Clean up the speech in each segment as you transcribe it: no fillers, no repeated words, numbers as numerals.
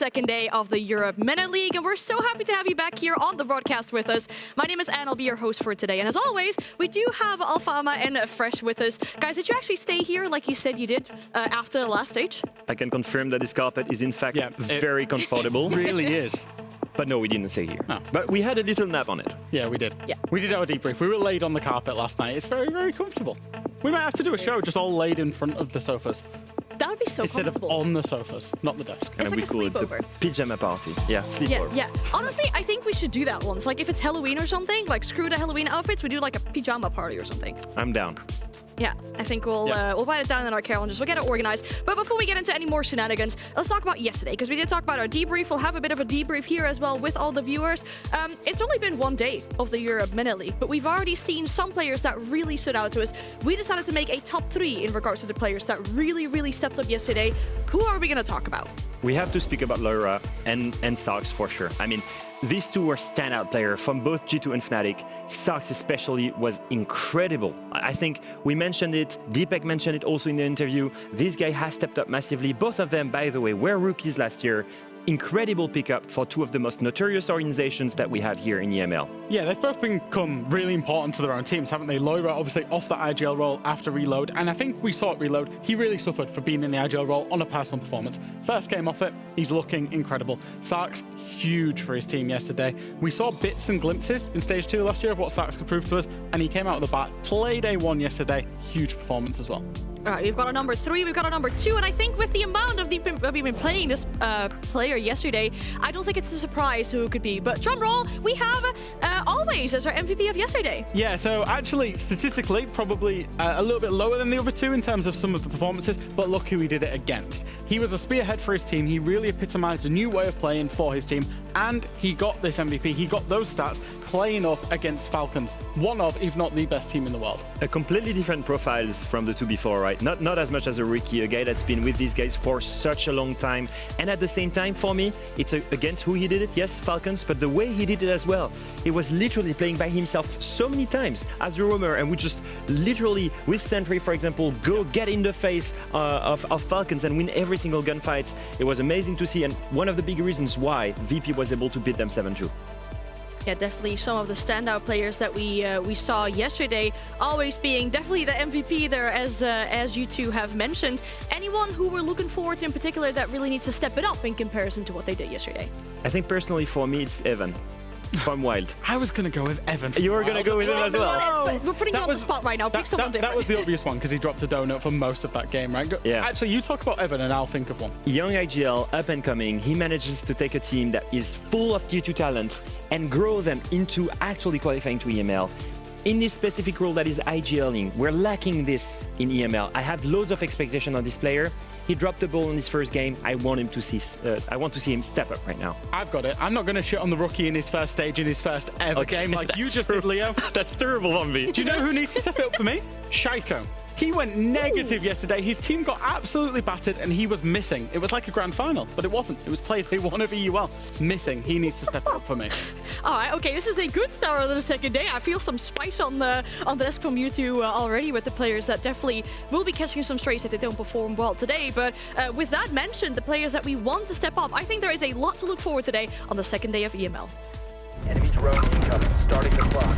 second day of the Europe Minute League, and we're so happy to have you back here on the broadcast with us. My name is Anne, I'll be your host for today, and as always, we do have Alfama and Fresh with us. Guys, did you actually stay here like you said you did after the last stage? I can confirm that this carpet is in fact very comfortable. Really is. But no, we didn't stay here. No. But we had a little nap on it. Yeah, we did. Yeah. We did our debrief. We were laid on the carpet last night. It's very, very comfortable. We might have to do a show just all laid in front of the sofas. That would be so Instead comfortable. of on the sofas, not the desk. It's like we a call it the sleepover. pyjama party. Yeah, sleepover. Yeah. Honestly, I think we should do that once. Like if it's Halloween or something, like screw the Halloween outfits, we do like a pyjama party or something. I'm down. Yeah, I think we'll write it down in our calendars. We'll get it organized. But before we get into any more shenanigans, let's talk about yesterday, because we did talk about our debrief. We'll have a bit of a debrief here as well with all the viewers. It's only been one day of the Europe Minute League, but we've already seen some players that really stood out to us. We decided to make a top 3 in regards to the players that really stepped up yesterday. Who are we going to talk about? We have to speak about Laura and Sarks for sure. I mean, these two were standout players from both G2 and Fnatic. Sarks especially was incredible. I think we mentioned it, Deepak mentioned it also in the interview. This guy has stepped up massively. Both of them, by the way, were rookies last year. Incredible pickup for two of the most notorious organizations that we have here in EML. Yeah, they've both become really important to their own teams, haven't they? Loira obviously off the IGL role after Reload, and I think we saw at Reload, he really suffered for being in the IGL role on a personal performance. First game off it, he's looking incredible. Sarks, huge for his team yesterday. We saw bits and glimpses in Stage 2 last year of what Sarks could prove to us, and he came out of the bat, played A1 yesterday, huge performance as well. All right, we've got a number 3, we've got a number 2, and I think with the amount of we've been playing this player yesterday, I don't think it's a surprise who it could be. But drum roll, we have Always as our MVP of yesterday. Yeah, so actually, statistically, probably a little bit lower than the other two in terms of some of the performances, but look who he did it against. He was a spearhead for his team, he really epitomized a new way of playing for his team, and he got this MVP, he got those stats playing up against Falcons, one of, if not the best team in the world. A completely different profiles from the two before, right? Not as much as a rookie, a guy that's been with these guys for such a long time. And at the same time, for me, it's against who he did it, yes, Falcons, but the way he did it as well. He was literally playing by himself so many times as a roamer, and we just literally, with Sentry, for example, go get in the face of Falcons and win every single gunfight. It was amazing to see, and one of the big reasons why VP was able to beat them 7-2. Yeah, definitely some of the standout players that we saw yesterday, Always being definitely the MVP there, as you two have mentioned. Anyone who we're looking forward to in particular that really needs to step it up in comparison to what they did yesterday? I think personally for me it's Evan from Wild. I was going to go with Evan. You were going to go with him as well. But we're putting you on the spot right now. Pick someone different. That was the obvious one because he dropped a donut for most of that game, right? Yeah. Actually, you talk about Evan and I'll think of one. Young IGL, up and coming, he manages to take a team that is full of Tier 2 talent and grow them into actually qualifying to EML. In this specific role that is IGLing, we're lacking this in EML. I have loads of expectation on this player. He dropped the ball in his first game. I want to see him step up right now. I've got it. I'm not going to shit on the rookie in his first stage, in his first ever game like you just did, Leo. That's terrible on me. Do you know who needs to step it up for me? Shaiko. He went negative yesterday. His team got absolutely battered and he was missing. It was like a grand final, but it wasn't. It was played by one of EUL. Missing. He needs to step it up for me. All right, okay, this is a good start of the second day. I feel some spice on the desk from you two already with the players that definitely will be catching some strays if they don't perform well today. But with that mentioned, the players that we want to step up, I think there is a lot to look forward today on the second day of EML. Enemy drone incoming. Starting the clock.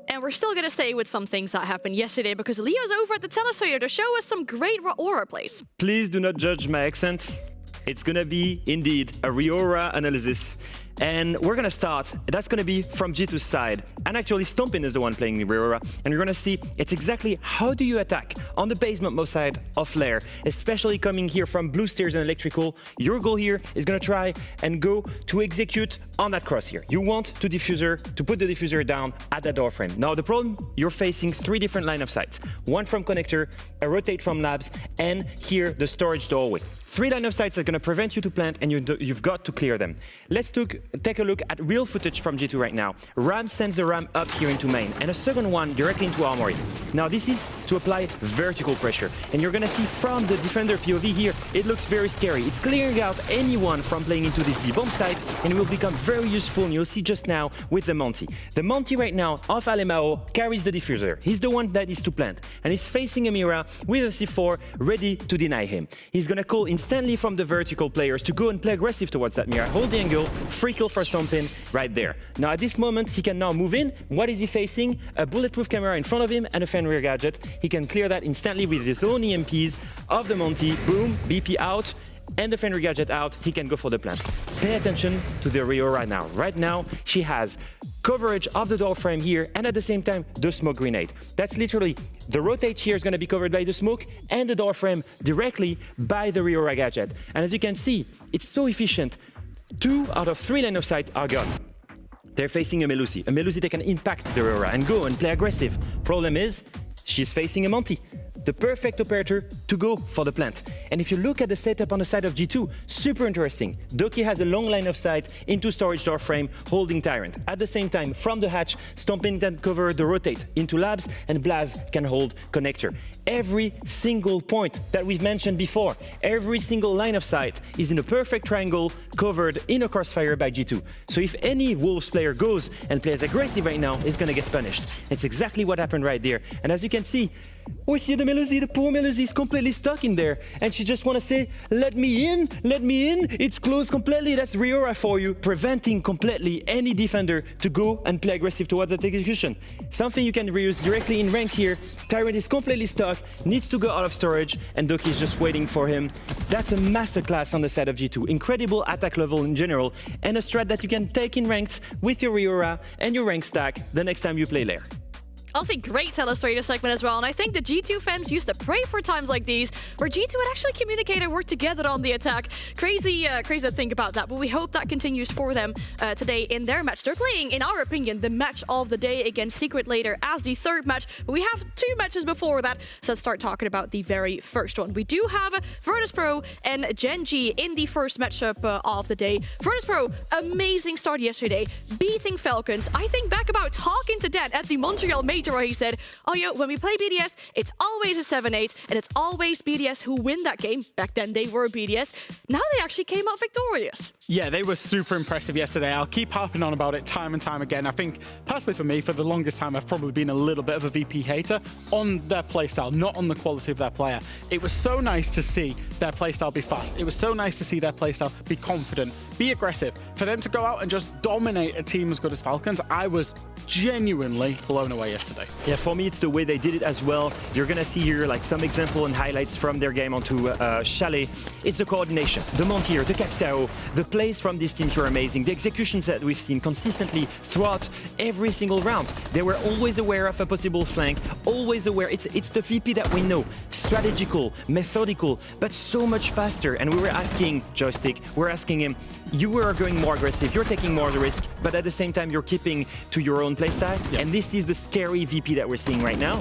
And we're still going to stay with some things that happened yesterday because Leo's over at the Telesphere to show us some great Aura plays. Please do not judge my accent. It's gonna be indeed a Riora analysis. And we're gonna start, that's gonna be from G2's side. And actually Stompin is the one playing the Aurora. And we're gonna see it's exactly how do you attack on the basement most side of Lair, especially coming here from Blue Stairs and Electrical. Your goal here is gonna try and go to execute on that crosshair. You want to put the diffuser down at that door frame. Now the problem, you're facing 3 different line of sights. One from connector, a rotate from labs, and here the storage doorway. 3 line of sights are going to prevent you to plant, and you've got to clear them. Let's take a look at real footage from G2 right now. Ram sends the ram up here into main, and a second one directly into armory. Now this is to apply vertical pressure, and you're going to see from the defender POV here, it looks very scary. It's clearing out anyone from playing into this B-bomb site, and it will become very useful, and you'll see just now with the Monty. The Monty right now of Alemao carries the diffuser. He's the one that is to plant, and he's facing Amira with a C4 ready to deny him. He's going to call instantly from the vertical players to go and play aggressive towards that Mira. Hold the angle, free kill for Stompin right there. Now at this moment, he can now move in. What is he facing? A bulletproof camera in front of him and a fan rear gadget. He can clear that instantly with his own EMPs of the Monty. Boom, BP out. And the Fenrir gadget out, he can go for the plant. Pay attention to the Rio right now. Right now, she has coverage of the door frame here, and at the same time, the smoke grenade. That's literally, the rotate here is going to be covered by the smoke, and the door frame directly by the Rio gadget. And as you can see, it's so efficient. 2 out of 3 line of sight are gone. They're facing a Melusi. A Melusi, they can impact the Aurora and go and play aggressive. Problem is, she's facing a Monty. The perfect operator to go for the plant. And if you look at the setup on the side of G2, super interesting. Doki has a long line of sight into storage door frame holding Tyrant. At the same time, from the hatch, Stompin can cover the rotate into labs, and Blaz can hold connector. Every single point that we've mentioned before, every single line of sight is in a perfect triangle covered in a crossfire by G2. So if any Wolves player goes and plays aggressive right now, is gonna get punished. It's exactly what happened right there. And as you can see, we see the Melusi, the poor Melusi is completely stuck in there. And she just want to say, let me in, it's closed completely. That's Riora for you, preventing completely any defender to go and play aggressive towards that execution. Something you can reuse directly in rank here. Tyrant is completely stuck, needs to go out of storage, and Doki is just waiting for him. That's a masterclass on the side of G2. Incredible attack level in general, and a strat that you can take in ranked with your Riora and your rank stack the next time you play Lair. Also, great Telestrator segment as well, and I think the G2 fans used to pray for times like these, where G2 would actually communicate and work together on the attack. Crazy to think about that, but we hope that continues for them today in their match. They're playing, in our opinion, the match of the day against Secret Later as the 3rd match, but we have 2 matches before that, so let's start talking about the very first one. We do have Virtus Pro and Gen G in the first matchup of the day. Virtus Pro, amazing start yesterday, beating Falcons. I think back about talking to Dad at the Montreal Major, where he said, oh yeah, when we play BDS, it's always a 7-8, and it's always BDS who win that game. Back then they were BDS. Now they actually came out victorious. Yeah, they were super impressive yesterday. I'll keep harping on about it time and time again. I think, personally for me, for the longest time, I've probably been a little bit of a VP hater on their playstyle, not on the quality of their player. It was so nice to see their playstyle be fast. It was so nice to see their playstyle be confident, be aggressive. For them to go out and just dominate a team as good as Falcons, I was genuinely blown away yesterday. Yeah, for me, it's the way they did it as well. You're gonna see here like some example and highlights from their game onto Chalet. It's the coordination, the Montier, the Capitao, the plays from these teams were amazing. The executions that we've seen consistently throughout every single round. They were always aware of a possible flank, always aware. It's the VP that we know. Strategical, methodical, but so much faster. And we were asking Joystick, we're asking him, you were going more aggressive, you're taking more of the risk, but at the same time, you're keeping to your own playstyle. Yep. And this is the scary VP that we're seeing right now.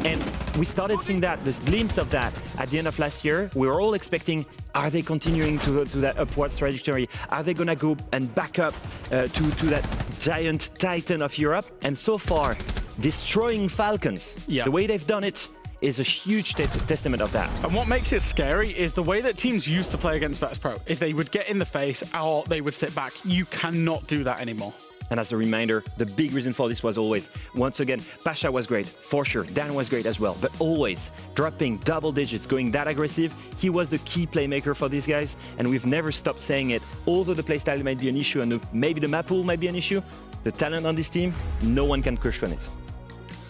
And we started seeing that, this glimpse of that at the end of last year. We were all expecting, are they continuing to that upwards trajectory? Are they gonna go and back up to that giant titan of Europe? And so far, destroying Falcons, the way they've done it, is a huge testament of that. And what makes it scary is the way that teams used to play against Virtus Pro is they would get in the face or they would sit back. You cannot do that anymore. And as a reminder, the big reason for this was always, once again, Pasha was great, for sure. Dan was great as well, but always dropping double digits, going that aggressive. He was the key playmaker for these guys, and we've never stopped saying it. Although the playstyle might be an issue and maybe the map pool might be an issue, the talent on this team, no one can question it.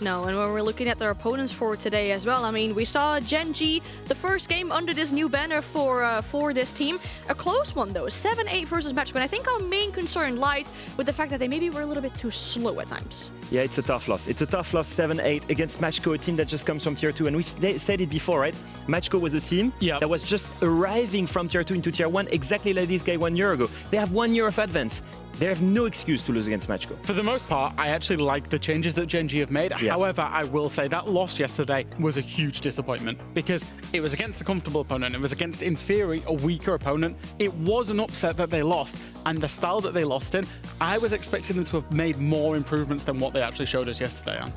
No, and when we're looking at their opponents for today as well, I mean, we saw Gen G, the first game under this new banner for this team. A close one, though, 7-8 versus Matchco. And I think our main concern lies with the fact that they maybe were a little bit too slow at times. Yeah, it's a tough loss. It's a tough loss, 7-8 against Matchco, a team that just comes from Tier 2. And we've said it before, right? Matchco was a team that was just arriving from Tier 2 into Tier 1, exactly like this guy 1 year ago. They have 1 year of advance. They have no excuse to lose against Matchco. For the most part, I actually like the changes that Gen G have made. Yeah. However, I will say that loss yesterday was a huge disappointment because it was against a comfortable opponent. It was against, in theory, a weaker opponent. It was an upset that they lost, and the style that they lost in, I was expecting them to have made more improvements than what they actually showed us yesterday on.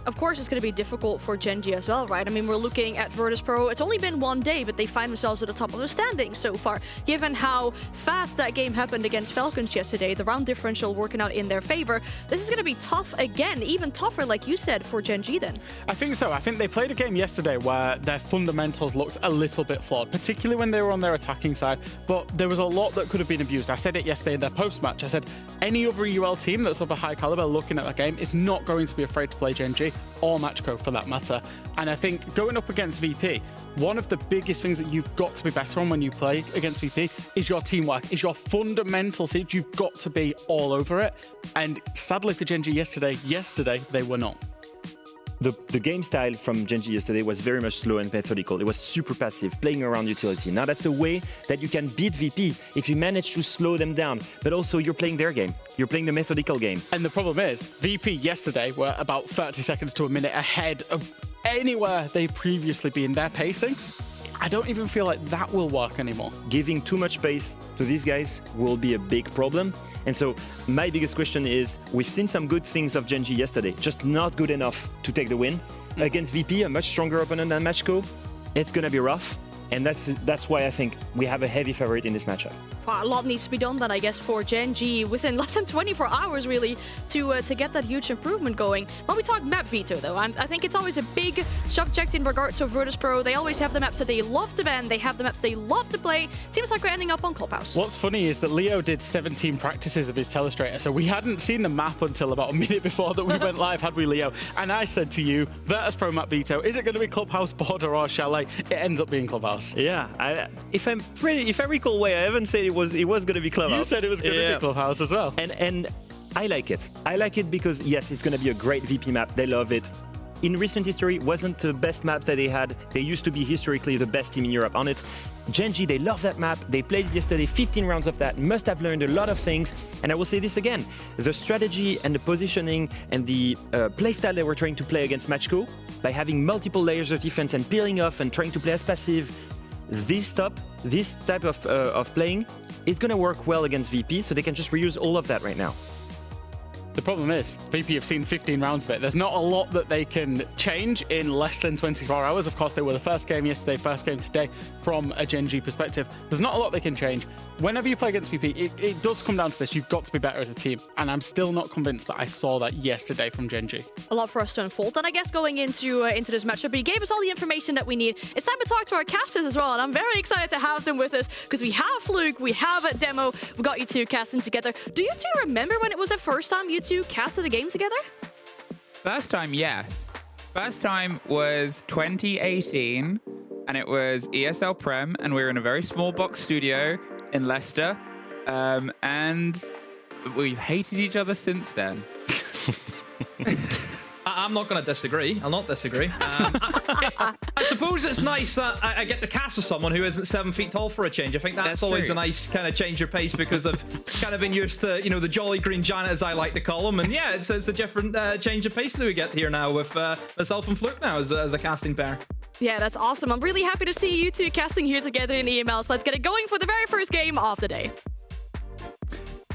Of course, it's going to be difficult for Gen G as well, right? I mean, we're looking at Virtus.pro. It's only been 1 day, but they find themselves at the top of the standings so far. Given how fast that game happened against Falcons yesterday, the round differential working out in their favor, this is going to be tough again, even tougher, like you said, for Gen G then. I think so. I think they played a game yesterday where their fundamentals looked a little bit flawed, particularly when they were on their attacking side, but there was a lot that could have been abused. I said it yesterday in their post-match. I said any other UL team that's of a high caliber looking at that game is not going to be afraid to play Gen G or Matchco for that matter. And I think going up against VP, one of the biggest things that you've got to be better on when you play against VP is your teamwork, is your fundamentals. You've got to be all over it. And sadly for Gen G yesterday, they were not. The game style from Gen G yesterday was very much slow and methodical. It was super passive, playing around utility. Now that's a way that you can beat VP if you manage to slow them down, but also you're playing their game. You're playing the methodical game. And the problem is, VP yesterday were about 30 seconds to a minute ahead of anywhere they've previously been. Their pacing, I don't even feel like that will work anymore. Giving too much pace to these guys will be a big problem. And so my biggest question is, we've seen some good things of Gen G yesterday, just not good enough to take the win. Against VP, a much stronger opponent than Matchco, it's going to be rough. And that's why I think we have a heavy favorite in this matchup. A lot needs to be done then, I guess, for Gen G within less than 24 hours, really, to get that huge improvement going. When we talk map veto, though, I think it's always a big subject in regards to Virtus.pro. They always have the maps that they love to ban. They have the maps they love to play. Seems like we're ending up on Clubhouse. What's funny is that Leo did 17 practices of his Telestrator, so we hadn't seen the map until about a minute before that we went live, had we, Leo? And I said to you, Virtus.pro map veto, is it going to be Clubhouse, Border, or Chalet? It ends up being Clubhouse. Yeah, if I recall well, I haven't said it was going to be Clubhouse. You said it was going to be Clubhouse as well. And I like it. I like it because, yes, it's going to be a great VP map. They love it. In recent history, wasn't the best map that they had. They used to be historically the best team in Europe on it. Gen G, they love that map. They played it yesterday, 15 rounds of that. Must have learned a lot of things. And I will say this again. The strategy and the positioning and the playstyle they were trying to play against Matchco, by having multiple layers of defense and peeling off and trying to play as passive, this type of playing is going to work well against VP, so they can just reuse all of that right now. The problem is, VP have seen 15 rounds of it. There's not a lot that they can change in less than 24 hours. Of course, they were the first game yesterday, first game today from a Gen G perspective. There's not a lot they can change. Whenever you play against VP, it does come down to this. You've got to be better as a team. And I'm still not convinced that I saw that yesterday from Gen G. A lot for us to unfold. And I guess going into this matchup, but he gave us all the information that we need. It's time to talk to our casters as well. And I'm very excited to have them with us because we have Fluke, we have a Demo. We got you two casting together. Do you two remember when it was the first time you two casted a game together? First time, yes. First time was 2018, and it was ESL Prem, and we were in a very small box studio in Leicester, and we've hated each other since then. I'm not going to disagree. I'll not disagree. I suppose it's nice that I get to cast with someone who isn't 7 feet tall for a change. I think that's always true. a nice kind of change of pace because I've kind of been used to, the jolly green giant, as I like to call him. And yeah, it's a different change of pace that we get here now with myself and Fluke now as a casting pair. Yeah, that's awesome. I'm really happy to see you two casting here together in EML. So let's get it going for the very first game of the day.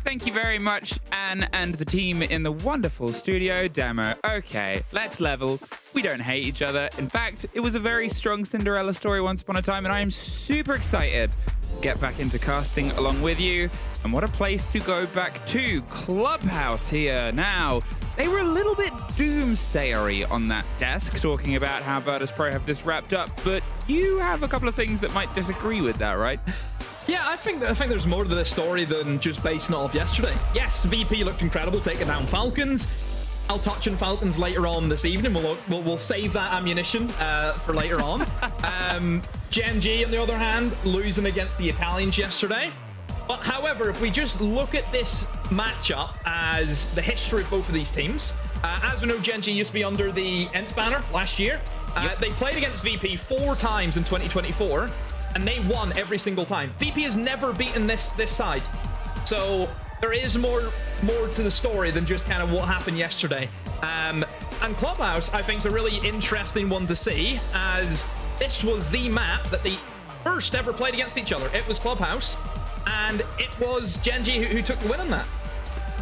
Thank you very much, Anne and the team in the wonderful studio demo. Okay, let's level. We don't hate each other. In fact, it was a very strong Cinderella story once upon a time, and I am super excited to get back into casting along with you. And what a place to go back to. Clubhouse here now. They were a little bit doomsayery on that desk, talking about how Virtus.pro have this wrapped up, but you have a couple of things that might disagree with that, right? Yeah, I think there's more to this story than just basing it off yesterday. Yes, VP looked incredible taking down Falcons. I'll touch on Falcons later on this evening. We'll save that ammunition for later on. Gen G, on the other hand, losing against the Italians yesterday. But however, if we just look at this matchup as the history of both of these teams, as we know, Gen G used to be under the ENT banner last year. They played against VP 4 times in 2024, and they won every single time. VP has never beaten this side. So there is more to the story than just kind of what happened yesterday. And Clubhouse, I think, is a really interesting one to see, as this was the map that they first ever played against each other. It was Clubhouse, and it was Gen G who took the win on that.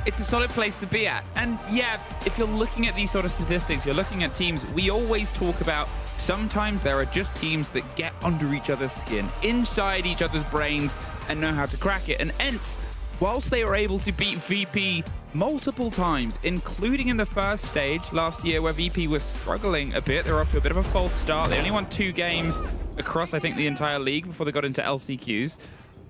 It's a solid place to be at. And yeah, if you're looking at these sort of statistics, you're looking at teams, we always talk about sometimes there are just teams that get under each other's skin, inside each other's brains, and know how to crack it. And ENT, whilst they were able to beat VP multiple times, including in the first stage last year where VP was struggling a bit, they were off to a bit of a false start. They only won 2 games across, I think, the entire league before they got into LCQs.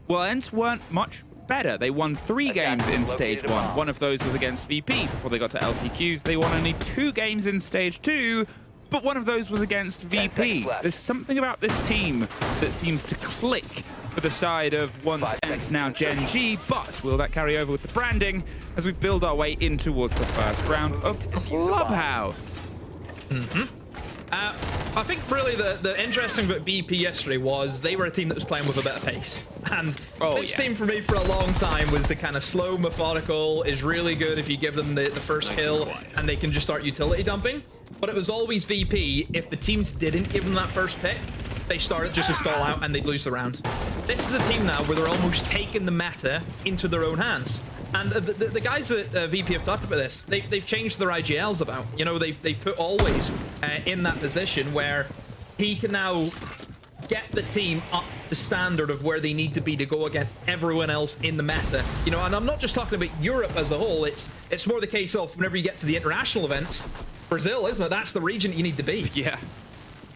Well, ENT weren't much better. They won 3 games in stage 1. One of those was against VP before they got to LCQs. They won only 2 games in stage 2, but one of those was against VP. There's something about this team that seems to click for the side of once ENT, now Gen G, but will that carry over with the branding as we build our way in towards the first round of Clubhouse? I think really the interesting bit of BP yesterday was they were a team that was playing with a bit of pace. And this team for me for a long time was the kind of slow, methodical, is really good if you give them the first kill and they can just start utility dumping. But it was always VP, if the teams didn't give them that first pick, they started just to stall out and they'd lose the round. This is a team now where they're almost taking the meta into their own hands. And the guys at VP have talked about this. They've changed their IGLs about. You know, they've put Always in that position where he can now get the team up to standard of where they need to be to go against everyone else in the meta. You know, and I'm not just talking about Europe as a whole. It's more the case of whenever you get to the international events, Brazil, isn't it? That's the region you need to be. Yeah.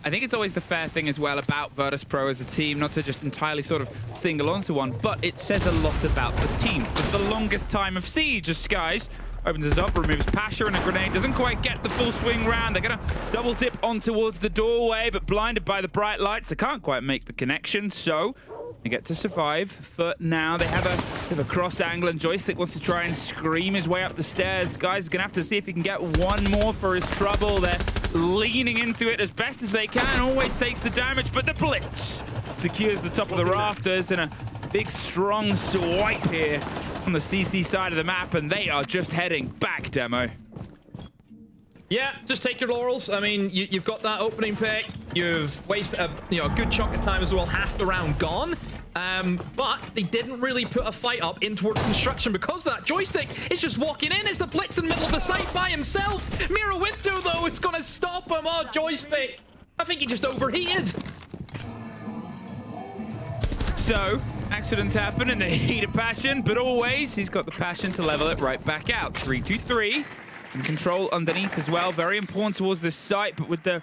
I think it's always the fair thing as well about Virtus Pro as a team, not to just entirely sort of single onto one, but it says a lot about the team. For the longest time of Siege, as Skies opens us up, removes Pasha, and a grenade doesn't quite get the full swing round. They're going to double dip on towards the doorway, but blinded by the bright lights, they can't quite make the connection, so they get to survive for now. They have a bit of a cross angle, and Joystick wants to try and scream his way up the stairs. Guys are going to have to see if he can get one more for his trouble. They're leaning into it as best as they can. Always takes the damage, but the Blitz secures the top of the rafters, and a big, strong swipe here on the CC side of the map, and they are just heading back, Demo. Yeah, just take your laurels. I mean, you've got that opening pick. You've wasted a good chunk of time as well. Half the round gone. But they didn't really put a fight up in towards construction because of that. Joystick is just walking in. It's the Blitz in the middle of the site by himself. Mirror window, though, it's going to stop him. Oh, Joystick. I think he just overheated. So, accidents happen in the heat of passion, but always he's got the passion to level it right back out. 3-2-3. Some control underneath as well. Very important towards this site, but with the,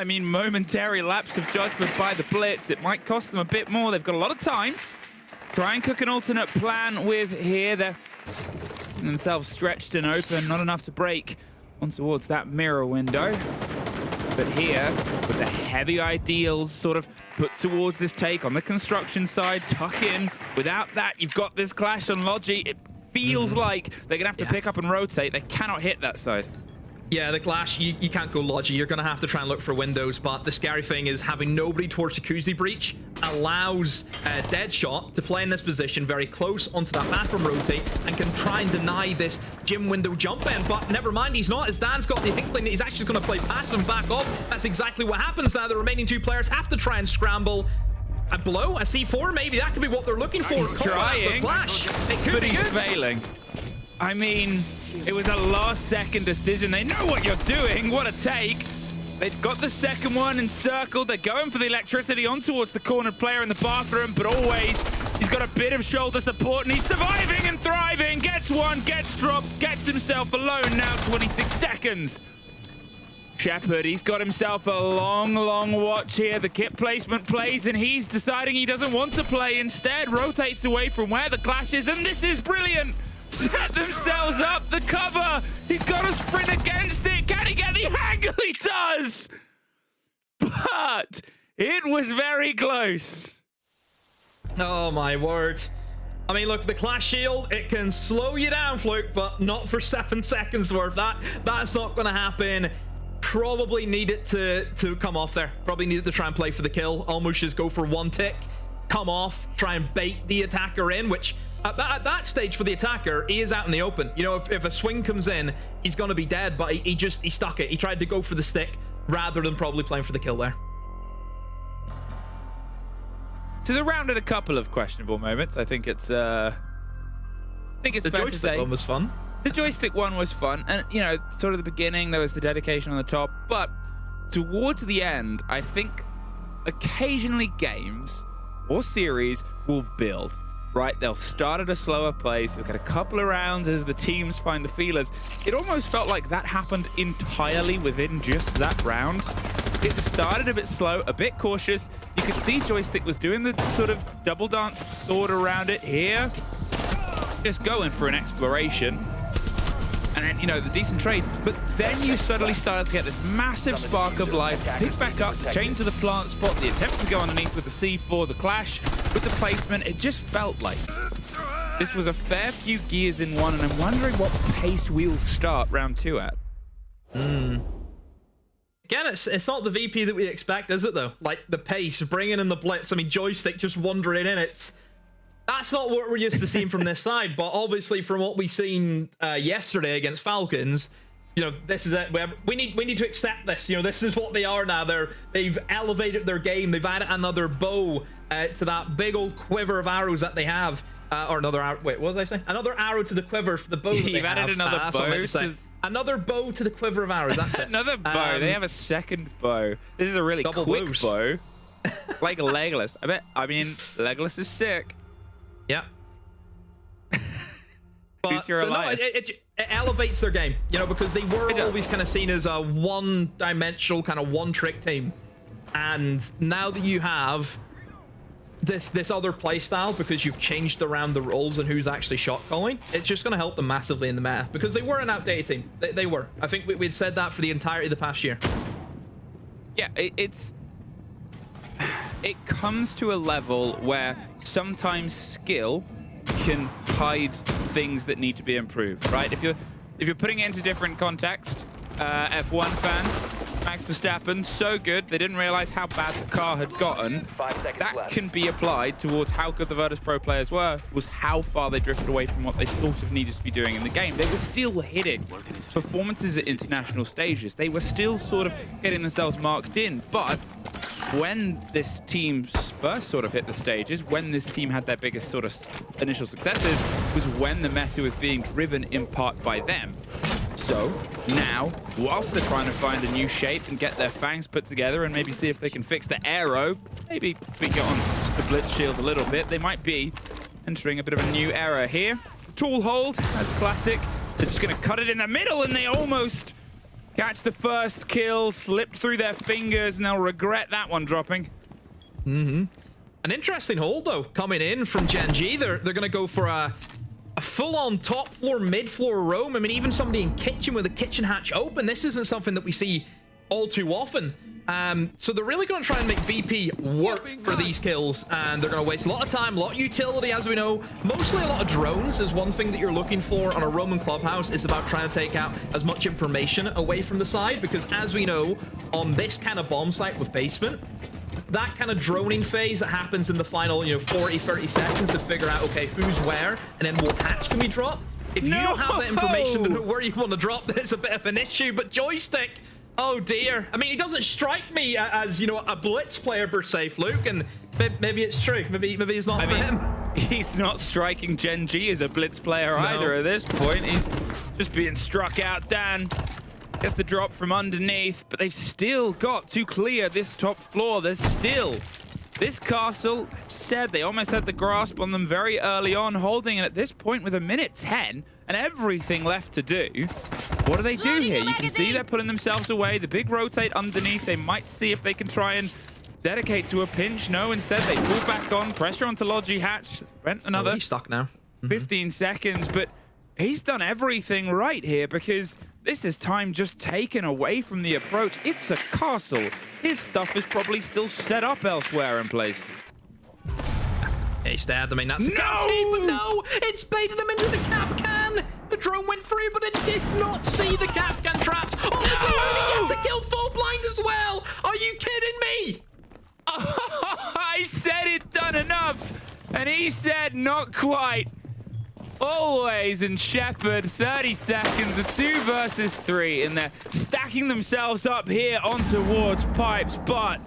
momentary lapse of judgment by the Blitz, it might cost them a bit more. They've got a lot of time. Try and cook an alternate plan with here. They're themselves stretched and open, not enough to break on towards that mirror window. But here, with the heavy ideals sort of put towards this take on the construction side, tuck in. Without that, you've got this clash on Logi. It feels like they're going to have to pick up and rotate. They cannot hit that side. Yeah, the clash, you can't go Logi. You're going to have to try and look for windows, but the scary thing is having nobody towards Jacuzzi Breach allows Deadshot to play in this position very close onto that bathroom rotate and can try and deny this gym window jump in, but never mind, he's not, as Dan's got the inkling that he's actually going to play passive and back off. That's exactly what happens now. The remaining 2 players have to try and scramble. Below, a C4, maybe that could be what they're looking for. He's trying, flash. It could but be he's good. failing. I mean, it was a last-second decision. They know what you're doing. What a take. They've got the second one encircled. They're going for the electricity on towards the cornered player in the bathroom, but always he's got a bit of shoulder support, and he's surviving and thriving. Gets one, gets dropped, gets himself alone. Now 26 seconds. Shepard, he's got himself a long watch here. The kit placement plays, and he's deciding he doesn't want to play. Instead, rotates away from where the clash is, and this is brilliant. set themselves up. The cover. He's got to sprint against it. Can he get the angle? He does. But it was very close. Oh my word. I mean, look, the Clash Shield, it can slow you down, Fluke, but not for 7 seconds worth. That's not going to happen. Probably need it to come off there. Probably needed to try and play for the kill. Almost just go for 1 tick, come off, try and bait the attacker in, which at that stage for the attacker, he is out in the open. You know, if a swing comes in, he's going to be dead, but he stuck it. He tried to go for the stick rather than probably playing for the kill there. So the round had a couple of questionable moments. I think it's fair to say. The joystick one was fun. The joystick one was fun. And, you know, sort of the beginning, there was the dedication on the top. But towards the end, I think occasionally games or series will build, right? They'll start at a slower pace. You'll get a couple of rounds as the teams find the feelers. It almost felt like that happened entirely within just that round. It started a bit slow, a bit cautious. You could see Joystick was doing the sort of double dance thought around it here. Just going for an exploration. And then, you know, the decent trade. But then you suddenly started to get this massive spark of life. Pick back up, change to the plant spot, the attempt to go underneath with the C4, the clash, with the placement. It just felt like this was a fair few gears in one. And I'm wondering what pace we'll start round 2 at. Again, it's not the VP that we expect, is it, though? Like, the pace, bringing in the blitz. I mean, Joystick just wandering in. That's not what we're used to seeing from this side. But obviously, from what we've seen yesterday against Falcons, you know, this is it. We need to accept this. You know, this is what they are now. They've elevated their game. They've added another bow to that big old quiver of arrows that they have. Or another arrow. Wait, what was I saying? Another arrow to the quiver for the bow that they have. You've added another bow Another bow to the quiver of arrows. That's it. Another bow. They have a second bow. This is a really quick bow. Like Legolas. I mean, Legolas is sick. Yeah. Who's your alliance? No, it elevates their game, you know, because they were always kind of seen as a one-dimensional, kind of one-trick team. And now that you have this other play style, because you've changed around the roles and who's actually shot calling, it's just going to help them massively in the meta, because they were an outdated team. They were. I think we'd said that for the entirety of the past year. Yeah, it comes to a level where sometimes skill can hide things that need to be improved, right? If you're putting it into different context, F1 fans, Max Verstappen, so good, they didn't realize how bad the car had gotten. 5 seconds That left. can be applied towards how good the Virtus Pro players were, was how far they drifted away from what they sort of needed to be doing in the game. They were still hitting performances at international stages. They were still sort of getting themselves marked in, but when this team first sort of hit the stages, when this team had their biggest sort of initial successes, was when the meta was being driven in part by them. So now, whilst they're trying to find a new shape and get their fangs put together and maybe see if they can fix the arrow, maybe tweak it on the blitz shield a little bit, they might be entering a bit of a new era here. Tool hold, as classic. They're just going to cut it in the middle, and they almost catch the first kill, slipped through their fingers, and they'll regret that one dropping. An interesting hold, though, coming in from Gen G. They're going to go for a full-on top floor, mid-floor roam. I mean, even somebody in kitchen with a kitchen hatch open. This isn't something that we see all too often. So they're really going to try and make VP work for these kills, and they're going to waste a lot of time, a lot of utility, as we know. Mostly a lot of drones is one thing that you're looking for on a Roman clubhouse. It's about trying to take out as much information away from the side, because as we know, on this kind of bomb site with basement, that kind of droning phase that happens in the final, 40, 30 seconds to figure out, okay, who's where, and then what hatch can we drop. If you don't have that information to know where you want to drop, there's a bit of an issue. But Joystick, oh dear. I mean, he doesn't strike me as, a blitz player per se, Fluke, and maybe it's true. Maybe it's not for him. He's not striking Gen G as a blitz player either at this point. He's just being struck out. Dan gets the drop from underneath, but they've still got to clear this top floor. There's still this castle. As you said, they almost had the grasp on them very early on, holding it at this point with 1:10 and everything left to do. What do they do here? You can see they're pulling themselves away. The big rotate underneath. They might see if they can try and dedicate to a pinch. No, instead they pull back on. Pressure onto Logi Hatch. Spent another he's stuck now. 15 seconds, but he's done everything right here because this is time just taken away from the approach. It's a castle. His stuff is probably still set up elsewhere in places. He's dead. I mean, that's the guarantee, but no! It's baited him into the Capcan! The drone went through, but it did not see the Capcan traps. Oh, no! He gets a kill full blind as well! Are you kidding me? I said it done enough, and he said not quite. Always in Shepherd, 30 seconds, a 2 versus 3, and they're stacking themselves up here on towards Pipes, but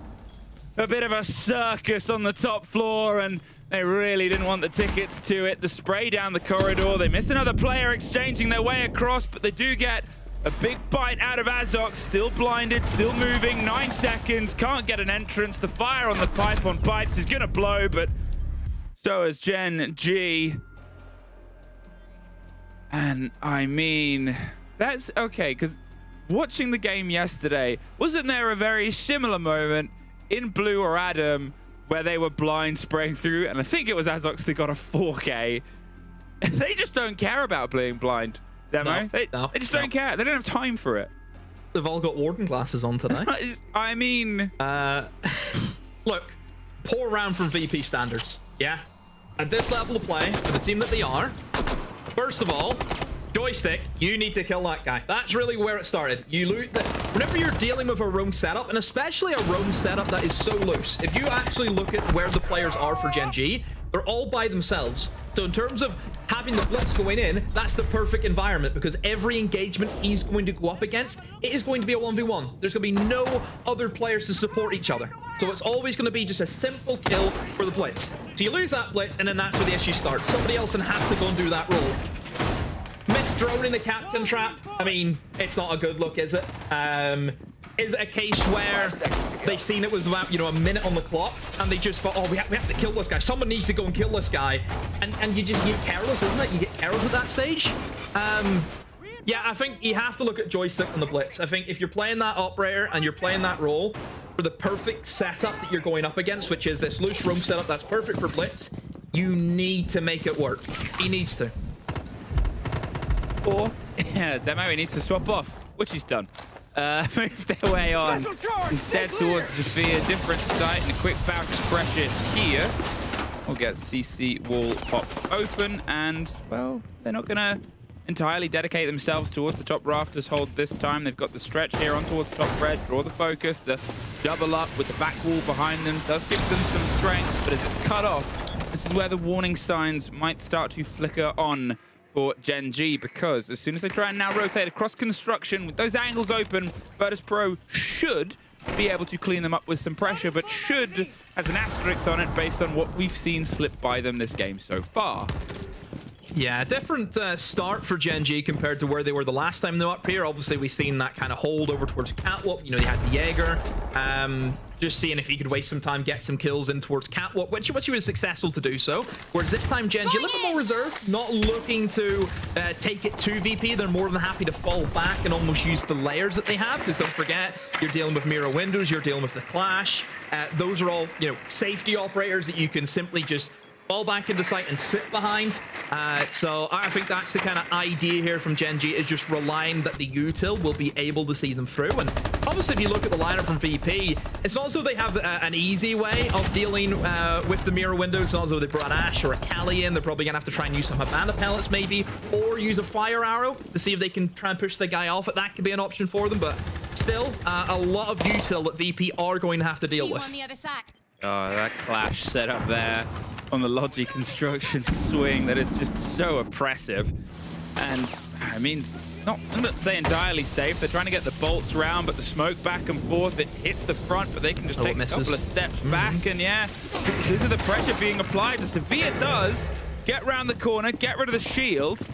a bit of a circus on the top floor, and they really didn't want the tickets to it. The spray down the corridor. They missed another player exchanging their way across, but they do get a big bite out of Azox. Still blinded, still moving. 9 seconds. Can't get an entrance. The fire on the pipe on Pipes is going to blow, but so is Gen G. And I mean, that's okay, because watching the game yesterday, wasn't there a very similar moment in Blue or Adam where they were blind spraying through, and I think it was Azox that got a 4K. They just don't care about being blind, Demo. They just don't care. They don't have time for it. They've all got warden glasses on today. I mean... Look, poor round from VP standards, yeah? At this level of play, for the team that they are, first of all, Joystick, you need to kill that guy. That's really where it started. You loot the... Whenever you're dealing with a roam setup, and especially a roam setup that is so loose, if you actually look at where the players are for Gen G, they're all by themselves. So in terms of having the blitz going in, that's the perfect environment, because every engagement he's going to go up against, it is going to be a 1v1. There's going to be no other players to support each other. So it's always going to be just a simple kill for the blitz. So you lose that blitz, and then that's where the issue starts. Somebody else then has to go and do that role. Missed drone in the Capcan trap. I mean, it's not a good look, is it? Is it a case where they seen it was about, you know, a minute on the clock, and they just thought, oh, we have to kill this guy. Someone needs to go and kill this guy. And you get careless, isn't it? You get careless at that stage. Yeah, I think you have to look at Joystick on the blitz. I think if you're playing that operator and you're playing that role for the perfect setup that you're going up against, which is this loose roam setup that's perfect for blitz, you need to make it work. He needs to. Or, yeah, Demo, he needs to swap off, which he's done. Move their way on instead towards Zafir. Different site and a quick bounce pressure here. We'll get CC wall popped open, and, well, they're not going to entirely dedicate themselves towards the top rafters hold this time. They've got the stretch here on towards top red, draw the focus, the double up with the back wall behind them does give them some strength, but as it's cut off, this is where the warning signs might start to flicker on for Gen G, because as soon as they try and now rotate across construction with those angles open, Virtus Pro should be able to clean them up with some pressure, but should has an asterisk on it based on what we've seen slip by them this game so far. Yeah, different start for Gen G compared to where they were the last time they were up here. Obviously, we've seen that kind of hold over towards Catwalk. You know, they had the Jaeger. Just seeing if he could waste some time, get some kills in towards Catwalk, which he was successful to do so. Whereas this time, Gen G a little bit more reserved, not looking to take it to VP. They're more than happy to fall back and almost use the layers that they have, because don't forget, you're dealing with mirror windows, you're dealing with the clash. Those are all, you know, safety operators that you can simply just fall back into site and sit behind. So I think that's the kind of idea here from Gen G, is just relying that the util will be able to see them through. And obviously, if you look at the lineup from VP, it's not as though they have an easy way of dealing with the mirror windows. It's not as though they brought Ash or a Kali in. They're probably going to have to try and use some Havana pellets maybe, or use a fire arrow to see if they can try and push the guy off. That could be an option for them, but still, a lot of util that VP are going to have to deal with. Oh, that clash set up there on the Logi construction swing, that is just so oppressive. And, I mean, I'm not saying entirely safe. They're trying to get the bolts round, but the smoke back and forth, it hits the front, but they can just take a couple of steps back. And yeah, because of the pressure being applied, the Sevilla does get round the corner, get rid of the shield.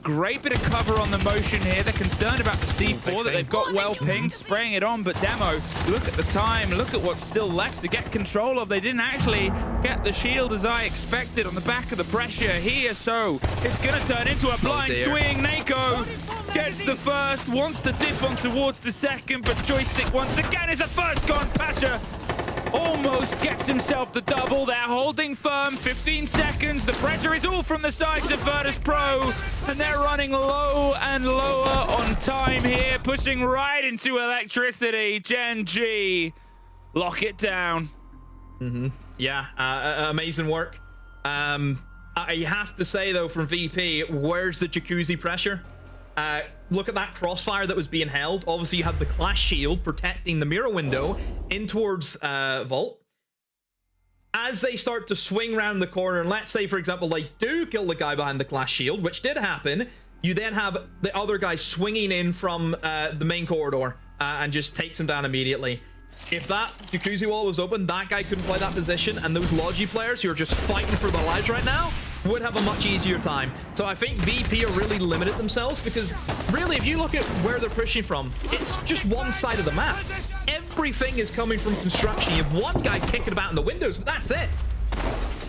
Great bit of cover on the motion here. They're concerned about the C4 that they've got well pinged, spraying it on, but Demo, look at the time, look at what's still left to get control of. They didn't actually get the shield as I expected on the back of the pressure here, so it's gonna turn into a blind swing. Nako gets the first, wants to dip on towards the second, but Joystick once again is a first gone. Pasha almost gets himself the double. They're holding firm, 15 seconds. The pressure is all from the sides of Virtus Pro, and they're running low and lower on time here, pushing right into electricity. Gen G, lock it down. Yeah, amazing work. I have to say, though, from VP, where's the jacuzzi pressure? Look at that crossfire that was being held. Obviously, you have the Clash Shield protecting the mirror window in towards Vault. As they start to swing around the corner, and let's say, for example, they do kill the guy behind the Clash Shield, which did happen, you then have the other guy swinging in from the main corridor and just takes him down immediately. If that jacuzzi wall was open, that guy couldn't play that position, and those Logi players who are just fighting for their lives right now would have a much easier time. So I think VP are really limited themselves, because really, if you look at where they're pushing from, it's just one side of the map. Everything is coming from construction. You have one guy kicking about in the windows, but that's it.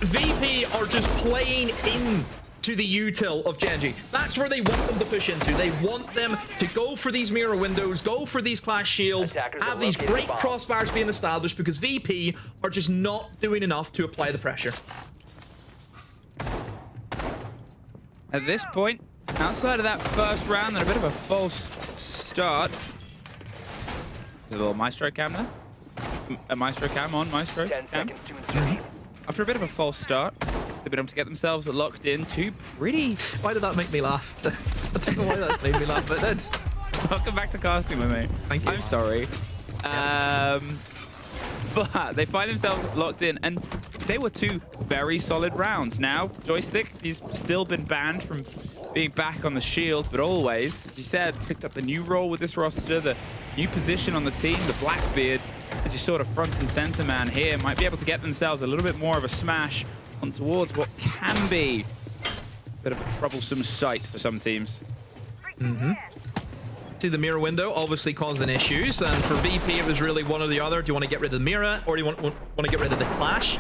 VP are just playing in to the util of Gen G. That's where they want them to push into. They want them to go for these mirror windows, go for these Clash Shields, have these great crossfires being established, because VP are just not doing enough to apply the pressure. At this point, outside of that first round, and a bit of a false start. There's a little Maestro cam there. A Maestro cam on Maestro 10 cam. seconds to insertion. After a bit of a false start, they've been able to get themselves locked in two pretty... Why did that make me laugh? I don't know why that made me laugh, but it did. Welcome back to casting with me. Thank you. I'm sorry. But they find themselves locked in, and they were two very solid rounds. Now, Joystick, he's still been banned from being back on the shield, but always, as you said, picked up the new role with this roster, the new position on the team, the Blackbeard, as you sort of front and center man here, might be able to get themselves a little bit more of a smash on towards what can be a bit of a troublesome sight for some teams. See, the mirror window obviously causing issues, and for VP it was really one or the other. Do you want to get rid of the mirror, or do you want to get rid of the Clash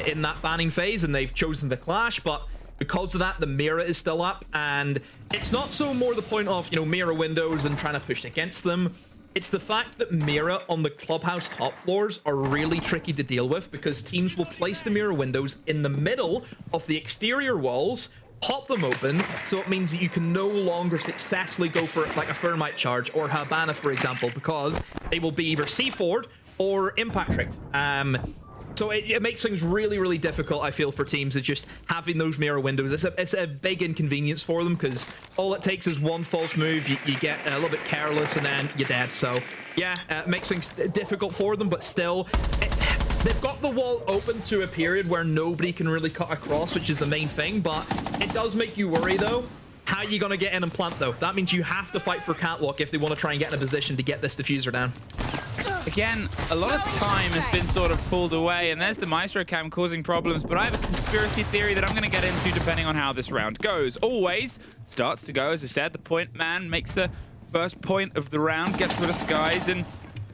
in that banning phase? And they've chosen the Clash, but because of that, the mirror is still up, and it's not so more the point of, you know, mirror windows and trying to push against them. It's the fact that mirror on the clubhouse top floors are really tricky to deal with, because teams will place the mirror windows in the middle of the exterior walls, pop them open, so it means that you can no longer successfully go for like a Thermite charge or Habana, for example, because they will be either C4'd or impact tricked. So it makes things really, really difficult, I feel, for teams of just having those mirror windows. It's a big inconvenience for them, because all it takes is one false move, you get a little bit careless, and then you're dead. So yeah, it makes things difficult for them, but still, they've got the wall open to a period where nobody can really cut across, which is the main thing, but it does make you worry, though. How are you going to get in and plant, though? That means you have to fight for catwalk if they want to try and get in a position to get this diffuser down. Again, a lot of time has been sort of pulled away, and there's the Maestro cam causing problems, but I have a conspiracy theory that I'm going to get into depending on how this round goes. Always starts to go, as I said, the point man makes the first point of the round, gets rid of Skies, and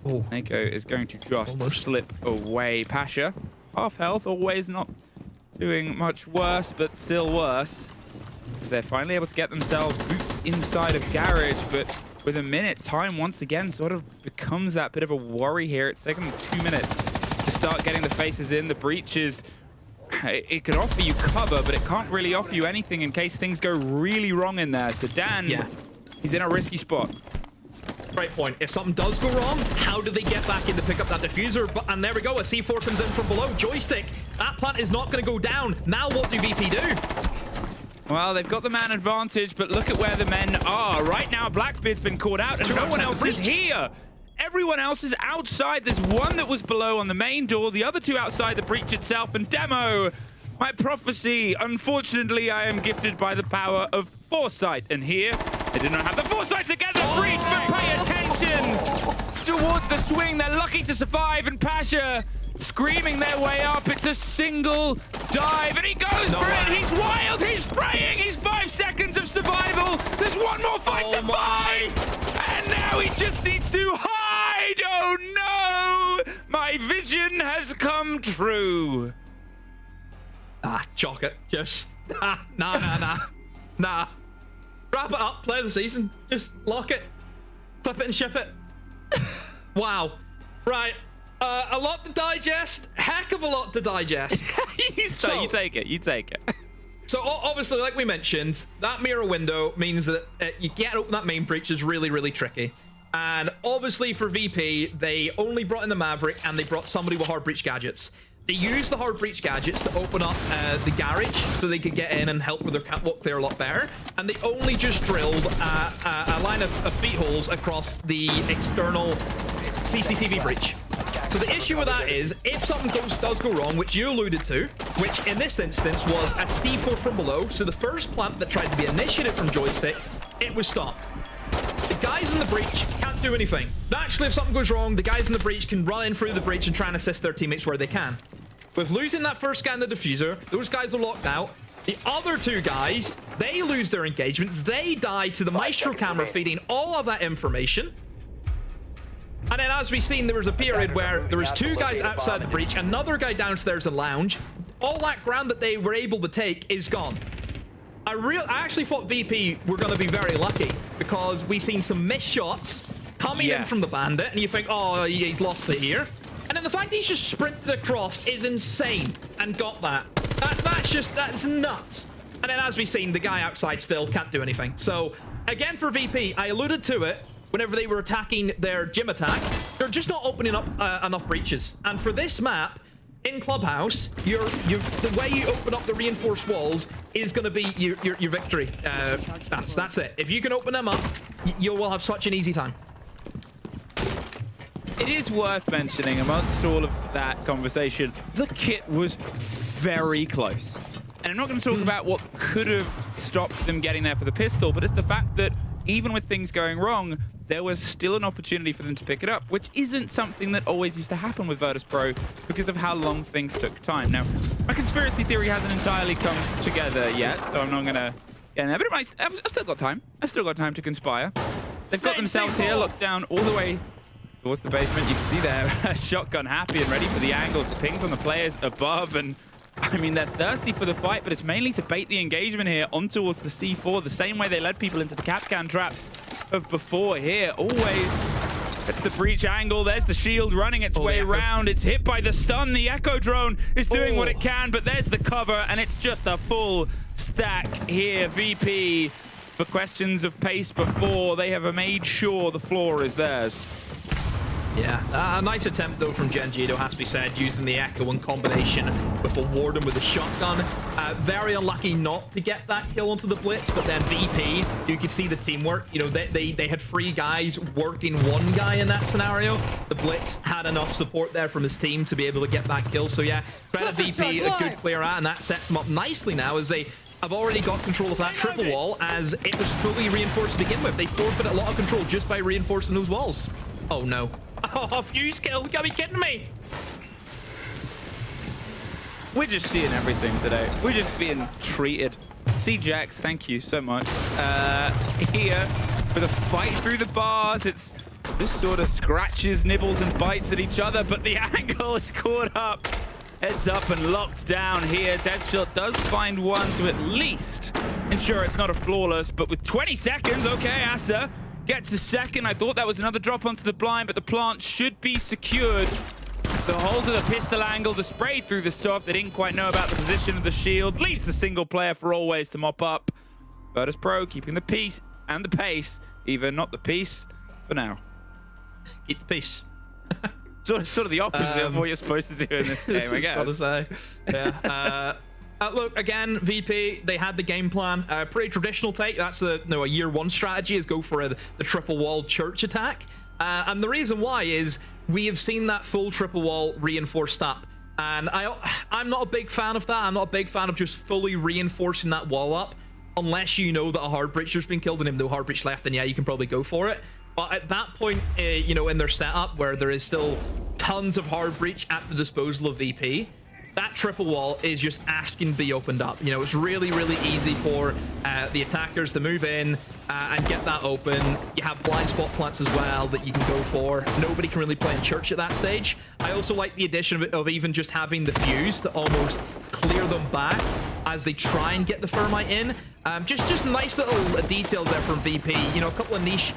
Neko is going to just slip away. Pasha, half health, always not doing much worse, but still worse. They're finally able to get themselves boots inside of Garage, but with a minute, time once again sort of becomes that bit of a worry here. It's taken them 2 minutes to start getting the faces in. The breaches, it can offer you cover, but it can't really offer you anything in case things go really wrong in there. So Dan, he's in a risky spot. Great point. If something does go wrong, how do they get back in to pick up that diffuser? And there we go, a C4 comes in from below. Joystick, that plant is not going to go down. Now what do VP do? Well, they've got the man advantage, but look at where the men are. Right now, Blackbeard's been caught out, and no one else is here. Everyone else is outside. There's one that was below on the main door, the other two outside the breach itself, and Demo, my prophecy. Unfortunately, I am gifted by the power of foresight, and here, they did not have the foresight to get the breach, but pay attention towards the swing. They're lucky to survive, and Pasha screaming their way up. It's a single dive, and he goes for it. He's wild, he's spraying, he's 5 seconds of survival. There's one more fight to fight, and now he just needs to hide. Oh no, my vision has come true. Chalk it. Just, nah. Wrap it up, play the season. Just lock it, flip it and ship it. Wow. Right. A lot to digest. Heck of a lot to digest. So you take it. You take it. So obviously, like we mentioned, that mirror window means that you can't open that main breach is really, really tricky. And obviously for VP, they only brought in the Maverick and they brought somebody with hard breach gadgets. They used the hard breach gadgets to open up the garage so they could get in and help with their catwalk clear a lot better. And they only just drilled a line of feet holes across the external CCTV breach. So the issue with that is, if something does go wrong, which you alluded to, which in this instance was a C4 from below, so the first plant that tried to be initiated from Joystick, it was stopped. The guys in the breach can't do anything. Actually, if something goes wrong, the guys in the breach can run in through the breach and try and assist their teammates where they can. With losing that first guy in the diffuser, those guys are locked out. The other two guys, they lose their engagements. They die to the Maestro camera feeding all of that information. And then as we've seen, there was a period where there was two guys outside the breach, another guy downstairs in lounge. All that ground that they were able to take is gone. I actually thought VP were going to be very lucky because we've seen some missed shots coming in from the bandit, and you think, oh, he's lost it here. And then the fact he's just sprinted across is insane and got that. That's nuts. And then as we've seen, the guy outside still can't do anything. So again, for VP, I alluded to it. Whenever they were attacking their gym attack, they're just not opening up enough breaches. And for this map, in Clubhouse, the way you open up the reinforced walls is going to be your victory. That's it. If you can open them up, you will have such an easy time. It is worth mentioning, amongst all of that conversation, the kit was very close. And I'm not going to talk about what could have stopped them getting there for the pistol, but it's the fact that even with things going wrong, there was still an opportunity for them to pick it up, which isn't something that always used to happen with Virtus Pro because of how long things took time. Now, my conspiracy theory hasn't entirely come together yet, so I'm not going to get in there, but I've still got time. I've still got time to conspire. They've got themselves here, locked down all the way towards the basement. You can see they're shotgun happy and ready for the angles. The pings on the players above, and I mean, they're thirsty for the fight, but it's mainly to bait the engagement here on towards the C4, the same way they led people into the Capcan traps of before here. Always, it's the breach angle. There's the shield running its way around. It's hit by the stun. The Echo drone is doing what it can, but there's the cover, and it's just a full stack here. VP, for questions of pace before, they have made sure the floor is theirs. Yeah, a nice attempt though from Genji, though, has to be said, using the Echo in combination with a Warden with a shotgun. Very unlucky not to get that kill onto the Blitz, but then VP, you could see the teamwork. You know, they had 3 guys working 1 guy in that scenario. The Blitz had enough support there from his team to be able to get that kill. So yeah, credit VP, a good clear out, and that sets them up nicely now as they have already got control of that triple wall, as it was fully reinforced to begin with. They forfeited a lot of control just by reinforcing those walls. Oh no. Oh, fuse kill. You gotta be kidding me. We're just seeing everything today. We're just being treated. C-Jax, thank you so much. Here, for the fight through the bars, it's just sort of scratches, nibbles, and bites at each other, but the angle is caught up. Heads up and locked down here. Deadshot does find one to at least ensure it's not a flawless, but with 20 seconds, okay, Asa gets the second. I thought that was another drop onto the blind, but the plant should be secured. The hold of the pistol angle, the spray through the soft. They didn't quite know about the position of the shield. Leaves the single player for always to mop up. Virtus Pro keeping the peace and the pace. Even not the peace for now. Keep the peace. Sort of the opposite of what you're supposed to do in this game, I guess. Gotta say. Yeah. Look, again, VP, they had the game plan. Pretty traditional take. That's a year 1 strategy, is go for the triple wall church attack. And the reason why is we have seen that full triple wall reinforced up. And I'm not a big fan of that. I'm not a big fan of just fully reinforcing that wall up, unless you know that a hard breacher's been killed and if no hard breach left, then yeah, you can probably go for it. But at that point, you know, in their setup where there is still tons of hard breach at the disposal of VP, that triple wall is just asking to be opened up. You know, it's really, really easy for the attackers to move in and get that open. You have blind spot plants as well that you can go for. Nobody can really play in church at that stage. I also like the addition of even just having the fuse to almost clear them back as they try and get the Thermite in. Just nice little details there from VP. You know, a couple of niche,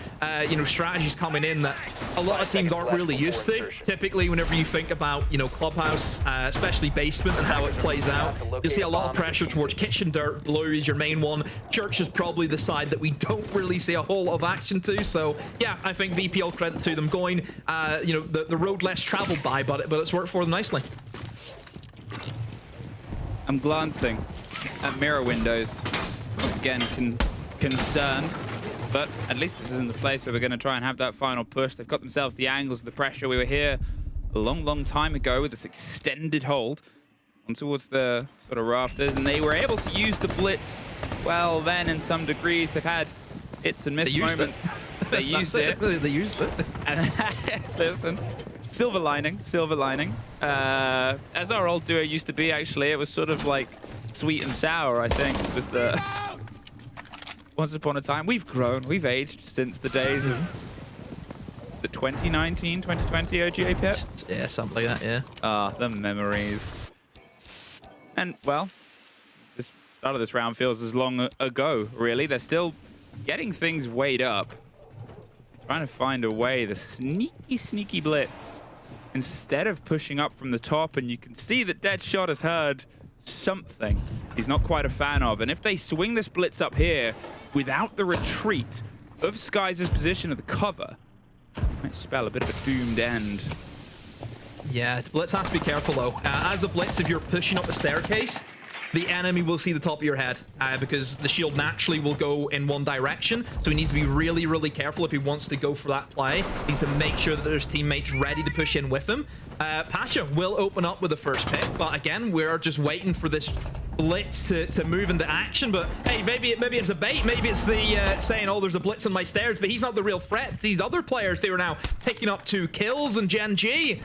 strategies coming in that a lot of teams aren't really used to. Typically, whenever you think about, Clubhouse, especially Basement and how it plays out, you'll see a lot of pressure towards Kitchen Dirt. Blue is your main one. Church is probably the side that we don't really see a whole lot of action to. So, yeah, I think VP, all credit to them going, the road less traveled by, but it's worked for them nicely. I'm glancing at mirror windows. Once again, concerned. But at least this isn't the place where we're going to try and have that final push. They've got themselves the angles of the pressure. We were here a long time ago with this extended hold on towards the sort of rafters, and they were able to use the blitz well then in some degrees. They've had hits and missed moments. They used it. They used it. And listen, silver lining. As our old duo used to be, actually, it was sort of like sweet and sour, I think, was the... Once upon a time. We've grown, we've aged since the days of the 2019, 2020 OGA pit. Yeah, something like that, yeah. Ah, the memories. And, well, this start of this round feels as long ago, really. They're still getting things weighed up. Trying to find a way, the sneaky blitz. Instead of pushing up from the top, and you can see that Deadshot has heard something he's not quite a fan of. And if they swing this blitz up here without the retreat of Skies' position of the cover, might spell a bit of a doomed end. Yeah, Blitz has to be careful though. As a Blitz, if you're pushing up the staircase, the enemy will see the top of your head because the shield naturally will go in one direction. So he needs to be really careful if he wants to go for that play. He needs to make sure that there's teammates ready to push in with him. Pasha will open up with the first pick, but again, we're just waiting for this blitz to move into action. But hey, maybe it's a bait. Maybe it's the saying, oh, there's a blitz on my stairs, but he's not the real threat. These other players, they are now picking up 2 kills, and Gen G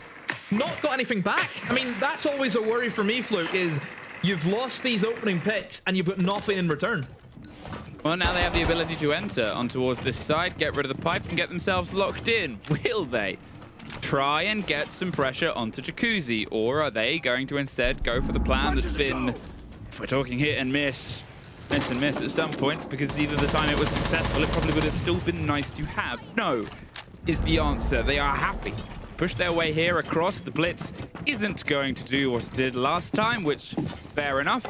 not got anything back. I mean, that's always a worry for me, Fluke, is you've lost these opening picks and you've got nothing in return. Well, now they have the ability to enter on towards this side, get rid of the pipe, and get themselves locked in. Will they try and get some pressure onto Jacuzzi, or are they going to instead go for the plan that's been, if we're talking hit and miss at some points, because either the time it was successful, it probably would have still been nice to have. No is the answer. They are happy. Push their way here across. The blitz isn't going to do what it did last time, which, fair enough.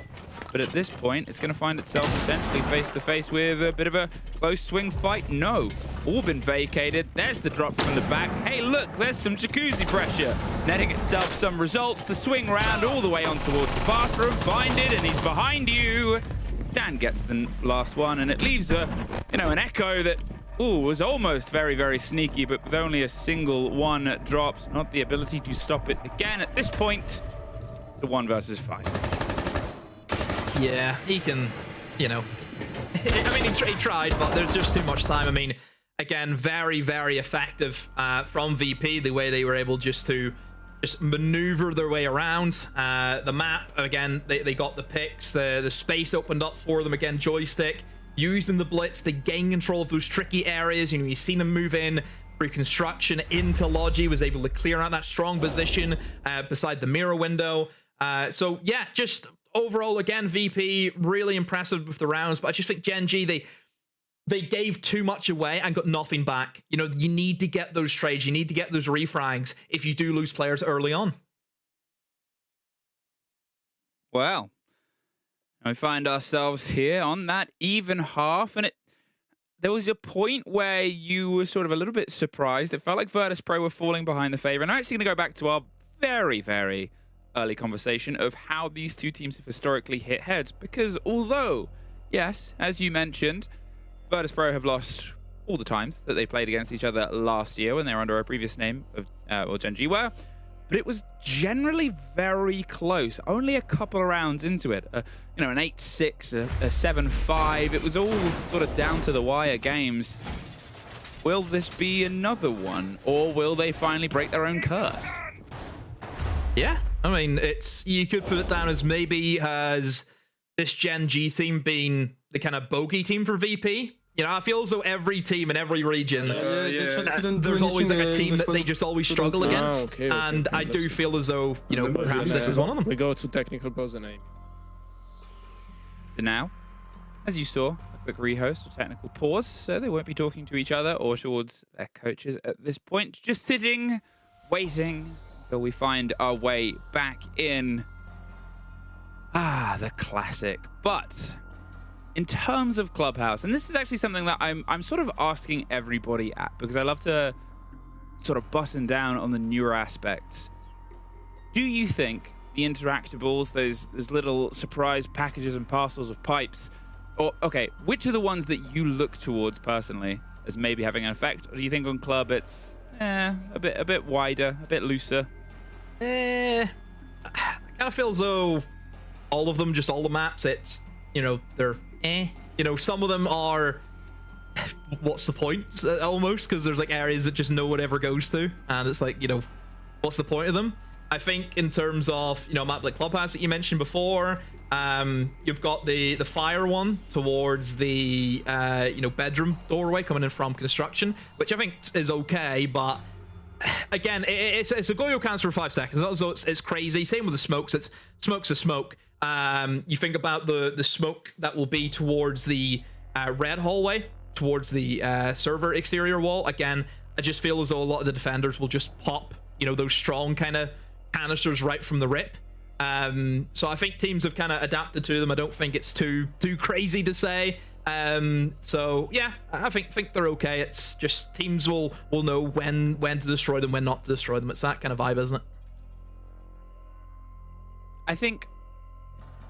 But at this point, it's going to find itself potentially face-to-face with a bit of a close swing fight. No. All been vacated. There's the drop from the back. Hey, look, there's some Jacuzzi pressure. Netting itself some results. The swing round all the way on towards the bathroom. Bind it, and he's behind you. Dan gets the last one, and it leaves an echo that was almost very sneaky, but with only a single one drops. Not the ability to stop it again. At this point, it's a 1 versus 5. Yeah, he can, I mean, he tried, but there's just too much time. I mean, again, very effective from VP, the way they were able just to maneuver their way around the map. Again, they got the picks, the space opened up for them. Again, joystick, using the blitz to gain control of those tricky areas. You've seen him move in through construction into Logi, was able to clear out that strong position beside the mirror window. So yeah, just overall, again, VP really impressive with the rounds, but I just think Gen G, they gave too much away and got nothing back. You need to get those trades, you need to get those refrags if you do lose players early on. Well, we find ourselves here on that even half, and there was a point where you were sort of a little bit surprised. It felt like Virtus Pro were falling behind the favor. And I'm actually going to go back to our very early conversation of how these two teams have historically hit heads. Because although, yes, as you mentioned, Virtus Pro have lost all the times that they played against each other last year when they were under a previous name of Gen G were. But it was generally very close. Only a couple of rounds into it. An 8-6, a 7-5. It was all sort of down to the wire games. Will this be another one? Or will they finally break their own curse? Yeah, I mean, you could put it down as maybe has this Gen G team been the kind of bogey team for VP. I feel as though every team in every region, there's always like a team that they just always struggle against. And I do feel as though, perhaps this is one of them. We go to technical pause and aim. So now, as you saw, a quick rehost or technical pause, so they won't be talking to each other or towards their coaches at this point. Just sitting, waiting until we find our way back in. The classic. But in terms of Clubhouse, and this is actually something that I'm sort of asking everybody at, because I love to sort of button down on the newer aspects. Do you think the interactables, those little surprise packages and parcels of pipes, or okay, which are the ones that you look towards personally as maybe having an effect? Or do you think on club it's a bit wider, a bit looser? I kind of feel as though all of them, just all the maps, it's, you know, they're you know, some of them are what's the point almost, because there's like areas that just no one ever goes to, and it's like, you know, what's the point of them? I think in terms of, you know, a map like Clubhouse that you mentioned before, you've got the fire one towards the you know, bedroom doorway coming in from construction, which I think is okay, but again, it's a Goyo counts for 5 seconds. Also, it's crazy. Same with the smokes. It's smoke's a smoke. You think about the smoke that will be towards the red hallway, towards the server exterior wall. Again, I just feel as though a lot of the defenders will just pop, you know, those strong kind of canisters right from the rip. So I think teams have kind of adapted to them. I don't think it's too crazy to say. So yeah, I think they're okay. It's just teams will know when to destroy them, when not to destroy them. It's that kind of vibe, isn't it?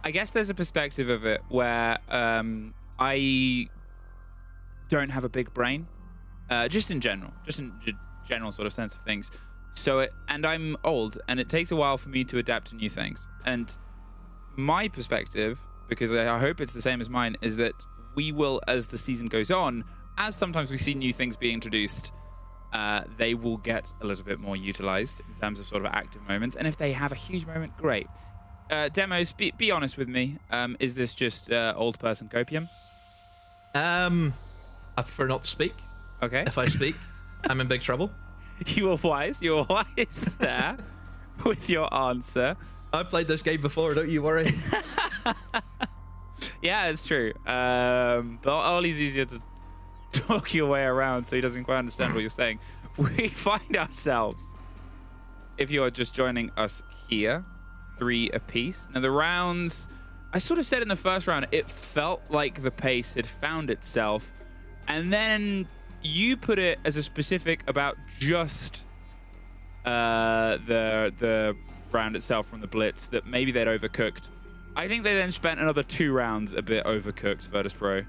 I guess there's a perspective of it where I don't have a big brain, just in general sort of sense of things. So and I'm old, and it takes a while for me to adapt to new things. And my perspective, because I hope it's the same as mine, is that we will, as the season goes on, as sometimes we see new things being introduced, they will get a little bit more utilized in terms of sort of active moments. And if they have a huge moment, great. Demos, be honest with me. Is this just old person copium? I prefer not to speak. Okay. If I speak, I'm in big trouble. You were wise there with your answer. I played this game before, don't you worry. Yeah, it's true. But Ollie's easier to talk your way around, so he doesn't quite understand what you're saying. We find ourselves, if you are just joining us here, 3 apiece. Now the rounds, I sort of said in the first round, it felt like the pace had found itself, and then you put it as a specific about just the round itself from the Blitz, that maybe they'd overcooked. I think they then spent another 2 rounds a bit overcooked, Virtus.pro.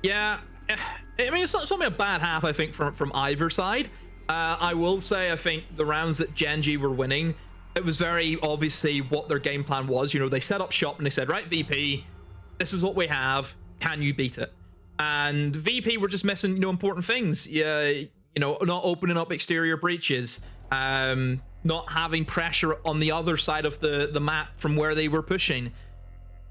Yeah, I mean, it's not something a bad half, I think, from either side. I will say, I think the rounds that Gen G were winning, it was very obviously what their game plan was. You know, they set up shop and they said, right, VP, this is what we have. Can you beat it? And VP were just missing, you know, important things. Yeah, you know, not opening up exterior breaches, not having pressure on the other side of the map from where they were pushing.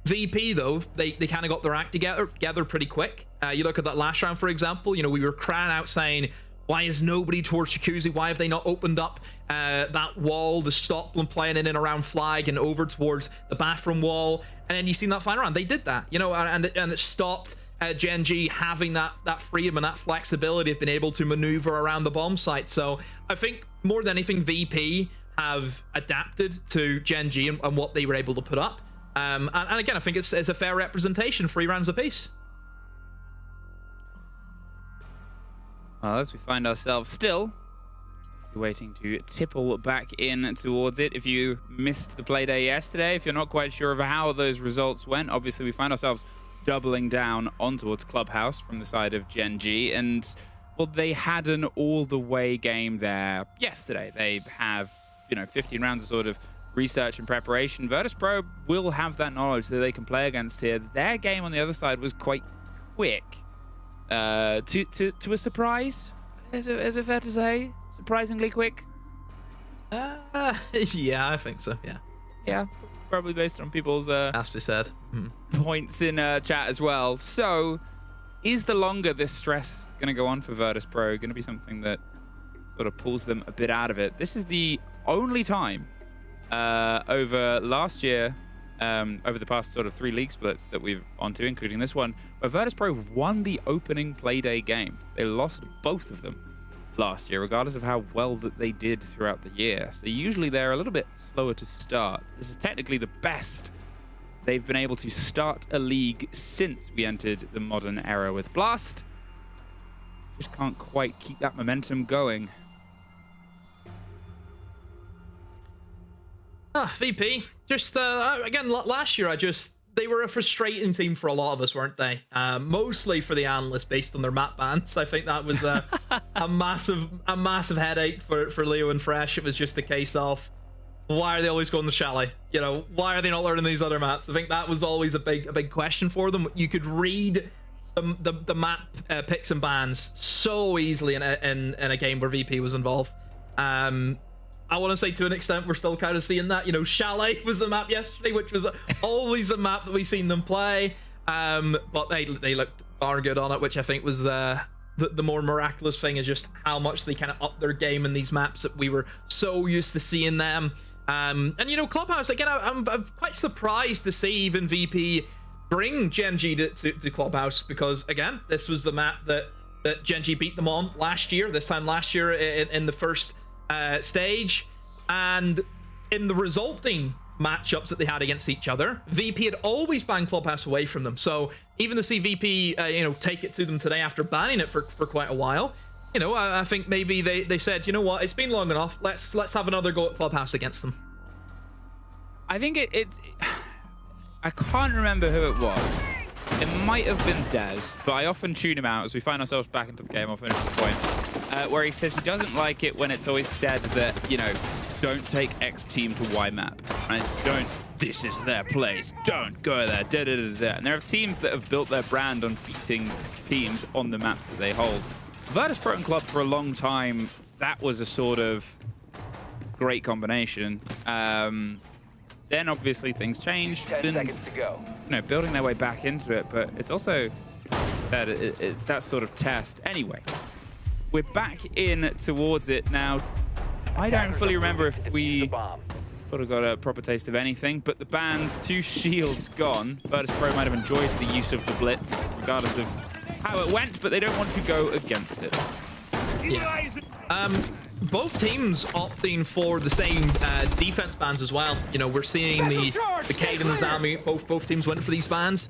VP, though, they kind of got their act together pretty quick. You look at that last round, for example, you know, we were crying out saying, why is nobody towards Jacuzzi? Why have they not opened up that wall to stop them playing in and around Flag and over towards the bathroom wall? And then you seen that final round. They did that, you know, and it stopped Gen G having that freedom and that flexibility of being able to maneuver around the bomb site. So I think more than anything, VP have adapted to Gen G and what they were able to put up. And again, I think it's a fair representation, 3 rounds apiece. Well, as we find ourselves still waiting to tipple back in towards it. If you missed the playday yesterday, if you're not quite sure of how those results went, obviously we find ourselves doubling down on towards Clubhouse from the side of Gen G, and well, they had an all-the-way game there yesterday. They have, you know, 15 rounds of sort of research and preparation. Virtus.pro will have that knowledge that they can play against here. Their game on the other side was quite quick. To a surprise, is it fair to say? Surprisingly quick? Yeah, I think so, yeah. Yeah, probably based on people's has to be said. Points in chat as well. So, is the longer this stress going to go on for Virtus.pro going to be something that sort of pulls them a bit out of it? This is the only time over last year over the past sort of 3 league splits that we've on to, including this one, where Virtus.pro won the opening Playday game. They lost both of them last year, regardless of how well that they did throughout the year. So usually they're a little bit slower to start. This is technically the best they've been able to start a league since we entered the modern era with Blast. Just can't quite keep that momentum going. VP, just again, last year they were a frustrating team for a lot of us, weren't they? Mostly for the analysts based on their map bans. I think that was a massive headache for Leo and Fresh. It was just a case of, why are they always going to Chalet? You know, why are they not learning these other maps? I think that was always a big question for them. You could read the map picks and bans so easily in a game where VP was involved. I want to say to an extent we're still kind of seeing that. You know, Chalet was the map yesterday, which was always a map that we've seen them play. But they looked darn good on it, which I think was the more miraculous thing, is just how much they kind of upped their game in these maps that we were so used to seeing them. And you know, Clubhouse, again, I'm quite surprised to see even VP bring Gen G to Clubhouse, because again, this was the map that Gen G beat them on last year, in the first stage, and in the resulting matchups that they had against each other, VP had always banned Clubhouse away from them. So even to see VP take it to them today after banning it for quite a while, you know, I think maybe they said, you know what, it's been long enough, let's have another go at Clubhouse against them. I think it's I can't remember who it was. It might have been Dez, but I often tune him out as we find ourselves back into the game. I'll finish the point. Where he says he doesn't like it when it's always said that, you know, don't take X team to Y map. Right? This is their place. Don't go there. Da, da, da, da. And there are teams that have built their brand on beating teams on the maps that they hold. Virtus.pro and Club for a long time, that was a sort of great combination. Then obviously things changed. 10 seconds to go. You know, building their way back into it, but it's also that it's that sort of test. Anyway, we're back in towards it now. I don't fully remember if we sort of got a proper taste of anything, but the bans, 2 shields gone. Virtus.pro might have enjoyed the use of the blitz, regardless of how it went, but they don't want to go against it. Yeah. Both teams opting for the same defense bans as well. You know, we're seeing the Cade and the Zami, both teams went for these bans.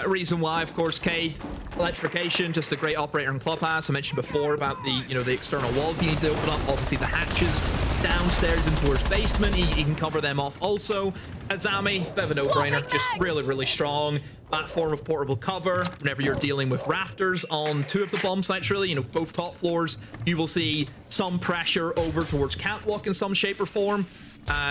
Reason why, of course, Cade, electrification, just a great operator in Clubhouse. I mentioned before about the external walls you need to open up. Obviously, the hatches downstairs and towards basement, he can cover them off also. Azami, bit of a no-brainer, just really strong. Platform of portable cover whenever you're dealing with rafters on 2 of the bomb sites, really, you know, both top floors, you will see some pressure over towards catwalk in some shape or form.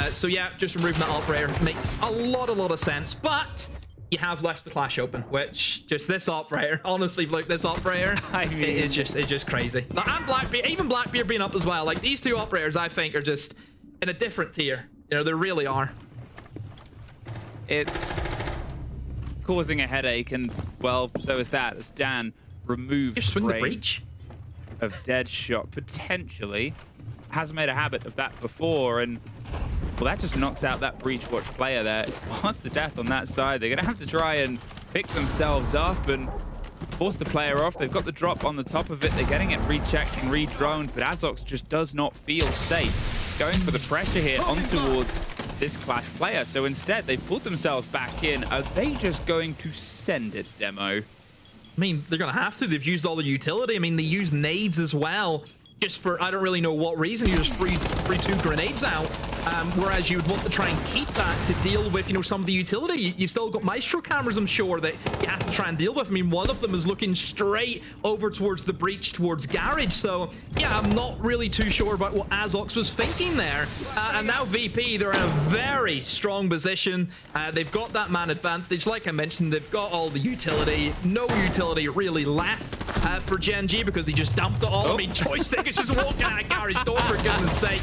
So yeah, just removing that operator makes a lot of sense, but you have left the clash open, which just this operator, honestly, look, this operator, I mean, it's just crazy. And Blackbeard, even Blackbeard being up as well. Like, these 2 operators, I think, are just in a different tier. You know, they really are. It's causing a headache, and well, so is that as Dan removes swing the breach of Deadshot. Potentially has made a habit of that before, and well, that just knocks out that breach watch player there. Wants the death on that side. They're gonna have to try and pick themselves up and force the player off. They've got the drop on the top of it. They're getting it rechecked and redroned, but Azox just does not feel safe going for the pressure here on towards this Clash player. So instead, they've pulled themselves back in. Are they just going to send it, Demo? I mean, they're going to have to. They've used all the utility. I mean, they use nades as well. Just for, I don't really know what reason, you just free 2 grenades out. Whereas you would want to try and keep that to deal with, you know, some of the utility. You've still got Maestro cameras, I'm sure, that you have to try and deal with. I mean, one of them is looking straight over towards the breach, towards Garage. So, yeah, I'm not really too sure about what Azox was thinking there. And now VP, they're in a very strong position. They've got that man advantage. Like I mentioned, they've got all the utility. No utility really left for Gen G because he just dumped it all. I mean, Joystick is just walking out of Garage door, for goodness sake.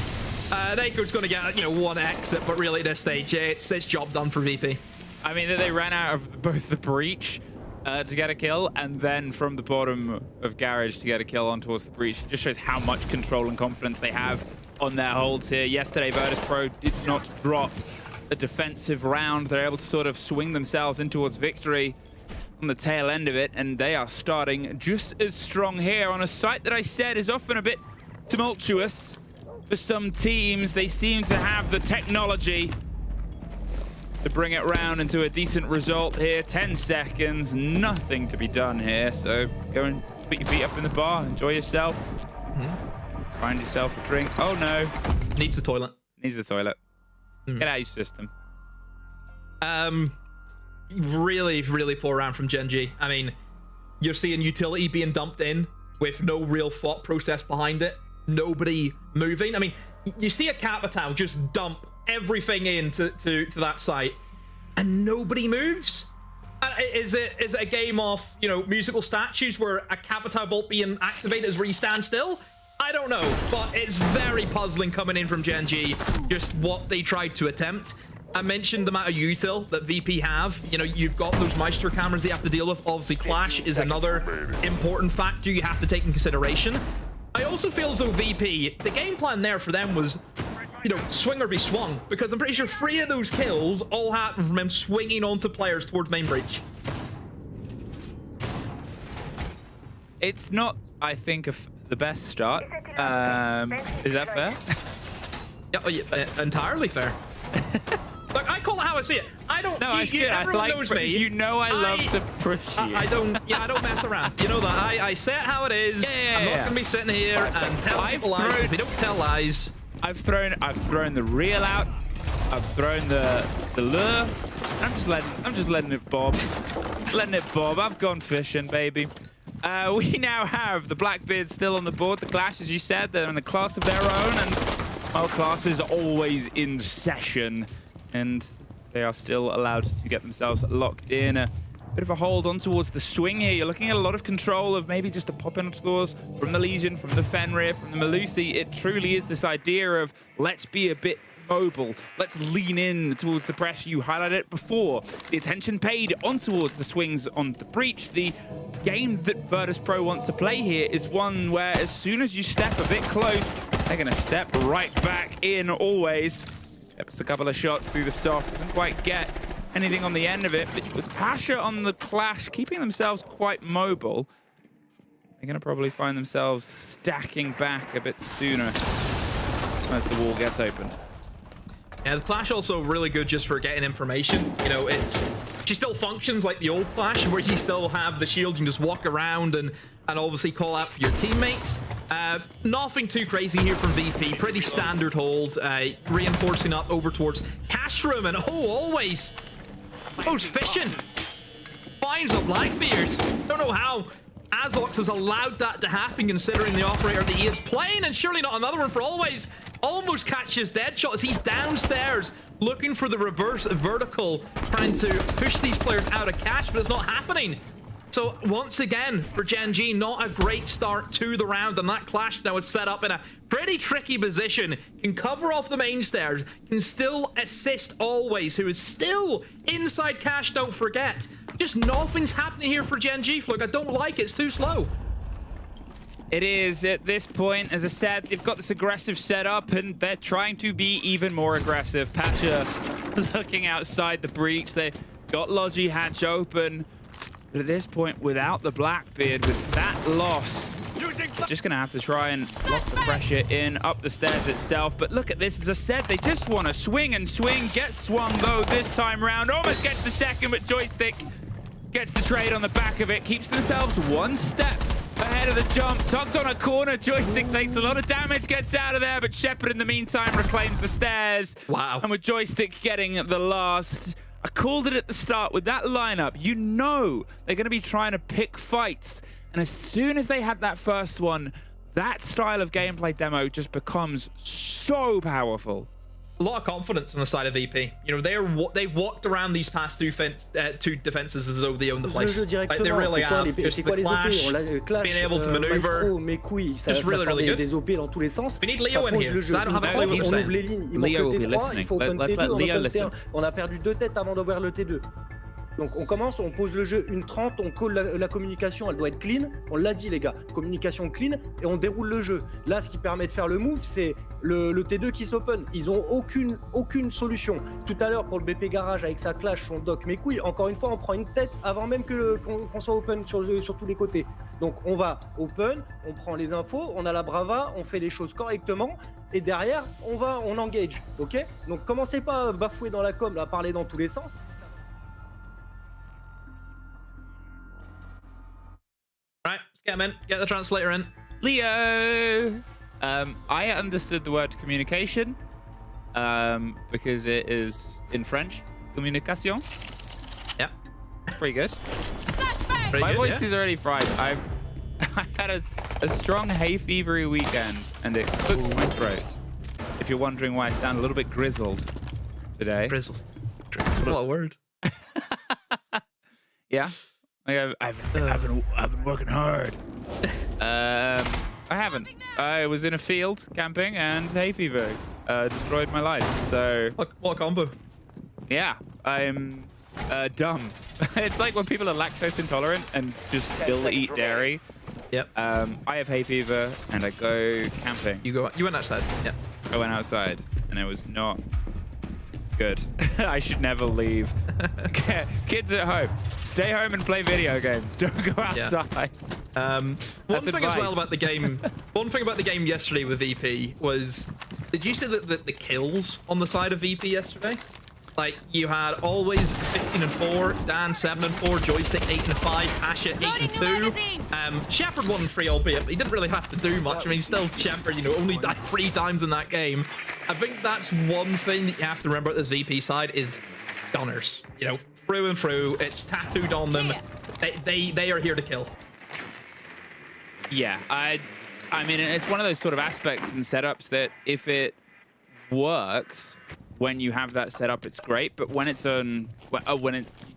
Nako's going to get, you know, 1 exit, but really at this stage, it's job done for VP. I mean, they ran out of both the breach to get a kill, and then from the bottom of Garage to get a kill on towards the breach. It just shows how much control and confidence they have on their holds here. Yesterday, Virtus.pro did not drop a defensive round. They're able to sort of swing themselves in towards victory on the tail end of it, and they are starting just as strong here on a site that I said is often a bit tumultuous for some teams. They seem to have the technology to bring it round into a decent result here. 10 seconds, nothing to be done here. So go and put your feet up in the bar, enjoy yourself. Find yourself a drink. Oh no. Needs the toilet. Needs the toilet. Get out of your system. Really, really poor round from Gen G. I mean, you're seeing utility being dumped in with no real thought process behind it. Nobody moving. I mean, you see a Capitao just dump everything into that site, and nobody moves. And is it a game of, you know, musical statues where a Capitao bolt being activated is where you stand still? I don't know, but it's very puzzling coming in from Gen G, just what they tried to attempt. I mentioned the amount of util that VP have. You know, you've got those Maestro cameras you have to deal with. Obviously, Clash is another important factor you have to take in consideration. I also feel as though VP, the game plan there for them was, you know, swing or be swung, because I'm pretty sure 3 of those kills all happened from them swinging onto players towards main breach. It's not, I think, the best start. Is that fair? Yeah, entirely fair. Look, I call it how I see it. I don't. No, it's good. Everyone knows me. You know I love to push you. I don't. Yeah, I don't mess around. You know that. I say it how it is. I'm not gonna be sitting here and telling people lies. If they don't tell lies. I've thrown the reel out. I've thrown the lure. I'm just letting it bob. Letting it bob. I've gone fishing, baby. We now have the Blackbeards still on the board. The Clash, as you said, they're in a class of their own, and our class is always in session, and they are still allowed to get themselves locked in. A bit of a hold on towards the swing here. You're looking at a lot of control of maybe just a pop in doors from the Legion, from the Fenrir, from the Melusi. It truly is this idea of let's be a bit mobile. Let's lean in towards the pressure. You highlighted it before. The attention paid on towards the swings on the breach. The game that Virtus Pro wants to play here is one where as soon as you step a bit close, they're going to step right back in always. Steps a couple of shots through the soft. Doesn't quite get anything on the end of it. But with Pasha on the Clash, keeping themselves quite mobile, they're going to probably find themselves stacking back a bit sooner as the wall gets opened. Yeah, the Clash also really good just for getting information. You know, she still functions like the old Clash, where you still have the shield. You can just walk around and obviously call out for your teammates. Nothing too crazy here from VP. Pretty standard hold. Reinforcing up over towards Cash Room, and always goes fishing. Finds a Blackbeard. Don't know how Azox has allowed that to happen, considering the operator that he is playing, and surely not another one for Always. Almost catches Deadshot as he's downstairs looking for the reverse vertical, trying to push these players out of cash, but it's not happening. So once again, for Gen G, not a great start to the round, and that Clash now is set up in a pretty tricky position. Can cover off the main stairs, can still assist Always, who is still inside cash, don't forget. Just nothing's happening here for Gen G, Flug. I don't like it, it's too slow. It is at this point, as I said, they've got this aggressive setup and they're trying to be even more aggressive. Pasha looking outside the breach. They got Logi hatch open. But at this point, without the Blackbeard, with that loss, just going to have to try and lock the pressure in up the stairs itself. But look at this, as I said, they just want to swing and swing. Gets swung, though, this time round. Almost gets the second, but Joystick gets the trade on the back of it. Keeps themselves one step ahead of the jump. Tucked on a corner. Joystick takes a lot of damage, gets out of there, but Shepard in the meantime reclaims the stairs. Wow. And with Joystick getting the last, I called it at the start, with that lineup, you know they're going to be trying to pick fights. And as soon as they had that first one, that style of gameplay demo just becomes so powerful. A lot of confidence on the side of VP. You know, they've walked around these past two defenses as though they own the place. Like, they really have. Just the Clash, being able to maneuver. Just really, really good. We need Leo in here, because I don't have a clue what he's saying. Leo will be listening. Let's let Leo listen. On a perdu 2 têtes avant d'ouvrir le T2. Donc on commence, on pose le jeu 1:30, on call la communication, elle doit être clean. On l'a dit les gars, communication clean, et on déroule le jeu. Là, ce qui permet de faire le move, c'est le T2 qui s'open. Ils ont aucune solution. Tout à l'heure, pour le BP Garage avec sa clash, son doc, mes couilles, encore une fois, on prend une tête avant même qu'on soit open sur tous les côtés. Donc on va open, on prend les infos, on a la brava, on fait les choses correctement, et derrière, on engage, ok? Donc commencez pas à bafouer dans la com, à parler dans tous les sens. Right, get him in. Get the translator in. Leo! I understood the word communication because it is in French. Communication. Yeah. It's pretty good. Pretty My good, voice yeah. is already fried. I had a strong hay fevery weekend and it cooked my throat. If you're wondering why I sound a little bit grizzled today. Grizzle. What a word. Yeah. I've been working hard. I haven't. I was in a field camping and hay fever destroyed my life. So What combo? yeah, I'm dumb. It's like when people are lactose intolerant and just still eat dairy. Yep. I have hay fever and I go camping. You went outside. Yeah. I went outside and it was not good. I should never leave. Kids at home, stay home and play video games. Don't go outside. One thing as well about the game. One thing about the game yesterday with VP was, did you see the kills on the side of VP yesterday? Like you had always 15 and 4, Dan 7 and 4, Joystick 8 and 5, Asha 8 and 2. Shepard 1 and 3, albeit he didn't really have to do much. I mean, still Shepard, you know, only died 3 times in that game. I think that's one thing that you have to remember at this VP side is gunners. You know, through and through, it's tattooed on them. They are here to kill. Yeah, I mean, it's one of those sort of aspects and setups that if it works when you have that setup, it's great. But when it's you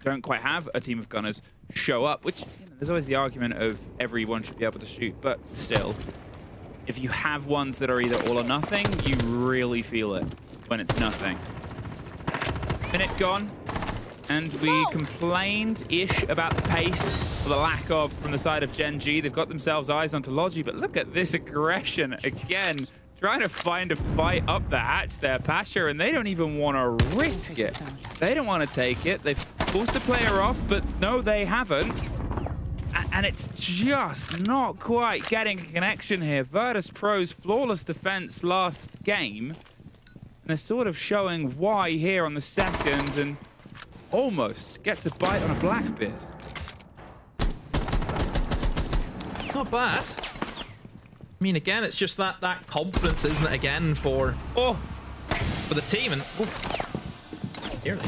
don't quite have a team of gunners show up, which there's always the argument of everyone should be able to shoot, but still, if you have ones that are either all or nothing, you really feel it when it's nothing. Minute gone. And we complained-ish about the pace, or the lack of, from the side of Gen G. They've got themselves eyes onto Logi, but look at this aggression again. Trying to find a fight up the hatch there, Pasha, and they don't even want to risk it. They don't want to take it. They've forced the player off, but no, they haven't. And it's just not quite getting a connection here. Virtus Pro's flawless defense last game. And they're sort of showing why here on the second, and almost gets a bite on a Blackbeard. Not bad. I mean, again, it's just that confidence, isn't it? Again, for the team, and nearly.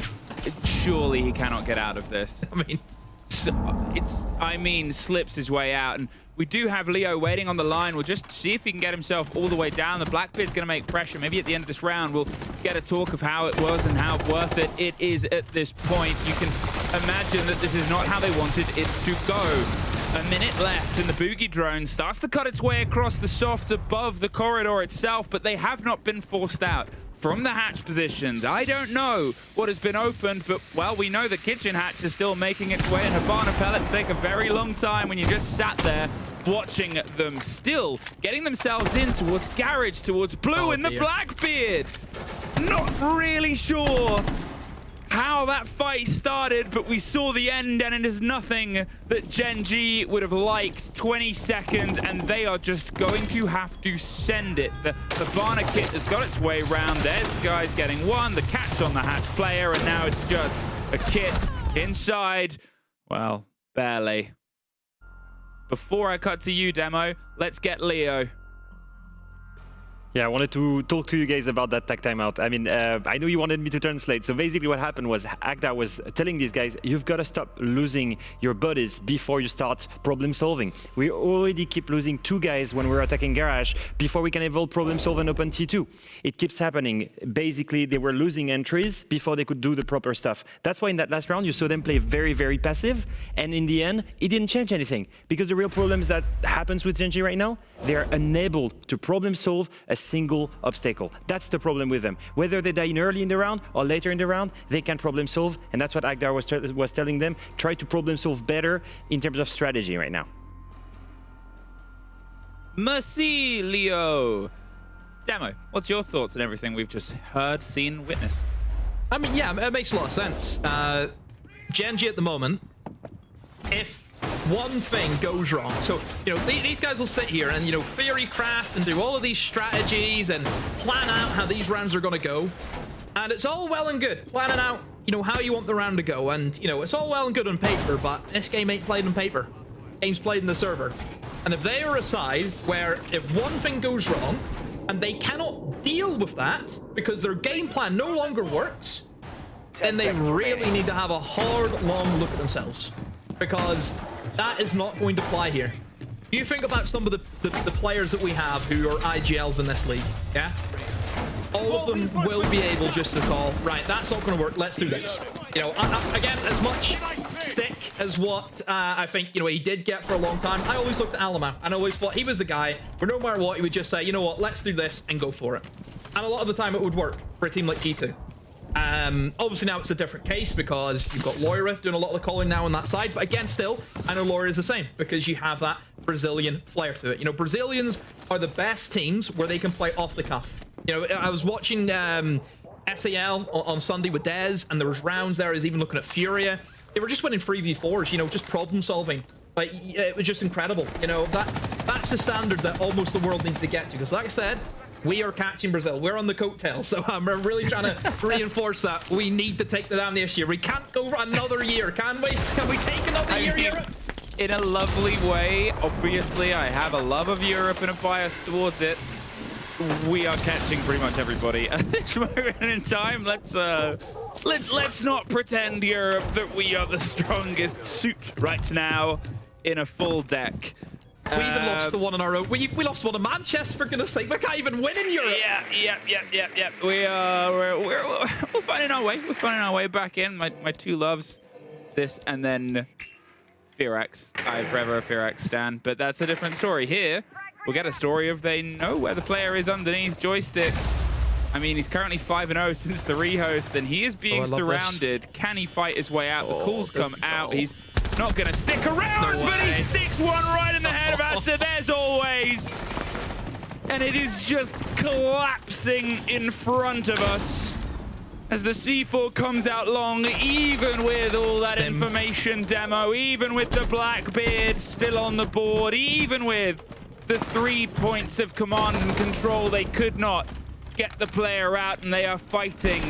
Surely he cannot get out of this. I mean, Slips his way out, and we do have Leo waiting on the line. We'll just see if he can get himself all the way down. The Blackbeard's going to make pressure. Maybe at the end of this round, we'll get a talk of how it was and how worth it is at this point. You can imagine that this is not how they wanted it to go. A minute left, and the Boogie drone starts to cut its way across the softs above the corridor itself, but they have not been forced out from the hatch positions. I don't know what has been opened, but, well, we know the kitchen hatch is still making its way, and Habana pellets take a very long time when you just sat there watching them still getting themselves in towards Garage, towards Blue and the Blackbeard. Not really sure how that fight started, but we saw the end, and it is nothing that Gen G would have liked. 20 seconds, and they are just going to have to send it. The Varna kit has got its way round. There's guys getting one, the catch on the hatch player, and now it's just a kit inside. Well, barely. Before I cut to you, Demo, let's get Leo. Yeah, I wanted to talk to you guys about that tag timeout. I mean, I know you wanted me to translate. So basically what happened was Agda was telling these guys, you've got to stop losing your buddies before you start problem solving. We already keep losing 2 guys when we're attacking Garage before we can evolve problem solve and open T2. It keeps happening. Basically, they were losing entries before they could do the proper stuff. That's why in that last round, you saw them play very, very passive. And in the end, it didn't change anything. Because the real problems that happens with Gen G right now, they're unable to problem solve a single obstacle. That's the problem with them. Whether they die early in the round or later in the round, they can problem solve, and that's what Agdar was telling them. Try to problem solve better in terms of strategy right now. Merci, Leo. Demo, what's your thoughts on everything we've just heard, seen, witnessed? I mean, yeah, it makes a lot of sense. Gen.G at the moment, if one thing goes wrong, so, you know, these guys will sit here and, you know, theory craft and do all of these strategies and plan out how these rounds are going to go. And it's all well and good, planning out, you know, how you want the round to go. And, you know, it's all well and good on paper, but this game ain't played on paper. Game's played in the server. And if they are a side where if one thing goes wrong and they cannot deal with that because their game plan no longer works, then they really need to have a hard, long look at themselves, because that is not going to fly here. You think about some of the players that we have who are IGLs in this league, yeah? All of them will be able just to call, right, that's not going to work, let's do this. You know, again, as much stick as what I think, you know, he did get for a long time, I always looked at Alamo and I always thought he was the guy where no matter what, he would just say, you know what, let's do this and go for it. And a lot of the time it would work for a team like G2. Obviously now it's a different case because you've got Loira doing a lot of the calling now on that side, but again, still, I know Loira is the same because you have that Brazilian flair to it. You know, Brazilians are the best teams where they can play off the cuff. You know, I was watching SAL on Sunday with Dez, and there was rounds there. I was even looking at Furia. They were just winning 3v4s, you know, just problem solving. Like, it was just incredible. You know, that's the standard that almost the world needs to get to. Because like I said, we are catching Brazil. We're on the coattails. So I'm really trying to reinforce that. We need to take down this year. We can't go another year, can we? Can we take another year, Europe? In a lovely way. Obviously, I have a love of Europe and a bias towards it. We are catching pretty much everybody at this moment in time. Let's not pretend, Europe, that we are the strongest suit right now in a full deck. We even lost the one on our own. We lost one in Manchester, for goodness sake. We can't even win in Europe. Yeah. We're finding our way. We're finding our way back in. My two loves, this and then Firax. I'm forever a Firax stan, but that's a different story. Here, we'll get a story of they know where the player is underneath joystick. I mean, he's currently 5-0 since the rehost, and he is being surrounded. This. Can he fight his way out? The calls come out. He's not going to stick around, but he sticks one right in the head of Asa. There's always. And it is just collapsing in front of us as the C4 comes out long, even with all that information demo, even with the Blackbeard still on the board, even with the 3 points of command and control, they could not get the player out, and they are fighting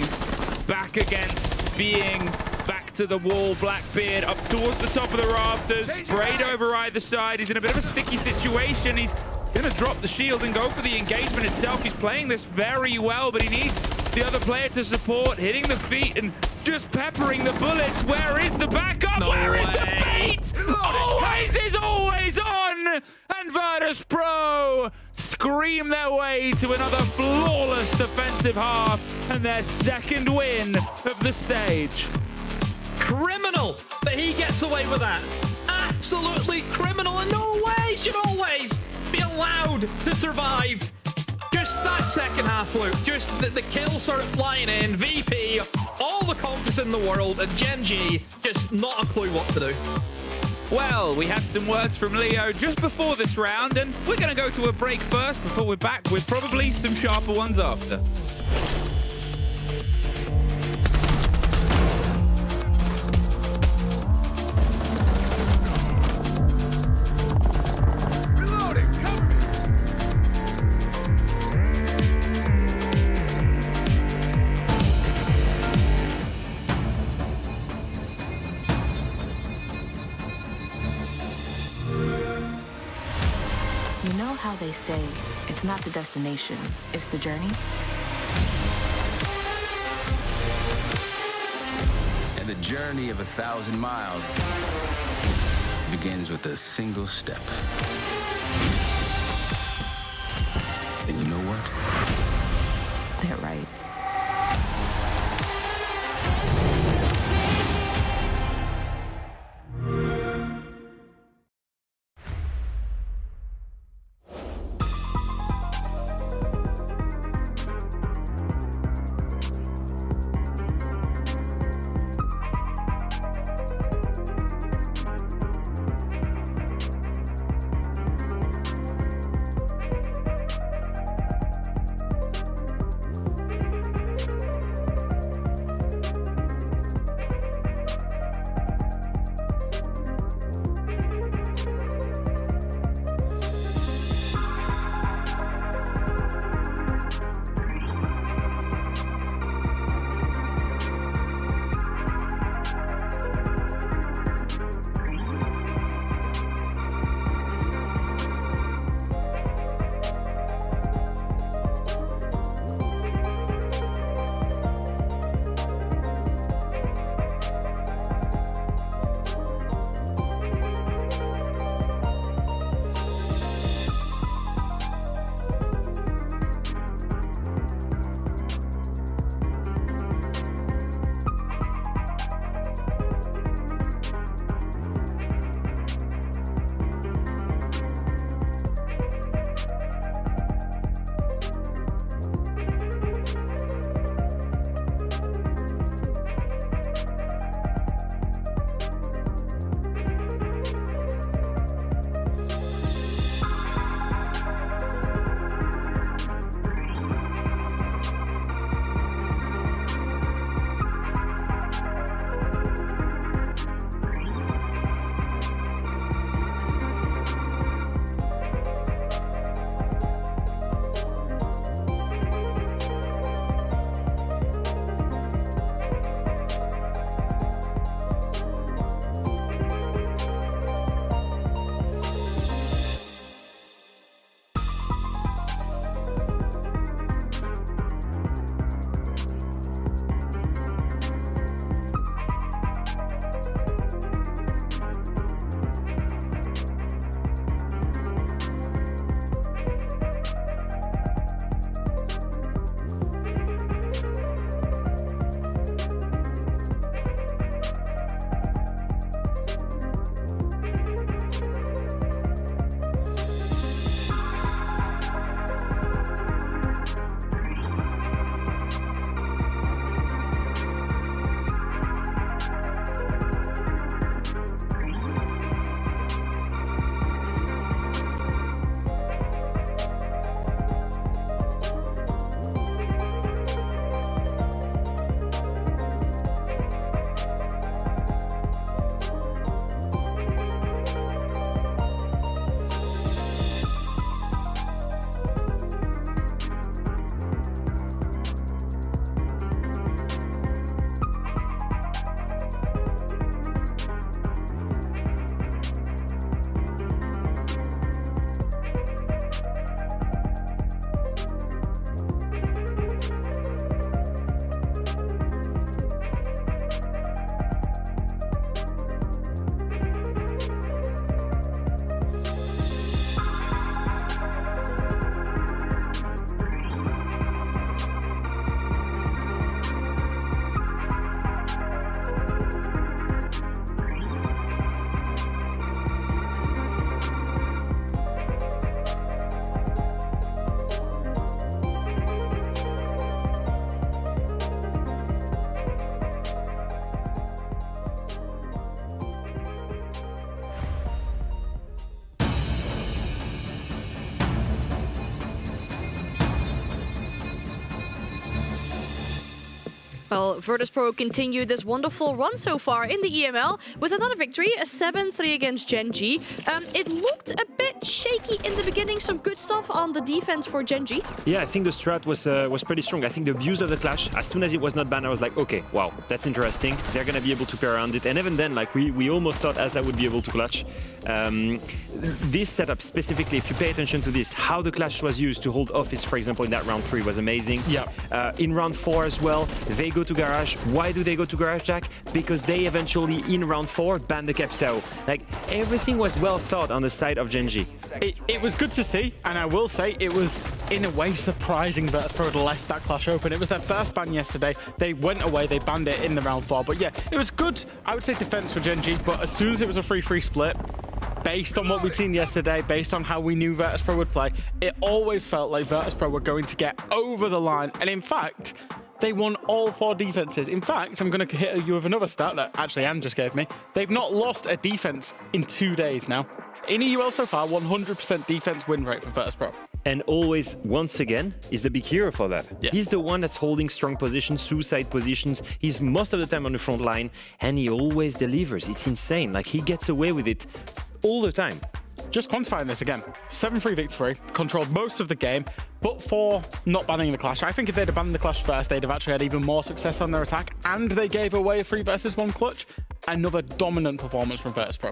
back against being back to the wall. Blackbeard up towards the top of the rafters, sprayed over either side. He's in a bit of a sticky situation. He's gonna drop the shield and go for the engagement itself. He's playing this very well, but he needs the other player to support, hitting the feet and just peppering the bullets. Where is the backup? Where is the bait? Always is always on! And Virtus Pro scream their way to another flawless defensive half and their second win of the stage. Criminal that he gets away with that. Absolutely criminal, and no way should always be allowed to survive. Just that second half, Luke. Just the kills started flying in. VP, all the confidence in the world, and Gen.G, just not a clue what to do. Well, we had some words from Leo just before this round, and we're going to go to a break first before we're back with probably some sharper ones after. You know how they say it's not the destination, it's the journey? And the journey of 1,000 miles begins with a single step. And you know what? They're right. Well, Virtus.pro continued this wonderful run so far in the EML with another victory, a 7-3 against Gen.G. It looked a bit shaky in the beginning, some good stuff on the defense for Gen.G. Yeah, I think the strat was pretty strong. I think the abuse of the clash, as soon as it was not banned, I was like, okay, wow, that's interesting. They're going to be able to play around it. And even then, like, we almost thought Asa would be able to clutch. This setup specifically, if you pay attention to this, how the clash was used to hold office, for example, in that round 3 was amazing. Yeah. In round 4 as well, they go to Garage. Why do they go to Garage, Jack? Because they eventually, in round 4, ban the Capitao. Like, everything was well thought on the side of Gen.G. It was good to see, and I will say it was, in a way, surprising that Virtus.pro had left that clash open. It was their first ban yesterday. They went away, they banned it in the round 4. But yeah, it was good, I would say, defense for Gen.G, but as soon as it was a 3-3 split, based on what we'd seen yesterday, based on how we knew Virtus.pro would play, it always felt like Virtus.pro were going to get over the line. And in fact, they won all 4 defenses. In fact, I'm going to hit you with another stat that actually Anne just gave me. They've not lost a defense in 2 days now. In EUL so far, 100% defense win rate for Virtus.pro. And always, once again, is the big hero for that. Yeah. He's the one that's holding strong positions, suicide positions. He's most of the time on the front line, and he always delivers. It's insane. Like, he gets away with it all the time. Just quantifying this again, 7-3 victory, controlled most of the game, but for not banning the clash. I think if they'd have banned the clash first, they'd have actually had even more success on their attack, and they gave away a 3 versus 1 clutch. Another dominant performance from Virtus.pro.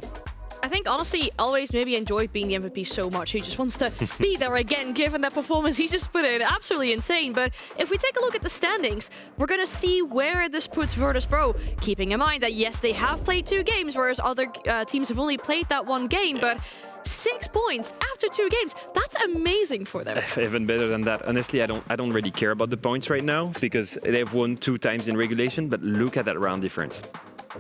I think, honestly, he always maybe enjoyed being the MVP so much. He just wants to be there again, given that performance he just put in. Absolutely insane. But if we take a look at the standings, we're going to see where this puts Virtus.pro. Keeping in mind that, yes, they have played 2 games, whereas other teams have only played that 1 game. But 6 points after 2 games, that's amazing for them. Even better than that. Honestly, I don't really care about the points right now because they've won 2 times in regulation, but look at that round difference.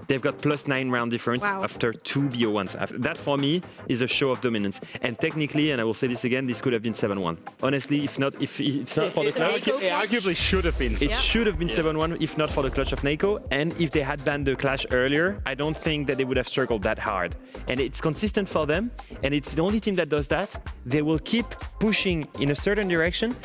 They've got +9 round difference after 2 BO1s. That, for me, is a show of dominance. And technically, and I will say this again, this could have been 7-1. Honestly, if it's not for the clutch... It arguably should have been. It should have been 7-1 if not for the clutch of Neiko. And if they had banned the clash earlier, I don't think that they would have struggled that hard. And it's consistent for them. And it's the only team that does that. They will keep pushing in a certain direction.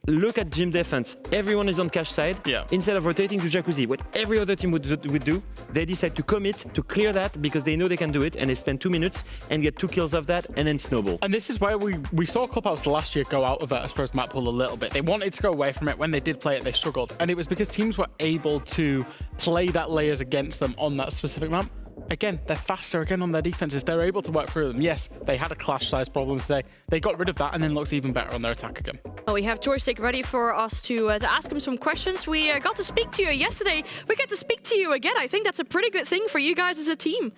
Look at gym defense. Everyone is on cash side. Instead of rotating to Jacuzzi, what every other team would do, they decide to commit to clear that because they know they can do it, and they spend 2 minutes and get 2 kills off that, and then snowball. And this is where we saw Clubhouse last year go out of Virtus.pro's map pool a little bit. They wanted to go away from it. When they did play it, they struggled. And it was because teams were able to play that layers against them on that specific map. Again, they're faster again on their defenses. They're able to work through them. Yes, they had a clash size problem today. They got rid of that and then looked even better on their attack again. Oh, we have Joystick ready for us to ask him some questions. We got to speak to you yesterday. We get to speak to you again. I think that's a pretty good thing for you guys as a team.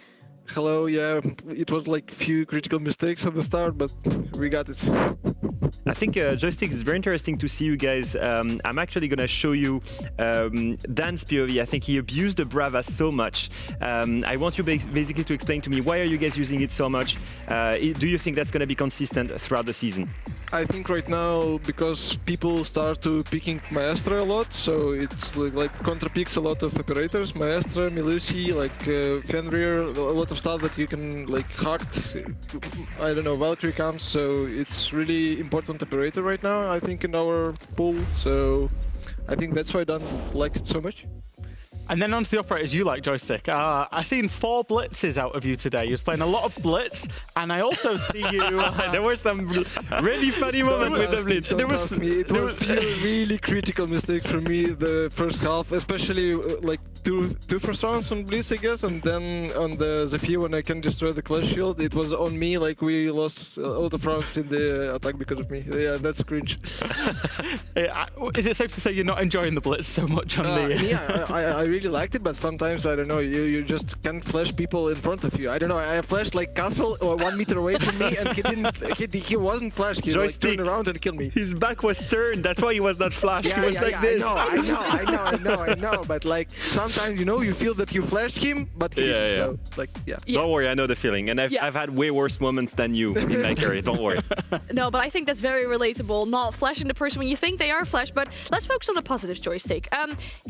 Hello, yeah, it was like few critical mistakes at the start, but we got it. I think Joystick is very interesting to see you guys. I'm actually going to show you Dan's POV. I think he abused the Brava so much. I want you basically to explain to me, why are you guys using it so much? Do you think that's going to be consistent throughout the season? I think right now, because people start to picking Maestra a lot, so it's like contra picks a lot of operators, Maestra, Melusi, like Fenrir, a lot of stuff that you can like hacked, I don't know, Valkyrie comes, so it's really important operator right now, I think, in our pool, so I think that's why I don't like it so much. And then onto the operators you like, Joystick. I've seen 4 blitzes out of you today. You was playing a lot of blitz, and I also see you... there were some really funny moments with the blitz. It was few really critical mistakes for me the first half, especially like two first rounds on blitz, I guess, and then on the Zephyr when I can destroy the clash shield, it was on me, like we lost all the rounds in the attack because of me. Yeah, that's cringe. Is it safe to say you're not enjoying the blitz so much on the... Yeah, I really liked it, but sometimes, I don't know, you just can't flash people in front of you. I don't know, I flashed like Castle 1 meter away from me and he wasn't flashed. He like turned around and killed me. His back was turned, that's why he was not flashed. He was like this. I know, but like sometimes, you know, you feel that you flashed him, but he didn't, so like, yeah. Don't worry, I know the feeling, and I've had way worse moments than you in my career, don't worry. No, but I think that's very relatable, not flashing the person when you think they are flashed, but let's focus on the positives, Joystick.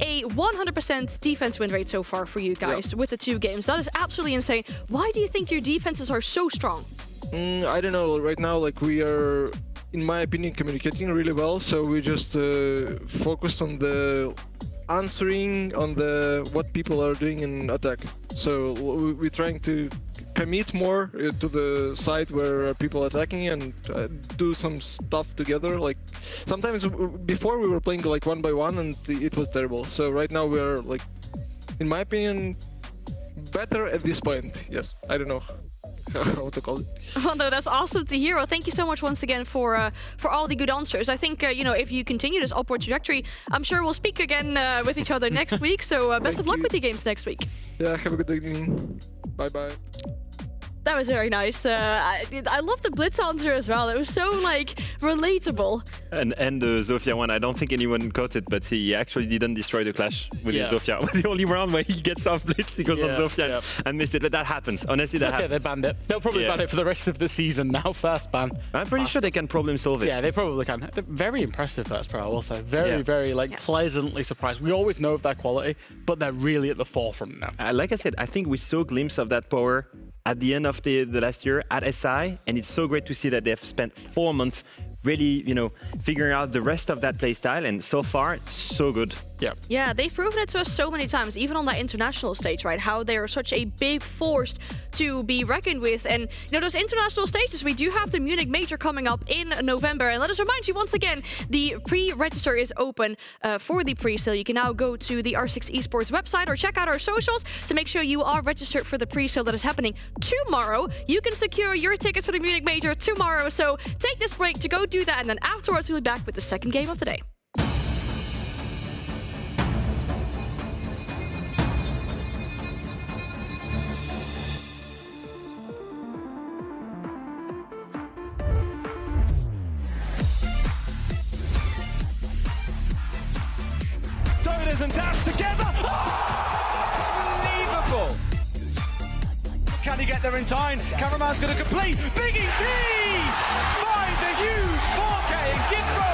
A 100% defense win rate so far for you guys with the 2 games. That is absolutely insane. Why do you think your defenses are so strong? I don't know, right now, like we are, in my opinion, communicating really well, so we just focused on the answering on what people are doing in attack. So we're trying to commit more to the side where people are attacking and do some stuff together. Like sometimes before we were playing like 1 by 1 and it was terrible. So right now we're like, in my opinion, better at this point. Yes, I don't know how to call it. Well, no, that's awesome to hear. Well, thank you so much once again for all the good answers. I think you know, if you continue this upward trajectory, I'm sure we'll speak again with each other next week. So best of luck with your games next week. Yeah, have a good evening. Bye bye. That was very nice. I love the Blitz answer as well. It was so like relatable. And the Zofia one, I don't think anyone caught it, but he actually didn't destroy the clash with his Zofia. The only round where he gets off Blitz, he goes on Zofia and missed it. But that happens. Honestly, that happens. They banned it. They'll probably ban it for the rest of the season now. First ban. I'm pretty sure they can problem solve it. Yeah, they probably can. They're very impressive first pro, I will say. Very like pleasantly surprised. We always know of their quality, but they're really at the forefront now. Like I said, I think we saw a glimpse of that power at the end of the last year at SI, and it's so great to see that they've spent 4 months really, you know, figuring out the rest of that playstyle, and so far, so good. Yeah, they've proven it to us so many times, even on that international stage, right? How they are such a big force to be reckoned with. And, you know, those international stages, we do have the Munich Major coming up in November. And let us remind you once again, the pre-register is open for the pre-sale. You can now go to the R6 Esports website or check out our socials to make sure you are registered for the pre-sale that is happening tomorrow. You can secure your tickets for the Munich Major tomorrow. So take this break to go do that. And then afterwards, we'll be back with the second game of the day. And dash together. Unbelievable. Can he get there in time? Cameraman's going to complete. Big ET finds a huge 4K and Gitro.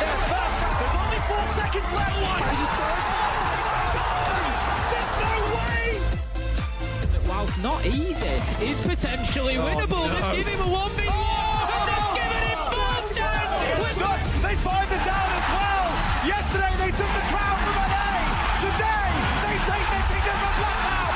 There's only 4 seconds left. There's no way. Whilst not easy, is potentially winnable. No. Give him a 1v1. And they've given him both guys. They find the down as well. Yesterday they took the crown from LA. Today, they take the kingdom of Blackout!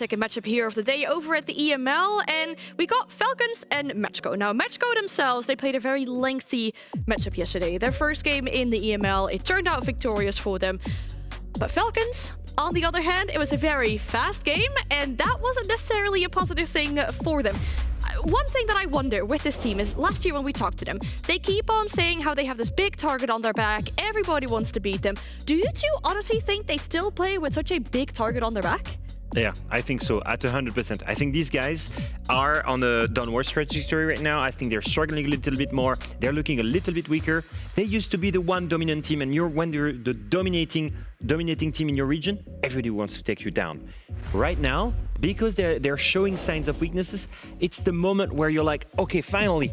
second matchup here of the day over at the EML, and we got Falcons and Matchco. Now, Matchco themselves, they played a very lengthy matchup yesterday. Their first game in the EML, it turned out victorious for them. But Falcons, on the other hand, it was a very fast game, and that wasn't necessarily a positive thing for them. One thing that I wonder with this team is last year when we talked to them, they keep on saying how they have this big target on their back. Everybody wants to beat them. Do you two honestly think they still play with such a big target on their back? Yeah, I think so, at 100%. I think these guys are on a downward trajectory right now. I think they're struggling a little bit more. They're looking a little bit weaker. They used to be the one dominant team, and when you're the dominating team in your region, everybody wants to take you down. Right now, because they're showing signs of weaknesses, it's the moment where you're like, okay, finally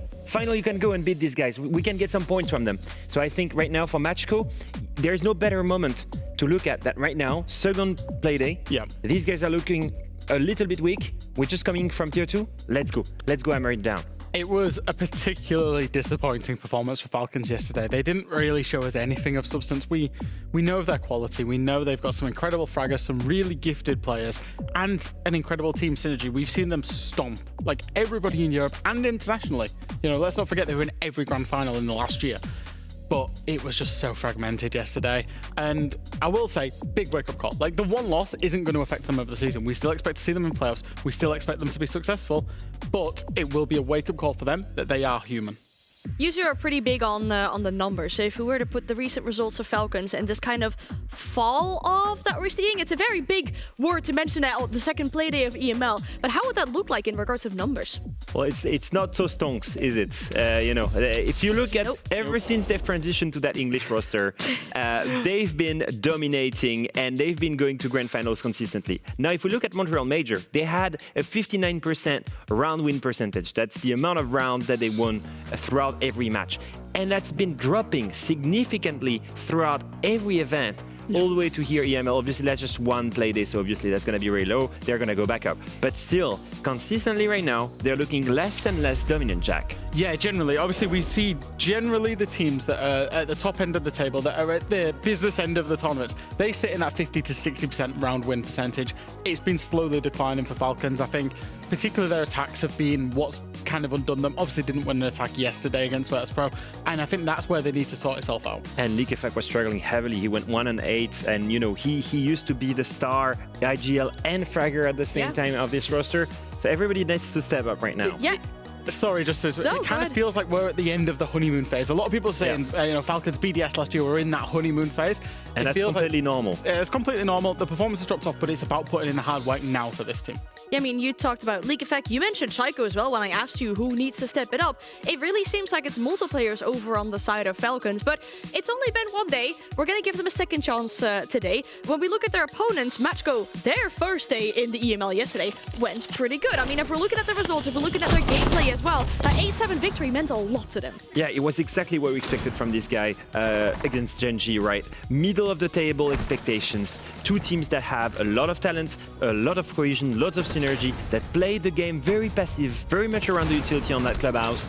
you can go and beat these guys. We can get some points from them. So I think right now for Matchco, there's no better moment to look at that right now. Second play day. Yeah. These guys are looking a little bit weak. We're just coming from tier 2. Let's go hammer it down. It was a particularly disappointing performance for Falcons yesterday. They didn't really show us anything of substance. We know of their quality. We know they've got some incredible fraggers, some really gifted players, and an incredible team synergy. We've seen them stomp like everybody in Europe and internationally. You know, let's not forget they were in every grand final in the last year. But it was just so fragmented yesterday. And I will say, big wake-up call. Like, the one loss isn't going to affect them over the season. We still expect to see them in playoffs. We still expect them to be successful. But it will be a wake-up call for them that they are human. You two are pretty big on the numbers. So if we were to put the recent results of Falcons and this kind of fall off that we're seeing, it's a very big word to mention at the second play day of EML. But how would that look like in regards of numbers? Well, it's not so stonks, is it? If you look at ever since they've transitioned to that English roster, they've been dominating and they've been going to grand finals consistently. Now, if we look at Montreal Major, they had a 59% round win percentage. That's the amount of rounds that they won throughout every match. And that's been dropping significantly throughout every event. All the way to here, EML. Obviously, that's just one play day, so obviously that's going to be really low. They're going to go back up. But still, consistently right now, they're looking less and less dominant, Jack. Yeah, generally. Obviously, we see generally the teams that are at the top end of the table, that are at the business end of the tournaments, they sit in that 50 to 60% round win percentage. It's been slowly declining for Falcons. I think particularly their attacks have been what's kind of undone them. Obviously didn't win an attack yesterday against Virtus Pro, and I think that's where they need to sort itself out. And Likefak was struggling heavily. He went 1-8, and you know he used to be the star IGL and fragger at the same time of this roster. So everybody needs to step up right now. Yeah. Sorry, just to, it kind of feels like we're at the end of the honeymoon phase. A lot of people are saying, Falcons BDS last year were in that honeymoon phase. And that's completely normal. It's completely normal. The performance has dropped off, but it's about putting in the hard work now for this team. Yeah, I mean, you talked about League Effect. You mentioned Shaiko as well when I asked you who needs to step it up. It really seems like it's multiple players over on the side of Falcons, but it's only been one day. We're going to give them a second chance today. When we look at their opponents, Matchco, their first day in the EML yesterday went pretty good. I mean, if we're looking at the results, if we're looking at their gameplay as well, that 8-7 victory meant a lot to them. Yeah, it was exactly what we expected from this guy against Genji, right? Middle of the table expectations. Two teams that have a lot of talent, a lot of cohesion, lots of synergy, that play the game very passive, very much around the utility on that clubhouse.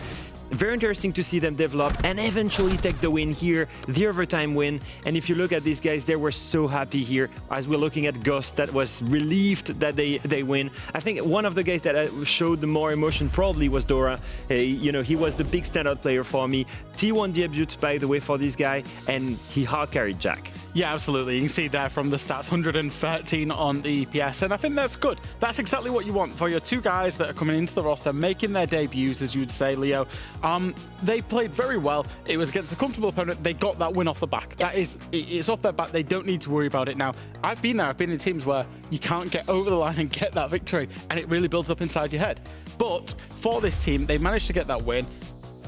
Very interesting to see them develop and eventually take the win here, the overtime win. And if you look at these guys, they were so happy here. As we're looking at Ghost, that was relieved that they win. I think one of the guys that showed the more emotion probably was Dora. He was the big standout player for me. T1 debut, by the way, for this guy, and he hard carried Jack. Yeah, absolutely. You can see there from the stats, 113 on the EPS, and I think that's good. That's exactly what you want for your two guys that are coming into the roster, making their debuts, as you'd say, Leo. They played very well. It was against a comfortable opponent. They got that win off the back. It's off their back. They don't need to worry about it now. I've been there. I've been in teams where you can't get over the line and get that victory, and it really builds up inside your head. But for this team, they managed to get that win.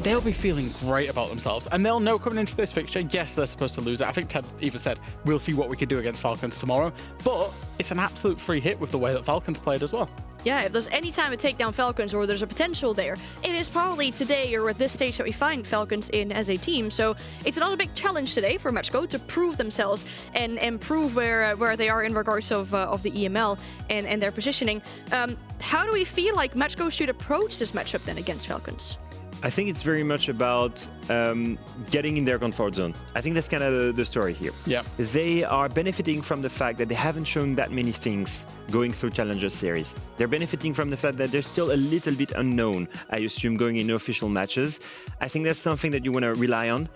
They'll be feeling great about themselves, and they'll know coming into this fixture, yes, they're supposed to lose it. I think Ted even said, we'll see what we can do against Falcons tomorrow, but it's an absolute free hit with the way that Falcons played as well. Yeah, if there's any time to take down Falcons or there's a potential there, it is probably today or at this stage that we find Falcons in as a team. So it's another big challenge today for Matchco to prove themselves and prove where they are in regards of the EML and their positioning. How do we feel like Matchco should approach this matchup then against Falcons? I think it's very much about getting in their comfort zone. I think that's kind of the story here. Yeah. They are benefiting from the fact that they haven't shown that many things going through Challenger Series. They're benefiting from the fact that they're still a little bit unknown, I assume, going in official matches. I think that's something that you want to rely on.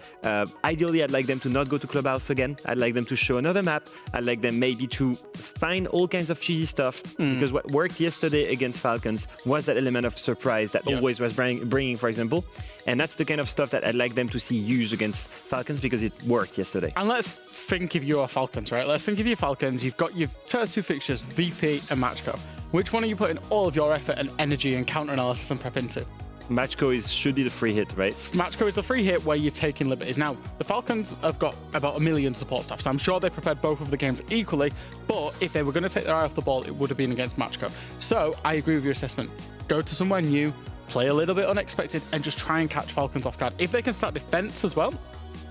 Ideally, I'd like them to not go to Clubhouse again. I'd like them to show another map. I'd like them maybe to find all kinds of cheesy stuff, because what worked yesterday against Falcons was that element of surprise that always was bringing, for example. And that's the kind of stuff that I'd like them to see used against Falcons, because it worked yesterday. And let's think if you're Falcons, right? Let's think if you're Falcons. You've got your first two fixtures, VP and Matchco. Which one are you putting all of your effort and energy and counter-analysis and prep into? Matchco should be the free hit, right? Matchco is the free hit where you're taking liberties. Now, the Falcons have got about 1 million support staff, so I'm sure they prepared both of the games equally, but if they were going to take their eye off the ball, it would have been against Matchco. So, I agree with your assessment. Go to somewhere new, play a little bit unexpected, and just try and catch Falcons off guard. If they can start defense as well,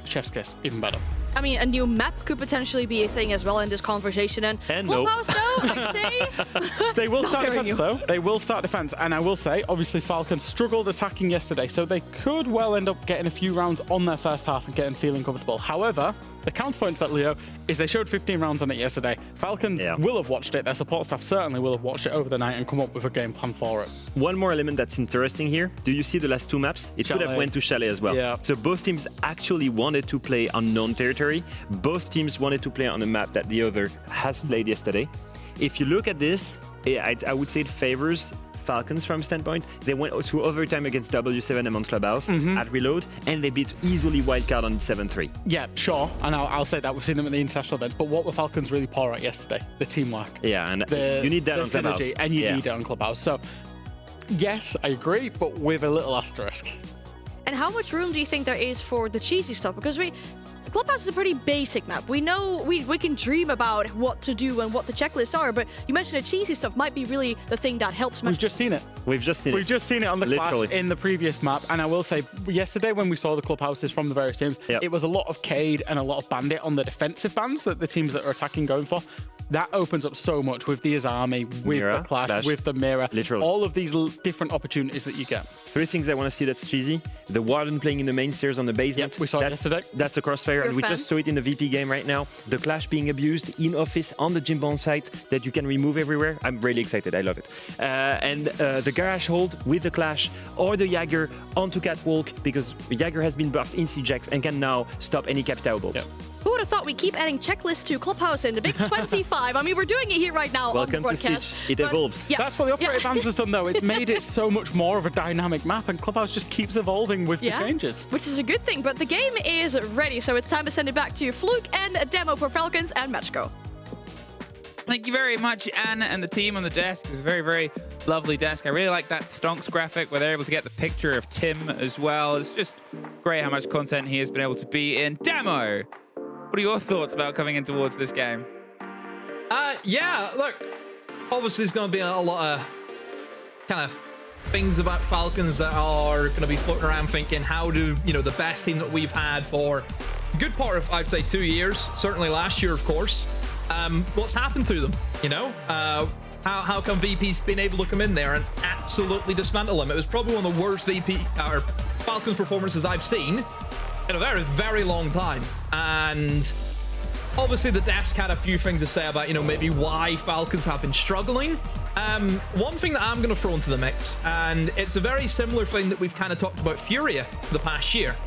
chef's kiss, even better. I mean, a new map could potentially be a thing as well in this conversation. And Clubhouse, though, I say... They will start defense, new. though. They will start defense. And I will say, obviously, Falcons struggled attacking yesterday, so they could well end up getting a few rounds on their first half and getting feeling comfortable. However, the counterpoint to that, Leo, is they showed 15 rounds on it yesterday. Falcons will have watched it. Their support staff certainly will have watched it over the night and come up with a game plan for it. One more element that's interesting here. Do you see the last two maps? It could have went to Chalet as well. Yeah. So both teams actually wanted to play on known territory. Both teams wanted to play on a map that the other has played yesterday. If you look at this, I would say it favors Falcons from standpoint. They went to overtime against W7M on Clubhouse at Reload, and they beat easily Wildcard on 7-3. Yeah, sure. And I'll say that. We've seen them at the international events. But what were Falcons really poor at yesterday? The teamwork. Yeah, and you need that on Clubhouse. Synergy, and you need it on Clubhouse. So, yes, I agree, but with a little asterisk. And how much room do you think there is for the cheesy stuff? Because Clubhouse is a pretty basic map. We know we can dream about what to do and what the checklists are, but you mentioned the cheesy stuff might be really the thing that helps. We've just seen it. We've just seen it on the Clash in the previous map. And I will say, yesterday when we saw the Clubhouses from the various teams, it was a lot of Cade and a lot of Bandit on the defensive bans that the teams that are attacking going for. That opens up so much with the Azami, with Mirror, the Clash, with the Mirror. Literally. All of these different opportunities that you get. Three things I want to see that's cheesy. The Warden playing in the main stairs on the basement. We saw it yesterday. That's a crossfire, and we just saw it in the VP game right now. The Clash being abused in office on the gym bomb site that you can remove everywhere. I'm really excited. I love it. And the Garage hold with the Clash or the Jagger onto Catwalk, because Jagger has been buffed in CJX and can now stop any Capital bolts. Yep. Who would have thought we keep adding checklists to Clubhouse in the Big 25? I mean, we're doing it here right now on the broadcast. Welcome to Siege. It evolves. Yeah. That's what the Operator Bans has done, though. It's made it so much more of a dynamic map, and Clubhouse just keeps evolving with the changes. Which is a good thing, but the game is ready, so it's time to send it back to Fluke and a demo for Falcons and Matchco. Thank you very much, Anna and the team on the desk. It was a very, very lovely desk. I really like that Stonks graphic where they're able to get the picture of Tim as well. It's just great how much content he has been able to be in. Demo! What are your thoughts about coming in towards this game? Yeah, look, obviously there's going to be a lot of kind of things about Falcons that are going to be floating around thinking, how do, the best team that we've had for a good part of, I'd say, 2 years, certainly last year, of course, what's happened to them, How come VP's been able to come in there and absolutely dismantle them? It was probably one of the worst Falcons performances I've seen in a very, very long time. And obviously the desk had a few things to say about, maybe why Falcons have been struggling. One thing that I'm going to throw into the mix, and it's a very similar thing that we've kind of talked about Furia for the past year.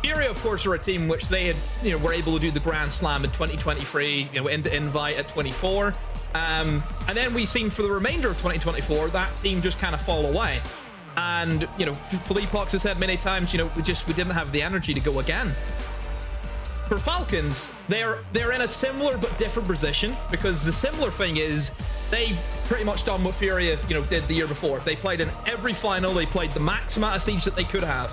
Furia, of course, are a team which they had, were able to do the Grand Slam in 2023, into Invite at 24. And then we've seen for the remainder of 2024, that team just kind of fall away. And, Philippe Pox has said many times, we didn't have the energy to go again. For Falcons, they're in a similar but different position, because the similar thing is they pretty much done what Furia, did the year before. They played in every final. They played the max amount of Siege that they could have.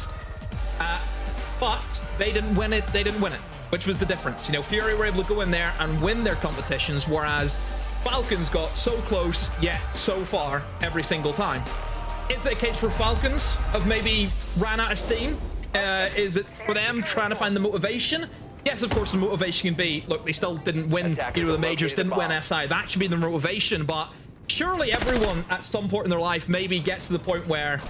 But they didn't win it. They didn't win it, which was the difference. Furia were able to go in there and win their competitions, whereas Falcons got so close, yet so far every single time. Is it a case for Falcons of maybe ran out of steam? Is it for them trying to find the motivation? Yes, of course, the motivation can be, look, they still didn't win, the majors, didn't win SI. That should be the motivation, but surely everyone at some point in their life maybe gets to the point where,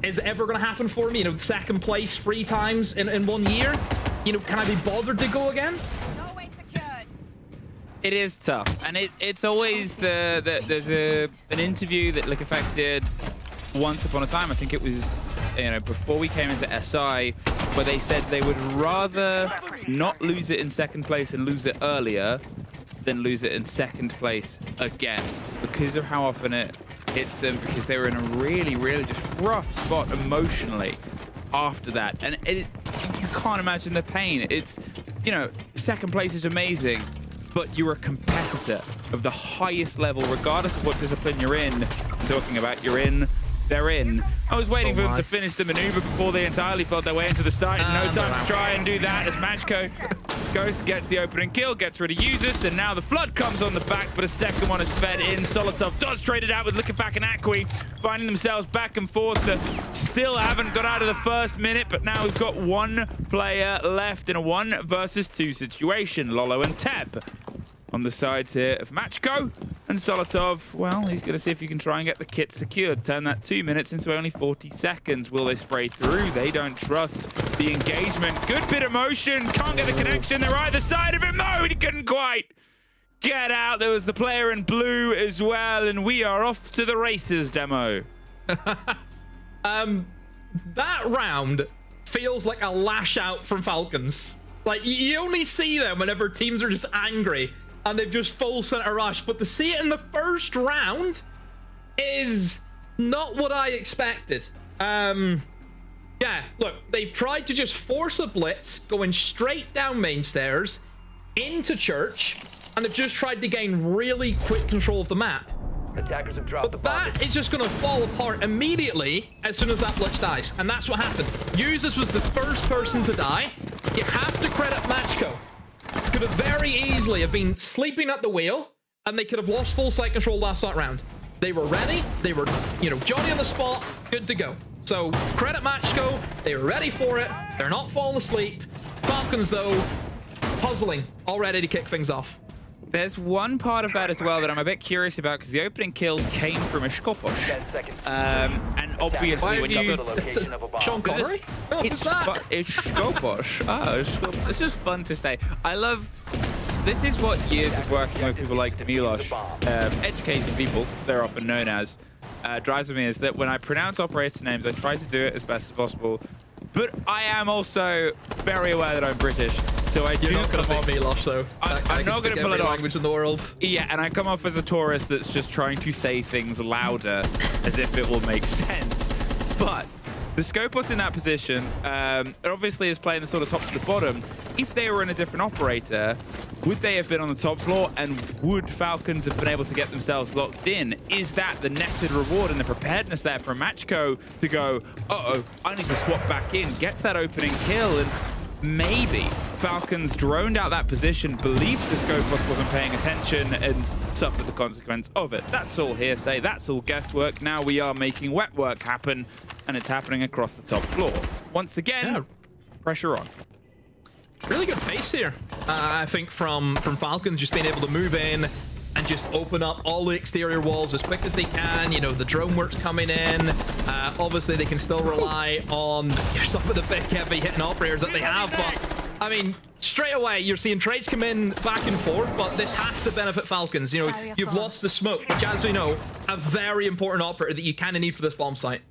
is it ever going to happen for me? You know, second place 3 times in 1 year. You know, can I be bothered to go again? It is tough, and it's always there's an interview that Liquefact did once upon a time. I think it was, you know, before we came into SI, where they said they would rather not lose it in second place and lose it earlier than lose it in second place again, because of how often it hits them, because they were in a really, really just rough spot emotionally after that, and you can't imagine the pain. It's, you know, second place is amazing, but you're a competitor of the highest level, regardless of what discipline you're in. I'm talking about you're in, they're in. I was waiting for them to finish the maneuver before they entirely fought their way into the start. No time to try and do that as Matchco goes, gets the opening kill, gets rid of users, and now the flood comes on the back, but a second one is fed in. Solotov does trade it out with Liquefact and Acqui, finding themselves back and forth. Still haven't got out of the first minute, but now we've got one player left in a 1 versus 2 situation. Lolo and Teb on the sides here of Matchco. And Solotov, well, he's going to see if he can try and get the kit secured. Turn that 2 minutes into only 40 seconds. Will they spray through? They don't trust the engagement. Good bit of motion. Can't get the connection. They're either side of him. No, he couldn't quite get out. There was the player in blue as well. And we are off to the races, Demo. That round feels like a lash out from Falcons. Like, you only see them whenever teams are just angry and they've just full center rush, but to see it in the first round is not what I expected. Yeah, look, they've tried to just force a blitz going straight down main stairs into church, and they've just tried to gain really quick control of the map. Attackers have dropped But that is just going to fall apart immediately as soon as that blitz dies, and that's what happened. Users was the first person to die. You have to credit Matchco. Could have very easily have been sleeping at the wheel, and they could have lost full site control last round. They were ready. They were, you know, Johnny on the spot, good to go. So credit Matchco. They were ready for it. They're not falling asleep. Falcons, though, puzzling, all ready to kick things off. There's one part of that as well that I'm a bit curious about, because the opening kill came from Ishkoposh. And obviously when you... Sean Connery? It's Ishkoposh. Oh, it's just fun to say. I love... This is what years of working with people like Milosh, educated people, they're often known as, drives me, is that when I pronounce operator names, I try to do it as best as possible. But I am also very aware that I'm British, so I do. You're not going to call me Milosh, so I'm not going to pull it off. Language in the world. Yeah, and I come off as a tourist that's just trying to say things louder, as if it will make sense. But the Scopus in that position, obviously is playing the sort of top to the bottom. If they were in a different operator, would they have been on the top floor, and would Falcons have been able to get themselves locked in? Is that the netted reward and the preparedness there for Matchco to go, uh-oh, I need to swap back in, gets that opening kill, and maybe Falcons droned out that position, believed the Scopus wasn't paying attention, and suffered the consequence of it. That's all hearsay, that's all guesswork. Now we are making wet work happen, and it's happening across the top floor. Once again, pressure on. Really good pace here, I think, from Falcons, just being able to move in and just open up all the exterior walls as quick as they can. You know, the drone work's coming in. Obviously, they can still rely on some of the big, heavy hitting operators that they have. But, I mean, straight away, you're seeing trades come in back and forth, but this has to benefit Falcons. You know, you've lost the smoke, which, as we know, a very important operator that you kind of need for this bomb site.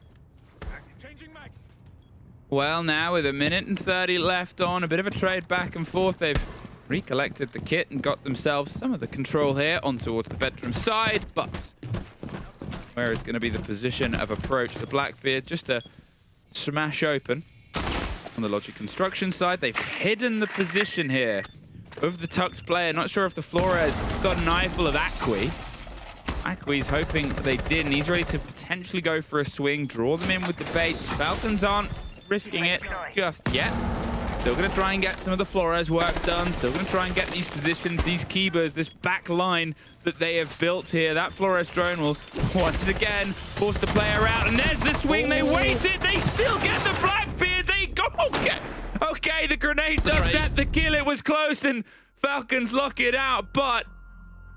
Well, now with 1 minute and 30 left on, a bit of a trade back and forth. They've recollected the kit and got themselves some of the control here on towards the bedroom side, but where is going to be the position of approach? The Blackbeard just to smash open on the Logic Construction side. They've hidden the position here of the tucked player. Not sure if the Flores got an eyeful of Acqui. Acqui's hoping they did, and he's ready to potentially go for a swing, draw them in with the bait. Falcons aren't risking it just yet. Still going to try and get some of the Flores work done. Still going to try and get these positions, these Keybers, this back line that they have built here. That Flores drone will once again force the player out. And there's the swing. They waited. They still get the Blackbeard. They go. Okay, the grenade does net the kill. It was close, and Falcons lock it out, but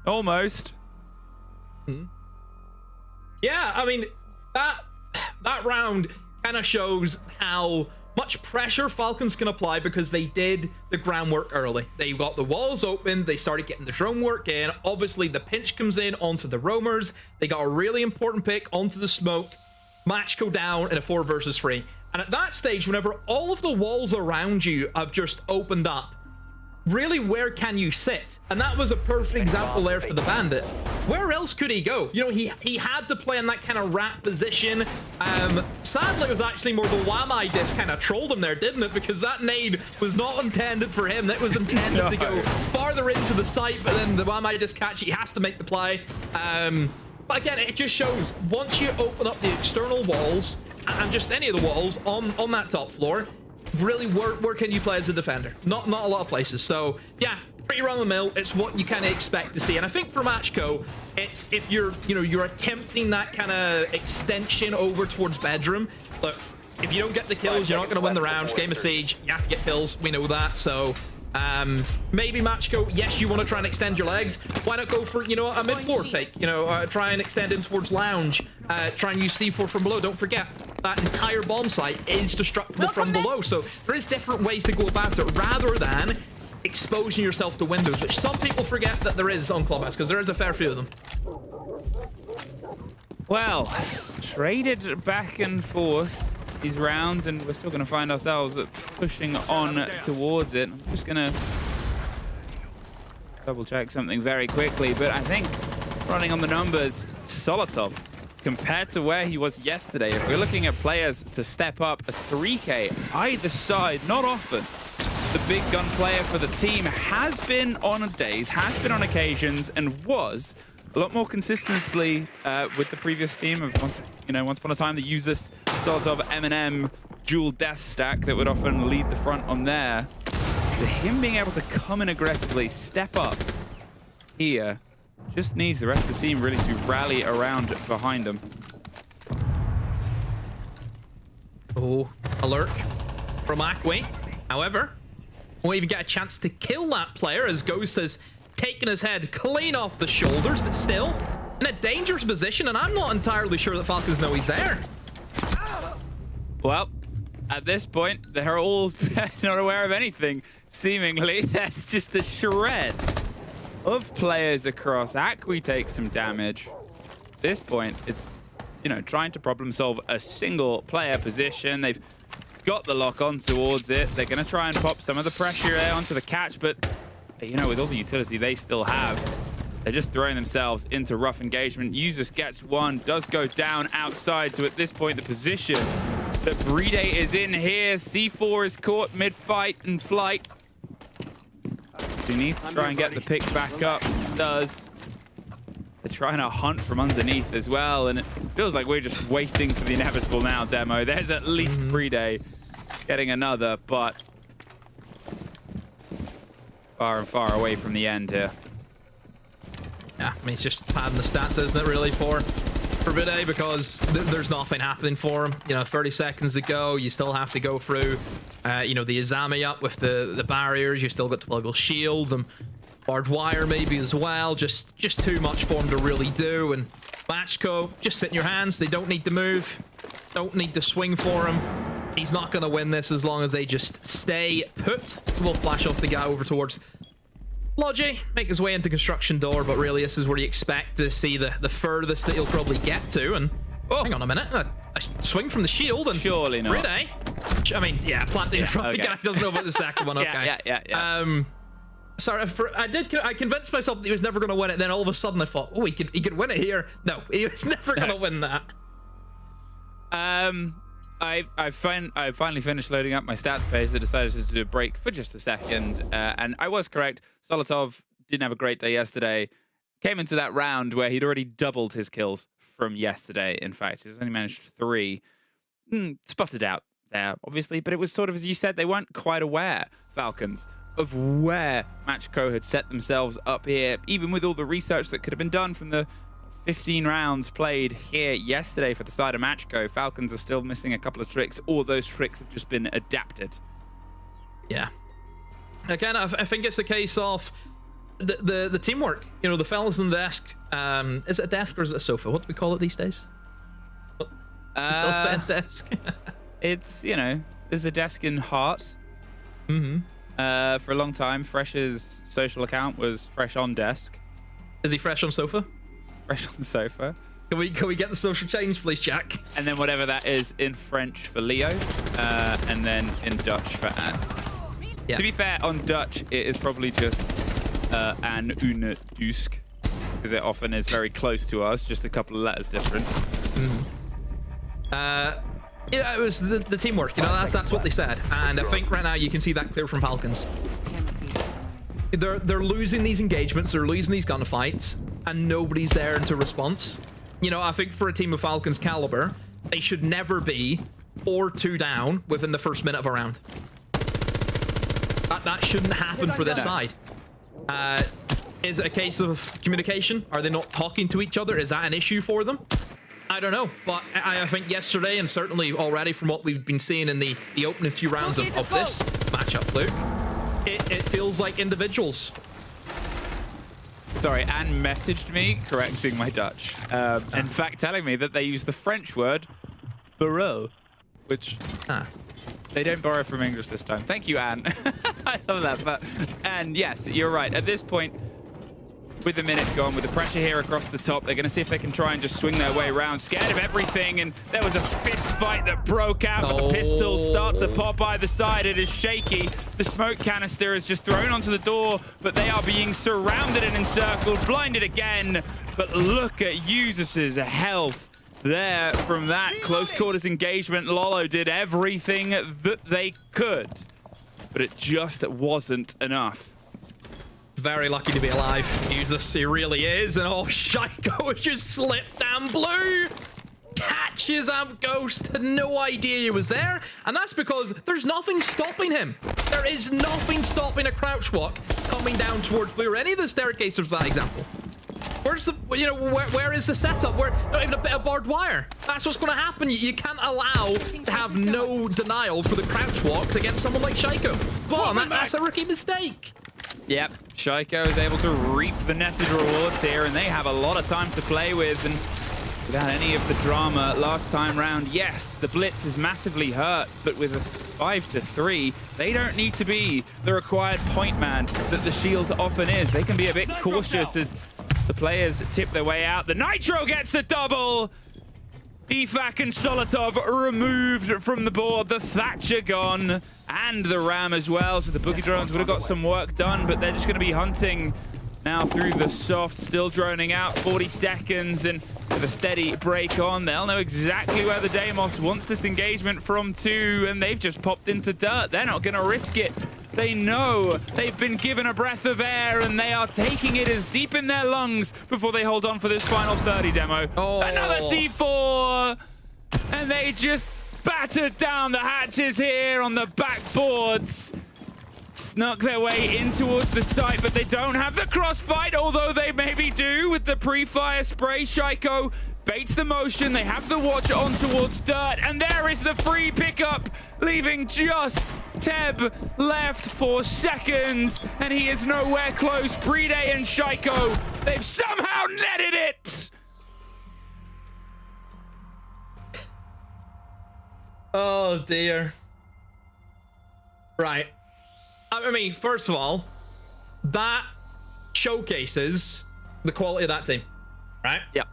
almost. Yeah, I mean, that round kind of shows how much pressure Falcons can apply because they did the groundwork early. They got the walls open, they started getting the drone work in. Obviously, the pinch comes in onto the roamers. They got a really important pick onto the smoke. Match go down in a 4 versus 3. And at that stage, whenever all of the walls around you have just opened up, really, where can you sit? And that was a perfect example there for the Bandit. Where else could he go? You know, he had to play in that kind of wrap position. Sadly, it was actually more the Wamai disc kind of trolled him there, didn't it? Because that nade was not intended for him. That was intended to go farther into the site, but then the Wamai disc catch, he has to make the play. But again, it just shows once you open up the external walls and just any of the walls on that top floor, really, where can you play as a defender? Not a lot of places. So yeah, pretty run of the mill. It's what you kind of expect to see. And I think for Matchco, it's if you're attempting that kind of extension over towards bedroom. Look, if you don't get the kills, you're not going to win the round. Game of Siege, you have to get kills. We know that. So maybe Matchco, yes, you want to try and extend your legs. Why not go for, you know, a mid-floor take? You know, try and extend in towards lounge. Try and use C4 from below. Don't forget, that entire bomb site is destructible from below. So there is different ways to go about it rather than exposing yourself to windows, which some people forget that there is on Clubhouse, because there is a fair few of them. Well, traded back and forth these rounds, and we're still going to find ourselves pushing on towards it. I'm just going to double check something very quickly, but I think running on the numbers, Solotov, compared to where he was yesterday, if we're looking at players to step up a 3K either side, not often, the big gun player for the team has been on days, has been on occasions, and was a lot more consistently with the previous team of once upon a time they used this sort of M&M dual death stack that would often lead the front on there. To him being able to come in aggressively, step up here, just needs the rest of the team really to rally around behind him. Oh, alert from Akwe. However, won't even get a chance to kill that player as Ghost has taken his head clean off the shoulders, but still in a dangerous position, and I'm not entirely sure that Falcons know he's there. Well, at this point, they're all not aware of anything, seemingly. That's just a shred of players across. Akwe takes some damage. At this point, it's, you know, trying to problem solve a single player position. They've got the lock on towards it. They're going to try and pop some of the pressure onto the catch, but, you know, with all the utility they still have, they're just throwing themselves into rough engagement. Users gets one, does go down outside. So at this point, the position that Bride is in here, C4 is caught mid-fight and flight. He needs to try and get the pick back up. He does. They're trying to hunt from underneath as well, and it feels like we're just waiting for the inevitable now, Demo. There's at least Bride getting another, but far and far away from the end here. Yeah, I mean, it's just padding the stats, isn't it, really, for Bride, because there's nothing happening for him. You know, 30 seconds to go, you still have to go through, you know, the Izami up with the barriers. You still got to plug shields and barbed wire maybe as well. Just too much for him to really do. And Matchco, just sit in your hands. They don't need to move. Don't need to swing for him. He's not going to win this as long as they just stay put. We'll flash off the guy over towards Logi, make his way into construction door, but really this is where you expect to see the furthest that he'll probably get to. And hang on a minute, a swing from the shield, and surely not. Bride, I mean, yeah, planting in front of the guy, doesn't know about the second one. Okay. Yeah. Sorry, I convinced myself that he was never going to win it. Then all of a sudden I thought, oh, he could win it here. No, he was never going to win that. I finally finished loading up my stats page. I decided to do a break for just a second, and I was correct. Solotov didn't have a great day yesterday. Came into that round where he'd already doubled his kills from yesterday. In fact, he's only managed 3. Spotted out there, obviously, but it was sort of, as you said, they weren't quite aware, Falcons, of where Matchco had set themselves up here, even with all the research that could have been done from the 15 rounds played here yesterday for the side of Matchco. Falcons are still missing a couple of tricks, or those tricks have just been adapted. Yeah. Again, I think it's a case of the teamwork. You know, the fellas on the desk. Is it a desk or is it a sofa? What do we call it these days? Still said desk. It's, you know, there's a desk in Heart. Mm-hmm. For a long time, Fresh's social account was Fresh on Desk. Is he fresh on sofa? Fresh on sofa. Can we get the social change, please, Jack? And then whatever that is in French for Leo, and then in Dutch for Anne. Yeah. To be fair, on Dutch, it is probably just Anne une dusk, because it often is very close to us, just a couple of letters different. Yeah, it was the teamwork, you know, that's what they said. And I think right now you can see that clear from Falcons. They're losing these engagements, they're losing these gunfights, and nobody's there into response. You know, I think for a team of Falcons caliber, they should never be 4-2 down within the first minute of a round. That shouldn't happen for this side. Is it a case of communication? Are they not talking to each other? Is that an issue for them? I don't know, but I think yesterday, and certainly already from what we've been seeing in the opening few rounds of this matchup, Luke, it feels like individuals. Sorry, Anne messaged me correcting my Dutch. In fact, telling me that they use the French word bureau, which they don't borrow from English this time. Thank you, Anne. I love that. And yes, you're right. At this point, with the minute gone, with the pressure here across the top, they're going to see if they can try and just swing their way around, scared of everything. And there was a fist fight that broke out, but the pistols start to pop either side. It is shaky. The smoke canister is just thrown onto the door, but they are being surrounded and encircled, blinded again. But look at Usus's health there from that close quarters engagement. Lolo did everything that they could, but it just wasn't enough. Very lucky to be alive. Usus, he really is. And oh, Shaiko has just slipped down blue. Catches Amp Ghost. Had no idea he was there. And that's because there's nothing stopping him. There is nothing stopping a crouch walk coming down towards blue or any of the staircases for that example. Where's the, you know, where is the setup? Where, not even a bit of barbed wire. That's what's going to happen. You can't allow to have no denial for the crouch walks against someone like Shaiko. Come on, that's a rookie mistake. Yep, Shaiko is able to reap the netted rewards here, and they have a lot of time to play with, and without any of the drama last time round. Yes, the blitz is massively hurt, but with a 5-3, they don't need to be the required point man that the shield often is. They can be a bit cautious as the players tip their way out. The Nitro gets the double! Efak and Solotov removed from the board. The Thatcher gone, and the Ram as well. So the Boogie Drones would have got some work done, but they're just going to be hunting now through the soft, still droning out 40 seconds, and with a steady break on, they'll know exactly where the Deimos wants this engagement from too, and they've just popped into dirt. They're not going to risk it. They know they've been given a breath of air, and they are taking it as deep in their lungs before they hold on for this final 30 demo. Another C4, and they just battered down the hatches here on the backboards. Snuck their way in towards the site, but they don't have the crossfight, although they maybe do with the pre-fire spray. Shaiko baits the motion. They have the watch on towards dirt, and there is the free pickup, leaving just Teb left for seconds, and he is nowhere close. Bride and Shaiko, they've somehow netted it! Oh, dear. Right. I mean, first of all, that showcases the quality of that team, right? Yep.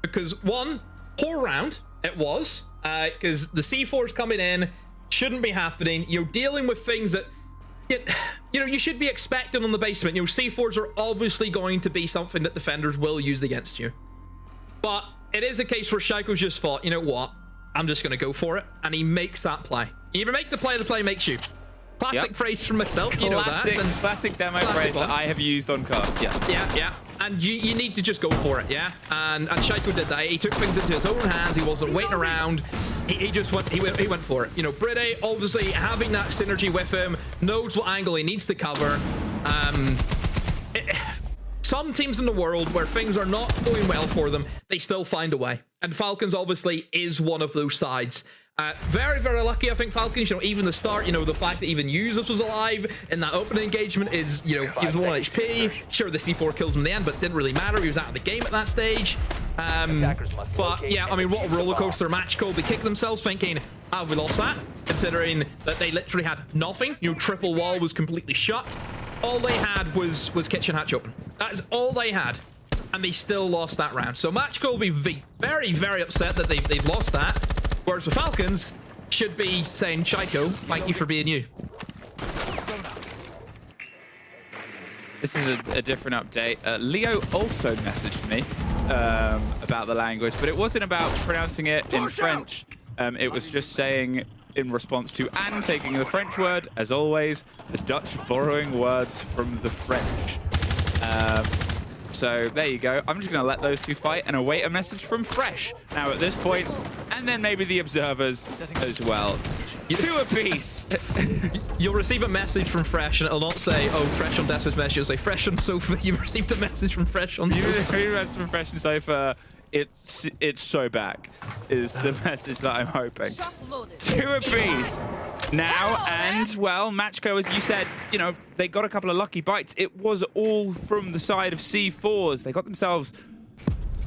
Because one, poor round, it was, because the C4's coming in, shouldn't be happening. You're dealing with things that, you know, you should be expecting on the basement. You know, C4s are obviously going to be something that defenders will use against you. But it is a case where Shaiko's just thought, you know what, I'm just going to go for it. And he makes that play. You either make the play makes you. Classic phrase from myself, you know that. Classic demo phrase that I have used on cast, yeah. Yeah. And you need to just go for it, yeah? And Shaiko did that. He took things into his own hands. He wasn't waiting around. He just went, he went for it. You know, Bride, obviously, having that synergy with him, knows what angle he needs to cover. Some teams in the world where things are not going well for them, they still find a way. And Falcons, obviously, is one of those sides. Very, very lucky, I think, Falcons. You know, even the start, you know, the fact that even Users was alive in that opening engagement is, you know, he was 1 HP. Sure, the C4 kills him in the end, but didn't really matter. He was out of the game at that stage. But yeah, I mean, what a roller coaster match. Colby kicked themselves thinking, have we lost that? Considering that they literally had nothing. You know, triple wall was completely shut. All they had was kitchen hatch open. That is all they had. And they still lost that round. So Match Colby very, very upset that they've lost that. Whereas the Falcons should be saying, Chico, thank you for being you. This is a different update. Leo also messaged me about the language, but it wasn't about pronouncing it in French. It was just saying in response to Anne taking the French word, as always, the Dutch borrowing words from the French. So there you go. I'm just going to let those two fight and await a message from Fresh now at this point, and then maybe the observers as well. Two apiece. You'll receive a message from Fresh, and it'll not say, oh, Fresh on Des's message. It'll say, Fresh on Sofa. You've received a message from Fresh on Sofa. You've received a message from Fresh on Sofa. It's so back is the message that I'm hoping. Two apiece now, and well, Matchco, as you said, you know, they got a couple of lucky bites. It was all from the side of C4s. They got themselves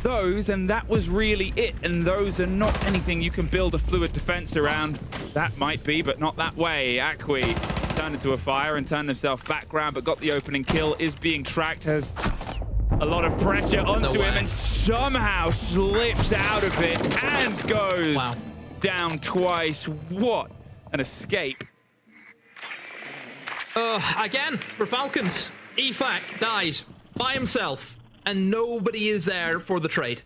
those, and that was really it. And those are not anything you can build a fluid defense around. That might be, but not that way. Akwi turned into a fire and turned himself background, but got the opening kill. Is being tracked, has a lot of pressure onto him, and somehow slips out of it and goes down twice. What an escape. Again, for Falcons, EFAC dies by himself, and nobody is there for the trade.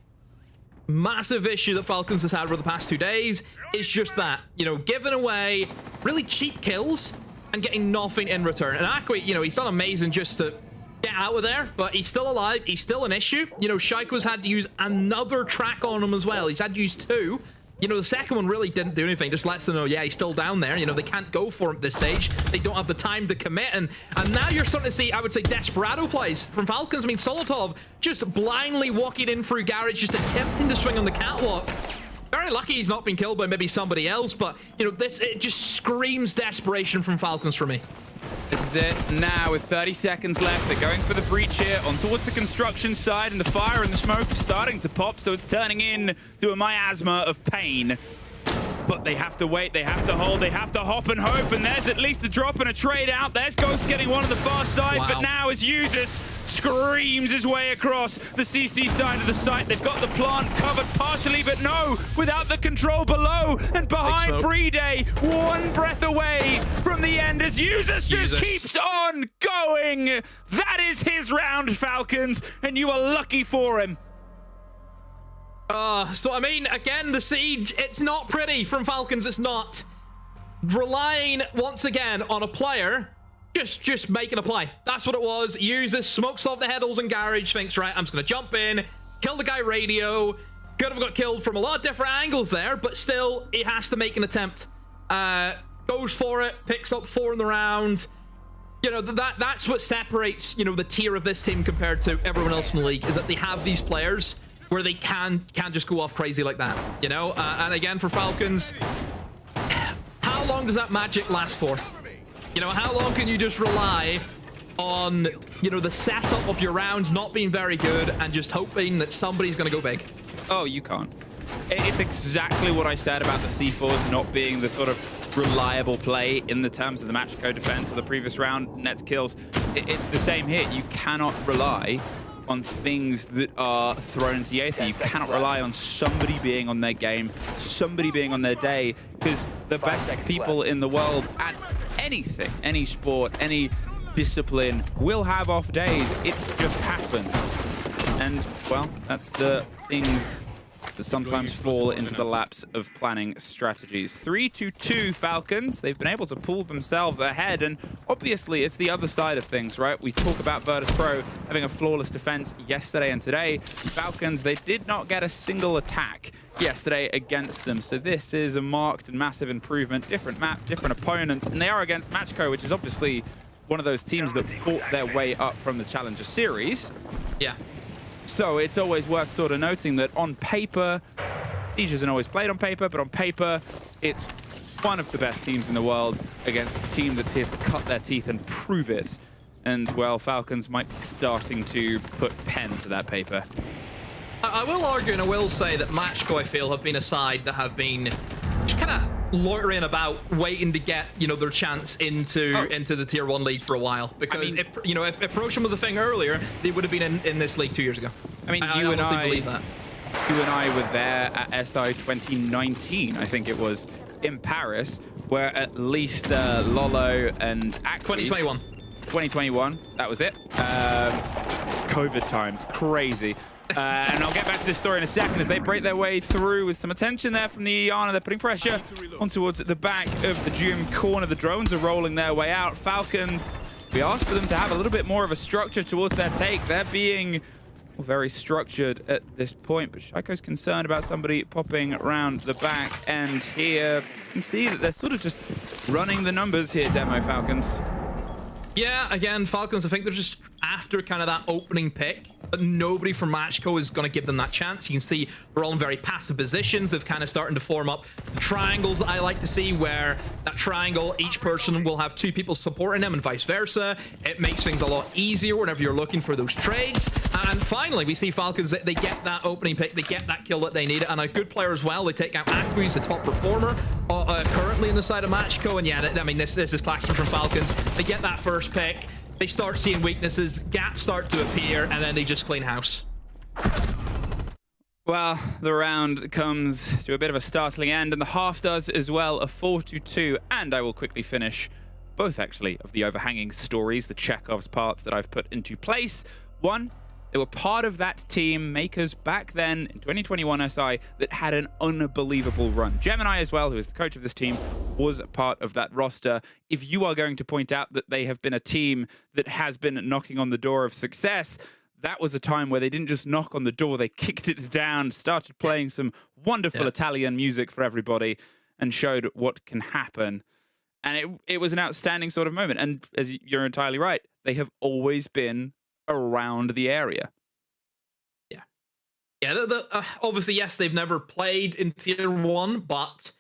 Massive issue that Falcons has had over the past 2 days is just that, you know, giving away really cheap kills and getting nothing in return. And Akwi, you know, he's done amazing just to get out of there, but he's still alive. He's still an issue. You know, Shaiko's had to use another track on him as well. He's had to use 2. You know, the second one really didn't do anything. Just lets them know, yeah, he's still down there. You know, they can't go for him at this stage. They don't have the time to commit. And now you're starting to see, I would say, desperado plays from Falcons. I mean, Solotov just blindly walking in through garage, just attempting to swing on the catwalk. Very lucky he's not been killed by maybe somebody else, but, you know, it just screams desperation from Falcons for me. This is it now with 30 seconds left. They're going for the breach here on towards the construction side, and the fire and the smoke are starting to pop, so it's turning into a miasma of pain. But they have to wait, they have to hold, they have to hop and hope, and there's at least a drop and a trade out. There's Ghost getting one on the far side, but now as Users screams his way across the CC side of the site. They've got the plant covered partially, but no, without the control below. And behind Brede, one breath away from the end as Users just keeps on going. That is his round, Falcons, and you are lucky for him. So, I mean, again, the siege, it's not pretty from Falcons. It's not. Relying, once again, on a player just making a play. That's what it was. Uses, smokes off the headals and garage, thinks, right, I'm just going to jump in, kill the guy radio. Could have got killed from a lot of different angles there, but still, he has to make an attempt. Goes for it, picks up 4 in the round. You know, that's what separates, you know, the tier of this team compared to everyone else in the league, is that they have these players where they can just go off crazy like that, you know? And again, for Falcons, how long does that magic last for? You know, how long can you just rely on, you know, the setup of your rounds not being very good and just hoping that somebody's going to go big? Oh, you can't. It's exactly what I said about the C4s not being the sort of reliable play in the terms of the match code defense of the previous round, Nets kills. It's the same here. You cannot rely on things that are thrown into the aether. You cannot rely on somebody being on their game, somebody being on their day, because the best people in the world at anything, any sport, any discipline will have off days. It just happens. And, well, that's the things that sometimes fall into the laps of planning strategies. 3-2 Falcons. They've been able to pull themselves ahead, and obviously it's the other side of things, right? We talk about Virtus Pro having a flawless defense yesterday and today. Falcons, they did not get a single attack yesterday against them, so this is a marked and massive improvement. Different map, different opponent, and they are against Matchco, which is obviously one of those teams that fought their way up from the Challenger Series. Yeah. So it's always worth sort of noting that on paper, Siege isn't always played on paper, but on paper, it's one of the best teams in the world against a team that's here to cut their teeth and prove it. And, well, Falcons might be starting to put pen to that paper. I will argue, and I will say that Matchco, I feel, have been a side that have been just kind of loitering about, waiting to get, you know, their chance into the Tier 1 league for a while. Because, I mean, if promotion was a thing earlier, they would have been in this league 2 years ago. I mean, I honestly believe that. You and I were there at SI 2019, I think it was, in Paris, where at least Lolo and Akri... 2021. 2021, that was it. COVID times, crazy. And I'll get back to this story in a second as they break their way through with some attention there from the Iana. They're putting pressure on towards the back of the gym corner. The drones are rolling their way out. Falcons, we asked for them to have a little bit more of a structure towards their take. They're being very structured at this point, but Shaiko's concerned about somebody popping around the back end here. You can see that they're sort of just running the numbers here, Demo Falcons. Yeah, again, Falcons, I think they're just after kind of that opening pick, but nobody from Matchco is going to give them that chance. You can see they're all in very passive positions. They've kind of starting to form up the triangles that I like to see, where that triangle, each person will have 2 people supporting them and vice versa. It makes things a lot easier whenever you're looking for those trades. And finally, we see Falcons, they get that opening pick, they get that kill that they need, and a good player as well. They take out Akri, who's the top performer currently in the side of Matchco. And yeah, I mean, this is classic from Falcons. They get that first pick. They start seeing weaknesses, gaps start to appear, and then they just clean house. Well, the round comes to a bit of a startling end, and the half does as well, a 4-2. And I will quickly finish both, actually, of the overhanging stories, the Chekhov's parts that I've put into place. One, they were part of that team, Makers, back then in 2021 SI, that had an unbelievable run. Gemini as well, who is the coach of this team, was part of that roster. If you are going to point out that they have been a team that has been knocking on the door of success, that was a time where they didn't just knock on the door, they kicked it down, started playing some wonderful Italian music for everybody, and showed what can happen. And it was an outstanding sort of moment. And as you're entirely right, they have always been around the area. Yeah, obviously, yes, they've never played in Tier 1, but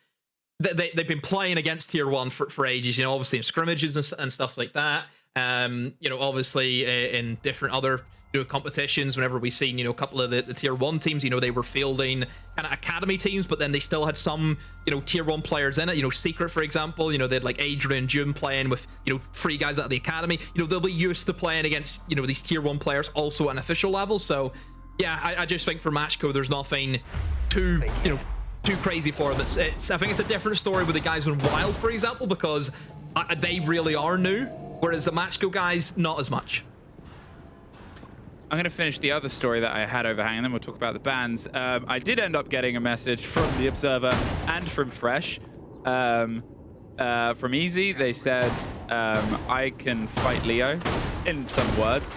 they've been playing against Tier 1 for ages, you know, obviously in scrimmages and stuff like that. You know, obviously in different other, you know, competitions, whenever we've seen, you know, a couple of the Tier 1 teams, you know, they were fielding kind of academy teams, but then they still had some, you know, Tier 1 players in it. You know, Secret, for example, you know, they had like Adrian and June playing with, you know, 3 guys out of the academy. You know, they'll be used to playing against, you know, these Tier 1 players also at an official level. So, yeah, I just think for Matchco, there's nothing too, you know, too crazy for them. I think it's a different story with the guys in Wild, for example, because they really are new, whereas the Matchco guys, not as much. I'm going to finish the other story that I had overhanging, and then we'll talk about the bans. I did end up getting a message from the Observer and from Fresh. From Easy, they said, I can fight Leo, in some words.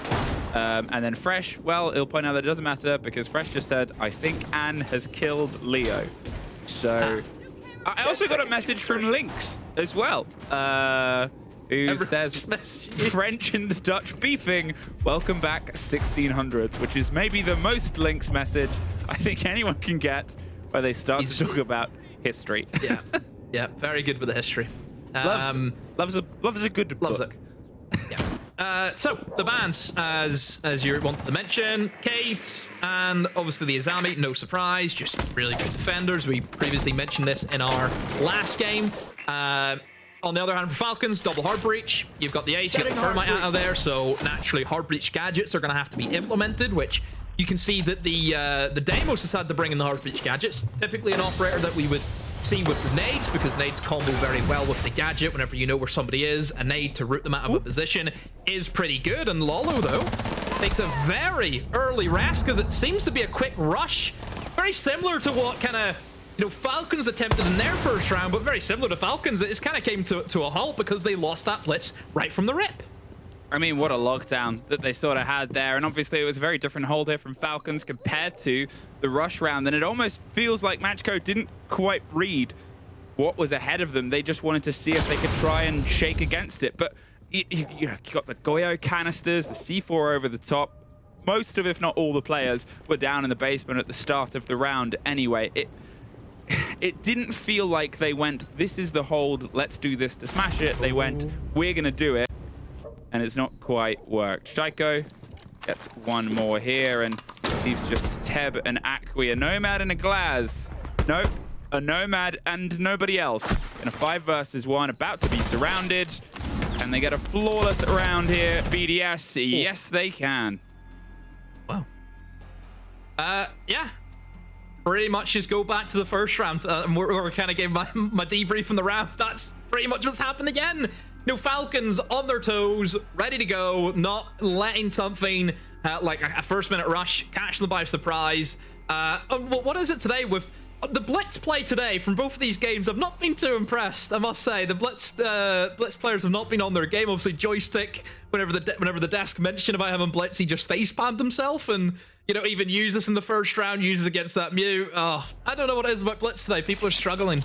And then Fresh, well, it'll point out that it doesn't matter, because Fresh just said, I think Anne has killed Leo. So, I also got a message from Lynx as well. Who says, French and the Dutch beefing, welcome back 1600s, which is maybe the most Lynx message I think anyone can get where they start to talk about history. Yeah, very good with the history. Loves a good book. Loves it. Yeah. So, the bans, as you wanted to mention, Kate and obviously the Azami, no surprise, just really good defenders. We previously mentioned this in our last game. On the other hand, for Falcons, double hard breach. You've got the Ace, you've got the Thermite out of there, so naturally hard breach gadgets are going to have to be implemented, which you can see that the Deimos has had to bring in the hard breach gadgets. Typically an operator that we would see with nades, because nades combo very well with the gadget whenever you know where somebody is. A nade to root them out of a position is pretty good, and Lolo, though, takes a very early rest, because it seems to be a quick rush. Very similar to what kind of, you know, Falcons attempted in their first round, but very similar to Falcons. It just kind of came to a halt because they lost that blitz right from the rip. I mean, what a lockdown that they sort of had there. And obviously, it was a very different hold here from Falcons compared to the rush round. And it almost feels like Matchco didn't quite read what was ahead of them. They just wanted to see if they could try and shake against it. But you got the Goyo canisters, the C4 over the top. Most of, if not all, the players were down in the basement at the start of the round anyway. it didn't feel like they went, this is the hold, let's do this to smash it. They went, we're going to do it. And it's not quite worked. Shaiko gets one more here and leaves just Teb and Acqui. A Nomad and a Glaz. Nope. A Nomad and nobody else. In a 5 versus 1, about to be surrounded. Can they get a flawless round here? BDS, yes they can. Wow. Yeah. Pretty much just go back to the first round. And we're kind of getting my debrief from the round. That's pretty much what's happened again. No, Falcons on their toes, ready to go, not letting something like a first-minute rush catch them by surprise. What is it today with the Blitz play today from both of these games? I've not been too impressed, I must say. The Blitz players have not been on their game. Obviously, Joystick, whenever the desk mentioned about him and Blitz, he just face-palmed himself and, you know, even used this in the first round, uses against that Mew. Oh, I don't know what it is about Blitz today. People are struggling.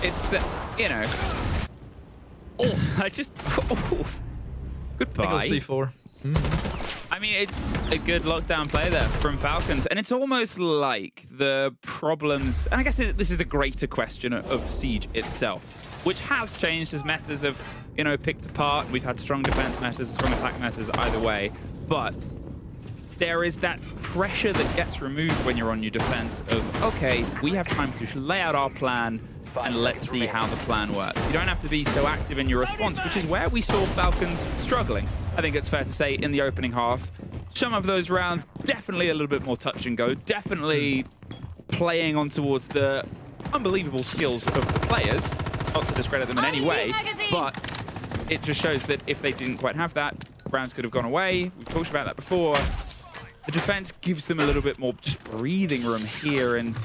It's, you know... Oh, I just... Oh, goodbye. C4. I mean, it's a good lockdown play there from Falcons, and it's almost like the problems, and I guess this is a greater question of Siege itself, which has changed as metas have, you know, picked apart. We've had strong defense metas, strong attack metas either way, but there is that pressure that gets removed when you're on your defense of, okay, we have time to lay out our plan and let's see how the plan works. You don't have to be so active in your response, which is where we saw Falcons struggling. I think it's fair to say in the opening half, some of those rounds definitely a little bit more touch and go, definitely playing on towards the unbelievable skills of the players, not to discredit them in any way, but it just shows that if they didn't quite have that, rounds could have gone away. We've talked about that before. The defense gives them a little bit more just breathing room here, and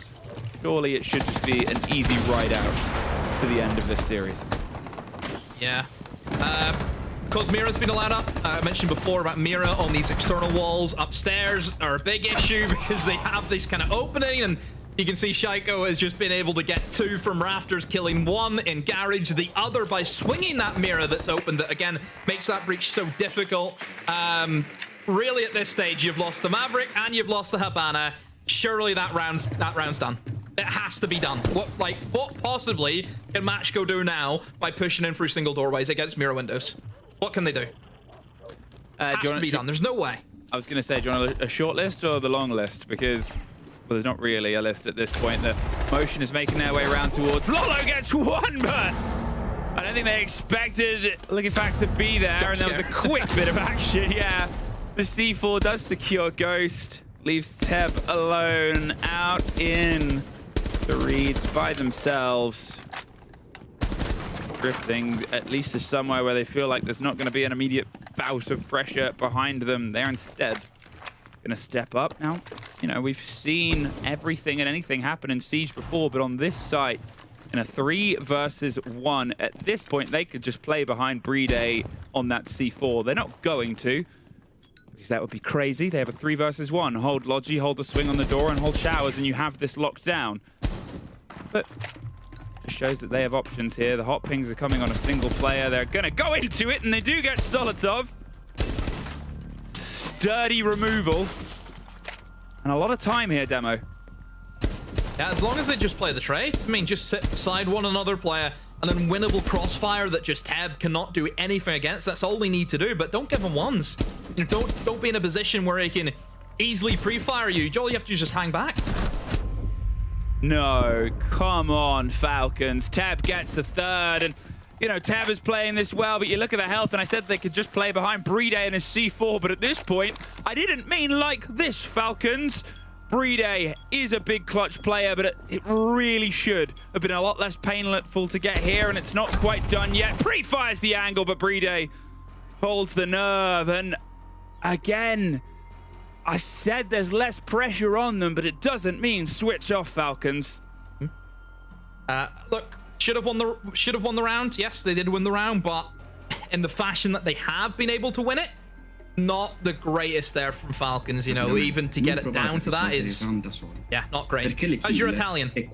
surely it should just be an easy ride out to the end of this series. Yeah. Because Mira's been allowed up. I mentioned before about Mira on these external walls upstairs are a big issue because they have this kind of opening, and you can see Shaiko has just been able to get 2 from rafters, killing 1 in garage, the other by swinging that Mira that's open that, again, makes that breach so difficult. Really, at this stage, you've lost the Maverick and you've lost the Habana. Surely that round's done. It has to be done. What possibly can Matchko do now by pushing in through single doorways against mirror windows? What can they do? Has to be done. There's no way. I was going to say, do you want a short list or the long list? Because, well, there's not really a list at this point. The motion is making their way around towards... Lolo gets 1, but I don't think they expected Looking Back to be there. And there was a quick bit of action. Yeah, the C4 does secure Ghost. Leaves Teb alone out in the reeds by themselves. Drifting at least to somewhere where they feel like there's not going to be an immediate bout of pressure behind them. They're instead going to step up. Now, you know, we've seen everything and anything happen in Siege before, but on this site, in a 3 versus 1, at this point, they could just play behind Brede on that C4. They're not going to, because that would be crazy. They have a 3 versus 1. Hold Logi, hold the swing on the door, and hold Showers, and you have this locked down. But it shows that they have options here. The hot pings are coming on a single player. They're going to go into it, and they do get Solotov. Sturdy removal. And a lot of time here, Demo. Yeah, as long as they just play the trade. I mean, just sit beside one another player, an unwinnable crossfire that just Teb cannot do anything against. That's all they need to do, but don't give them ones. You know, don't be in a position where he can easily pre-fire you. All you have to do is just hang back. No, come on, Falcons. Teb gets the 3rd, and, you know, Teb is playing this well, but you look at the health, and I said they could just play behind Brede and his C4, but at this point, I didn't mean like this, Falcons. Brede is a big clutch player, but it really should have been a lot less painful to get here, and it's not quite done yet. Pre-fires the angle, but Brede holds the nerve, and again, I said there's less pressure on them, but it doesn't mean switch off, Falcons. Look, should have won the round. Yes, they did win the round, but in the fashion that they have been able to win it, not the greatest there from Falcons, you know, even to get it down to that is, yeah, not great. How's your Italian? As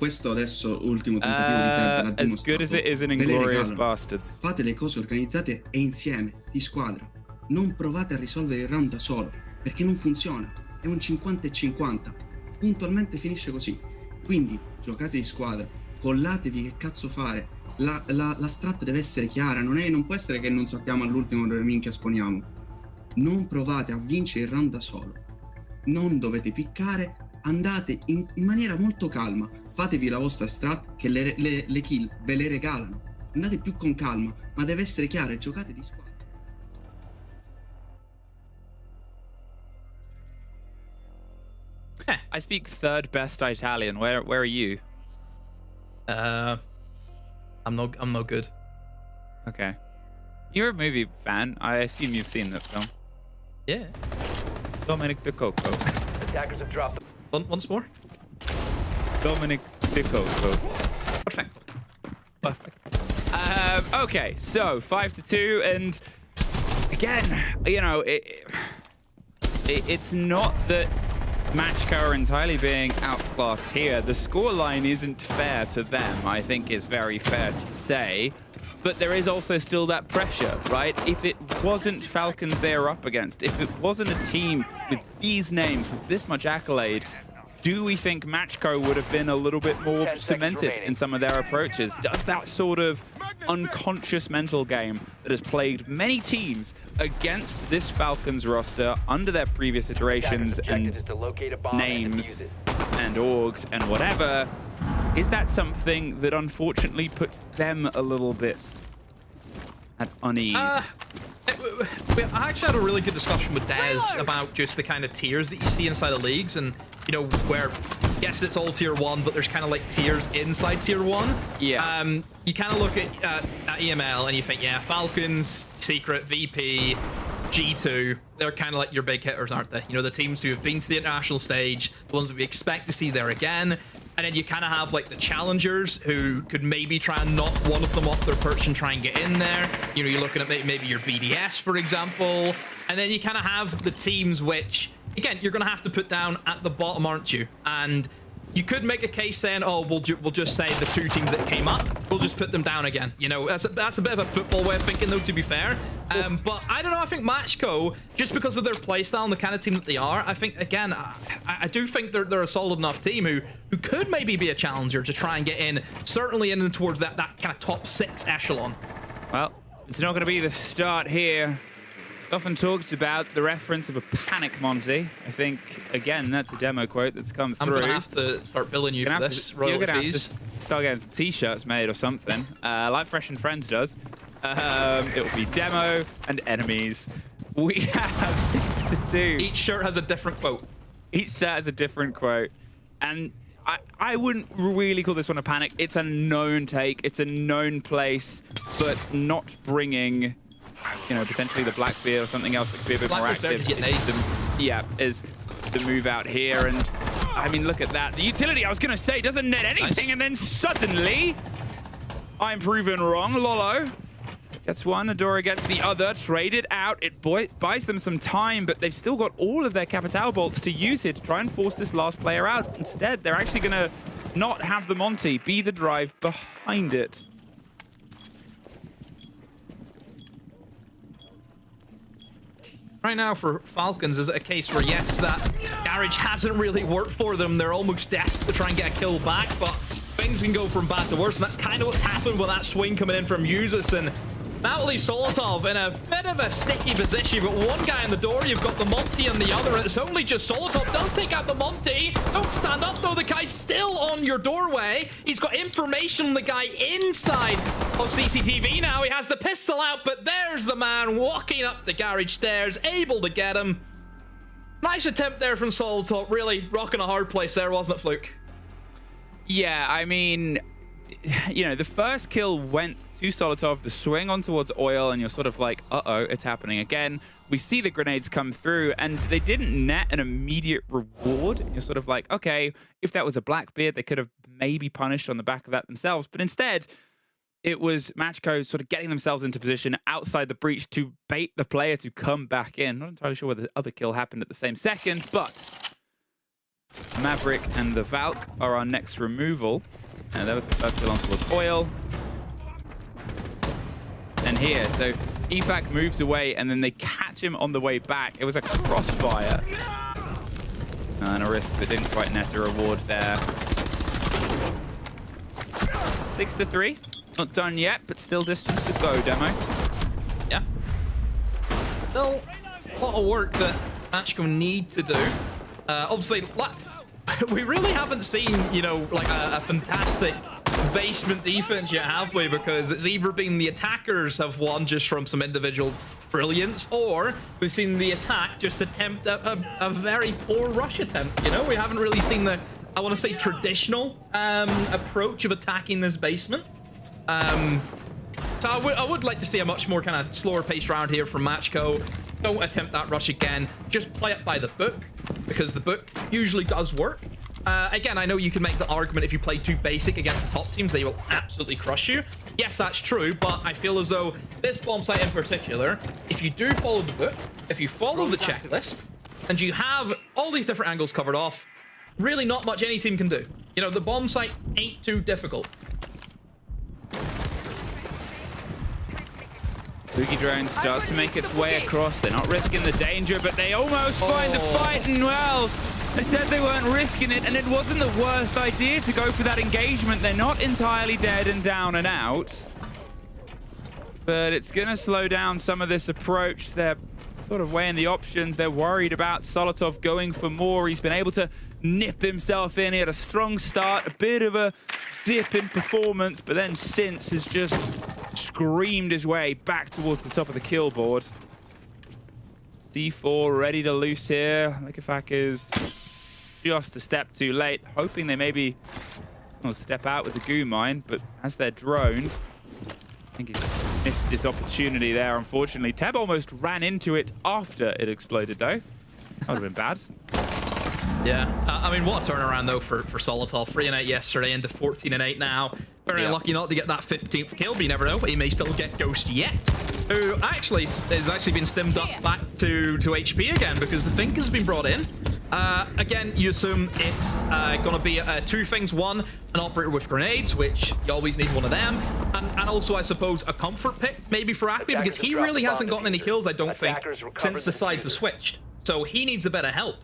good as it is in Inglourious Bastards. Fate le cose organizzate e insieme, di squadra. Non provate a risolvere il round da solo, perché non funziona. È un 50 e 50. puntualmente finisce così. Quindi giocate di squadra, collatevi che cazzo fare. La strat deve essere chiara, non può essere che non sappiamo all'ultimo dove minchia sponiamo. Non provate a vincere il round da solo. Non dovete piccare, andate in maniera molto calma. Fatevi la vostra strat che le kill ve le regalano. Andate più con calma, ma deve essere chiaro e giocate di squadra. I speak third best Italian. Where are you? I'm no good. Okay. You're a movie fan. I assume you've seen that film. Yeah. Dominic De Coco. Attackers have dropped. Once more. Dominic De Coco. Perfect. Okay, so 5-2, and again, you know, it's not that Matchco are entirely being outclassed here. The scoreline isn't fair to them, I think is very fair to say. But there is also still that pressure, right? If it wasn't Falcons they are up against, if it wasn't a team with these names, with this much accolade, do we think Matchco would have been a little bit more cemented in some of their approaches? Does that sort of unconscious mental game that has plagued many teams against this Falcons roster under their previous iterations and names and orgs and whatever, is that something that unfortunately puts them a little bit at unease? I actually had a really good discussion with Dez about just the kind of tiers that you see inside of leagues, and you know, where yes, it's all tier 1, but there's kind of like tiers inside tier 1. Yeah. You kind of look at EML and you think, yeah, Falcons, Secret, VP, G2, they're kind of like your big hitters, aren't they? You know, the teams who have been to the international stage, the ones that we expect to see there again. And then you kind of have like the challengers who could maybe try and knock one of them off their perch and try and get in there. You know, you're looking at maybe your BDS, for example. And then you kind of have the teams which, again, you're going to have to put down at the bottom, aren't you? And you could make a case saying, oh, we'll just say the 2 teams that came up, we'll just put them down again. You know, that's a bit of a football way of thinking, though, to be fair. But I don't know, I think Matchco, just because of their playstyle and the kind of team that they are, I think, again, I do think they're a solid enough team who could maybe be a challenger to try and get in, certainly in and towards that kind of top 6 echelon. Well, it's not going to be the start here. Often talked about the reference of a panic Monty. I think, again, that's a demo quote that's come through. I'm going to have to start billing you for this. You're going to have to start getting some t-shirts made or something. Like Fresh and Friends does. It will be demo and enemies. We have 6-2. Each shirt has a different quote. Each shirt has a different quote. And I wouldn't really call this one a panic. It's a known take. It's a known place, but not bringing, you know, potentially the Blackbeard or something else that could be a bit more active. Is the move out here. And I mean, look at that. The utility, I was going to say, doesn't net anything. Nice. And then suddenly, I'm proven wrong. Lolo gets one, Adora gets the other, traded out. It buys them some time, but they've still got all of their Capital bolts to use here to try and force this last player out. Instead, they're actually going to not have the Monty be the drive behind it. Right now for Falcons, is it a case where, yes, that garage hasn't really worked for them. They're almost desperate to try and get a kill back, but things can go from bad to worse, and that's kind of what's happened with that swing coming in from Usus. And that will leave Solotov in a bit of a sticky position. But one guy in the door, you've got the Monty on the other, and it's only just Solotov does take out the Monty. Don't stand up, though. The guy's still on your doorway. He's got information on the guy inside of CCTV now. He has the pistol out, but there's the man walking up the garage stairs, able to get him. Nice attempt there from Solotov. Really rocking a hard place there, wasn't it, Fluke? Yeah, I mean, you know, the first kill went to Solotov, the swing on towards Oil, and you're sort of like, uh-oh, it's happening again. We see the grenades come through, and they didn't net an immediate reward. You're sort of like, okay, if that was a Blackbeard, they could have maybe punished on the back of that themselves. But instead, it was Matchco sort of getting themselves into position outside the breach to bait the player to come back in. Not entirely sure whether the other kill happened at the same second, but Maverick and the Valk are our next removal. And that was the first kill on towards Oil. And here, so EFAC moves away and then they catch him on the way back. It was a crossfire. And a risk that didn't quite net a reward there. 6-3. Not done yet, but still distance to go, Demo. Yeah. Still a lot of work that Matchco need to do. Obviously, we really haven't seen, you know, like a fantastic basement defense yet, have we? Because it's either been the attackers have won just from some individual brilliance, or we've seen the attack just attempt a very poor rush attempt. You know, we haven't really seen the, I want to say, traditional approach of attacking this basement. So I would like to see a much more kind of slower paced round here from Matchco. Don't attempt that rush again. Just play it by the book, because the book usually does work. Again, I know you can make the argument if you play too basic against the top teams, they will absolutely crush you. Yes, that's true, but I feel as though this bomb site in particular, if you do follow the book, if you follow the checklist, and you have all these different angles covered off, really not much any team can do. You know, the bomb site ain't too difficult. Boogie Drone starts to make its way across. They're not risking the danger, but they almost find the fight, and well, they said they weren't risking it, and it wasn't the worst idea to go for that engagement. They're not entirely dead and down and out, but it's going to slow down some of this approach. They're sort of weighing the options. They're worried about Solotov going for more. He's been able to nip himself in. He had a strong start, a bit of a dip in performance, but then since has just screamed his way back towards the top of the kill board. C4 ready to loose here. Likafak is just a step too late, hoping they maybe will step out with the goo mine, but as they're droned, I think he's missed this opportunity there, unfortunately. Teb almost ran into it after it exploded, though. That would have been bad. Yeah, I mean, what a turnaround, though, for Solotov. 3-8 yesterday into 14-8 now. Very unlucky not to get that 15th kill, but you never know. He may still get Ghost yet, who actually has been stimmed up back to HP again, because the Think has been brought in. Again, you assume it's going to be two things. One, an operator with grenades, which you always need one of them. And also, I suppose, a comfort pick, maybe for Akbi, because he really hasn't gotten any kills, I don't think, since the sides have switched. So he needs a bit of help.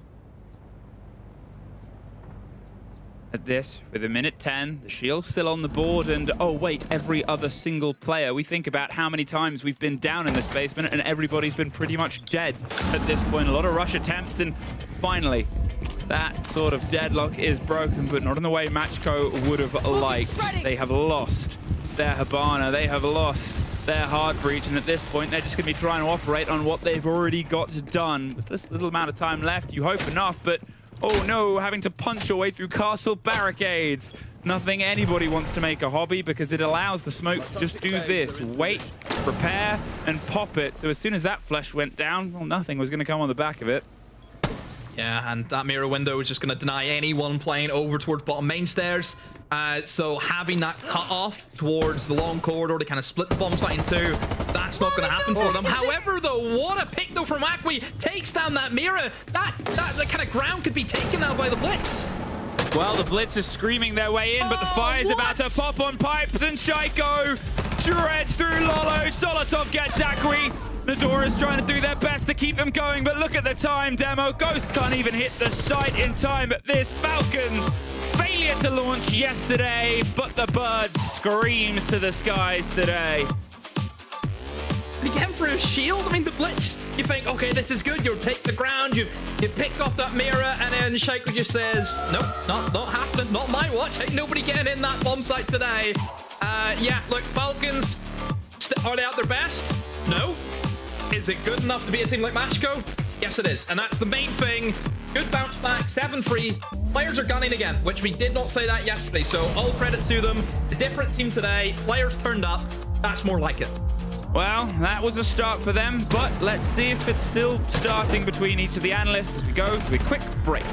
At this, with a minute 10, the shield's still on the board, and oh wait, every other single player. We think about how many times we've been down in this basement, and everybody's been pretty much dead at this point. A lot of rush attempts, and finally, that sort of deadlock is broken, but not in the way Matchco would have liked. They have lost their Hibana, they have lost their hard breach, and at this point, they're just going to be trying to operate on what they've already got done. With this little amount of time left, you hope enough, but oh no, having to punch your way through castle barricades. Nothing anybody wants to make a hobby, because it allows the smoke to just do this. Wait, prepare, and pop it. So as soon as that flesh went down, well, nothing was going to come on the back of it. Yeah, and that mirror window is just going to deny anyone playing over towards bottom main stairs. So having that cut off towards the long corridor to kind of split the bomb site in two, that's not going to happen for them. However, though, what a pick, though, from Akwi. Takes down that mirror. That kind of ground could be taken now by the Blitz. Well, the Blitz is screaming their way in, but the fire's about to pop on pipes, and Shaiko shreds through Lolo. Solotov gets Akwi. The door is trying to do their best to keep them going, but look at the time, Demo. Ghost can't even hit the site in time at this. Falcons, failure to launch yesterday, but the bird screams to the skies today. Again for a shield, I mean, the Blitz, you think, okay, this is good, you'll take the ground, you pick off that mirror, and then Shaiko just says, nope, not happening, not my watch, ain't nobody getting in that bomb site today. Yeah, look, Falcons, are they at their best? No. Is it good enough to be a team like Matchco? Yes, it is, and that's the main thing. Good bounce back, 7-3. Players are gunning again, which we did not say that yesterday, so all credit to them. A different team today, players turned up, that's more like it. Well, that was a start for them, but let's see if it's still starting between each of the analysts as we go to a quick break.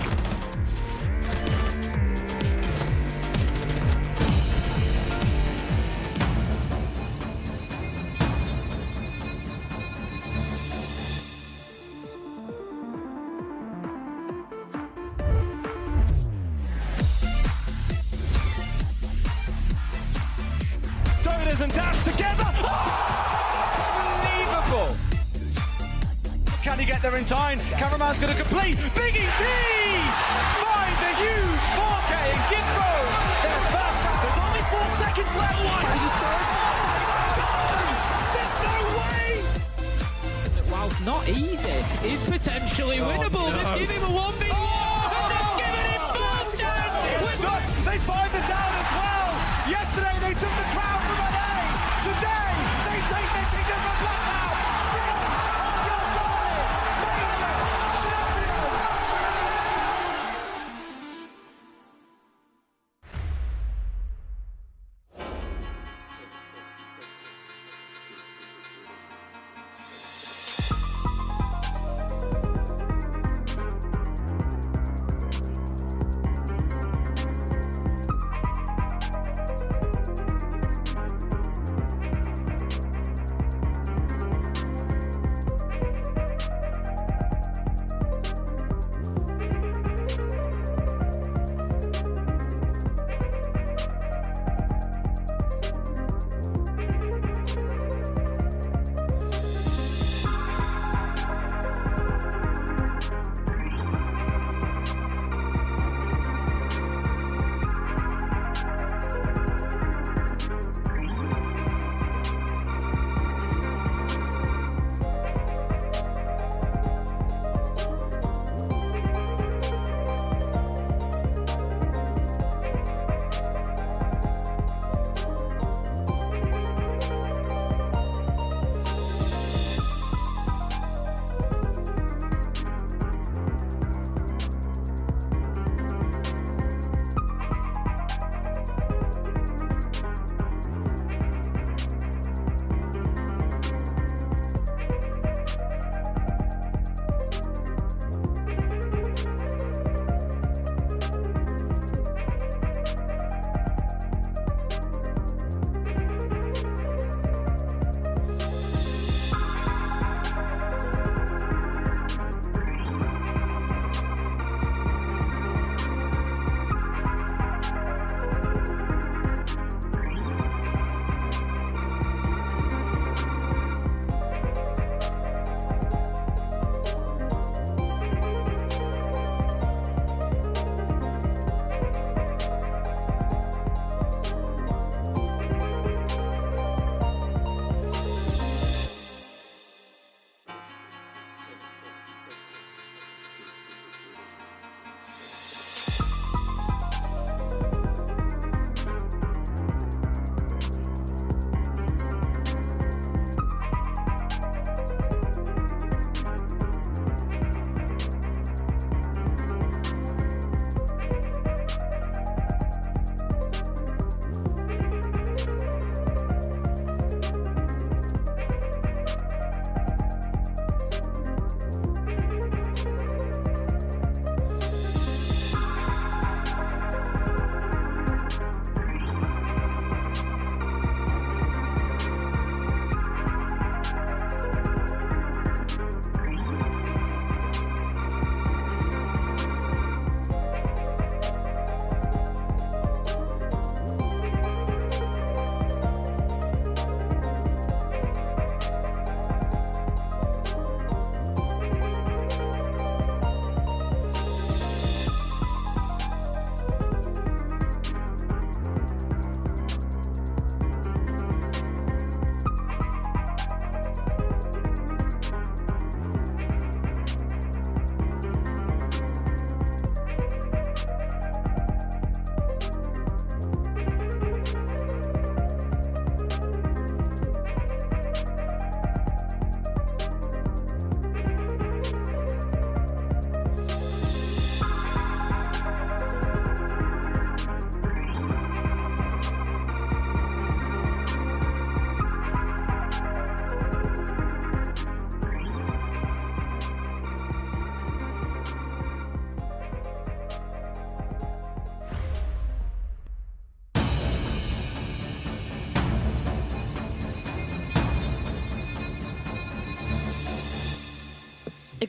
Dodas and Dash together. Unbelievable! Can he get there in time? Cameraman's going to complete. Big ET finds a huge 4K and Gitbo. Their first. There's only 4 seconds left. There's no way. Whilst not easy, is potentially winnable. No. They give him a 1v1. They've given him both down. They find the down as well. Yesterday they took the crown from an A. Today they take the kingdom of Blackout.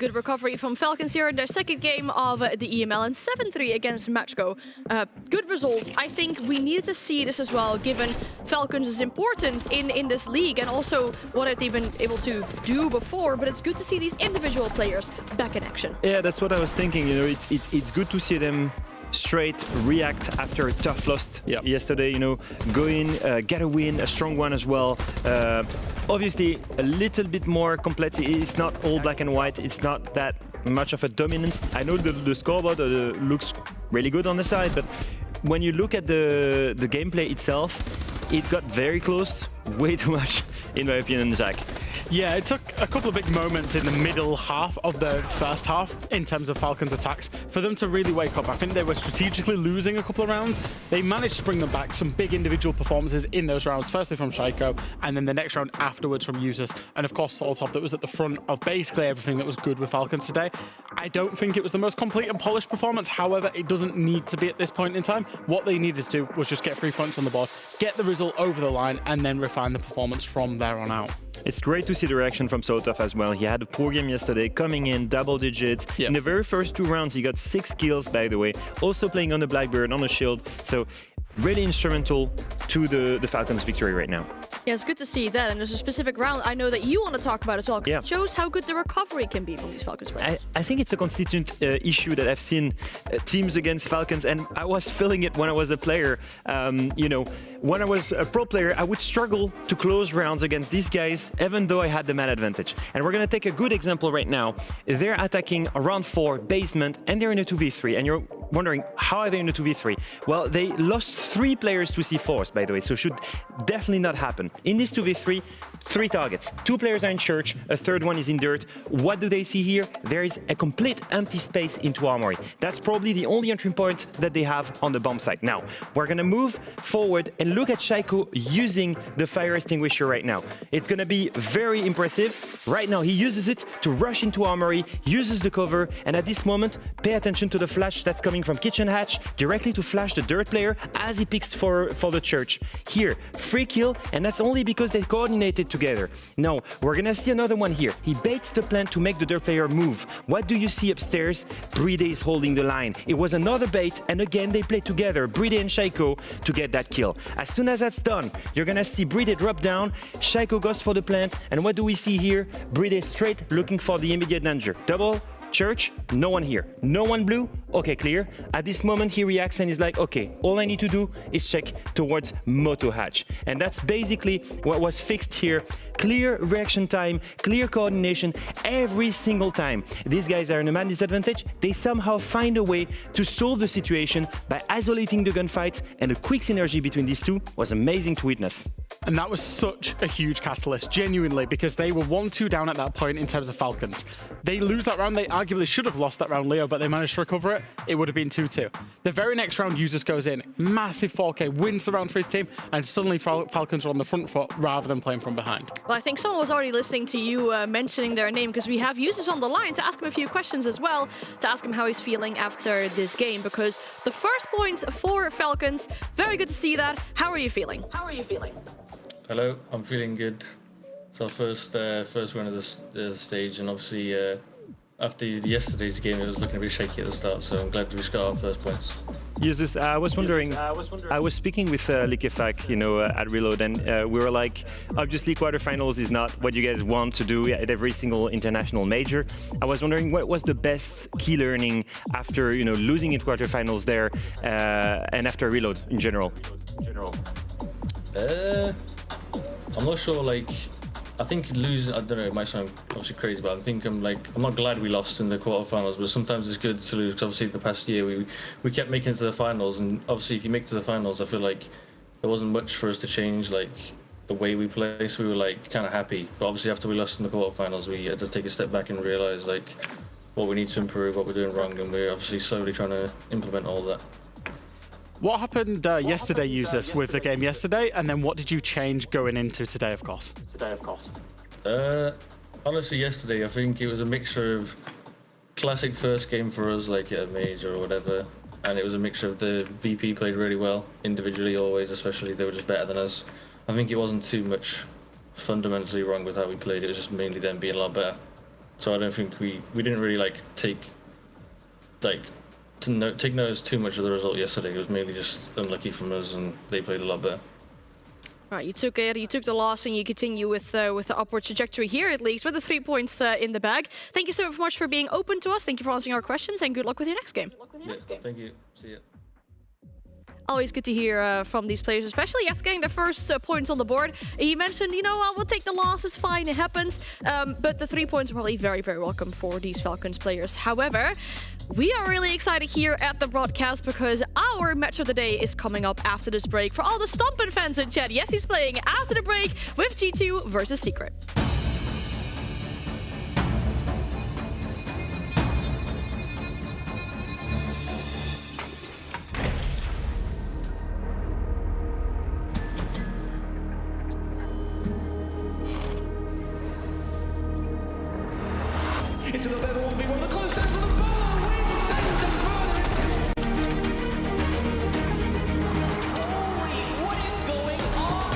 good recovery from Falcons here in their second game of the EML and 7-3 against Matchgo. Good result. I think we needed to see this as well, given Falcons' importance in this league and also what they've been able to do before. But it's good to see these individual players back in action. Yeah, that's what I was thinking. You know, it's good to see them straight react after a tough loss yesterday. You know, go in, get a win, a strong one as well. Obviously, a little bit more complexity. It's not all black and white. It's not that much of a dominance. I know the scoreboard looks really good on the side, but when you look at the gameplay itself, it got very close, way too much, in my opinion, Jack. Yeah, it took a couple of big moments in the middle half of the first half in terms of Falcons' attacks for them to really wake up. I think they were strategically losing a couple of rounds. They managed to bring them back, some big individual performances in those rounds, firstly from Shaiko, and then the next round afterwards from Users, and of course Soltov that was at the front of basically everything that was good with Falcons today. I don't think it was the most complete and polished performance, however, it doesn't need to be at this point in time. What they needed to do was just get 3 points on the board, get the result over the line, and then refine the performance from there on out. It's great to see the reaction from Soltov as well. He had a poor game yesterday, coming in double digits. Yep. In the very first 2 rounds, he got 6 kills, by the way. Also playing on the Blackbird, on the Shield. So really instrumental to the Falcons' victory right now. Yeah, it's good to see that. And there's a specific round I know that you want to talk about as well. Yeah. It shows how good the recovery can be from these Falcons players. I think it's a consistent issue that I've seen teams against Falcons, and I was feeling it when I was a player. You know, when I was a pro player, I would struggle to close rounds against these guys, even though I had the man advantage. And we're going to take a good example right now. They're attacking round 4, basement, and they're in a 2v3. And you're wondering, how are they in a 2v3? Well, they lost 3 players to C4s, by the way, so should definitely not happen. In this 2v3, 3 targets. 2 players are in church, a third one is in dirt. What do they see here? There is a complete empty space into Armory. That's probably the only entry point that they have on the bomb site. Now, we're going to move forward and look at Shaiko using the fire extinguisher right now. It's going to be very impressive. Right now, he uses it to rush into Armory, uses the cover, and at this moment, pay attention to the flash that's coming from Kitchen Hatch, directly to flash the dirt player as he picks for the church. Here, free kill, and that's only because they coordinated together. Now, we're going to see another one here. He baits the plant to make the dirt player move. What do you see upstairs? Bride is holding the line. It was another bait, and again, they play together, Bride and Shaiko, to get that kill. As soon as that's done, you're going to see Bride drop down, Shaiko goes for the plant, and what do we see here? Bride straight looking for the immediate danger. Double, church, no one here. No one blue? Okay, clear. At this moment, he reacts and is like, okay, all I need to do is check towards Moto Hatch. And that's basically what was fixed here. Clear reaction time, clear coordination every single time. These guys are in a man disadvantage. They somehow find a way to solve the situation by isolating the gunfights, and the quick synergy between these two was amazing to witness. And that was such a huge catalyst, genuinely, because they were 1-2 down at that point in terms of Falcons. They lose that round. They arguably should have lost that round, Leo, but they managed to recover it. It would have been 2-2. The very next round, Users goes in, massive 4K, wins the round for his team, and suddenly Falcons are on the front foot rather than playing from behind. Well, I think someone was already listening to you mentioning their name, because we have Users on the line to ask him a few questions as well, to ask him how he's feeling after this game, because the first point for Falcons, very good to see that. How are you feeling? How are you feeling? Hello, I'm feeling good. It's our first win of the stage, and obviously after yesterday's game, it was looking a bit shaky at the start, so I'm glad we got our first points. Users, I was wondering, I was speaking with Likefak, you know, at Reload, and we were like, obviously quarterfinals is not what you guys want to do at every single international major. I was wondering what was the best key learning after, you know, losing in quarterfinals there, and after Reload in general. I'm not sure, like, I think losing, I don't know, it might sound obviously crazy, but I'm not glad we lost in the quarterfinals, but sometimes it's good to lose, because obviously the past year we kept making it to the finals, and obviously if you make it to the finals, I feel like there wasn't much for us to change, like, the way we play, so we were, like, kind of happy. But obviously after we lost in the quarterfinals, we had to take a step back and realise, like, what we need to improve, what we're doing wrong, and we're obviously slowly trying to implement all that. What happened yesterday, Users, with the game yesterday, and then what did you change going into today, of course? Honestly, yesterday, I think it was a mixture of classic first game for us, like at a major or whatever, and it was a mixture of the VP played really well, individually always, especially, they were just better than us. I think it wasn't too much fundamentally wrong with how we played, it was just mainly them being a lot better. So I don't think we didn't really like take notice too much of the result yesterday. It was mainly just unlucky from us, and they played a lot better. Right, you took it, you took the loss, and you continue with the upward trajectory here, at least, with the 3 points in the bag. Thank you so much for being open to us. Thank you for answering our questions, and good luck with your next game. Thank you. See ya. Always good to hear from these players, especially after getting the first points on the board. He mentioned, you know, we'll take the loss, it's fine, it happens. But the 3 points are probably very, very welcome for these Falcons players. However, we are really excited here at the broadcast because our match of the day is coming up after this break. For all the Stompin' fans in chat, yes, he's playing after the break with G2 versus Secret. Into the level 1v1, the close end for the ball, win, saves them further. Holy, what is going on?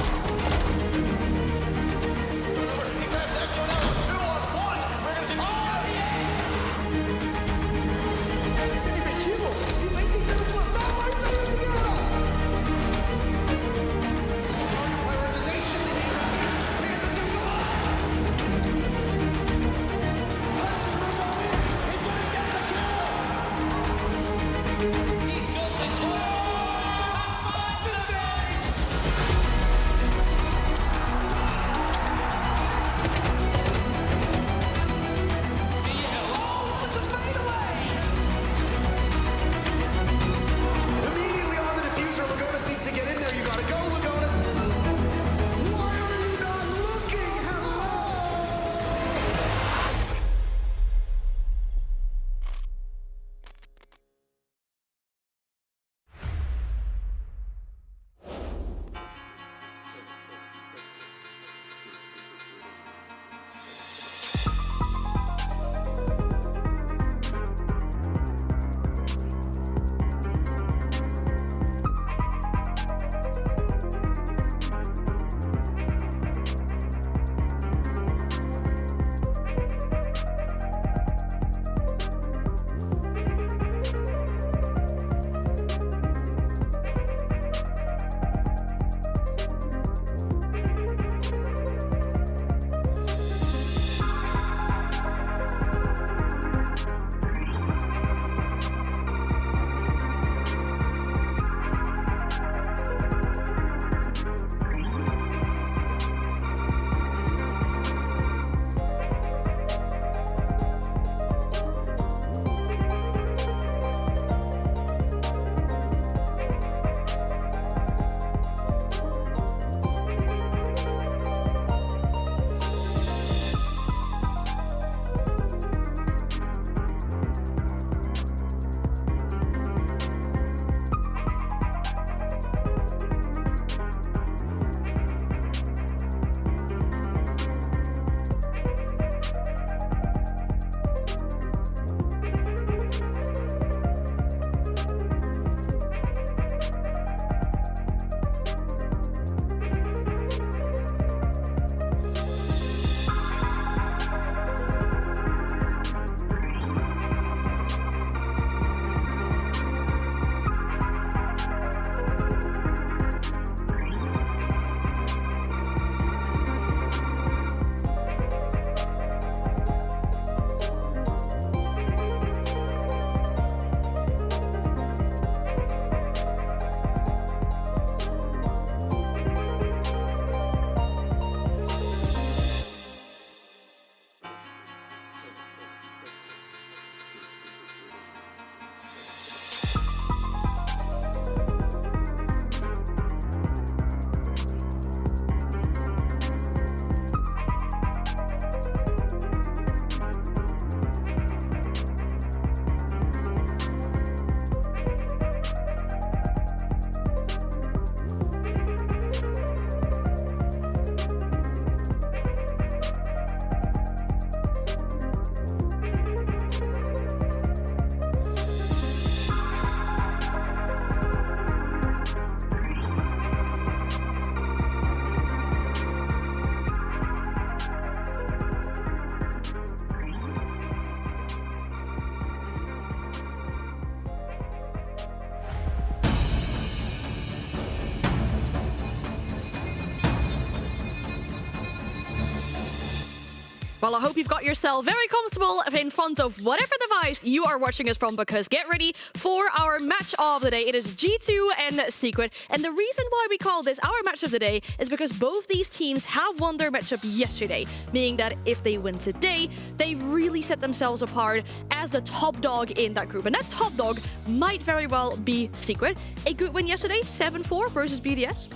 Well, I hope you've got yourself very comfortable in front of whatever device you are watching us from, because get ready for our match of the day. It is G2 and Secret. And the reason why we call this our match of the day is because both these teams have won their matchup yesterday, meaning that if they win today, they really set themselves apart as the top dog in that group. And that top dog might very well be Secret. A good win yesterday, 7-4 versus BDS.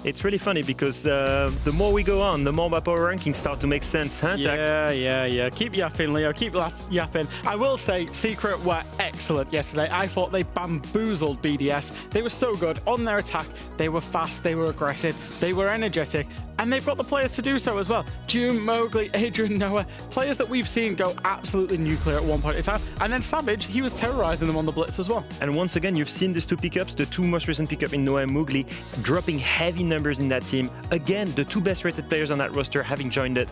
It's really funny because the more we go on, the more my power rankings start to make sense, huh, Jack? Yeah. Keep yapping, Leo. Keep yapping. I will say, Secret were excellent yesterday. I thought they bamboozled BDS. They were so good on their attack. They were fast. They were aggressive. They were energetic. And they've got the players to do so as well. June, Mowgli, Adrian, Noah, players that we've seen go absolutely nuclear at one point in time. And then Savage, he was terrorizing them on the blitz as well. And once again, you've seen these two pickups, the two most recent pickups in Noah and Mowgli, dropping heavy numbers in that team. Again, the two best rated players on that roster having joined it.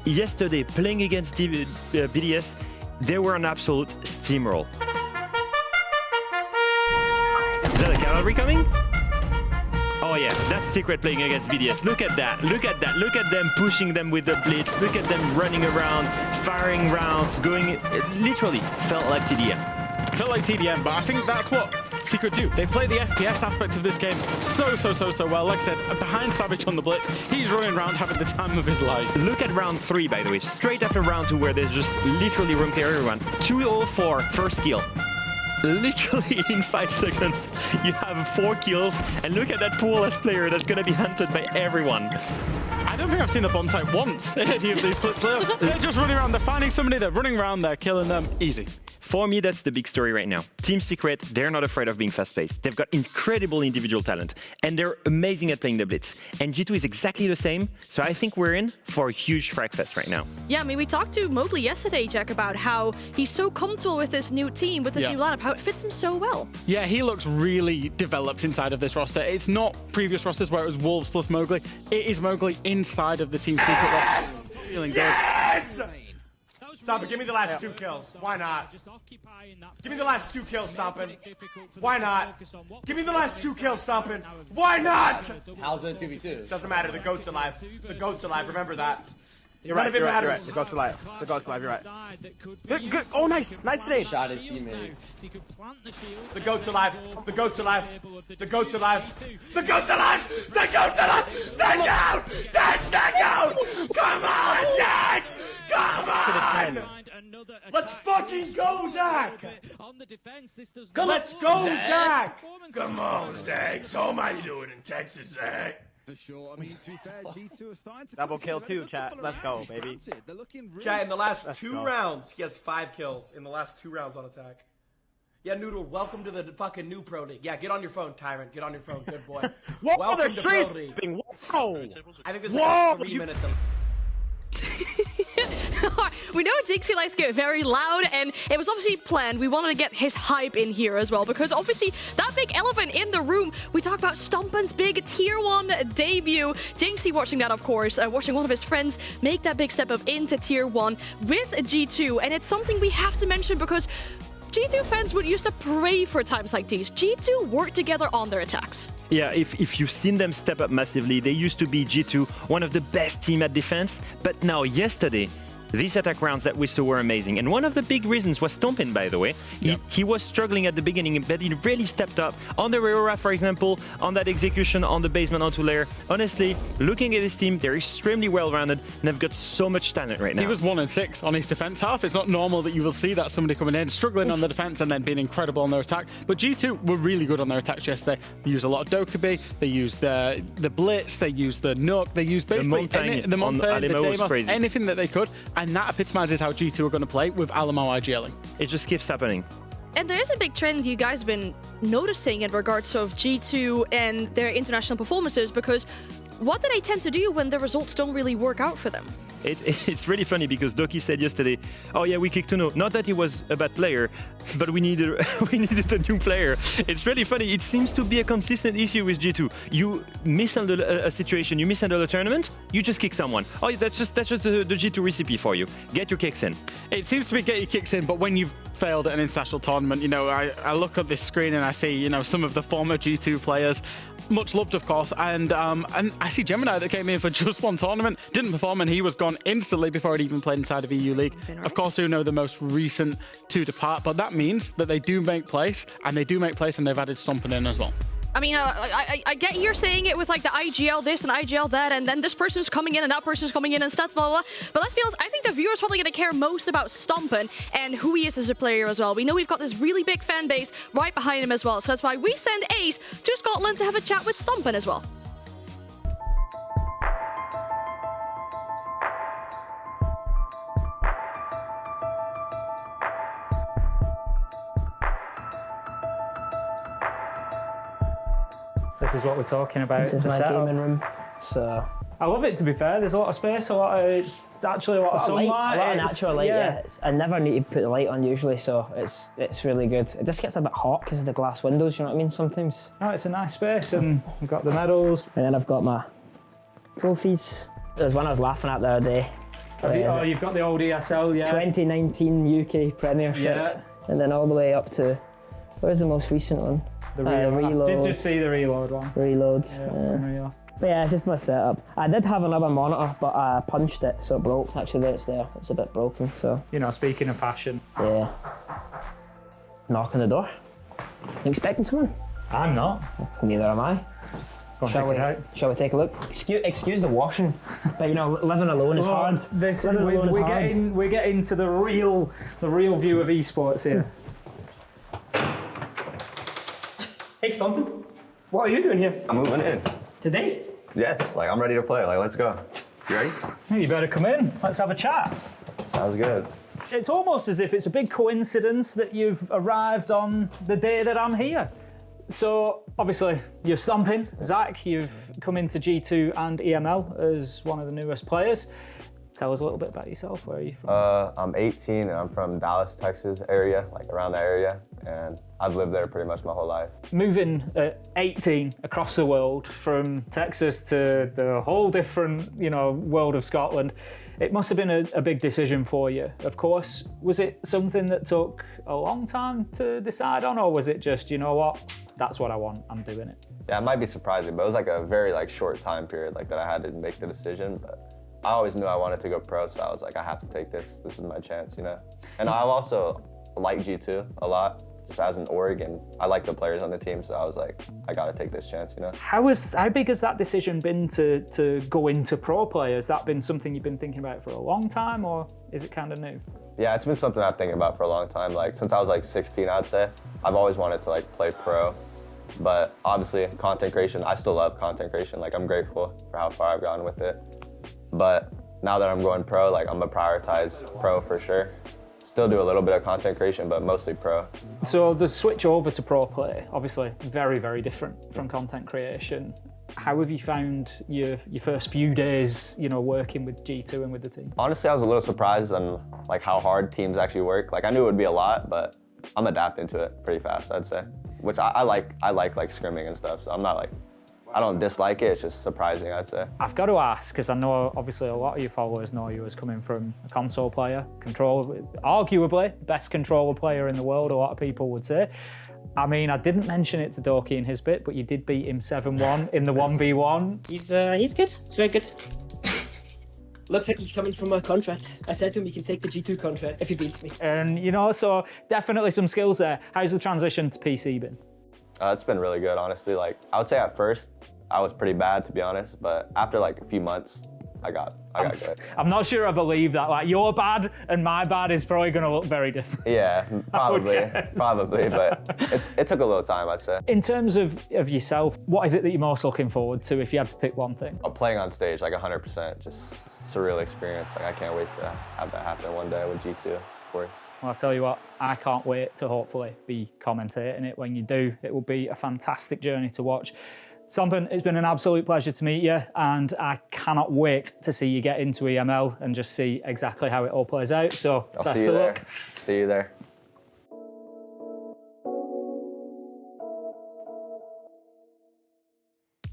Yesterday, playing against BDS, they were an absolute steamroll. Is that a cavalry coming? Oh yeah, that's Secret playing against BDS. Look at that, look at that, look at them pushing them with the blitz, look at them running around, firing rounds, going, it literally felt like TDM. Felt like TDM, but I think that's what Secret do. They play the FPS aspect of this game so well. Like I said, behind Savage on the blitz, he's running around having the time of his life. Look at round 3, by the way, straight after round 2, where they just literally room clear everyone. 204 first kill. Literally in 5 seconds, you have 4 kills, and look at that poorless player that's gonna be hunted by everyone. I don't think I've seen the bomb site once in any of these clips. They're just running around, they're finding somebody, they're running around, they're killing them, easy. For me, that's the big story right now. Team Secret, they're not afraid of being fast-paced. They've got incredible individual talent, and they're amazing at playing the blitz. And G2 is exactly the same, so I think we're in for a huge frag fest right now. Yeah, I mean, we talked to Mowgli yesterday, Jack, about how he's so comfortable with this new team, with this new lineup, how it fits him so well. Yeah, he looks really developed inside of this roster. It's not previous rosters where it was Wolves plus Mowgli. It is Mowgli inside of the Team Secret roster. Feeling good. Stop it, give me the last 2 kills. Why not? Give me the last 2 kills, Stompin'. Why not? Give me the last 2 kills, Stompin'. Why not? How's it 2v2? Doesn't matter, the GOAT's alive. The GOAT's alive, remember that. You're right, you're right. The GOAT's alive. The GOAT's alive, you're right. Good. Oh, nice save. Shot his teammate. The GOAT's alive. The GOAT's alive. The GOAT's alive. The GOAT's alive! The GOAT's alive! They're down! That's the GOAT! Come on, Zach! Come on! Let's fucking go, Zach! Let's go, Zach! Come on, Zach. So how you doing in Texas, Zach? For sure. I mean, to be fair, G2 are starting to double kill too, chat. Let's go, baby. Chat, in the last 2 rounds, he has 5 kills in the last 2 rounds on attack. Yeah, Noodle, welcome to the fucking new Pro League. Yeah, get on your phone, Tyrant. Get on your phone. Good boy. Welcome to Pro League. Whoa! I think this is like a 3-minute delay. We know Dixie likes to get very loud, and it was obviously planned. We wanted to get his hype in here as well, because obviously that big elephant in the room, we talk about Stompin's big Tier 1 debut. Jinxie watching that, of course, watching one of his friends make that big step up into Tier 1 with G2, and it's something we have to mention because G2 fans would used to pray for times like these. G2 work together on their attacks. Yeah, if you've seen them step up massively, they used to be G2, one of the best team at defense, but now yesterday, these attack rounds that we saw were amazing. And one of the big reasons was Stompin, by the way. He was struggling at the beginning, but he really stepped up. On the Aurora, for example, on that execution on the basement onto layer. Honestly, looking at this team, they're extremely well-rounded, and they've got so much talent right now. He was 1-6 on his defense half. It's not normal that you will see that somebody coming in, struggling on the defense, and then being incredible on their attack. But G2 were really good on their attacks yesterday. They used a lot of Dokkaebi, they used the Blitz, they used the Nook, they used basically the Montaigne, the Deimos, anything that they could. And that epitomizes how G2 are going to play with Alamo IGLing. It just keeps happening. And there is a big trend you guys have been noticing in regards of G2 and their international performances, because what do they tend to do when the results don't really work out for them? It's really funny because Doki said yesterday, oh yeah, we kicked Uno. Not that he was a bad player, but we needed a new player. It's really funny. It seems to be a consistent issue with G2. You mishandle a situation, you mishandle a tournament, you just kick someone. Oh, that's just the G2 recipe for you. Get your kicks in. It seems to be get your kicks in, but when you've failed at an international tournament. You know, I look at this screen and I see, you know, some of the former G2 players, much loved, of course, and I see Gemini that came in for just one tournament, didn't perform, and he was gone instantly before he'd even played inside of EU League. Of course, who know the most recent to depart, but that means that they do make place, and they've added Stomping in as well. I mean, I get you're saying it with like the IGL this and IGL that, and then this person's coming in and that person's coming in and stuff, blah, blah, blah. But let's be honest, I think the viewer's probably going to care most about Stompin and who he is as a player as well. We know we've got this really big fan base right behind him as well. So that's why we send Ace to Scotland to have a chat with Stompin as well. This is what we're talking about. This is my gaming room. So I love it, to be fair. There's a lot of space, it's actually a lot of sunlight. A lot of natural light, yeah. I never need to put the light on usually, so it's really good. It just gets a bit hot because of the glass windows, you know what I mean, sometimes. No, it's a nice space, and we've got the medals. And then I've got my trophies. There's one I was laughing at the other day. You've got the old ESL, yeah. 2019 UK Premiership. Yeah. And then all the way up to, where's the most recent one? The reload. Reload. I did just see the reload one. Reload. Yeah. But yeah, it's just my setup. I did have another monitor, but I punched it, so it broke. Actually, it's there. It's a bit broken, so. You know, speaking of passion. Yeah. Knock on the door. You expecting someone? I'm not. Neither am I. Shall we take a look? Excuse the washing, but you know, living alone is hard. We're getting to the real view of esports here. Hey, Stompin. What are you doing here? I'm moving in. Today? Yes, like I'm ready to play. Like, let's go. You ready? You better come in. Let's have a chat. Sounds good. It's almost as if it's a big coincidence that you've arrived on the day that I'm here. So, obviously, you're Stompin. Zach, you've come into G2 and EML as one of the newest players. Tell us a little bit about yourself. Where are you from? I'm 18 and I'm from Dallas, Texas area, like around that area. And I've lived there pretty much my whole life. Moving at 18 across the world from Texas to the whole different, world of Scotland, it must have been a big decision for you. Of course, was it something that took a long time to decide on, or was it just, you know what, that's what I want, I'm doing it? Yeah, it might be surprising, but it was like a very short time period that I had to make the decision. But I always knew I wanted to go pro, so I was like, I have to take this. This is my chance, And I also like G2 a lot, just as an org, and I like the players on the team, so I was like, I gotta take this chance, How big has that decision been to go into pro play? Has that been something you've been thinking about for a long time, or is it kind of new? Yeah, it's been something I've been thinking about for a long time. Since I was 16, I'd say. I've always wanted to play pro, but obviously content creation, I still love content creation. I'm grateful for how far I've gone with it. But now that I'm going pro, I'm gonna prioritize pro for sure. Still do a little bit of content creation, but mostly pro. So the switch over to pro play, obviously very, very different from content creation. How have you found your first few days, working with G2 and with the team? Honestly, I was a little surprised on how hard teams actually work. I knew it would be a lot, but I'm adapting to it pretty fast, I'd say. Which I like scrimming and stuff, so I'm not I don't dislike it, it's just surprising, I'd say. I've got to ask, because I know obviously a lot of your followers know you as coming from a console player, arguably best controller player in the world, a lot of people would say. I mean, I didn't mention it to Dorky in his bit, but you did beat him 7-1 in the 1v1. He's good, he's very good. Looks like he's coming from a contract. I said to him he can take the G2 contract if he beats me. And so definitely some skills there. How's the transition to PC been? It's been really good, honestly. I would say at first, I was pretty bad, to be honest, but after a few months, I got good. I'm not sure I believe that. Your bad and my bad is probably going to look very different. Yeah, probably, but it took a little time, I'd say. In terms of yourself, what is it that you're most looking forward to if you had to pick one thing? Playing on stage, 100%, just it's a real experience. I can't wait to have that happen one day with G2, of course. Well, I'll tell you what, I can't wait to hopefully be commentating it. When you do, it will be a fantastic journey to watch. Stompin, it's been an absolute pleasure to meet you, and I cannot wait to see you get into EML and just see exactly how it all plays out. So, best of luck. See you there.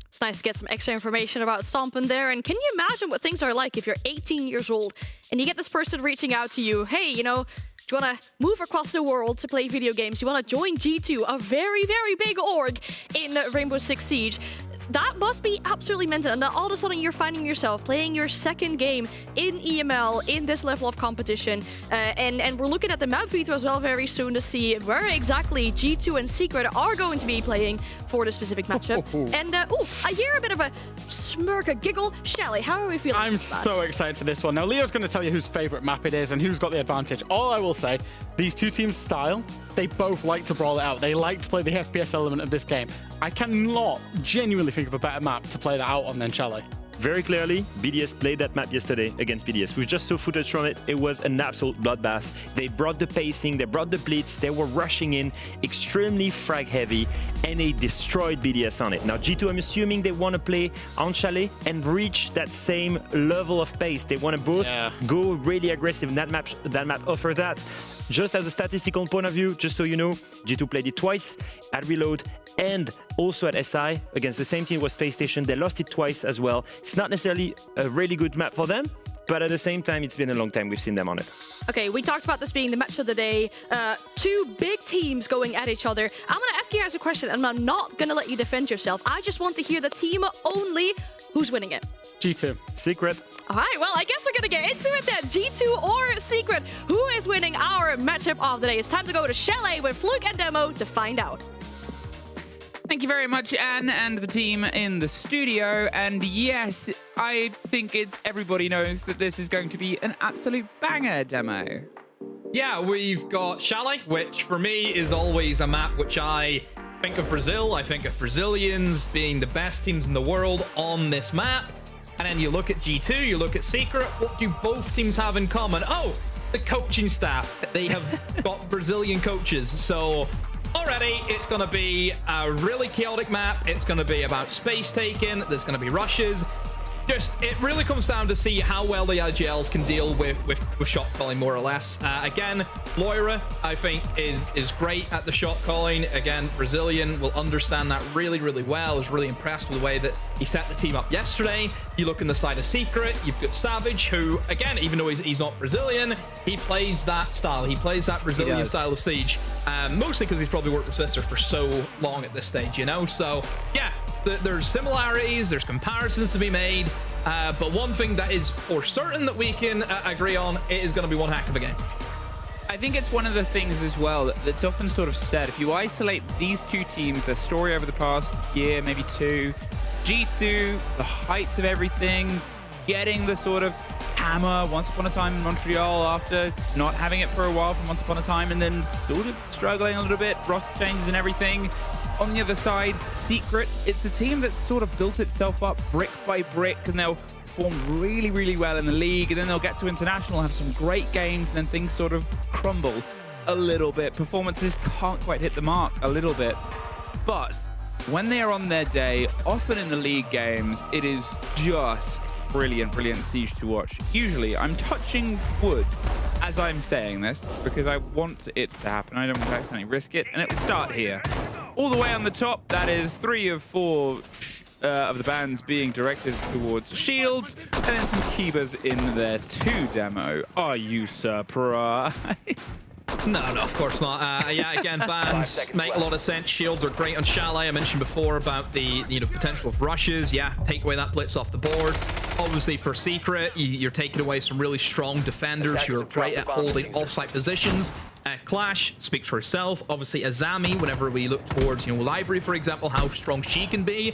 It's nice to get some extra information about Stompin there. And can you imagine what things are like if you're 18 years old and you get this person reaching out to you? Hey, Do you want to move across the world to play video games? You want to join G2, a very, very big org in Rainbow Six Siege? That must be absolutely mental. And then all of a sudden you're finding yourself playing your second game in EML in this level of competition. And we're looking at the map veto as well very soon to see where exactly G2 and Secret are going to be playing for the specific matchup. And I hear a bit of a smirk, a giggle. Shelly, how are we feeling? I'm so excited for this one. Now, Leo's going to tell you whose favorite map it is and who's got the advantage. All I will say, these two teams' style, they both like to brawl it out. They like to play the FPS element of this game. I cannot genuinely think of a better map to play that out on than Chalet. Very clearly, BDS played that map yesterday against BDS. We just saw footage from it. It was an absolute bloodbath. They brought the pacing, they brought the blitz, they were rushing in, extremely frag heavy, and they destroyed BDS on it. Now, G2, I'm assuming they want to play on Chalet and reach that same level of pace. They want to both go really aggressive, and that map offers that. Just as a statistical point of view, just so you know, G2 played it twice at Reload and also at SI against the same team was Space Station. They lost it twice as well. It's not necessarily a really good map for them, but at the same time, it's been a long time we've seen them on it. Okay, we talked about this being the match of the day. Two big teams going at each other. I'm going to ask you guys a question, and I'm not going to let you defend yourself. I just want to hear the team only. Who's winning it? G2. Secret. All right, well, I guess we're going to get into it then. G2 or Secret? Who is winning our matchup of the day? It's time to go to Chalet with Fluke and Demo to find out. Thank you very much, Anne, and the team in the studio. And yes, I think everybody knows that this is going to be an absolute banger, Demo. Yeah, we've got Chalet, which for me is always a map which I think of Brazil. I think of Brazilians being the best teams in the world on this map. And then you look at G2, you look at Secret. What do both teams have in common? Oh, the coaching staff. They have got Brazilian coaches. So already it's going to be a really chaotic map. It's going to be about space taking. There's going to be rushes. It really comes down to see how well the IGLs can deal with shot calling, more or less. Again, Loira, I think, is great at the shot calling. Again, Brazilian will understand that really, really well. I was really impressed with the way that he set the team up yesterday. You look in the side of Secret, you've got Savage, who, again, even though he's not Brazilian, he plays that style. He plays that Brazilian style of Siege, mostly because he's probably worked with Sister for so long at this stage, you know? So, yeah. There's similarities, there's comparisons to be made, but one thing that is for certain that we can agree on, it is going to be one heck of a game. I think it's one of the things as well that's often sort of said, if you isolate these two teams, their story over the past year, maybe two, G2, the heights of everything, getting the sort of hammer once upon a time in Montreal after not having it for a while from once upon a time, and then sort of struggling a little bit, roster changes and everything. On the other side, Secret, it's a team that's sort of built itself up brick by brick, and they'll perform really, really well in the league, and then they'll get to international, have some great games, and then things sort of crumble a little bit. Performances can't quite hit the mark a little bit. But when they are on their day, often in the league games, it is just brilliant Siege to watch. Usually, I'm touching wood as I'm saying this, because I want it to happen. I don't want to accidentally risk it, and it will start here. All the way on the top, that is 3 of 4 of the bands being directed towards shields, and then some Kibas in there too, Demo. Are you surprised? No, of course not. Yeah, again, bans make a lot of sense. Shields are great on Chalet. I mentioned before about the potential of rushes. Yeah, take away that blitz off the board. Obviously, for Secret, you're taking away some really strong defenders who are great at holding off-site positions. Clash speaks for herself. Obviously, Azami, whenever we look towards, Library, for example, how strong she can be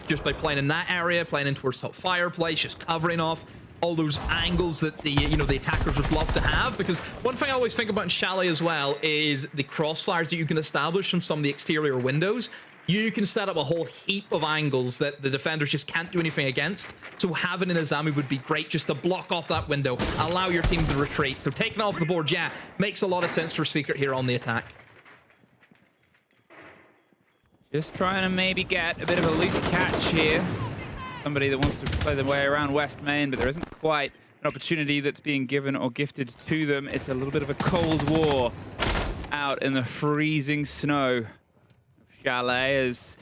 just by playing in that area, playing in towards top fireplace, just covering off all those angles that the attackers would love to have. Because one thing I always think about in Chalet as well is the crossfires that you can establish from some of the exterior windows. You can set up a whole heap of angles that the defenders just can't do anything against. So having an Azami would be great just to block off that window, allow your team to retreat. So taking off the board, yeah, makes a lot of sense for Secret here on the attack. Just trying to maybe get a bit of a loose catch here. Somebody that wants to play their way around West Main, but there isn't quite an opportunity that's being given or gifted to them. It's a little bit of a cold war out in the freezing snow. Chalet is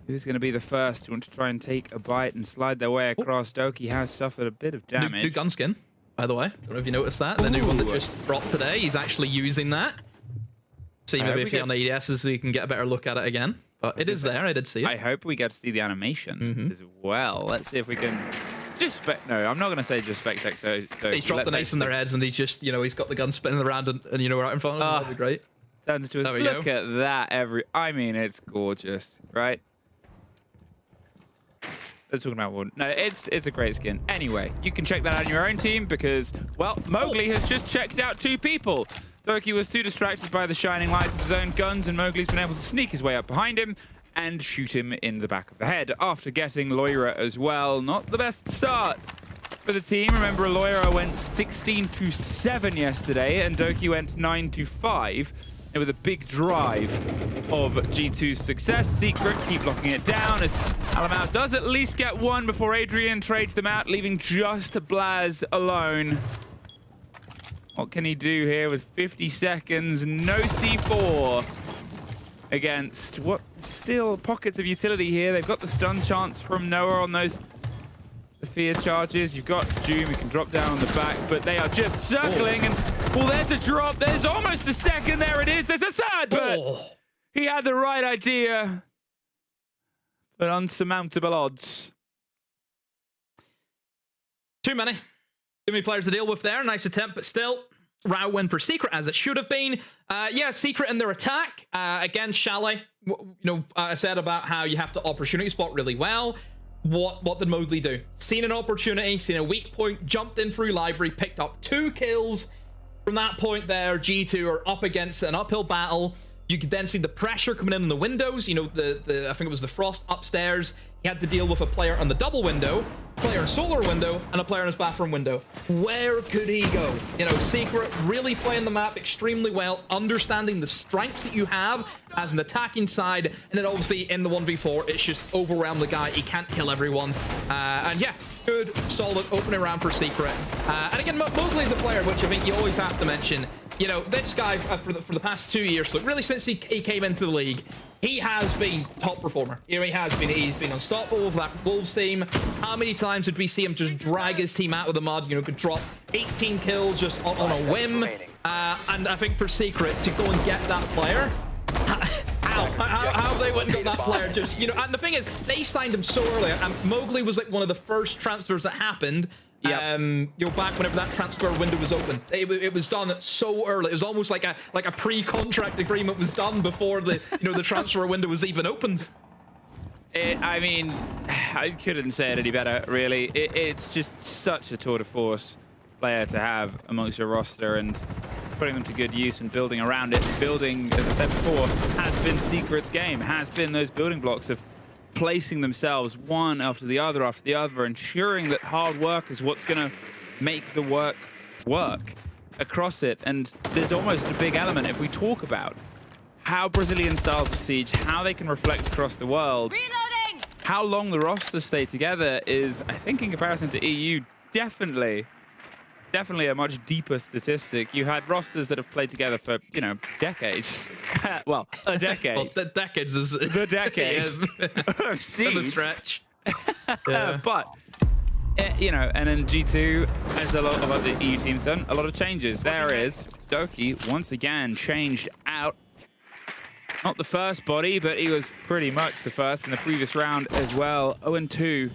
who's going to be the first to want to try and take a bite and slide their way across. Doki has suffered a bit of damage. New gunskin. by the way. Don't know if you noticed that. The new one that just dropped today. He's actually using that. See maybe if you're on the EDS so you can get a better look at it again. But it is there. I did see it. I hope we get to see the animation as well. Let's see if we can just no, I'm not going to say just spectate. He's dropped the nades in their heads and he's just, you know, he's got the gun spinning around and you know, right in front of him. That'd be great. Turns into us. Look at that. I mean, it's gorgeous, right? They're talking about one. No, it's a great skin. Anyway, you can check that out on your own team because, well, Mowgli has just checked out 2 people. Doki was too distracted by the shining lights of his own guns, and Mowgli's been able to sneak his way up behind him and shoot him in the back of the head after getting Loira as well. Not the best start for the team. Remember, Loira went 16-7 yesterday, and Doki went 9-5. And with a big drive of G2's success, Secret keep locking it down as Alamau does at least get one before Adrian trades them out, leaving just Blaz alone. What can he do here with 50 seconds? No C4 against what still pockets of utility here. They've got the stun chance from Noah on those Sophia charges. You've got Doom, you can drop down on the back, but they are just circling. And well, there's a drop. There's almost a second. There it is. There's a third, but he had the right idea. But unsurmountable odds. Too many players to deal with there. Nice attempt, but still, round win for Secret, as it should have been. Yeah, Secret in their attack against Chalet. You know, I said about how you have to opportunity spot really well. What did Mowgli do? Seen an opportunity, seen a weak point, jumped in through library, picked up 2 kills. From that point there, G2 are up against an uphill battle. You could then see the pressure coming in the windows. You know, I think it was the Frost upstairs. He had to deal with a player on the double window, player in solar window, and a player in his bathroom window. Where could he go? You know, Secret really playing the map extremely well, understanding the strengths that you have as an attacking side, and then obviously in the 1v4, it's just overwhelm the guy. He can't kill everyone. And yeah, good, solid opening round for Secret. And again, Mowgli's a player, which I think you always have to mention. You know, this guy, for the past 2 years, look, really since he came into the league, he has been top performer. You know, he's been unstoppable with that Wolves team. How many times did we see him just drag his team out of the mud? You know, could drop 18 kills just on a whim. And I think for Secret to go and get that player, how they went and got that player? Just, you know, and the thing is, they signed him so early, and Mowgli was like one of the first transfers that happened. Yep. You know, back whenever that transfer window was open, it was done so early. It was almost like a pre-contract agreement was done before the the transfer window was even opened. I mean, I couldn't say it any better, really. It's just such a tour de force player to have amongst your roster, and putting them to good use and building around it. Building, as I said before, has been Secret's game, has been those building blocks of placing themselves one after the other, ensuring that hard work is what's going to make the work across it. And there's almost a big element, if we talk about how Brazilian styles of Siege, how they can reflect across the world, how long the rosters stay together is, I think in comparison to EU, definitely a much deeper statistic. You had rosters that have played together for, you know, decades. Well, a decade. Well, the decades is... The decades of Siege. The stretch. Yeah. But, you know, and in G2, as a lot of other EU teams done, a lot of changes. There is Doki, once again, changed out. Not the first body, but he was pretty much the first in the previous round as well. 0-2.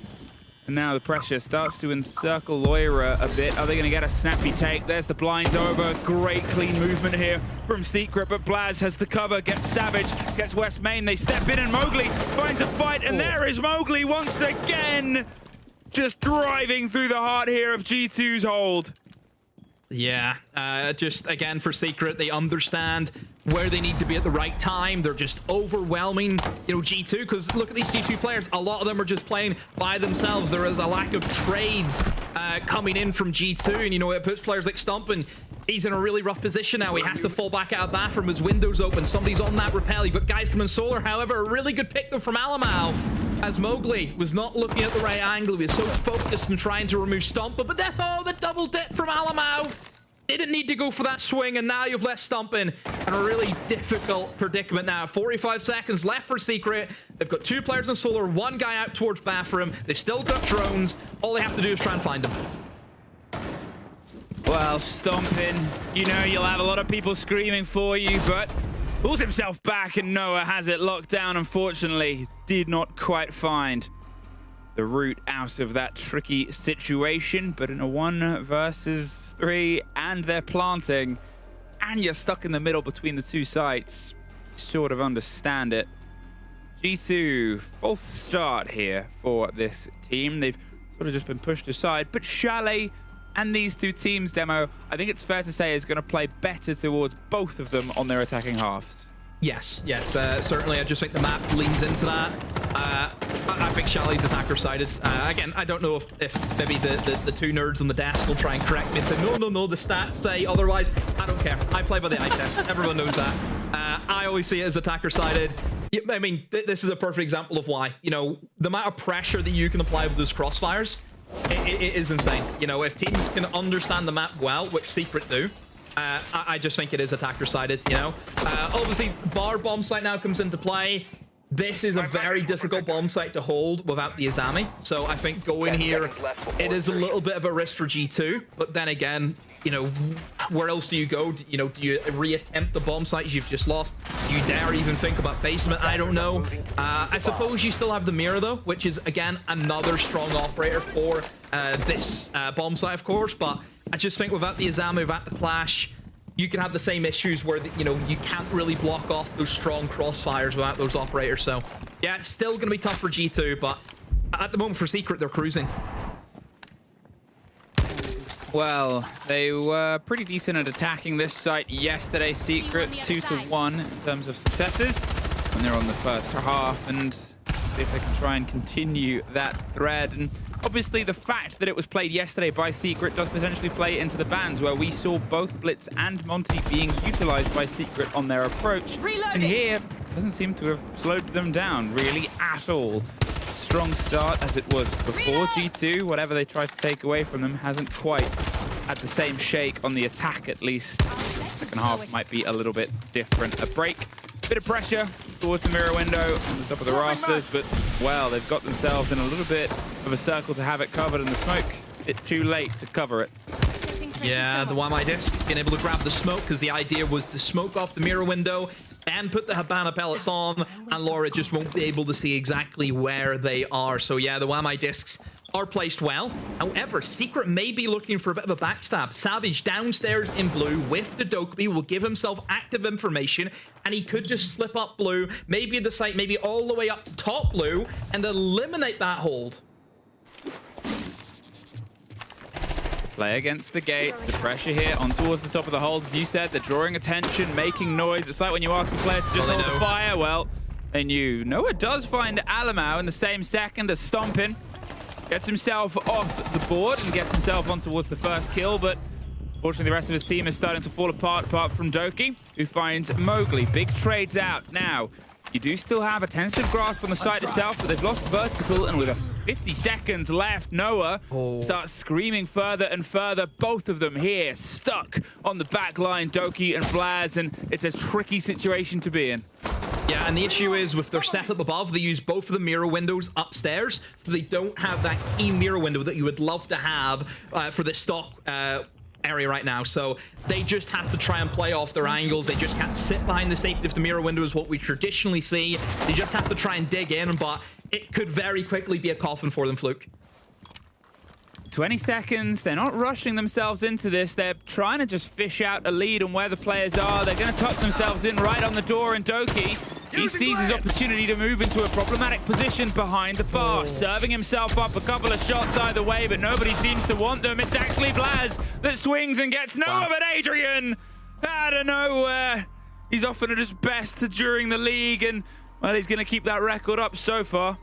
And now the pressure starts to encircle Loira a bit. Are they going to get a snappy take? There's the blinds over. Great clean movement here from Secret, but Blaz has the cover, gets Savage, gets West Main. They step in and Mowgli finds a fight, and there is Mowgli once again, just driving through the heart here of G2's hold. Yeah, just again for Secret, they understand where they need to be at the right time. They're just overwhelming, you know, G2, because look at these G2 players. A lot of them are just playing by themselves. There is a lack of trades coming in from G2, and, you know, it puts players like Stump, and he's in a really rough position now. He has to fall back out of bathroom. His window's open. Somebody's on that rappel. You've got guys coming solar. However, a really good pick, though, from Alamau, as Mowgli was not looking at the right angle. He was so focused on trying to remove Stomper, but then, oh, the double dip from Alamau. Didn't need to go for that swing, and now you've left Stump in a really difficult predicament now. 45 seconds left for Secret. They've got 2 players in solar, 1 guy out towards bathroom. They've still got drones. All they have to do is try and find him. Well, stomping, you know you'll have a lot of people screaming for you, but pulls himself back and Noah has it locked down, unfortunately. Did not quite find the route out of that tricky situation, but in a 1 versus 3 and they're planting and you're stuck in the middle between the two sites, sort of understand it. G2, false start here for this team. They've sort of just been pushed aside, but Chalet and these two teams, Demo, I think it's fair to say is going to play better towards both of them on their attacking halves. Yes, certainly. I just think the map leans into that. I think Chalet's attacker-sided. Again, I don't know if maybe the two nerds on the desk will try and correct me and say, no, the stats say otherwise. I don't care. I play by the eye test. Everyone knows that. I always see it as attacker-sided. I mean, this is a perfect example of why. You know, the amount of pressure that you can apply with those crossfires, it is insane. You know, if teams can understand the map well, which Secret do, I just think it is attacker-sided, you know. Obviously, bar bomb site now comes into play. This is a very difficult bomb site to hold without the Azami. So I think going here, it is a little bit of a risk for G2. But then again, you know, where else do you go? You know, do you re-attempt the bomb sites you've just lost? Do you dare even think about basement? I don't know. I suppose you still have the mirror, though, which is, again, another strong operator for this bomb site, of course. But I just think without the Azami, without the clash, you can have the same issues where, you know, you can't really block off those strong crossfires without those operators. So, yeah, it's still going to be tough for G2, but at the moment for Secret, they're cruising. Well, they were pretty decent at attacking this site yesterday. Secret 2-1 in terms of successes when they're on the first half, and see if they can try and continue that thread. And obviously the fact that it was played yesterday by Secret does potentially play into the bans, where we saw both Blitz and Monty being utilized by Secret on their approach. And here doesn't seem to have slowed them down really at all. Strong start as it was before. G2, whatever they try to take away from them, hasn't quite had the same shake on the attack, at least. Second half might be a little bit different. A break, bit of pressure towards the mirror window on the top of the rafters, but, well, they've got themselves in a little bit of a circle to have it covered in the smoke. It's too late to cover it. Yeah, the YMI disc being able to grab the smoke, because the idea was to smoke off the mirror window and put the Habana pellets on, and Laura just won't be able to see exactly where they are. So yeah, the YMI discs are placed well. However, Secret may be looking for a bit of a backstab. Savage downstairs in blue with the Dokkaebi will give himself active information, and he could just slip up blue, maybe at the site, maybe all the way up to top blue, and eliminate that hold. Play against the gates, the pressure here on towards the top of the hold. As you said, they're drawing attention, making noise. It's like when you ask a player to just hold the fire. Well, they knew. Noah does find Alamau in the same second as Stompin. Gets himself off the board and gets himself on towards the first kill, but unfortunately the rest of his team is starting to fall apart from Doki, who finds Mowgli. Big trades out. Now, you do still have a tentative grasp on the site itself, but they've lost vertical, and with a 50 seconds left, Noah starts screaming further and further. Both of them here stuck on the back line, Doki and Blaz, and it's a tricky situation to be in. Yeah, and the issue is with their setup above, they use both of the mirror windows upstairs, so they don't have that key mirror window that you would love to have for this stock area right now. So they just have to try and play off their angles. They just can't sit behind the safety of the mirror windows, what we traditionally see. They just have to try and dig in, but it could very quickly be a coffin for them, Fluke. 20 seconds. They're not rushing themselves into this. They're trying to just fish out a lead on where the players are. They're going to tuck themselves in right on the door, and Doki, he sees his opportunity to move into a problematic position behind the bar, serving himself up a couple of shots either way, but nobody seems to want them. It's actually Blaz that swings and gets Noah, but Adrian, out of nowhere, he's often at his best during the league, and, well, he's going to keep that record up so far.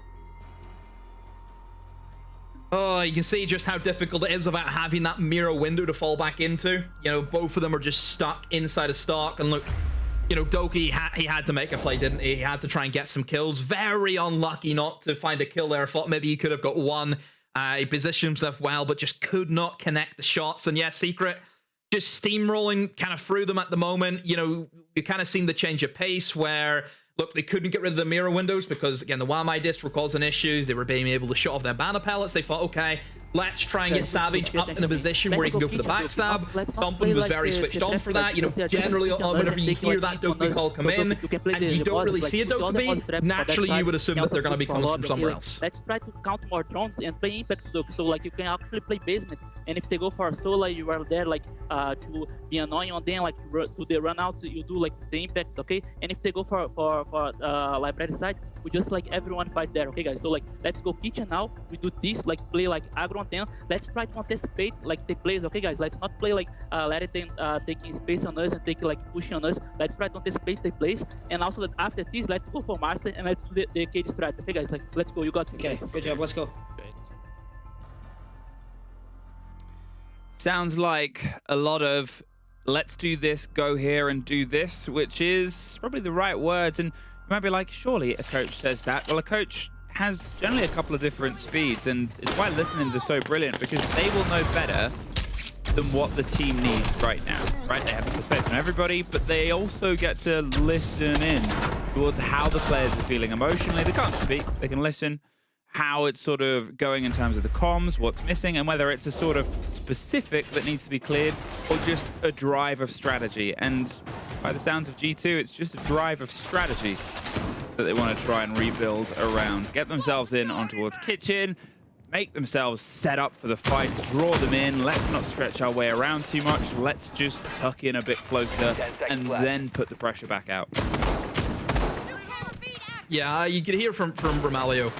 Oh, you can see just how difficult it is without having that mirror window to fall back into. You know, both of them are just stuck inside a stock. And look, you know, Doki, he had to make a play, didn't he? He had to try and get some kills. Very unlucky not to find a kill there. I thought maybe he could have got one. He positioned himself well, but just could not connect the shots. And yeah, Secret just steamrolling kind of through them at the moment. You know, you kind of seen the change of pace where, look, they couldn't get rid of the mirror windows because, again, the YMI discs were causing issues. They were being able to shut off their banner pellets. They thought, okay, Let's try and get Savage up in a position where he can go for the backstab. Stumpin was very switched on for that. You know, generally whenever you hear that Dokkaebi call come in and you don't really see a Dokkaebi, naturally you would assume that they're going to be coming from somewhere else. Let's try to count more drones and play impact Dok, so like you can actually play basement. And if they go for a solo, you are there like to be annoying on them, like to the run outs, you do like the impacts, okay? And if they go for library side, we just like everyone fight there, okay guys? So like let's go kitchen now. We do this, like play like aggro on them. Let's try to anticipate like the plays, okay guys? Let's not play like let it taking space on us and take like pushing on us. Let's try to anticipate the plays. And also that after this, let's go for master and let's do the cage strat, okay guys? Like let's go, you got it. Okay, good job, let's go. Sounds like a lot of let's do this, go here and do this, which is probably the right words. And you might be like, surely a coach says that. Well, a coach has generally a couple of different speeds, and it's why listenings are so brilliant, because they will know better than what the team needs right now, right? They have a perspective on everybody, but they also get to listen in towards how the players are feeling emotionally. They can't speak, they can listen. How it's sort of going in terms of the comms, what's missing, and whether it's a sort of specific that needs to be cleared or just a drive of strategy. And by the sounds of G2, it's just a drive of strategy that they want to try and rebuild around. Get themselves in on towards kitchen, make themselves set up for the fight, draw them in. Let's not stretch our way around too much. Let's just tuck in a bit closer and then put the pressure back out. Yeah, you can hear from Romalio.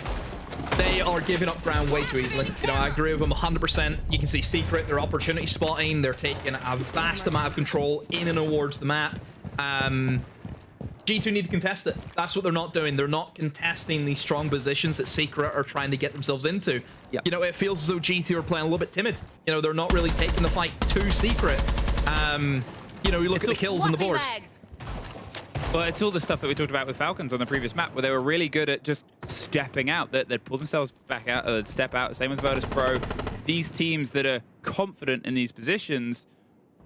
They are giving up ground way too easily. You know, I agree with them 100%. You can see Secret, they're opportunity spotting. They're taking a vast amount of control in and towards the map. G2 need to contest it. That's what they're not doing. They're not contesting the strong positions that Secret are trying to get themselves into. Yep. You know, it feels as though G2 are playing a little bit timid. You know, they're not really taking the fight to Secret. You know, you look at the kills on the board. Well, it's all the stuff that we talked about with Falcons on the previous map, where they were really good at just stepping out. They'd pull themselves back out, they'd step out. Same with Virtus Pro. These teams that are confident in these positions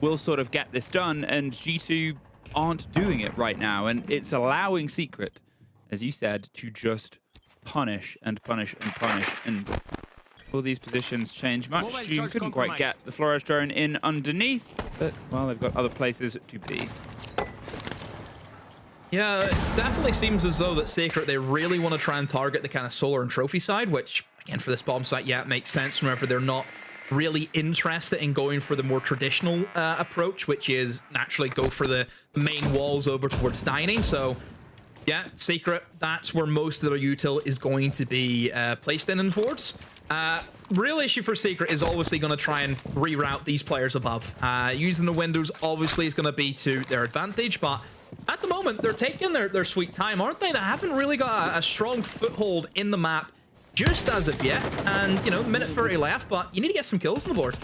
will sort of get this done, and G2 aren't doing it right now. And it's allowing Secret, as you said, to just punish and punish and punish. And will these positions change much? June couldn't quite get the Flores drone in underneath, but, well, they've got other places to be. Yeah, it definitely seems as though that Secret, they really want to try and target the kind of solar and trophy side, which, again, for this bomb site, yeah, it makes sense whenever they're not really interested in going for the more traditional approach, which is naturally go for the main walls over towards dining. So, yeah, Secret, that's where most of their util is going to be placed in and towards. Real issue for Secret is obviously going to try and reroute these players above. Using the windows obviously is going to be to their advantage, but at the moment, they're taking their sweet time, aren't they? They haven't really got a strong foothold in the map just as of yet. And, you know, minute 30 left, but you need to get some kills on the board.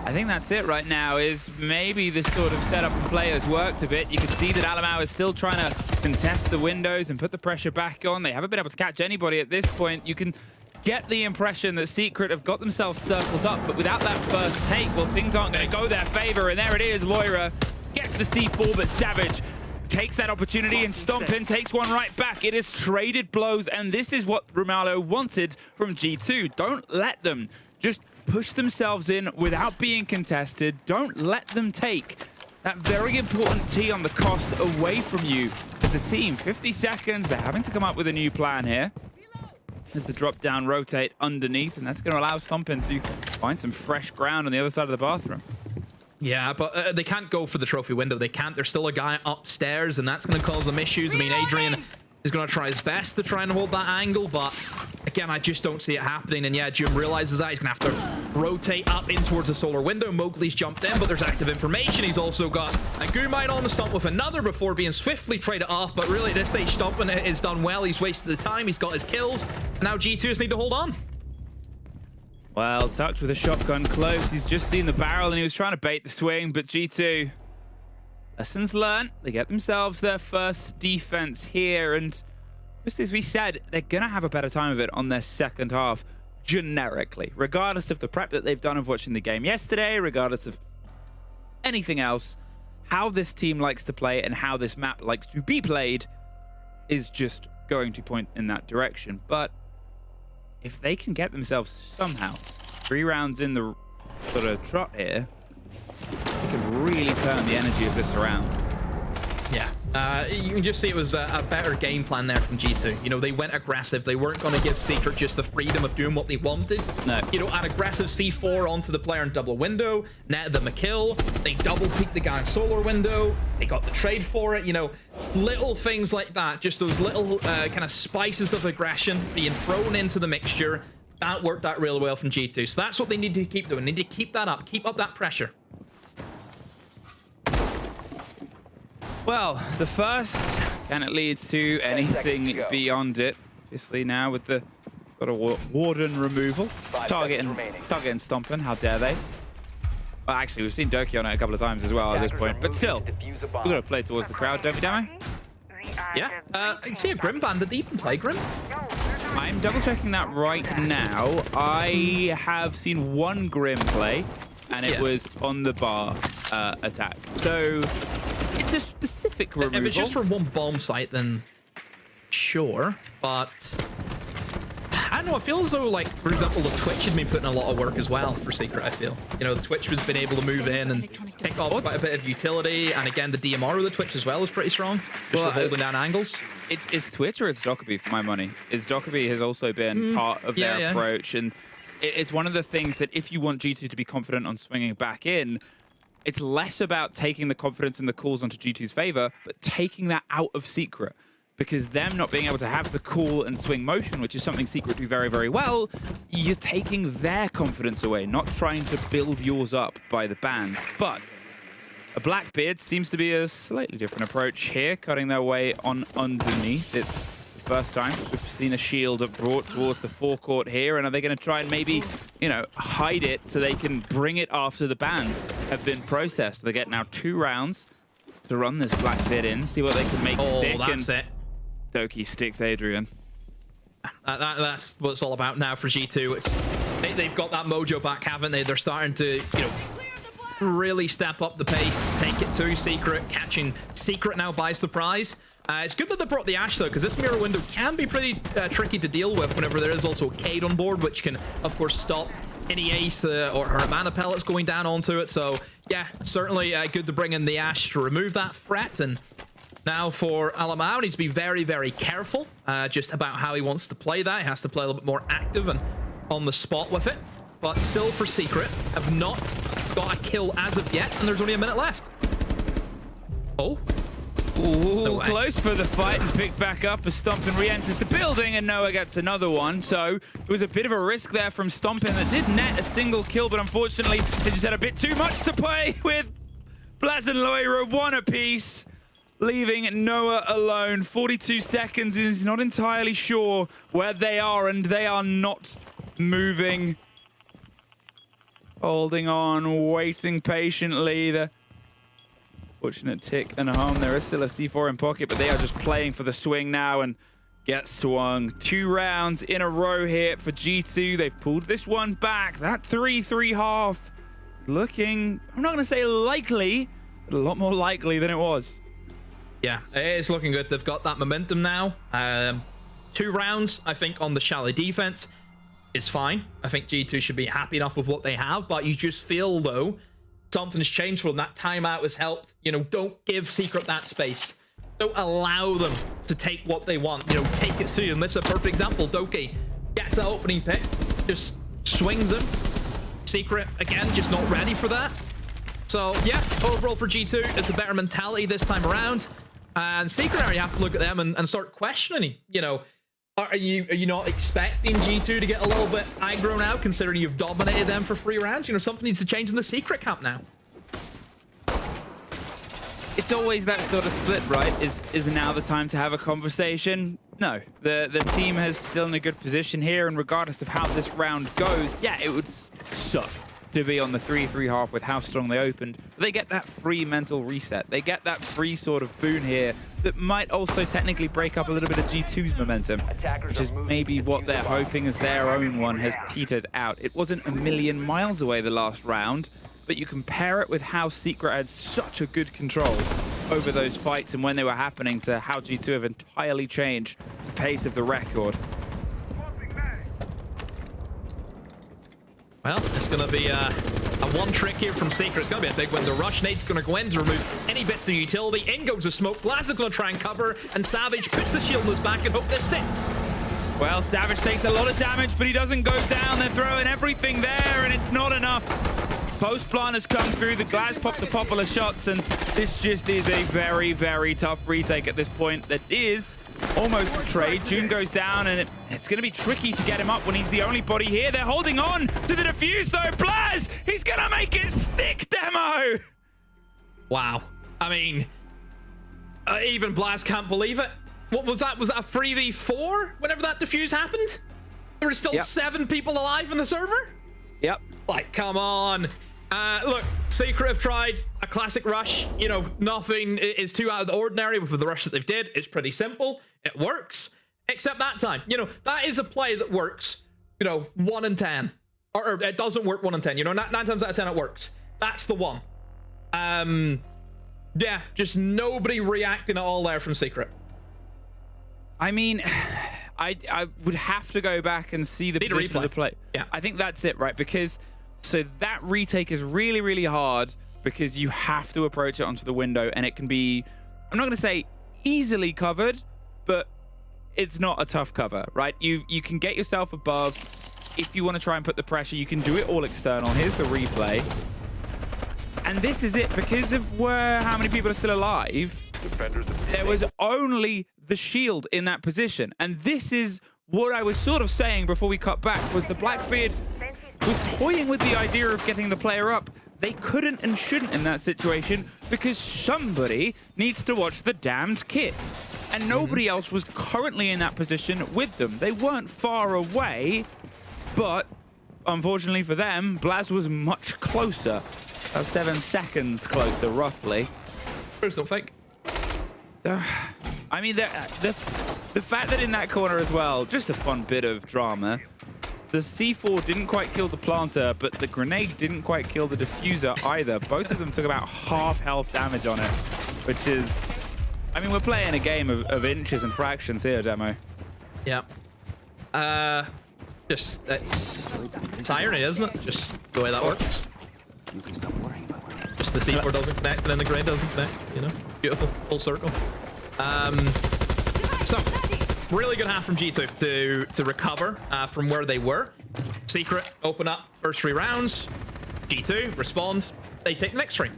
I think that's it right now, is maybe this sort of setup and play has worked a bit. You can see that Alamau is still trying to contest the windows and put the pressure back on. They haven't been able to catch anybody at this point. You can get the impression that Secret have got themselves circled up, but without that first take, well, things aren't going to go their favor. And there it is, Loira gets the C4, but Savage takes that opportunity and Stompin takes one right back. It is traded blows, and this is what Romalo wanted from G2. Don't let them just push themselves in without being contested. Don't let them take that very important T on the cost away from you as a team. 50 seconds, they're having to come up with a new plan here. As the drop down rotate underneath, and that's going to allow Stompin to find some fresh ground on the other side of the bathroom. Yeah, but they can't go for the trophy window. They can't. There's still a guy upstairs, and that's going to cause them issues. I mean, Adrian is going to try his best to try and hold that angle, but again, I just don't see it happening. And yeah, Jim realizes that he's going to have to rotate up in towards the solar window. Mowgli's jumped in, but there's active information. He's also got a Goomine on the stump with another before being swiftly traded off. But really, at this stage, Stompin is done well. He's wasted the time. He's got his kills. And now G2 just need to hold on. Well, Touch with a shotgun close. He's just seen the barrel and he was trying to bait the swing, but G2, lessons learned. They get themselves their first defense here, and just as we said, they're going to have a better time of it on their second half, generically, regardless of the prep that they've done of watching the game yesterday, regardless of anything else. How this team likes to play and how this map likes to be played is just going to point in that direction. But if they can get themselves somehow 3 rounds in the sort of trot here, they can really turn the energy of this around. Yeah, you can just see it was a better game plan there from G2. You know, they went aggressive. They weren't going to give Secret just the freedom of doing what they wanted. No. You know, an aggressive C4 onto the player in double window, netted them a kill. They double peeked the guy in solar window. They got the trade for it. You know, little things like that. Just those little kind of spices of aggression being thrown into the mixture. That worked out really well from G2. So that's what they need to keep doing. They need to keep that up. Keep up that pressure. Well, the first, can it lead to anything beyond it? Obviously now with the sort of warden removal. Target and stomping, how dare they? Well, actually, we've seen Doki on it a couple of times as well at this point, but still, we've got to play towards the crowd, don't we, Damo? Yeah, I see a Grim Bandit even play Grim. I'm double checking that right now. I have seen one Grim play, and it was on the bar attack. So it's a specific removal. If it's just from one bomb site, then sure. But I don't know. I feel as though, like, for example, the Twitch has been putting a lot of work as well for Secret. I feel, you know, the Twitch has been able to move in and take off quite a bit of utility. And again, the DMR of the Twitch as well is pretty strong, just for holding down angles. It's Twitch or it's Dockerby for my money. Dockerby has also been part of their approach, and it's one of the things that if you want G2 to be confident on swinging back in, it's less about taking the confidence and the calls onto G2's favor, but taking that out of Secret. Because them not being able to have the call and swing motion, which is something Secret do very, very well, you're taking their confidence away, not trying to build yours up by the bans. But a Blackbeard seems to be a slightly different approach here, cutting their way on underneath. It's the first time we've seen a shield brought towards the forecourt here, and are they going to try and maybe, you know, hide it so they can bring it after the bans have been processed? They get now 2 rounds to run this Blackbeard in, see what they can make stick. That's it. Doki sticks Adrian. That's what it's all about now for G2. They've got that mojo back, haven't they? They're starting to, you know, really step up the pace, take it to Secret, catching Secret now by surprise. It's good that they brought the Ash, though, because this mirror window can be pretty tricky to deal with whenever there is also Cade on board, which can, of course, stop any ace or her mana pellets going down onto it. So, yeah, certainly good to bring in the Ash to remove that threat. And now for Alamau, he needs to be very, very careful just about how he wants to play that. He has to play a little bit more active and on the spot with it. But still for Secret, have not got a kill as of yet, and there's only a minute left. Oh. Ooh, close for the fight and picked back up as Stompin re-enters the building, and Noah gets another one. So it was a bit of a risk there from Stompin that did net a single kill, but unfortunately they just had a bit too much to play with. Blaz and Loira 1 apiece, leaving Noah alone. 42 seconds, and he's not entirely sure where they are, and they are not moving. Holding on, waiting patiently. The fortunate tick and home. There is still a C4 in pocket, but they are just playing for the swing now and get swung. 2 rounds in a row here for G2. They've pulled this one back. That 3-3 is looking, I'm not going to say likely, but a lot more likely than it was. Yeah, it is looking good. They've got that momentum now. 2 rounds, I think, on the shallow defense is fine. I think G2 should be happy enough with what they have, but you just feel, though, something's changed for them. That timeout has helped. You know, don't give Secret that space. Don't allow them to take what they want. You know, take it soon. This is a perfect example. Doki gets that opening pick, just swings him. Secret, again, just not ready for that. So, yeah, overall for G2, it's a better mentality this time around. And Secret, you have to look at them and start questioning, you know, are you not expecting G2 to get a little bit aggro now, considering you've dominated them for 3 rounds? You know, something needs to change in the Secret camp now. It's always that sort of split, right? Is now the time to have a conversation? No, the team has still in a good position here, and regardless of how this round goes, yeah, it would suck to be on the 3-3 with how strong they opened. But they get that free mental reset. They get that free sort of boon here that might also technically break up a little bit of G2's momentum, which is maybe what they're hoping as their own one has petered out. It wasn't a million miles away the last round, but you compare it with how Secret had such a good control over those fights and when they were happening to how G2 have entirely changed the pace of the record. Well, it's going to be a one trick here from Secret. It's going to be a big one. The rush nade's going to go in to remove any bits of utility. In goes the smoke. Blaz is going to try and cover, and Savage puts the shield in his back and hope this sticks. Well, Savage takes a lot of damage, but he doesn't go down. They're throwing everything there, and it's not enough. Post plant has come through. The Glaz popped a couple of shots, and this just is a very, very tough retake at this point. That is almost a trade. June goes down, and it's going to be tricky to get him up when he's the only body here. They're holding on to the defuse, though. Blaz, he's going to make it stick, Demo. Wow. I mean, even Blaz can't believe it. What was that? Was that a 3v4 whenever that defuse happened? There were still 7 people alive in the server? Yep. Like, come on. Look, Secret have tried a classic rush. You know, nothing is too out of the ordinary with the rush that they've did. It's pretty simple. It works. Except that time. You know, that is a play that works, you know, 1 in 10. Or it doesn't work 1 in 10. You know, 9 times out of 10 it works. That's the one. Yeah, just nobody reacting at all there from Secret. I mean, I would have to go back and see the position of the play. Yeah. I think that's it, right? Because so that retake is really, really hard because you have to approach it onto the window, and it can be, I'm not going to say easily covered, but it's not a tough cover, right? You can get yourself above. If you want to try and put the pressure, you can do it all external. Here's the replay. And this is it. Because of how many people are still alive, there was only the shield in that position. And this is what I was sort of saying before we cut back, was the Blackbeard was toying with the idea of getting the player up. They couldn't and shouldn't in that situation because somebody needs to watch the damned kit. And nobody else was currently in that position with them. They weren't far away, but unfortunately for them, Blaz was much closer. 7 seconds closer, roughly. Personal fake. I mean, the fact that in that corner as well, just a fun bit of drama. The C4 didn't quite kill the planter, but the grenade didn't quite kill the diffuser either. Both of them took about half health damage on it, which is... I mean, we're playing a game of inches and fractions here, Demo. Yeah. Just, it's irony, isn't it? Just the way that works. You can stop worrying about where Just the C4 doesn't connect, and then the grenade doesn't connect, you know? Beautiful. Full circle. So, really good half from G2 to recover from where they were. Secret, open up first 3 rounds. G2, respond. They take the next 3.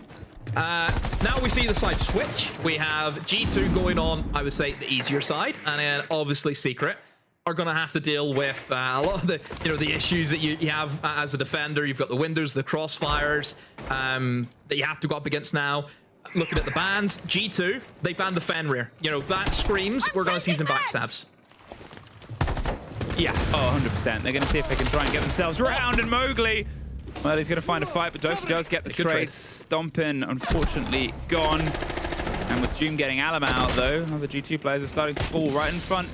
Now we see the side switch. We have G2 going on, I would say, the easier side. And then, obviously, Secret are going to have to deal with a lot of the, you know, the issues that you have as a defender. You've got the windows, the crossfires that you have to go up against now. Looking at the bans, G2, they banned the Fenrir. You know, that screams we're going to see some backstabs. Yeah, oh, 100%. They're going to see if they can try and get themselves around, and Mowgli, well, he's going to find a fight, but Doki does get the trade. Stompin, unfortunately, gone. And with Doom getting Alam out, though, the G2 players are starting to fall right in front.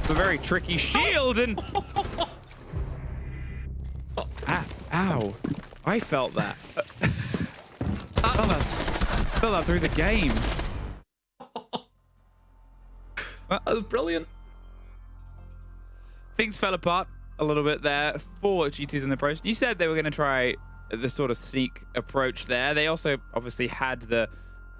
A very tricky shield, and... Ow. I felt that. Felt that through the game. That was brilliant. Things fell apart a little bit there for G2's in the approach. You said they were going to try the sort of sneak approach there. They also obviously had the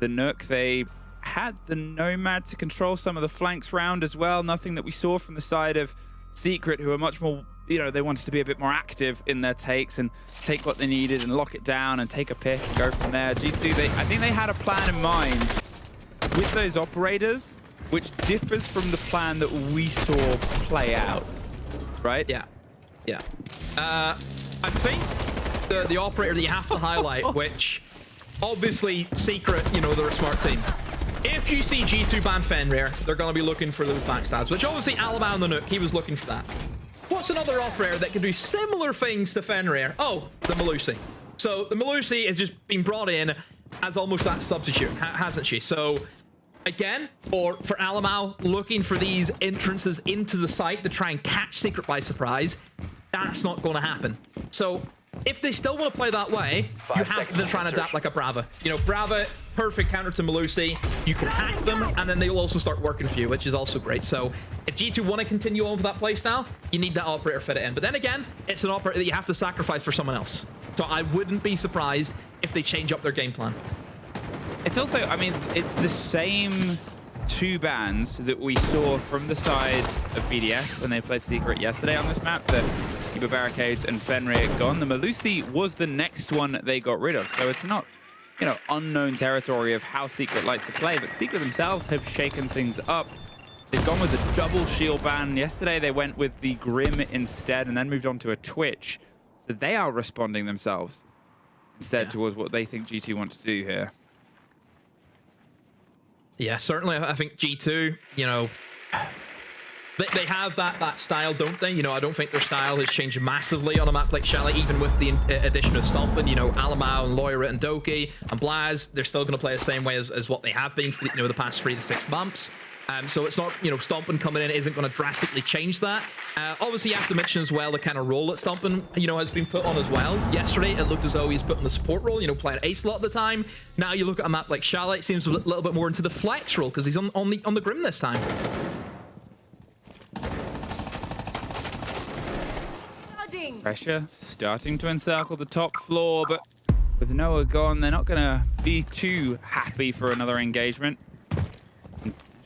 Nook. They had the Nomad to control some of the flanks round as well. Nothing that we saw from the side of Secret, who are much more, you know, they wanted to be a bit more active in their takes and take what they needed and lock it down and take a pick and go from there. G2, I think they had a plan in mind with those operators, which differs from the plan that we saw play out, right? Yeah. I think the operator that you have to highlight, which obviously Secret, you know, they're a smart team. If you see G2 ban Fenrir, they're going to be looking for those backstabs, which obviously Alabama on the Nook, he was looking for that. What's another operator that can do similar things to Fenrir? Oh, the Melusi. So the Melusi has just been brought in as almost that substitute, hasn't she? So again, for Alamau, looking for these entrances into the site to try and catch Secret by surprise, that's not going to happen. So If they still want to play that way, you have to then try and adapt like a Brava. You know, Brava, perfect counter to Melusi. You can hack them, and then they'll also start working for you, which is also great. So if G2 want to continue on with that playstyle, you need that operator fit it in. But then again, it's an operator that you have to sacrifice for someone else. So I wouldn't be surprised if they change up their game plan. It's also, I mean, it's the same two bans that we saw from the side of BDS when they played Secret yesterday on this map. The Keeper Barricades and Fenrir gone. The Melusi was the next one they got rid of. So it's not, you know, unknown territory of how Secret like to play, but Secret themselves have shaken things up. They've gone with the double shield ban. Yesterday they went with the Grim instead and then moved on to a Twitch. So they are responding themselves instead towards what they think G2 want to do here. Yeah, certainly. I think G2, you know, they have that style, don't they? You know, I don't think their style has changed massively on a map like Shelly, even with the addition of Stompin. You know, Alamau and Loira and Doki and Blaz, they're still going to play the same way as what they have been for, you know, the past 3 to 6 months. So it's not, you know, Stompin coming in isn't going to drastically change that. Obviously, you have to mention as well the kind of role that Stompin, you know, has been put on as well. Yesterday, it looked as though he's put on the support role, you know, playing ace a lot of the time. Now you look at a map like Shallow, it seems a little bit more into the flex role because he's on the Grim this time. Pressure starting to encircle the top floor, but with Noah gone, they're not going to be too happy for another engagement.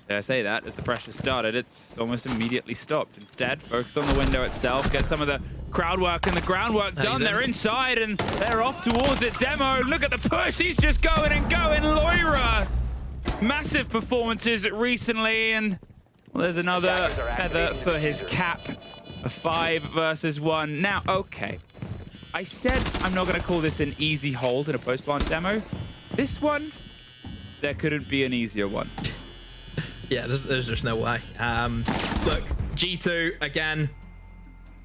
I say that as the pressure started, it's almost immediately stopped. Instead, focus on the window itself, get some of the crowd work and the groundwork done. They're inside and they're off towards it. Demo, look at the push. He's just going and going. Loira, massive performances recently, and well, there's another feather for his cap. A 5 versus 1. Now, okay, I said I'm not going to call this an easy hold in a post-plant demo. This one, there couldn't be an easier one. Yeah, there's just no way. Look, G2, again,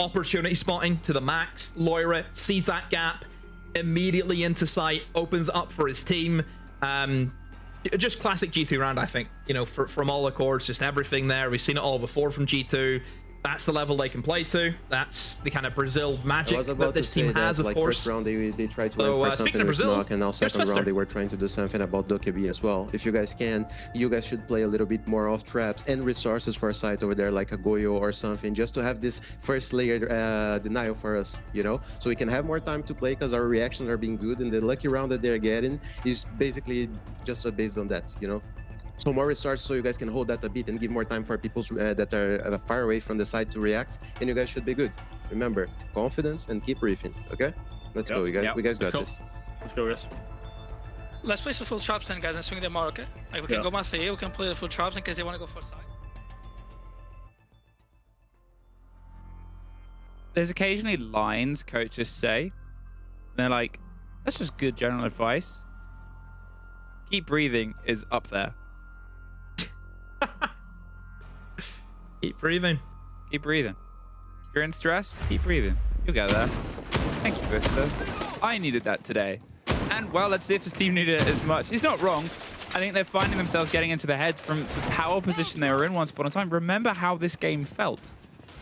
opportunity spotting to the max. Loira sees that gap, immediately into sight, opens up for his team. Just classic G2 round, I think. You know, from all accords, just everything there. We've seen it all before from G2. That's the level they can play to. That's the kind of Brazil magic that this team has, of course. First round, they tried to win for something with Knock, and now second round, they were trying to do something about Dokkaebi as well. If you guys can, you guys should play a little bit more off traps and resources for a site over there, like a Goyo or something, just to have this first layer denial for us, you know? So we can have more time to play because our reactions are being good, and the lucky round that they're getting is basically just based on that, you know? So more resources so you guys can hold that a bit and give more time for people that are far away from the side to react, and you guys should be good. Remember, confidence and keep briefing, okay? Let's go, you guys. We guys got this. Let's go, guys. Let's play some full traps then, guys, and swing them out, okay? Like, we can go master here, we can play the full traps in case they want to go for side. There's occasionally lines coaches say. They're like, that's just good general advice. Keep breathing is up there. Keep breathing. Keep breathing. If you're in stress, keep breathing. You'll get there. Thank you, Vista. I needed that today. And, well, let's see if his team needed it as much. He's not wrong. I think they're finding themselves getting into the heads from the power position they were in once upon a time. Remember how this game felt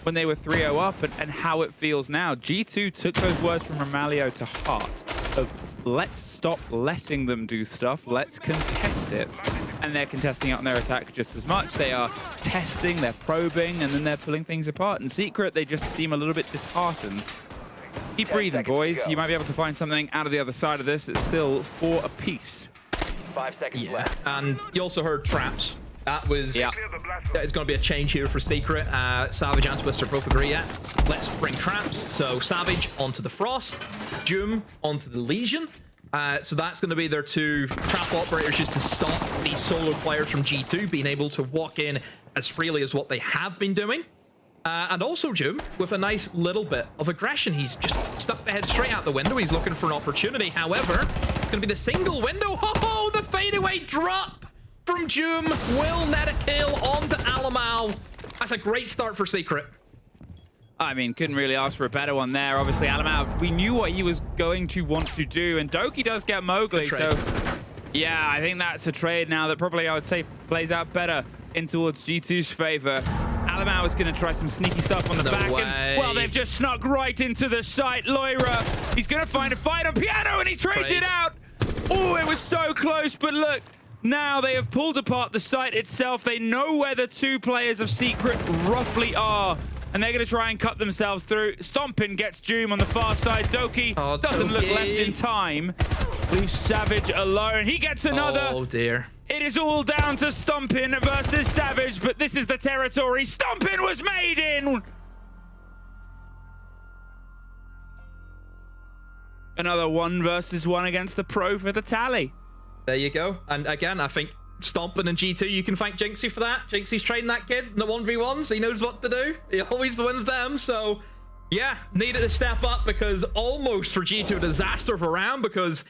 when they were 3-0 up and how it feels now. G2 took those words from Romalio to heart of let's stop letting them do stuff, let's contest it. And they're contesting it on their attack just as much. They are testing, they're probing, and then they're pulling things apart. In Secret, they just seem a little bit disheartened. Keep breathing, boys. You might be able to find something out of the other side of this. It's still 4 apiece. 5 seconds left. And you also heard traps. That was... Yeah. It's going to be a change here for Secret. Savage and Twister both agree, yeah. Let's bring traps. So Savage onto the Frost. Doom onto the Legion. So that's going to be their 2 trap operators just to stop these solo players from G2 being able to walk in as freely as what they have been doing. And also Doom with a nice little bit of aggression. He's just stuck the head straight out the window. He's looking for an opportunity. However, it's going to be the single window. Oh, the fadeaway drop from Doom will net a kill onto Alamau. That's a great start for Secret. I mean, couldn't really ask for a better one there. Obviously, Alamau, we knew what he was going to want to do, and Doki does get Mowgli, so yeah, I think that's a trade now that probably I would say plays out better in towards G2's favor. Alamau is going to try some sneaky stuff on the back. And, well, they've just snuck right into the site. Loira, he's going to find a fight on Piano, and he trades it out. Oh, it was so close, but look. Now they have pulled apart the site itself. They know where the two players of Secret roughly are. And they're going to try and cut themselves through. Stompin gets Doom on the far side. Doki doesn't look left in time. Leaves Savage alone. He gets another. Oh, dear. It is all down to Stompin versus Savage, but this is the territory Stompin was made in. Another 1 versus 1 against the pro for the tally. There you go. And again, I think Stompin and G2, you can thank Jinxie for that. Jinxie's trained that kid in the 1v1s. He knows what to do. He always wins them. So, yeah, needed to step up because almost for G2 a disaster of a round because,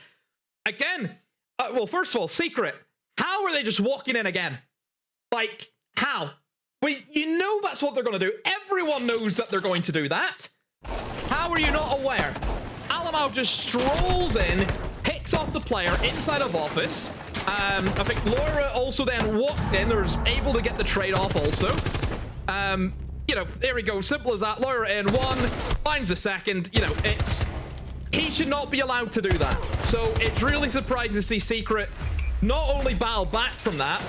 again, well, first of all, Secret, how are they just walking in again? Like, how? You know that's what they're going to do. Everyone knows that they're going to do that. How are you not aware? Alamau just strolls in, picks off the player inside of office. I think Loira also then walked in, or was able to get the trade off also. You know, there we go, simple as that. Loira in 1, finds the second. You know, he should not be allowed to do that. So it's really surprising to see Secret not only battle back from that,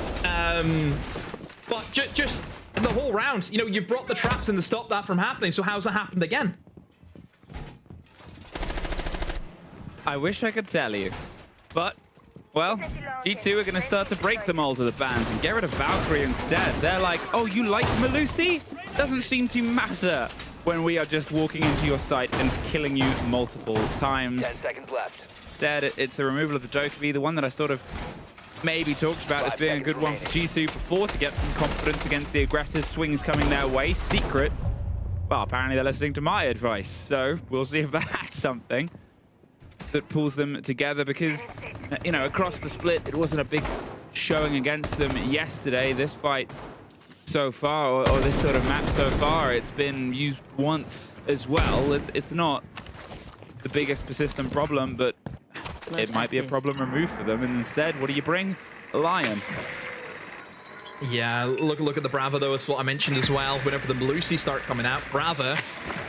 but just the whole round. You know, you brought the traps in to stop that from happening. So how's that happened again? I wish I could tell you, but, well, G2 are going to start to break the mold of the bans and get rid of Valkyrie instead. They're like, oh, you like Melusi? Doesn't seem to matter when we are just walking into your site and killing you multiple times. 10 seconds left. Instead, it's the removal of the Dokkaebi, the one that I sort of maybe talked about as being a good one for G2 before to get some confidence against the aggressive swings coming their way. Secret, well, apparently they're listening to my advice, so we'll see if that's something that pulls them together because, you know, across the split, it wasn't a big showing against them yesterday. This fight so far, or this sort of map so far, it's been used once as well. It's not the biggest persistent problem, but it might be a problem removed for them. And instead, what do you bring? A Lion. Yeah, look at the Brava, though. It's what I mentioned as well. Whenever the Melusi start coming out, Brava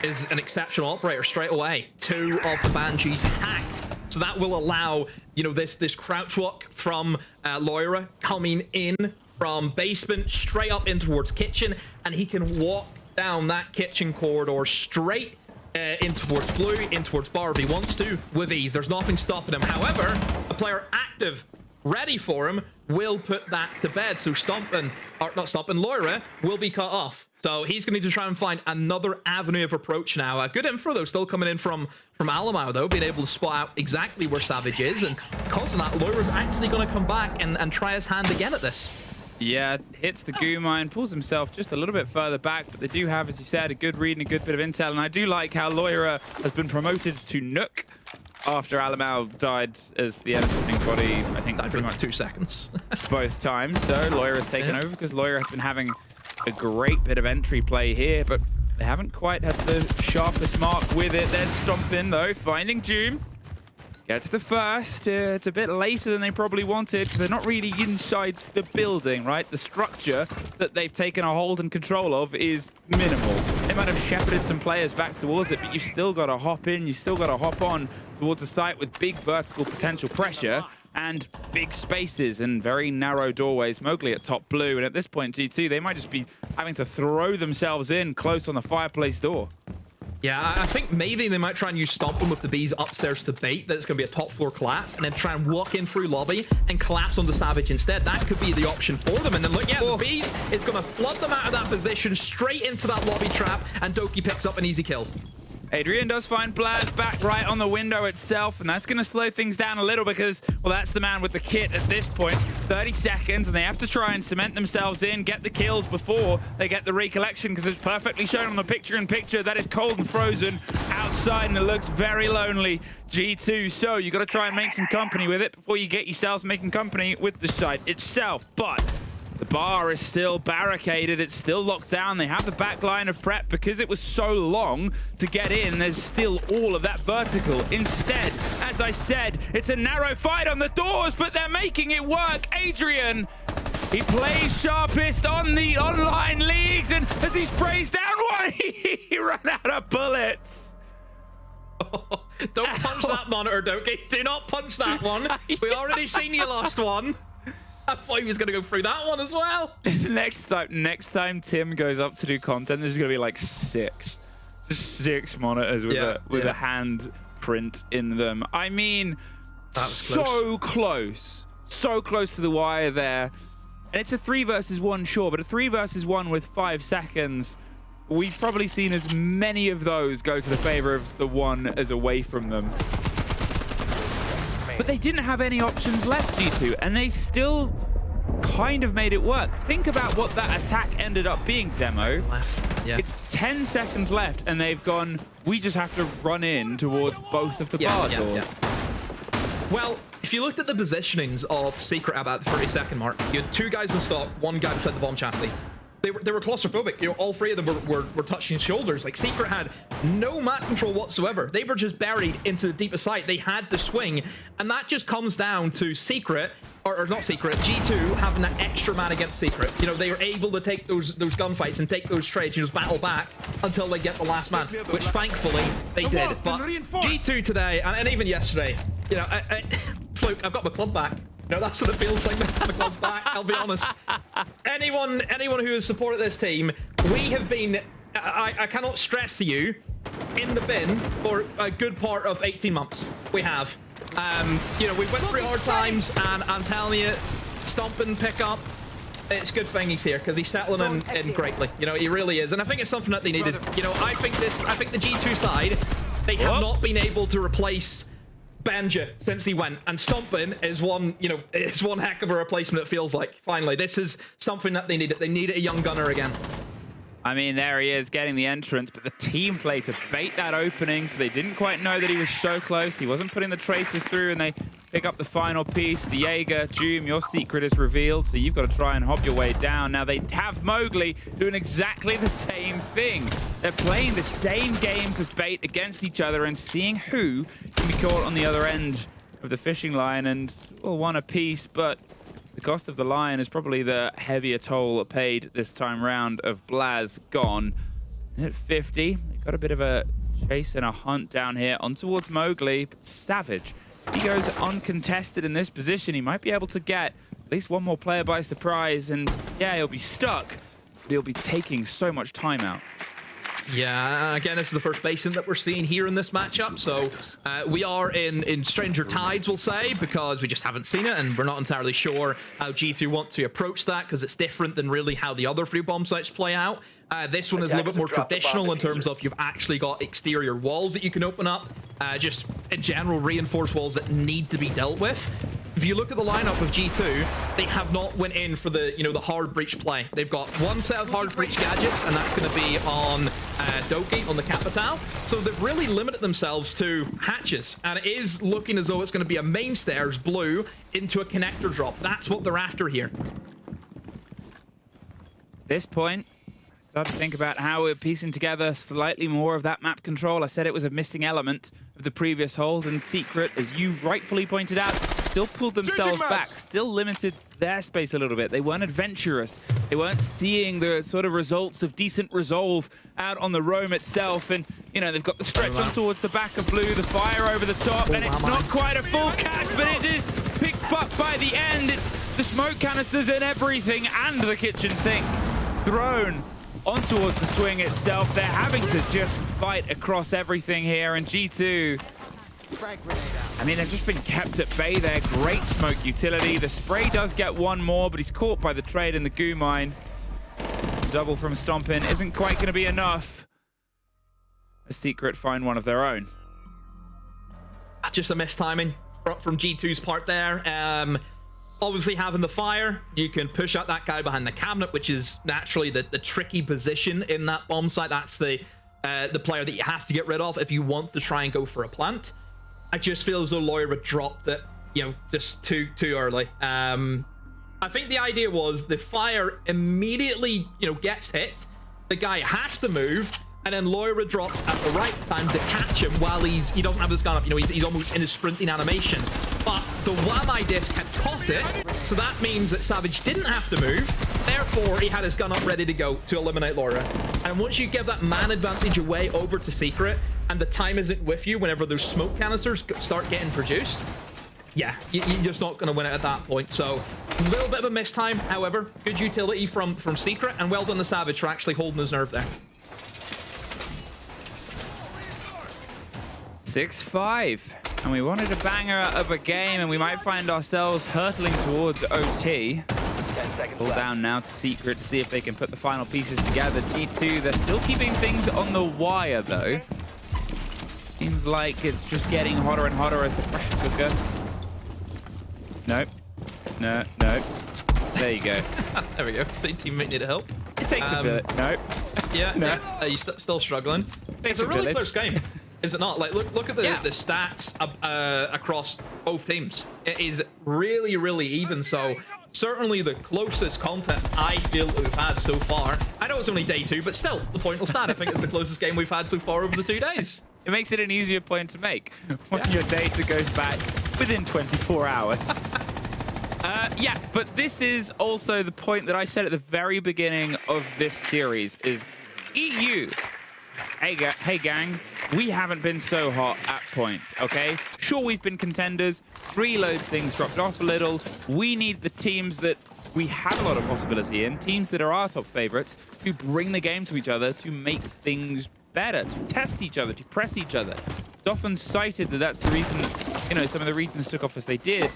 is an exceptional operator straight away. 2 of the Banshees hacked. So that will allow, you know, this crouch walk from Loira coming in from basement straight up in towards kitchen, and he can walk down that kitchen corridor straight in towards blue, in towards bar if he wants to, with ease. There's nothing stopping him. However, a player active, ready for him, will put that to bed. So Loira will be cut off. So he's going to need to try and find another avenue of approach now. Good info, though, still coming in from Alamau, though, being able to spot out exactly where Savage is. And because of that, Loira's actually going to come back and try his hand again at this. Yeah, hits the goo mine, pulls himself just a little bit further back, but they do have, as you said, a good read and a good bit of intel. And I do like how Loira has been promoted to Nook after Alamau died as the ending body, I think, pretty much 2 seconds. both times. So Loira's taken over because Loira has been having a great bit of entry play here, but they haven't quite had the sharpest mark with it. There's Stompin, though, finding Doom. Gets the first. It's a bit later than they probably wanted because they're not really inside the building, right? The structure that they've taken a hold and control of is minimal. They might have shepherded some players back towards it, but you've still got to hop in. You've still got to hop on towards the site with big vertical potential pressure and big spaces and very narrow doorways. Mowgli at top blue, and at this point, G2, they might just be having to throw themselves in close on the fireplace door. Yeah, I think maybe they might try and use Stompin with the bees upstairs to bait that it's going to be a top floor collapse, and then try and walk in through lobby and collapse on the Savage instead. That could be the option for them. And then look, yeah, the bees, it's going to flood them out of that position straight into that lobby trap, and Doki picks up an easy kill. Adrian does find Blaz back right on the window itself, and that's going to slow things down a little because, well, that's the man with the kit at this point. 30 seconds, and they have to try and cement themselves in, get the kills before they get the recollection, because it's perfectly shown on the picture-in-picture that is cold and frozen outside, and it looks very lonely. G2, so you got to try and make some company with it before you get yourselves making company with the site itself. But the bar is still barricaded. It's still locked down. They have the back line of prep because it was so long to get in. There's still all of that vertical. Instead, as I said, it's a narrow fight on the doors, but they're making it work. Adrian He plays sharpest on the online leagues, and as he sprays down one, he ran out of bullets. Don't punch that monitor, Doki. Do not punch that one. We already seen you lost one. I thought he was going to go through that one as well. Next time Tim goes up to do content, there's going to be like 6 monitors with a hand print in them. I mean, that was so close to the wire there. And it's a 3 versus 1, sure, but a 3 versus 1 with 5 seconds. We've probably seen as many of those go to the favor of the one as away from them. But they didn't have any options left, G2, and they still kind of made it work. Think about what that attack ended up being, Demo. Yeah. It's 10 seconds left, and they've gone, we just have to run in towards both of the bar doors. Well, if you looked at the positionings of Secret about the 30-second mark, you had 2 guys in stock, 1 guy beside the bomb chassis. They were claustrophobic. You know, all 3 of them were touching shoulders. Like, Secret had no map control whatsoever. They were just buried into the deepest site. They had to swing, and that just comes down to Secret, or not Secret, G2 having that extra man against Secret. You know, they were able to take those gunfights and take those trades and just battle back until they get the last man, which thankfully they did. But G2 today, and even yesterday, you know, Fluke, I've got my club back. No, that's what it feels like. The club back. I'll be honest. Anyone who has supported this team, we have been. I cannot stress to you, in the bin for a good part of 18 months. We have. You know, we went through hard times, and I'm telling you, stomping pickup. It's a good thing he's here because he's settling in greatly. You know, he really is, and I think it's something that they needed. You know, I think the G2 side, they have not been able to replace Banja since he went, and Stompin is one, you know, it's one heck of a replacement. It feels like finally this is something that they needed. They needed a young gunner again. I mean, there he is getting the entrance, but the team played to bait that opening, so they didn't quite know that he was so close. He wasn't putting the traces through, and they pick up the final piece. The Jaeger, Doom, your secret is revealed, so you've got to try and hop your way down. Now they have Mowgli doing exactly the same thing. They're playing the same games of bait against each other and seeing who can be caught on the other end of the fishing line, and well, 1 apiece, but the cost of the lion is probably the heavier toll paid this time round of Blaz gone. And at 50, they've got a bit of a chase and a hunt down here on towards Mowgli, but Savage, he goes uncontested in this position. He might be able to get at least 1 more player by surprise, and yeah, he'll be stuck, but he'll be taking so much time out. Yeah, again, this is the first basin that we're seeing here in this matchup, so we are in stranger tides, we'll say, because we just haven't seen it, and we're not entirely sure how G2 want to approach that, because it's different than really how the other 3 bomb sites play out. This one is a little bit more traditional in terms of you've actually got exterior walls that you can open up, just in general reinforced walls that need to be dealt with. If you look at the lineup of G2, they have not went in for the, you know, the hard breach play. They've got 1 set of hard breach gadgets, and that's going to be on Doki, on the Capital. So they've really limited themselves to hatches, and it is looking as though it's going to be a main stairs blue into a connector drop. That's what they're after here. At this point, I started to think about how we're piecing together slightly more of that map control. I said it was a missing element of the previous hold, and Secret, as you rightfully pointed out, still pulled themselves back, still limited their space a little bit. They weren't adventurous. They weren't seeing the sort of results of decent resolve out on the roam itself. And, you know, they've got the stretch on towards the back of blue, the fire over the top, and it's not quite a full catch, but it is picked up by the end. It's the smoke canisters and everything, and the kitchen sink thrown on towards the swing itself. They're having to just fight across everything here, and G2, I mean, they've just been kept at bay there. Great smoke utility. The spray does get 1 more, but he's caught by the trade in the goo mine. Double from Stompin isn't quite going to be enough. A Secret find one of their own. Just a missed timing from G2's part there. Obviously, having the fire, you can push out that guy behind the cabinet, which is naturally the tricky position in that bomb site. That's the player that you have to get rid of if you want to try and go for a plant. I just feel as though Loira dropped it, you know, just too early. I think the idea was the fire immediately, you know, gets hit. The guy has to move, and then Loira drops at the right time to catch him while he doesn't have his gun up. You know, he's almost in his sprinting animation. But The Wamai disc had caught it, so that means that Savage didn't have to move. Therefore, he had his gun up ready to go to eliminate Laura. And once you give that man advantage away over to Secret, and the time isn't with you whenever those smoke canisters start getting produced, yeah, you're just not going to win it at that point. So, a little bit of a mistime. However, good utility from Secret, and well done the Savage for actually holding his nerve there. 6-5. And we wanted a banger of a game, and we might find ourselves hurtling towards OT. All down now to Secret to see if they can put the final pieces together. G2, they're still keeping things on the wire, though. Seems like it's just getting hotter and hotter as the pressure cooker. Nope. No. There you go. There we go. So your teammate need help. It takes a bit. Nope. Yeah, no. Yeah. You're still struggling. It's a really close game. Is it not? Like, look at the stats across both teams. It is really, really even. So certainly the closest contest I feel that we've had so far. I know it's only day 2, but still, the point will stand. I think it's the closest game we've had so far over the 2 days. It makes it an easier point to make when your data goes back within 24 hours. Yeah, but this is also the point that I said at the very beginning of this series is EU. Hey gang, we haven't been so hot at points, okay? Sure, we've been contenders. Reload things dropped off a little. We need the teams that we have a lot of possibility in, teams that are our top favorites, to bring the game to each other, to make things better, to test each other, to press each other. It's often cited that that's the reason, you know, some of the reasons took off as they did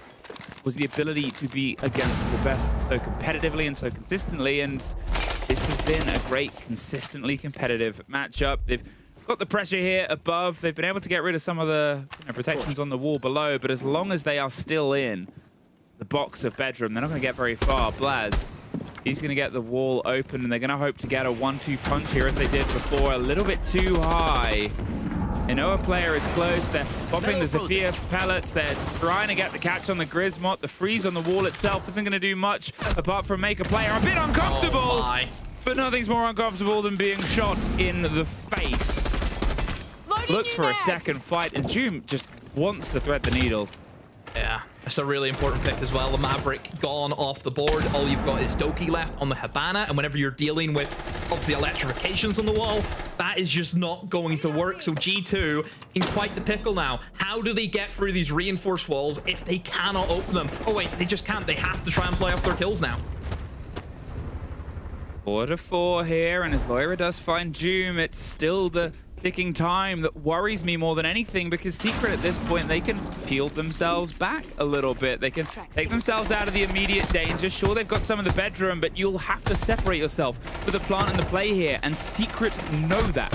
was the ability to be against the best so competitively and so consistently, and this has been a great, consistently competitive matchup. They've got the pressure here above. They've been able to get rid of some of the protections on the wall below, but as long as they are still in the box of bedroom, they're not going to get very far. Blaz, he's going to get the wall open, and they're going to hope to get a 1-2 punch here as they did before. A little bit too high. They know a player is close. They're popping the Zephyr pellets. They're trying to get the catch on the Grismot. The freeze on the wall itself isn't going to do much apart from make a player a bit uncomfortable. But nothing's more uncomfortable than being shot in the face. Looks for a second fight, and Doom just wants to thread the needle. Yeah, that's a really important pick as well. The Maverick gone off the board. All you've got is Doki left on the Habana, and whenever you're dealing with obviously electrifications on the wall, that is just not going to work. So G2 in quite the pickle now. How do they get through these reinforced walls if they cannot open them? Oh wait, they just can't. They have to try and play off their kills now. 4-4 here, and as Loira does find Doom, it's still the ticking time that worries me more than anything, because Secret at this point, they can peel themselves back a little bit. They can take themselves out of the immediate danger. Sure, they've got some of the bedroom, but you'll have to separate yourself for the plant and the play here, and Secret know that.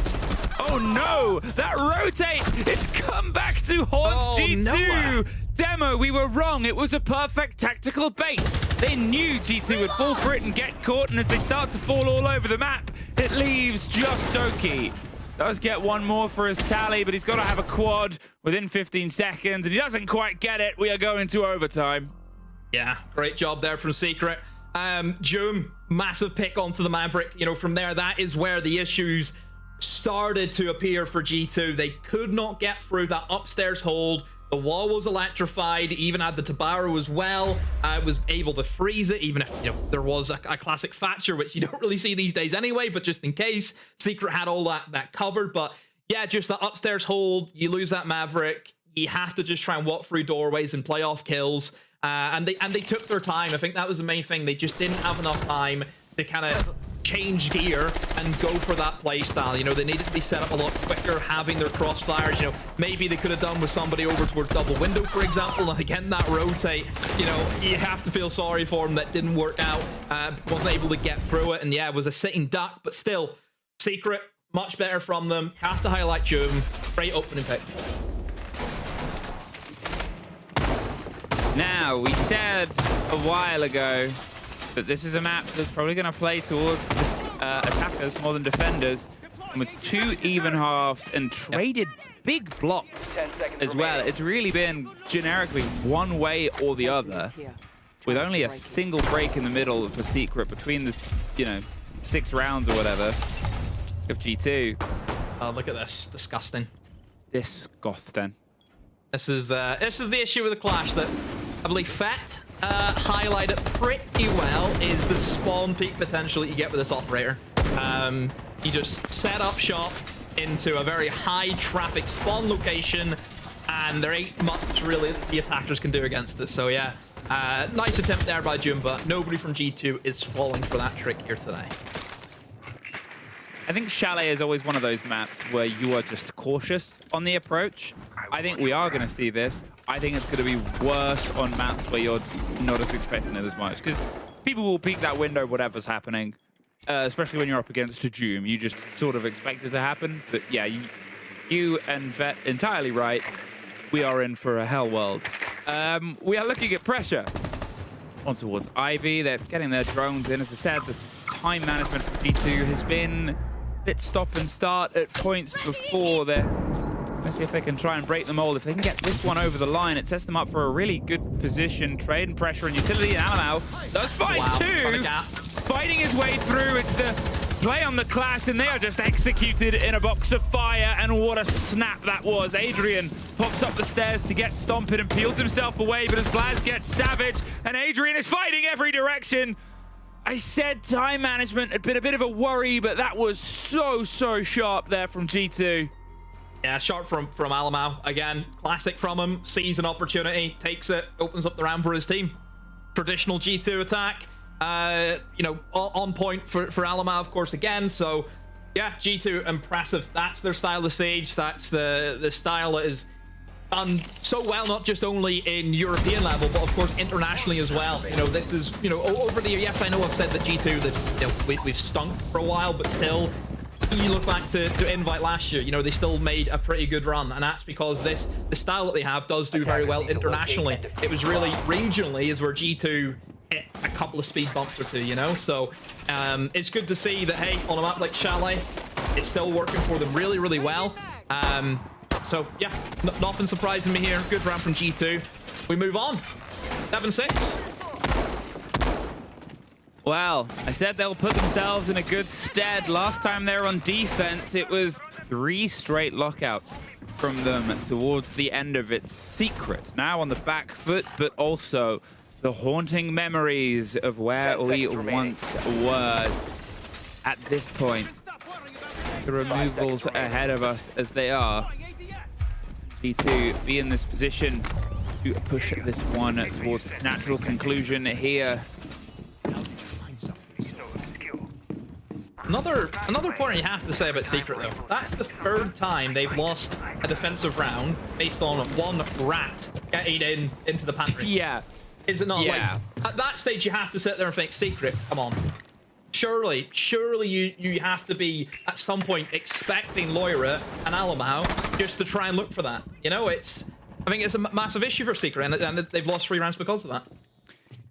Oh no, that rotate, it's come back to haunt G2. Noah. Demo, we were wrong. It was a perfect tactical bait. They knew G2 would fall for it and get caught, and as they start to fall all over the map, it leaves just Doki. Does get one more for his tally, but he's got to have a quad within 15 seconds, and he doesn't quite get it. We are going to overtime. Yeah, great job there from Secret. Joom, massive pick onto the Maverick. You know, from there, that is where the issues started to appear for G2. They could not get through that upstairs hold. The wall was electrified, even had the Tabaru as well. Was able to freeze it, even if, you know, there was a classic Thatcher, which you don't really see these days anyway, but just in case, Secret had all that covered. But yeah, just the upstairs hold, you lose that Maverick, you have to just try and walk through doorways and play off kills. And they took their time. I think that was the main thing. They just didn't have enough time to kind of change gear and go for that play style. You know, they needed to be set up a lot quicker, having their crossfires. You know, maybe they could have done with somebody over towards double window, for example. And again, that rotate, you know, you have to feel sorry for him. That didn't work out. Wasn't able to get through it. And yeah, it was a sitting duck, but still, Secret, much better from them. Have to highlight Joom. Great opening pick. Now, we said a while ago that this is a map that's probably going to play towards attackers more than defenders. And with 2 even halves and traded big blocks as well, it's really been generically one way or the other, with only a single break in the middle for Secret between the, you know, 6 rounds or whatever of G2. Oh, look at this. Disgusting. Disgusting. This is the issue with the clash, that I believe Fett highlighted pretty well is the spawn peak potential that you get with this operator. You just set up shop into a very high traffic spawn location, and there ain't much really the attackers can do against it. So yeah, nice attempt there by June, but nobody from G2 is falling for that trick here today. I think Chalet is always one of those maps where you are just cautious on the approach. I think we are going to see this. I think it's going to be worse on maps where you're not as expecting it as much, because people will peek that window, whatever's happening, especially when you're up against a Doom. You just sort of expect it to happen. But yeah, you and Vet entirely right. We are in for a hell world. We are looking at pressure on towards Ivy. They're getting their drones in. As I said, the time management for G2 has been a bit stop and start at points before. Let's see if they can try and break the mold. If they can get this one over the line, it sets them up for a really good position. Trade and pressure and utility, and Alamau does fight too. Fighting his way through. It's the play on the clash, and they are just executed in a box of fire. And what a snap that was. Adrian pops up the stairs to get Stomped and peels himself away, but as Blaz gets savage, and Adrian is fighting every direction. I said time management had been a bit of a worry, but that was so sharp there from G2. Yeah, sharp from Alamau. Again, classic from him. Sees an opportunity, takes it, opens up the round for his team. Traditional G2 attack. You know, on point for Alamau, of course, again. So, yeah, G2, impressive. That's their style of Siege. That's the style that is done so well, not just only in European level, but of course internationally as well. You know, this is, you know, over the year. Yes, I know I've said that G2, that, you know, we've stunk for a while, but still, you look back to Invite last year, you know, they still made a pretty good run, and that's because the style that they have does do very well internationally. It was really regionally is where G2 hit a couple of speed bumps or two, you know. So it's good to see that, hey, on a map like Chalet, it's still working for them really well. So yeah, nothing surprising me here. Good round from G2. We move on. 7-6. Well, I said they'll put themselves in a good stead. Last time they were on defense, it was 3 straight lockouts from them towards the end of its Secret. Now on the back foot, but also the haunting memories of where we once were at this point. The removals ahead of us as they are. G2 be in this position to push this one towards its natural conclusion here. Another point you have to say about Secret, though. That's the 3rd time they've lost a defensive round based on one rat getting into the pantry. Yeah. Is it not? Yeah. Like, at that stage, you have to sit there and think, Secret, come on. Surely you have to be, at some point, expecting Loira and Alamau just to try and look for that. You know, I think it's a massive issue for Secret, and they've lost 3 rounds because of that.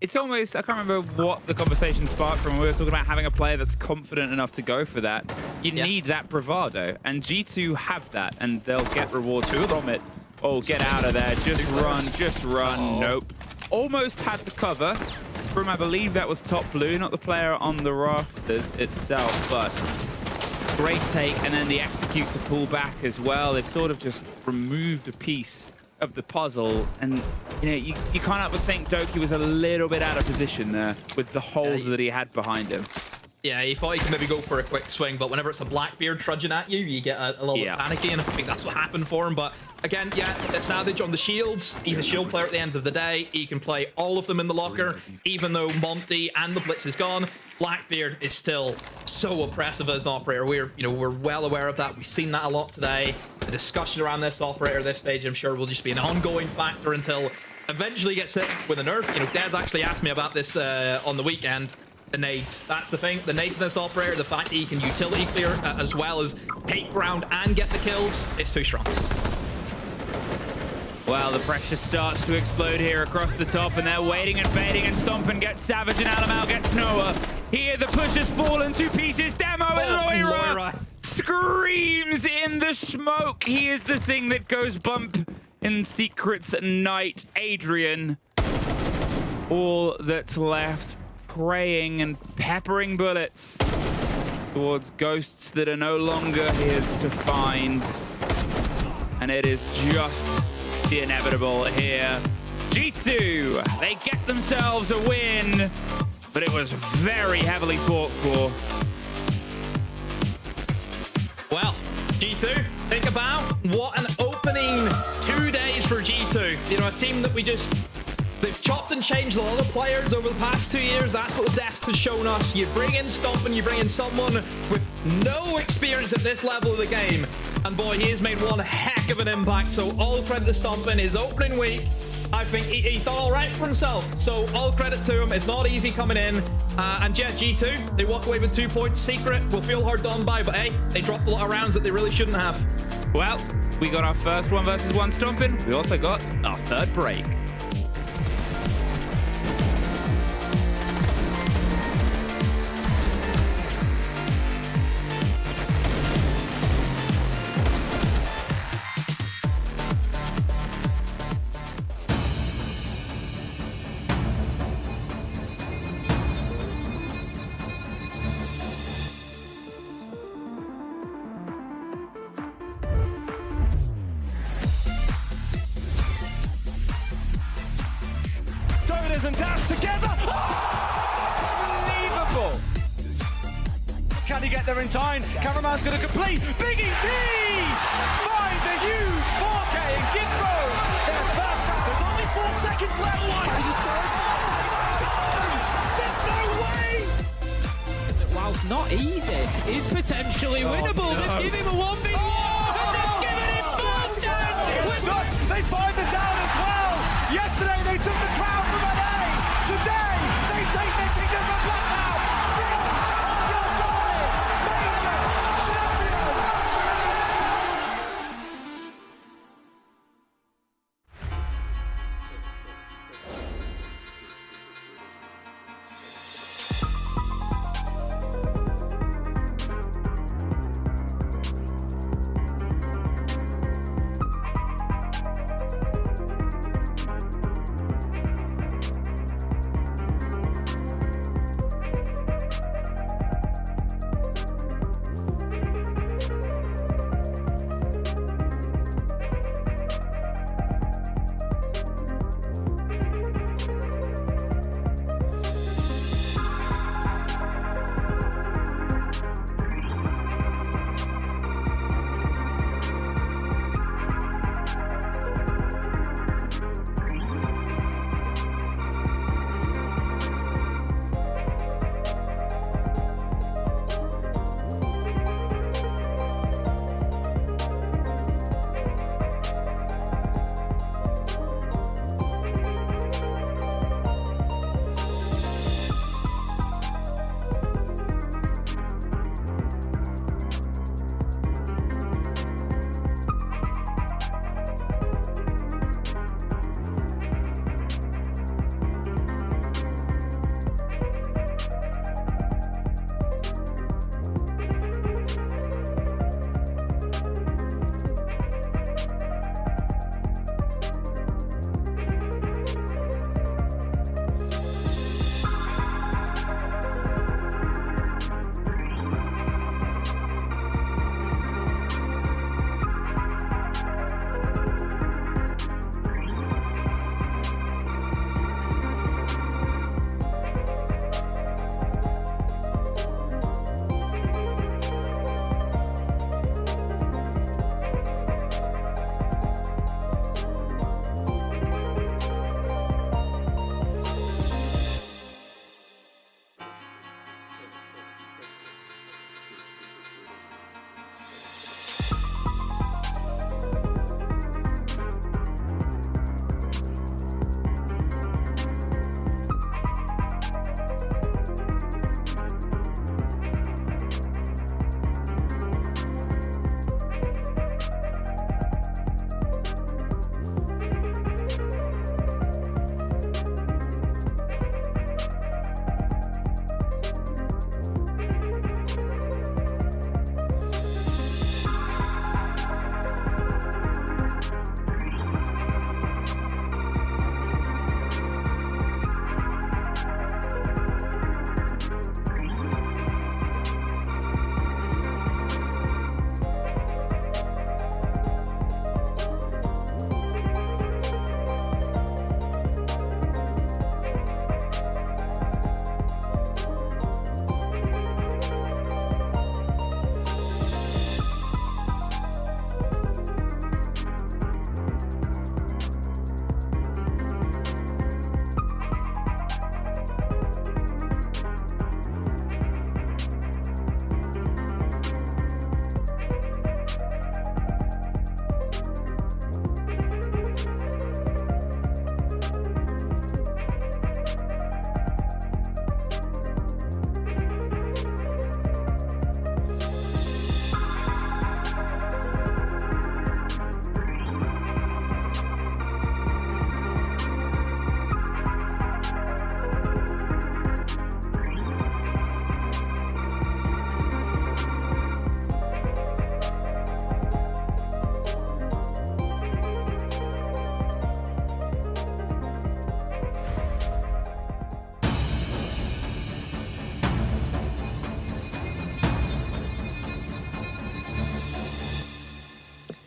It's almost, I can't remember what the conversation sparked from. We were talking about having a player that's confident enough to go for that. You need that bravado, and G2 have that, and they'll get rewards from it. Oh, get out of there. Just run. Nope. Almost had the cover from, I believe that was top blue, not the player on the rafters itself, but great take, and then the execute to pull back as well. They've sort of just removed a piece of the puzzle, and you know, you can't help but think Doki was a little bit out of position there with the hold that he had behind him. Yeah, he thought he could maybe go for a quick swing, but whenever it's a Blackbeard trudging at you, you get a little bit panicky, and I think that's what happened for him. But again, yeah, Savage on the shields. He's a shield player at the end of the day. He can play all of them in the locker, even though Monty and the Blitz is gone. Blackbeard is still so oppressive as an operator. We're well aware of that. We've seen that a lot today. The discussion around this operator at this stage, I'm sure, will just be an ongoing factor until eventually gets hit with a nerf. You know, Des actually asked me about this on the weekend. The nades. That's the thing. The nades in this operator, the fact that he can utility clear as well as take ground and get the kills, it's too strong. Well, the pressure starts to explode here across the top, and they're waiting and fading, and Stompin gets Savage, and Alamau gets Noah. Here, the push has fallen to pieces. Demo and Loira screams in the smoke. He is the thing that goes bump in Secrets at night. Adrian, all that's left, praying and peppering bullets towards ghosts that are no longer his to find. And it is just the inevitable here. G2, they get themselves a win, but it was very heavily fought for. Well, G2, think about what an opening 2 days for G2. You know, a team that they've chopped and changed a lot of players over the past 2 years. That's what the desk has shown us. You bring in Stomp and you bring in someone with no experience at this level of the game. And boy, he has made one heck of an impact. So all credit to Stomp in his opening week. I think he's done all right for himself. So all credit to him. It's not easy coming in. And yeah, G2, they walk away with 2 points. Secret will feel hard done by, but hey, they dropped a lot of rounds that they really shouldn't have. Well, we got our first 1 versus 1 stomping. We also got our third break. And dash together. Unbelievable. Can he get there in time? Cameraman's going to complete. Big ET finds a huge 4K and Gitro. There's only 4 seconds left. There's no way. Whilst not easy, is potentially winnable. No. Give him a 1v1. And they've given him both down. They find the down as well. Yesterday they took the crown from NA. Today they take the kingdom from Blacktown.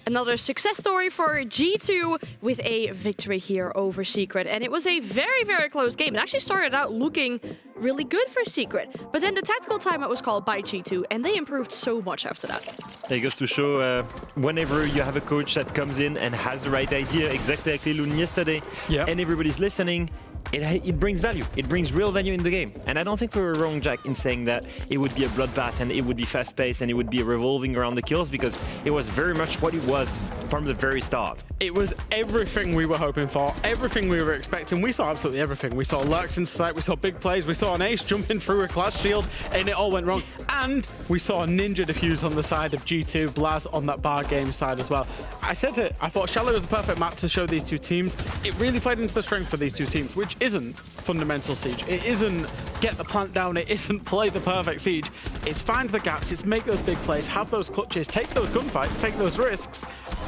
Another success story for G2 with a victory here over Secret. And it was a very, very close game. It actually started out looking really good for Secret. But then the tactical timeout was called by G2, and they improved so much after that. It goes to show whenever you have a coach that comes in and has the right idea, exactly like Lilun yesterday, and everybody's listening, it brings value. It brings real value in the game. And I don't think we were wrong, Jack, in saying that it would be a bloodbath and it would be fast-paced and it would be revolving around the kills, because it was very much what it was from the very start. It was everything we were hoping for, everything we were expecting. We saw absolutely everything. We saw lurks in sight, we saw big plays, we saw an ace jumping through a class shield, and it all went wrong. And we saw a ninja defuse on the side of G2, Blaz on that bar game side as well. I said it, I thought Shallow was the perfect map to show these two teams. It really played into the strength of these two teams, which isn't fundamental siege. It isn't get the plant down, it isn't play the perfect siege. It's find the gaps, it's make those big plays, have those clutches, take those gunfights, take those risks,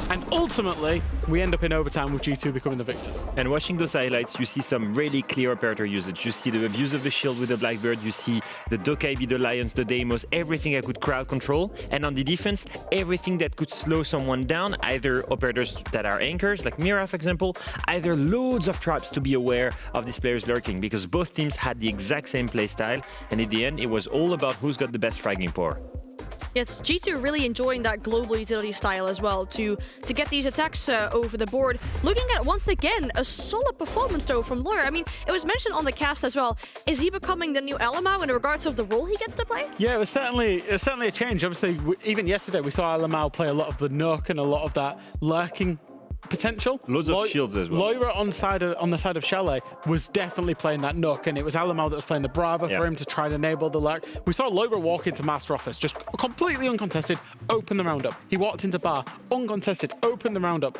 and ultimately we end up in overtime with G2 becoming the victors. And watching those highlights, you see some really clear operator usage. You see the abuse of the shield with the Blackbird, you see the Dokkaebi, the Lions, the Deimos, everything that could crowd control. And on the defense, everything that could slow someone down, either operators that are anchors, like Mira, for example, either loads of traps to be aware of these players lurking, because both teams had the exact same play style. And in the end, it was all about who's got the best fragging power. Yes, G2 really enjoying that global utility style as well to get these attacks over the board. Looking at, once again, a solid performance though from Lawyer. I mean, it was mentioned on the cast as well. Is he becoming the new Elamau in regards of the role he gets to play? Yeah, it was certainly a change. Obviously, even yesterday we saw Elamau play a lot of the Nook and a lot of that lurking potential. Loads of shields as well. Loira on the side of Chalet was definitely playing that Nook, and it was Elamau that was playing the Brava for him to try and enable the lurk. We saw Loira walk into Master Office, just completely uncontested, open the round up. He walked into Bar, uncontested, open the round up.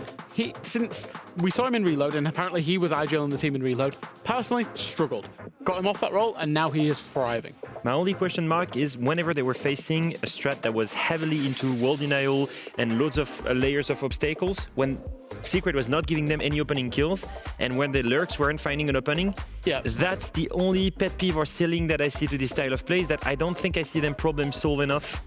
Since we saw him in Reload, and apparently he was IGL in the team in Reload, personally struggled. Got him off that role, and now he is thriving. My only question mark is whenever they were facing a strat that was heavily into wall denial and loads of layers of obstacles, when Secret was not giving them any opening kills, and when the lurks weren't finding an opening, that's the only pet peeve or ceiling that I see to this style of plays, that I don't think I see them problem solve enough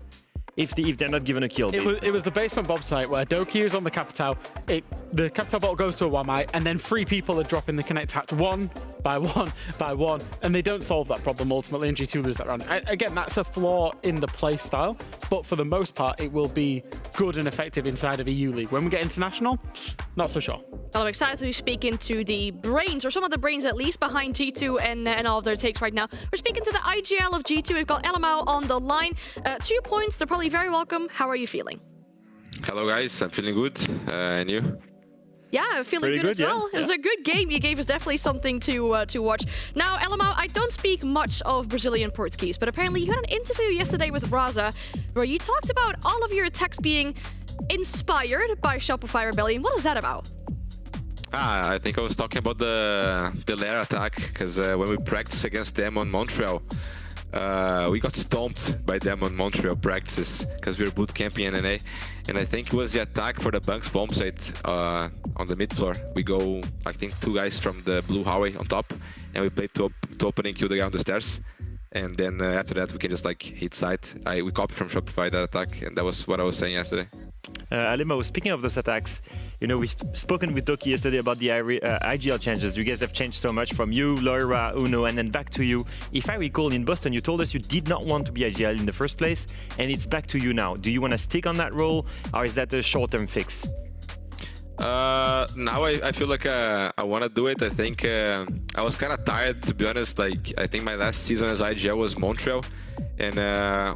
if they're not given a kill. It was the basement Bob site where Doki is on the Capitao, the Capitao bot goes to a Wamai, and then 3 people are dropping the Connect hatch one by one, and they don't solve that problem ultimately, and G2 lose that round. Again, that's a flaw in the play style, but for the most part, it will be good and effective inside of EU League. When we get international, not so sure. Well, I'm excited to be speaking to the brains, or some of the brains at least, behind G2 and all of their takes right now. We're speaking to the IGL of G2. We've got Elamau on the line. 2 points, they're probably very welcome. How are you feeling? Hello guys, I'm feeling good. And you? Yeah, feeling good as well. It was a good game. You gave us definitely something to watch. Now, Elamau, I don't speak much of Brazilian Portuguese, but apparently you had an interview yesterday with Raza where you talked about all of your attacks being inspired by Shopify Rebellion. What is that about? I think I was talking about the lair attack, because when we practiced against them on Montreal, we got stomped by them on Montreal practices because we were boot camping NNA, and I think it was the attack for the Bunks bomb site on the mid floor. We go, I think, 2 guys from the blue hallway on top, and we play to opening, kill the guy on the stairs, and then after that we can just like hit site. We copied from Shopify that attack, and that was what I was saying yesterday. Alemo, speaking of those attacks, you know, we've spoken with Doki yesterday about the IGL changes. You guys have changed so much, from you, Loira, Uno, and then back to you. If I recall, in Boston, you told us you did not want to be IGL in the first place, and it's back to you now. Do you want to stick on that role, or is that a short-term fix? Now I feel like I want to do it. I think I was kind of tired, to be honest. Like, I think my last season as IGL was Montreal, and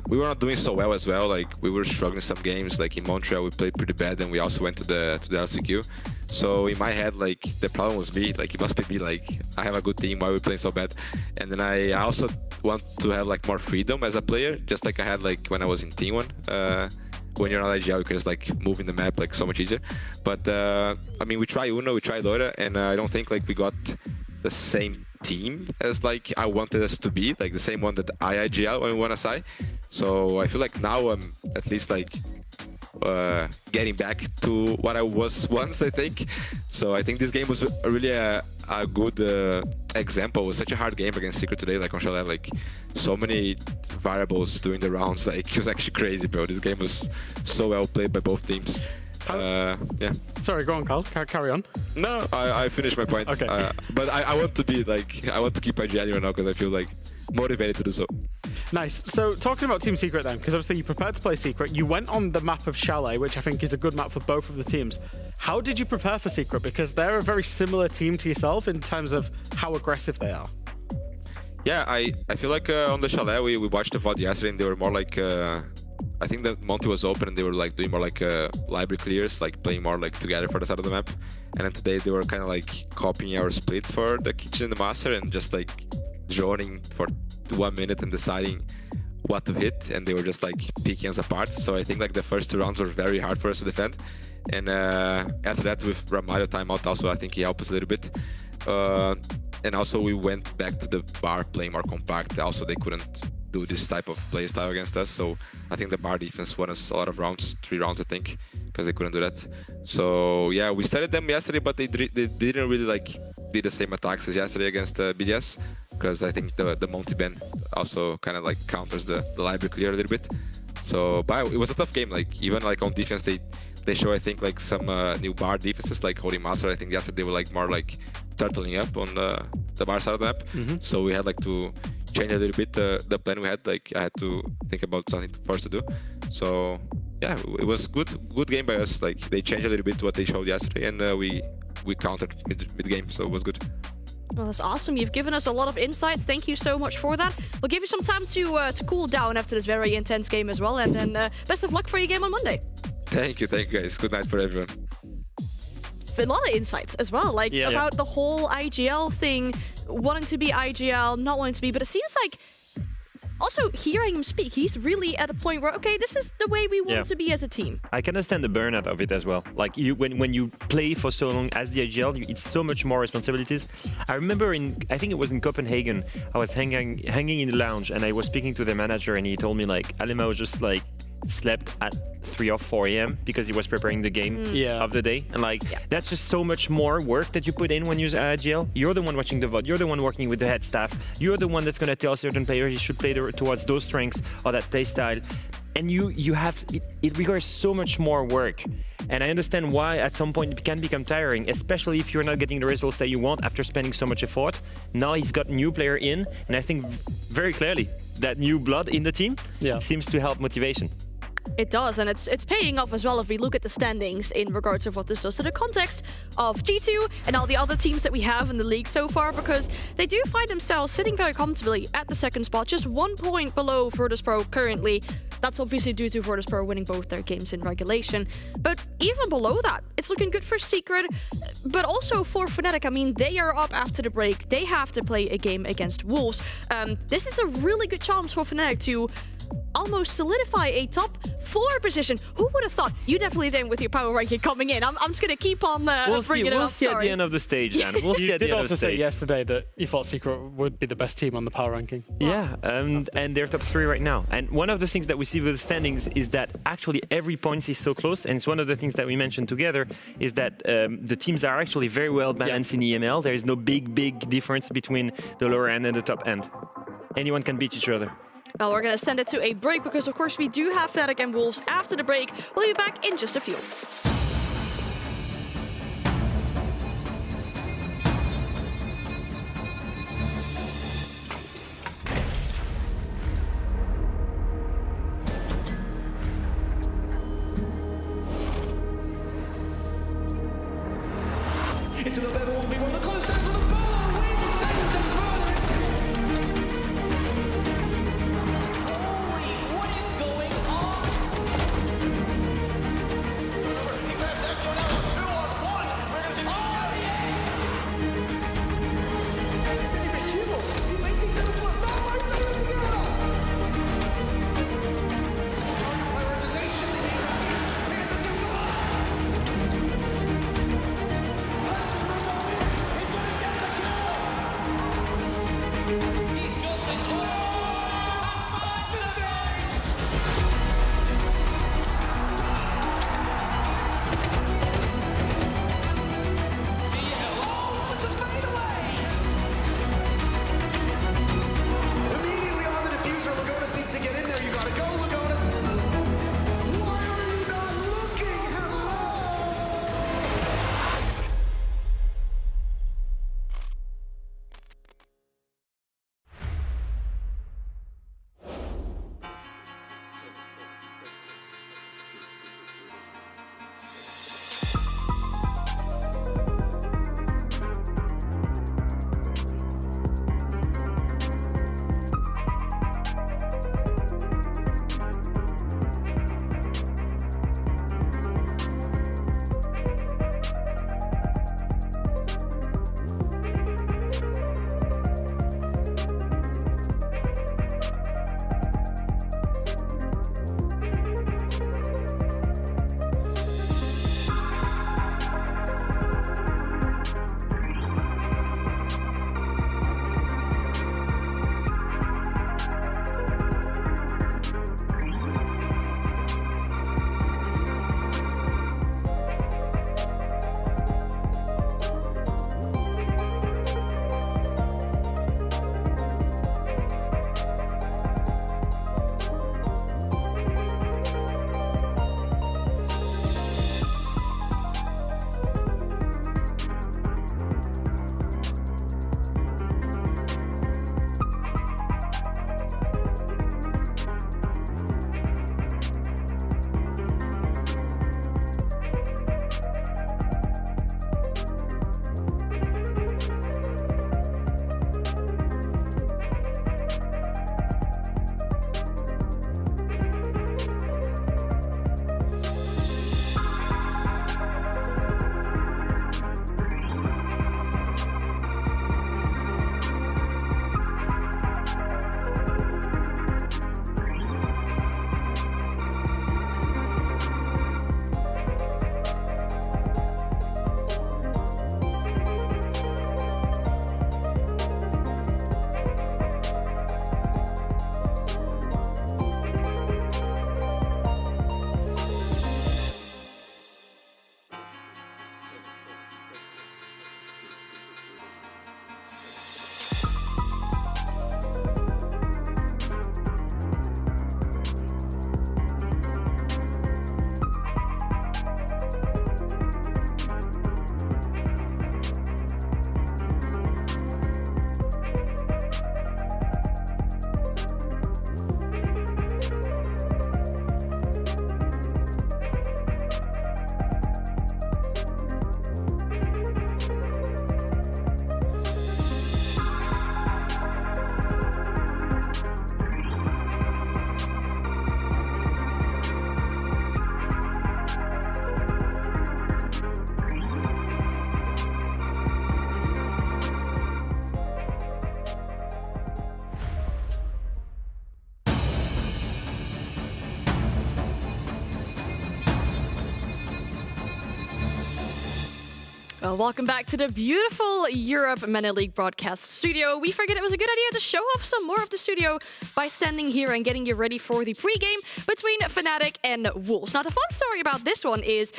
we were not doing so well as well. Like, we were struggling some games. Like in Montreal, we played pretty bad, and we also went to the LCQ. So in my head, like, the problem was me. Like, it must be me. Like, I have a good team. Why are we playing so bad? And then I also want to have like more freedom as a player, just like I had like when I was in T1. When you're not IGL, you can just like move in the map like so much easier. But I mean, we try Uno, we try Loira, and I don't think like we got the same team as like I wanted us to be, like the same one that I IGL when we won SI. So I feel like now I'm at least like getting back to what I was once, I think. So I think this game was really a good example. It was such a hard game against Secret today, like on Chalet, like so many variables during the rounds. Like, it was actually crazy, bro. This game was so well played by both teams. Yeah. Sorry, go on, Carl. Carry on. No, I finished my point. Okay. But I want to be like, I want to keep IGL right now because I feel like motivated to do so. Nice. So talking about Team Secret then, because obviously you prepared to play Secret, you went on the map of Chalet, which I think is a good map for both of the teams. How did you prepare for Secret? Because they're a very similar team to yourself in terms of how aggressive they are. Yeah, I feel like on the Chalet, we watched the VOD yesterday and they were more like, I think that Monty was open and they were like doing more like library clears, like playing more like together for the side of the map. And then today they were kind of like copying our split for the kitchen and the master and just like droning for 1 minute and deciding what to hit, and they were just like picking us apart. So I think like the first 2 rounds were very hard for us to defend, and after that with Ramalho timeout also I think he helped us a little bit, and also we went back to the bar playing more compact. Also they couldn't do this type of play style against us, so I think the bar defense won us a lot of rounds, 3 rounds I think, because they couldn't do that. So yeah, we studied them yesterday, but they didn't really like did the same attacks as yesterday against BDS, because I think the Monty ban also kind of like counters the library clear a little bit. So but it was a tough game. Like even like on defense they show I think like some new bar defenses like holding master. I think yesterday they were like more like turtling up on the bar side of the map. So we had like to change a little bit the plan we had. Like I had to think about something for us to do. So yeah, it was good game by us. Like they changed a little bit what they showed yesterday, and we countered mid game, so it was good. Well, that's awesome. You've given us a lot of insights. Thank you so much for that. We'll give you some time to cool down after this very intense game as well, and then best of luck for your game on Monday. Thank you guys. Good night for everyone. A lot of insights as well, like about the whole IGL thing, wanting to be IGL, not wanting to be, but it seems like also hearing him speak, he's really at a point where, okay, this is the way we want to be as a team. I can understand the burnout of it as well. Like when you play for so long as the IGL, it's so much more responsibilities. I remember I think it was in Copenhagen, I was hanging in the lounge and I was speaking to the manager and he told me like, Alema was just like slept at 3 or 4 a.m. because he was preparing the game of the day. And like, that's just so much more work that you put in when you're IGL. You're the one watching the VOD. You're the one working with the head staff. You're the one that's going to tell certain players you should play towards those strengths or that play style. And you have, it requires so much more work. And I understand why at some point it can become tiring, especially if you're not getting the results that you want after spending so much effort. Now he's got new player in, and I think very clearly that new blood in the team seems to help motivation. It does, and it's paying off as well if we look at the standings in regards of what this does to the context of G2 and all the other teams that we have in the league so far, because they do find themselves sitting very comfortably at the 2nd spot, just 1 point below Virtus.pro currently. That's obviously due to Virtus.pro winning both their games in regulation. But even below that, it's looking good for Secret, but also for Fnatic. I mean, they are up after the break. They have to play a game against Wolves. This is a really good chance for Fnatic to almost solidify a top 4 position. Who would have thought? You definitely didn't with your power ranking coming in. I'm just going to keep on bringing it up. We'll see at the end of the stage, Dan. We'll see at the end of the stage. You did also say yesterday that you thought Secret would be the best team on the power ranking. Yeah, and they're top 3 right now. And one of the things that we see with the standings is that actually every point is so close. And it's one of the things that we mentioned together is that the teams are actually very well balanced in EML. There is no big difference between the lower end and the top end. Anyone can beat each other. Well, we're going to send it to a break because, of course, we do have Fnatic and Wolves after the break. We'll be back in just a few. It's a little bit of 1v1, the close end for the ball, Win saves and Well, welcome back to the beautiful Europe Meta League broadcast studio. We figured it was a good idea to show off some more of the studio by standing here and getting you ready for the pre-game between Fnatic and Wolves. Now, the fun story about this one is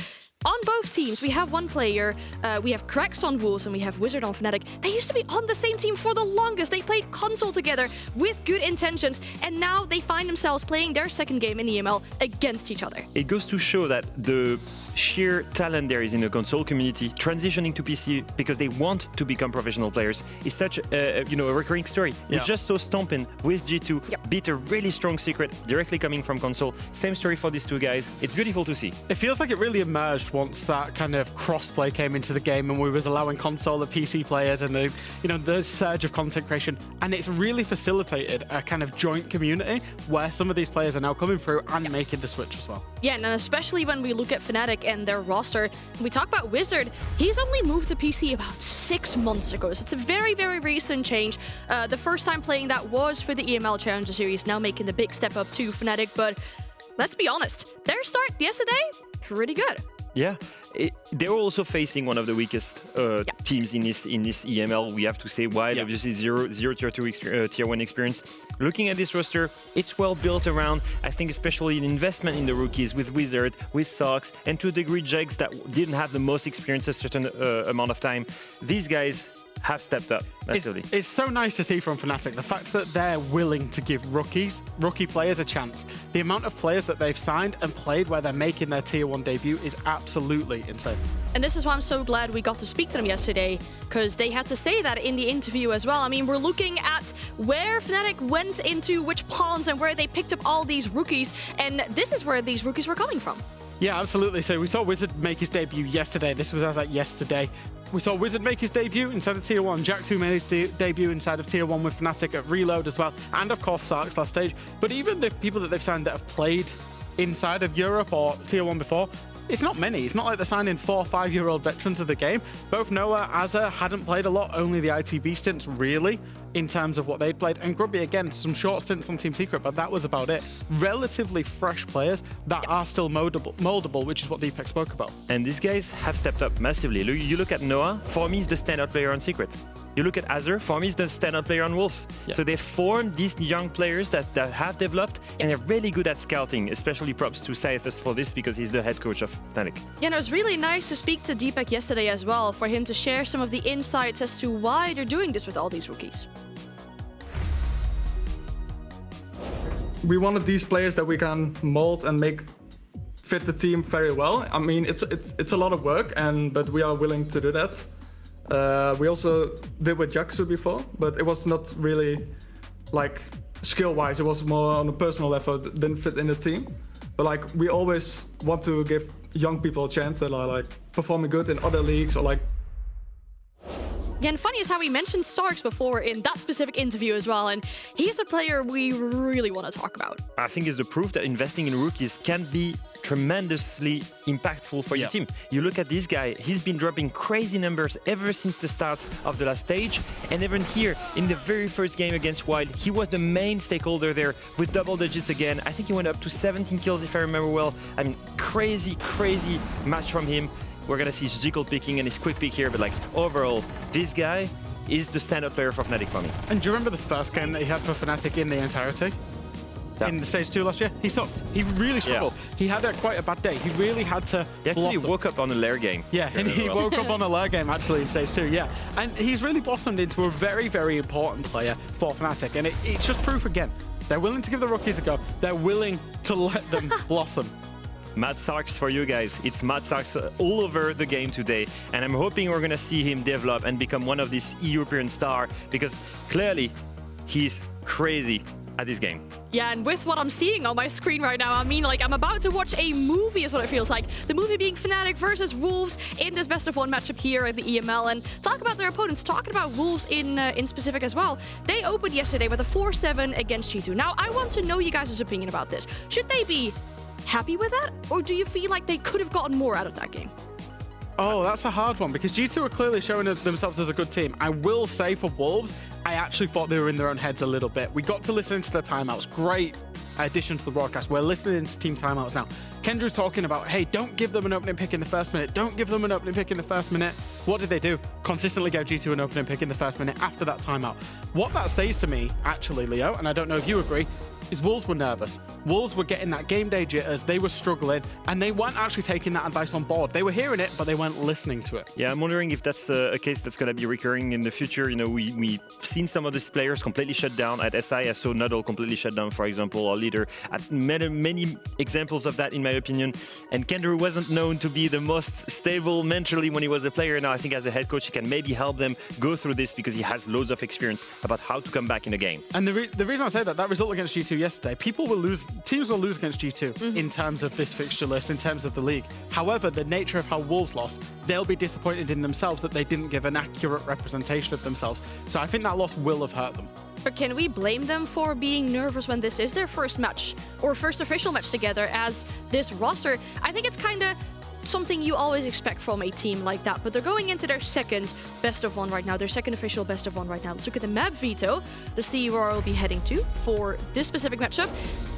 on both teams, we have one player. We have Krax on Wolves and we have Wizard on Fnatic. They used to be on the same team for the longest. They played console together with good intentions, and now they find themselves playing their second game in EML against each other. It goes to show that the sheer talent there is in the console community transitioning to PC because they want to become professional players is such a recurring story. Yeah. We just saw Stompin with G2 beat a really strong secret directly coming from console. Same story for these two guys. It's beautiful to see. It feels like it really emerged once that kind of cross-play came into the game and we was allowing console and PC players and the surge of content creation, and it's really facilitated a kind of joint community where some of these players are now coming through and making the switch as well. Yeah, and especially when we look at Fnatic and their roster, we talk about Wizard, he's only moved to PC about 6 months ago, so it's a very, very recent change. The first time playing that was for the EML Challenger Series, now making the big step up to Fnatic, but let's be honest, their start yesterday, pretty good. Yeah, they were also facing one of the weakest teams in this EML. We have to say, Wild, obviously zero tier 2 tier 1 experience. Looking at this roster, it's well built around, I think, especially the investment in the rookies with Wizard, with Sox, and to a degree Jags that didn't have the most experience a certain amount of time. These guys have stepped up massively. It's so nice to see from Fnatic the fact that they're willing to give rookie players a chance. The amount of players that they've signed and played where they're making their tier 1 debut is absolutely insane. And this is why I'm so glad we got to speak to them yesterday, because they had to say that in the interview as well. I mean, we're looking at where Fnatic went into which pawns and where they picked up all these rookies, and this is where these rookies were coming from. Yeah, absolutely. So we saw Wizard make his debut yesterday. This was as at yesterday. We saw Wizard make his debut inside of Tier 1. Jack2 made his debut inside of Tier 1 with Fnatic at Reload as well. And of course, Sark's last stage. But even the people that they've signed that have played inside of Europe or Tier 1 before, it's not many. It's not like they're signing 4- or 5-year-old veterans of the game. Both Noah, Azza hadn't played a lot, only the ITB stints really, in terms of what they'd played. And Grubby, again, some short stints on Team Secret, but that was about it. Relatively fresh players that are still moldable, which is what Deepak spoke about. And these guys have stepped up massively. You look at Noah, for me, he's the standout player on Secret. You look at Azure, for me, he's the standout player on Wolves. Yeah. So they formed these young players that have developed, and they're really good at scouting, especially props to Scythus for this, because he's the head coach of Fnatic. Yeah, and it was really nice to speak to Deepak yesterday as well, for him to share some of the insights as to why they're doing this with all these rookies. We wanted these players that we can mold and make fit the team very well. I mean, it's a lot of work, but we are willing to do that. We also did with Jack2 before, but it was not really like skill-wise. It was more on a personal level. It didn't fit in the team. But like, we always want to give young people a chance that are like performing good in other leagues or like. Yeah, and funny is how we mentioned Starks before in that specific interview as well, and he's the player we really want to talk about. I think it's the proof that investing in rookies can be tremendously impactful for your team. You look at this guy, he's been dropping crazy numbers ever since the start of the last stage, and even here in the very first game against Wild, he was the main stakeholder there with double digits again. I think he went up to 17 kills if I remember well. I mean, crazy match from him. We're gonna see Zickle picking and his quick pick here, but like overall, this guy is the standout player for Fnatic for me. And do you remember the first game that he had for Fnatic in the entirety? In the stage 2 last year? He sucked. He really struggled. Yeah. He had quite a bad day. He really had to He actually woke up on a lair game. Yeah, and he woke up on a lair game actually in stage 2, yeah. And he's really blossomed into a very, very important player for Fnatic. And it's just proof again. They're willing to give the rookies a go. They're willing to let them blossom. Mad Sarks for you guys. It's Mad Sarks all over the game today, and I'm hoping we're gonna see him develop and become one of these European stars, because clearly he's crazy at this game. Yeah, and with what I'm seeing on my screen right now, I mean, like, I'm about to watch a movie is what it feels like. The movie being Fnatic versus Wolves in this best of 1 matchup here at the EML, and talk about their opponents, talking about Wolves in specific as well. They opened yesterday with a 4-7 against G2. Now, I want to know you guys' opinion about this. Should they be happy with that, or do you feel like they could have gotten more out of that game? Oh, that's a hard one, because G2 are clearly showing themselves as a good team. I will say for Wolves, I actually thought they were in their own heads a little bit. We got to listen to the timeouts. Great addition to the broadcast. We're listening to team timeouts now. Kendra's talking about, hey, don't give them an opening pick in the first minute. Don't give them an opening pick in the first minute. What did they do? Consistently gave G2 an opening pick in the first minute after that timeout. What that says to me, actually, Leo, and I don't know if you agree, is Wolves were nervous. Wolves were getting that game day jitters, they were struggling, and they weren't actually taking that advice on board. They were hearing it, but they weren't listening to it. Yeah, I'm wondering if that's a case that's going to be recurring in the future. You know, we've seen some of these players completely shut down at SI. I saw Nuddle completely shut down, for example, our leader. At many examples of that, in my opinion. And Kendra wasn't known to be the most stable mentally when he was a player. Now, I think as a head coach, he can maybe help them go through this because he has loads of experience about how to come back in a game. And the reason I say that result against G2 yesterday, teams will lose against G2 in terms of this fixture list, in terms of the league. However, the nature of how Wolves lost, they'll be disappointed in themselves that they didn't give an accurate representation of themselves. So I think that loss will have hurt them. But can we blame them for being nervous when this is their first match or first official match together as this roster? I think it's kind of something you always expect from a team like that, but they're going into their second best of one right now, their second official best of one right now. Let's look at the map veto to see where I'll be heading to for this specific matchup.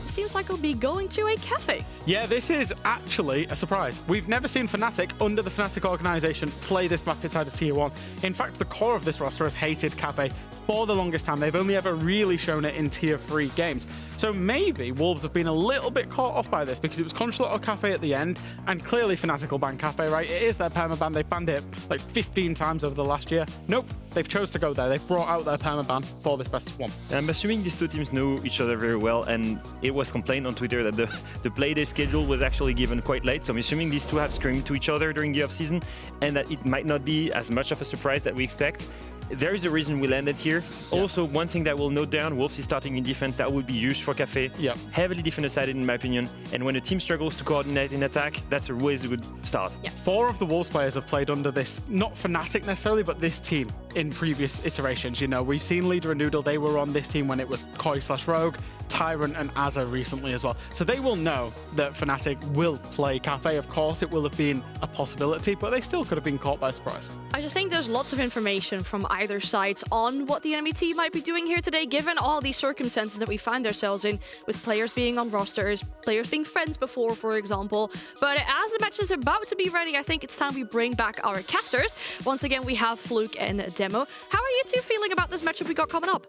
It seems like I'll be going to a cafe. Yeah, this is actually a surprise. We've never seen Fnatic under the Fnatic organization play this map inside of Tier 1. In fact, the core of this roster has hated Cafe for the longest time. They've only ever really shown it in Tier 3 games. So maybe Wolves have been a little bit caught off by this because it was Consulate or Cafe at the end, and clearly Fnatic will ban Cafe, right? It is their permaban. They've banned it like 15 times over the last year. Nope, they've chose to go there. They've brought out their permaban for this best of one. I'm assuming these two teams know each other very well, and it was complained on Twitter that the playday schedule was actually given quite late. So I'm assuming these two have screamed to each other during the offseason, and that it might not be as much of a surprise that we expect. There is a reason we landed here. Yeah. Also, one thing that we'll note down, Wolves is starting in defense. That would be huge for Cafe. Yeah. Heavily defender-sided, in my opinion. And when a team struggles to coordinate in attack, that's always a good start. Yeah. 4 of the Wolves players have played under this, not Fnatic necessarily, but this team in previous iterations. You know, we've seen Leader and Noodle. They were on this team when it was Koi/Rogue, Tyrant and Azza recently as well. So they will know that Fnatic will play Cafe. Of course, it will have been a possibility, but they still could have been caught by surprise. I just think there's lots of information from either side on what the enemy team might be doing here today, given all these circumstances that we find ourselves in, with players being on rosters, players being friends before, for example. But as the match is about to be ready, I think it's time we bring back our casters. Once again, we have Fluke and Demo. How are you two feeling about this matchup we got coming up?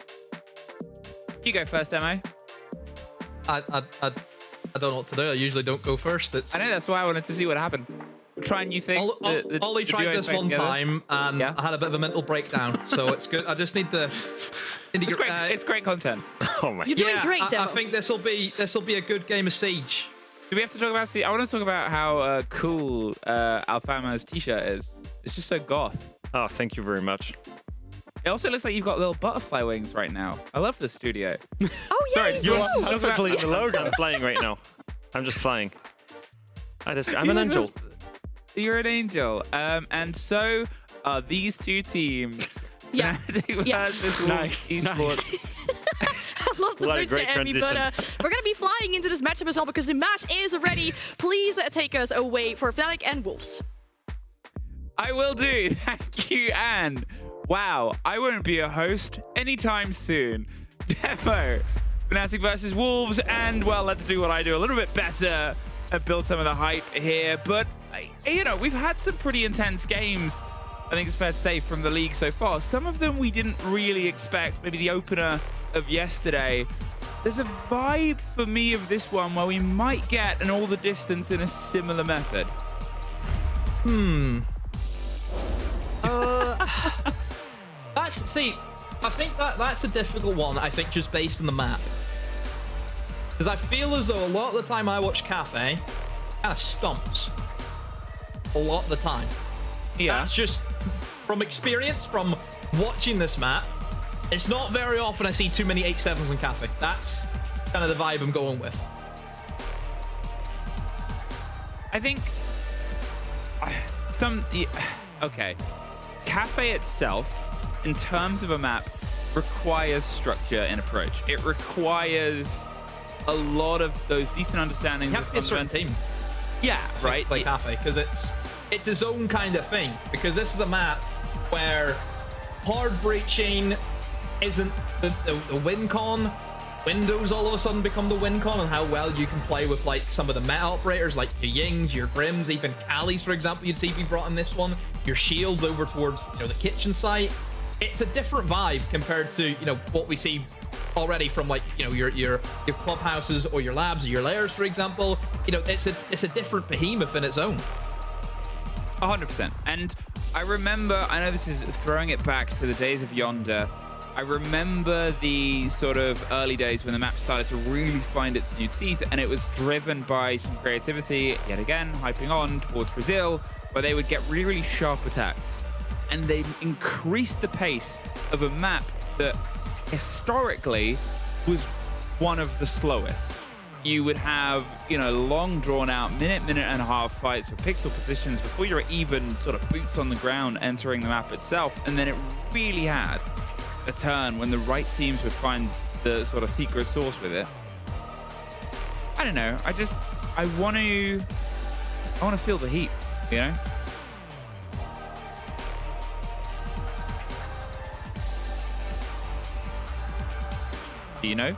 You go first, Demo. I don't know what to do. I usually don't go first. I know, that's why I wanted to see what happened. We're trying new things. Ollie tried this one time and I had a bit of a mental breakdown, so it's good. I just need to. It's great content. Oh my! You're doing great, Demo. I think this will be a good game of Siege. Do we have to talk about? I want to talk about how cool Alfama's t-shirt is. It's just so goth. Oh, thank you very much. It also looks like you've got little butterfly wings right now. I love the studio. Oh yeah, sorry, you're perfectly the logo. I'm flying right now. I'm just flying. I'm an angel. You're an angel. And so are these two teams. Yeah. Nice. Esports. I love the boots to Emmy, but we're going to be flying into this matchup as well because the match is ready. Please take us away for Fnatic and Wolves. I will do. Thank you, Anne. Wow, I won't be a host anytime soon. Demo, Fnatic versus Wolves, and well, let's do what I do a little bit better and build some of the hype here. But, you know, we've had some pretty intense games, I think it's fair to say, from the league so far. Some of them we didn't really expect, maybe the opener of yesterday. There's a vibe for me of this one where we might get an all the distance in a similar method. I think that's a difficult one, I think, just based on the map. Because I feel as though a lot of the time I watch Cafe, kind of stomps. A lot of the time. Yeah. That's just from experience, from watching this map, it's not very often I see too many 8-7s in Cafe. That's kind of the vibe I'm going with. I think okay. Cafe itself, in terms of a map, requires structure and approach. It requires a lot of those decent understandings. You have to be a certain team. Yeah, right. Play Cafe, because it's its own kind of thing. Because this is a map where hard breaching isn't the win con. windows all of a sudden become the win con, and how well you can play with like some of the meta operators like your Yings, your Grims, even Callies, for example, you'd see be brought in this one, your shields over towards, you know, the kitchen site. It's a different vibe compared to, you know, what we see already from like, you know, your clubhouses or your labs or your layers, for example. You know, it's a different behemoth in its own. 100%. And I remember, I know this is throwing it back to the days of Yonder. I remember the sort of early days when the map started to really find its new teeth, and it was driven by some creativity, yet again, hyping on towards Brazil, where they would get really, really sharp attacks. And they increased the pace of a map that historically was one of the slowest. You would have, you know, long drawn out minute and a half fights for pixel positions before you're even sort of boots on the ground entering the map itself. And then it really had a turn when the right teams would find the sort of secret sauce with it. I don't know. I want to feel the heat, you know? Do you know?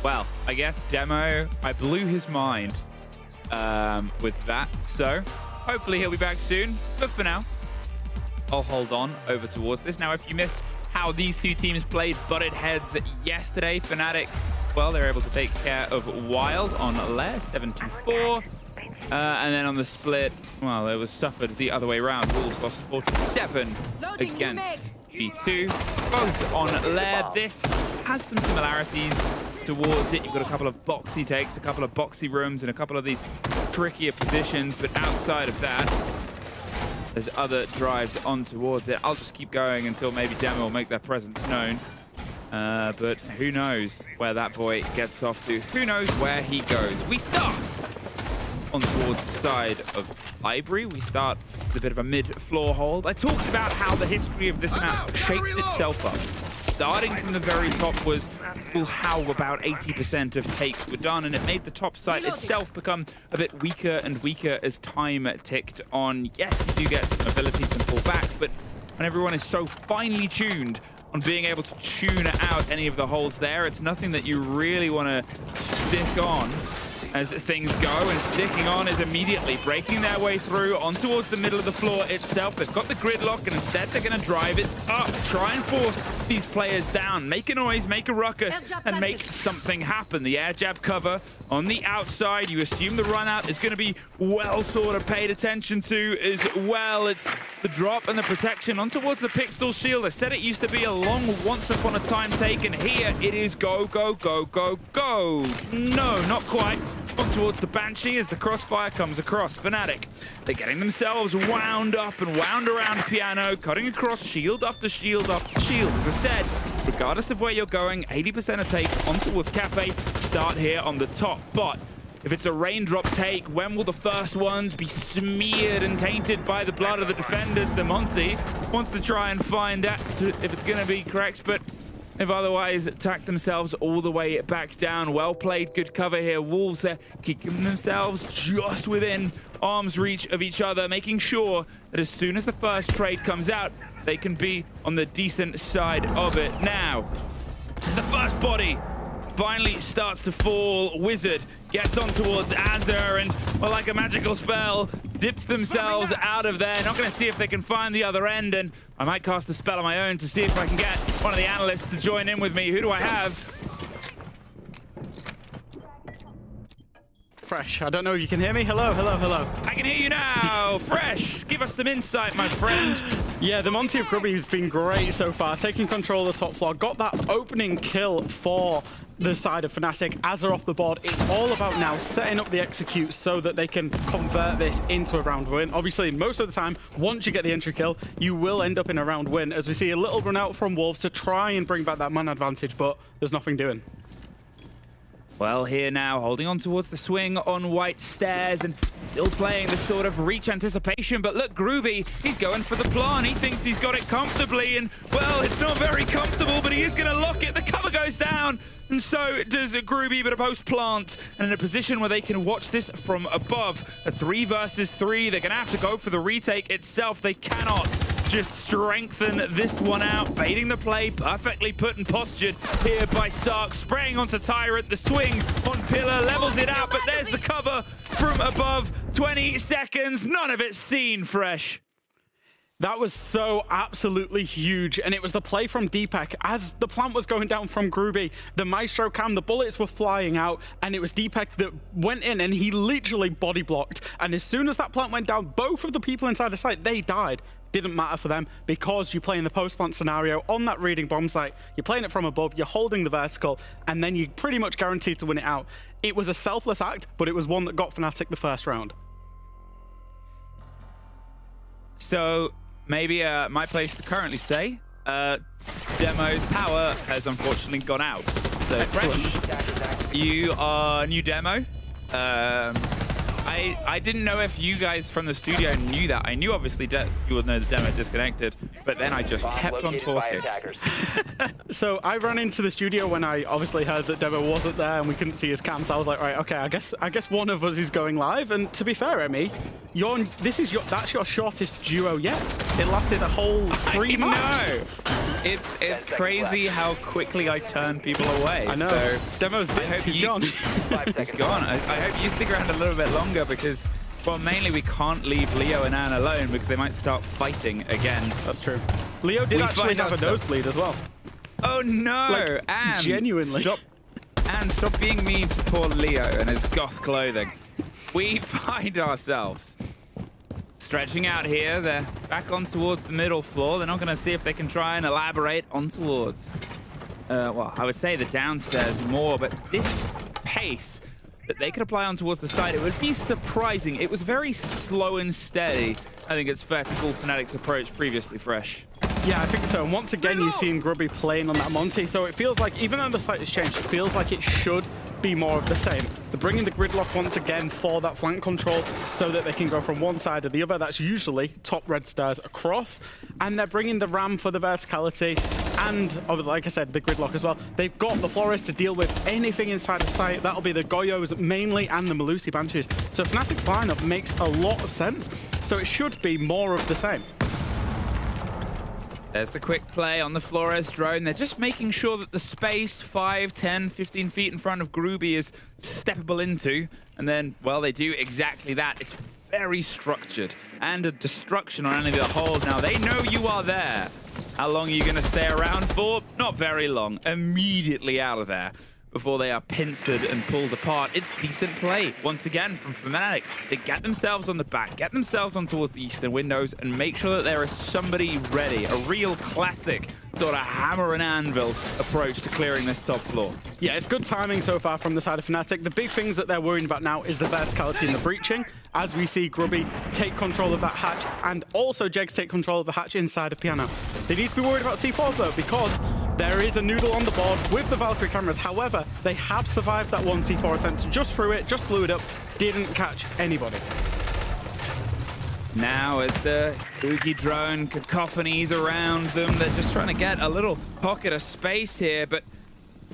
Well, I guess Demo, I blew his mind with that. So hopefully he'll be back soon. But for now, I'll hold on over towards this. Now, if you missed how these two teams played butted heads yesterday, Fnatic, well, they're able to take care of Wild on Lair, 7-4. And then on the split, well, it was suffered the other way around. Wolves lost 47 against G2. Both on Lair. This has some similarities towards it. You've got a couple of boxy takes, a couple of boxy rooms, and a couple of these trickier positions. But outside of that, there's other drives on towards it. I'll just keep going until maybe Demo will make their presence known. But who knows where that boy gets off to. Who knows where he goes. We start on towards the side of Library. We start with a bit of a mid-floor hold. I talked about how the history of this map shaped itself up. Starting from the very top was, well, how about 80% of takes were done, and it made the top site itself become a bit weaker and weaker as time ticked on. Yes, you do get some abilities to pull back, but when everyone is so finely tuned on being able to tune out any of the holds there, it's nothing that you really want to stick on as things go, and sticking on is immediately breaking their way through on towards the middle of the floor itself. They've got the gridlock, and instead they're going to drive it up, try and force these players down, make a noise, make a ruckus, and make something happen. The air jab cover on the outside. You assume the run out is going to be well sort of paid attention to as well. It's the drop and the protection on towards the Pixel shield. I said it used to be a long once upon a time take, and here it is go, go, go, go, go. No, not quite. On towards the Banshee as the crossfire comes across. Fnatic, they're getting themselves wound up and wound around Piano, cutting across shield after shield after shield. As I said, regardless of where you're going, 80% of takes on towards Cafe start here on the top. But if it's a raindrop take, when will the first ones be smeared and tainted by the blood of the defenders? The Monty wants to try and find out if it's going to be correct, but they've otherwise attacked themselves all the way back down. Well played, good cover here. Wolves, they're keeping themselves just within arm's reach of each other, making sure that as soon as the first trade comes out, they can be on the decent side of it. Now, as the first body finally starts to fall, Wizard gets on towards Azur, and, well, like a magical spell, dips themselves out of there. Not going to see if they can find the other end, and I might cast a spell on my own to see if I can get one of the analysts to join in with me. Who do I have? Fresh, I don't know if you can hear me. Hello, hello, hello. I can hear you now. Fresh, give us some insight, my friend. Yeah, the Monty of Grubby has been great so far, taking control of the top floor. Got that opening kill for the side of Fnatic. Azur off the board. It's all about now setting up the execute so that they can convert this into a round win. Obviously, most of the time, once you get the entry kill, you will end up in a round win, as we see a little run out from Wolves to try and bring back that man advantage, but there's nothing doing. Well, here now, holding on towards the swing on White Stairs and still playing this sort of reach anticipation. But look, Groovy, he's going for the plant. He thinks he's got it comfortably, and, well, it's not very comfortable, but he is going to lock it. The cover goes down, and so does Groovy, but a post-plant. And in a position where they can watch this from above. A 3 versus 3. They're going to have to go for the retake itself. They cannot just strengthen this one out. Baiting the play, perfectly put and postured here by Sark. Spraying onto Tyrant, the swing on Pillar, levels it out, but there's the cover from above. 20 seconds, none of it seen, Fresh. That was so absolutely huge, and it was the play from Deepak. As the plant was going down from Groovy, the Maestro cam, the bullets were flying out, and it was Deepak that went in, and he literally body blocked. And as soon as that plant went down, both of the people inside the site, they died. Didn't matter for them, because you play in the post-plant scenario on that reading bomb site. You're playing it from above, you're holding the vertical, and then you're pretty much guaranteed to win it out. It was a selfless act, but it was one that got Fnatic the first round. So maybe my place to currently stay, Demo's power has unfortunately gone out. So Fresh, you are new Demo. I didn't know if you guys from the studio knew that. I knew obviously you would know the Demo disconnected, but then I just kept on talking. So I ran into the studio when I obviously heard that Demo wasn't there and we couldn't see his cam, so I was like, right, okay, I guess one of us is going live. And to be fair, Emmy, that's your shortest duo yet. It lasted a whole 3 months. No, it's crazy how quickly I turn people away. I know. So Demo's dead. He's gone. He's gone. I hope you stick around a little bit longer because, well, mainly we can't leave Leo and Anne alone because they might start fighting again. That's true. Leo did actually have a nosebleed as well. Oh no, like, Anne! Genuinely. Stop being mean to poor Leo and his goth clothing. We find ourselves stretching out here. They're back on towards the middle floor. They're not going to see if they can try and elaborate on towards, well, I would say the downstairs more, but this pace that they could apply on towards the side, it would be surprising. It was very slow and steady. I think it's fair to call Fnatic's approach previously Fresh. Yeah, I think so. And once again, you've seen Grubby playing on that Monty, so it feels like, even though the site has changed, it feels like it should be more of the same. They're bringing the gridlock once again for that flank control so that they can go from one side to the other. That's usually top red stairs across. And they're bringing the ram for the verticality and, like I said, the gridlock as well. They've got the Flores to deal with anything inside the site. That'll be the Goyos mainly and the Malusi Banshees. So Fnatic's lineup makes a lot of sense. So it should be more of the same. There's the quick play on the Flores drone. They're just making sure that the space 5, 10, 15 feet in front of Groovy is steppable into. And then, well, they do exactly that. It's very structured and a destruction on any of the holes. Now, they know you are there. How long are you going to stay around for? Not very long. Immediately out of there before they are pincered and pulled apart. It's decent play, once again, from Fnatic. They get themselves on the back, get themselves on towards the eastern windows, and make sure that there is somebody ready. A real classic sort of hammer and anvil approach to clearing this top floor. Yeah, it's good timing so far from the side of Fnatic. The big things that they're worrying about now is the verticality and the breaching, as we see Grubby take control of that hatch, and also Jegs take control of the hatch inside of Piano. They need to be worried about C4s, though, because there is a noodle on the board with the Valkyrie cameras. However, they have survived that one C4 attempt. Just threw it, just blew it up, didn't catch anybody. Now as the Oogie drone cacophonies around them, they're just trying to get a little pocket of space here, but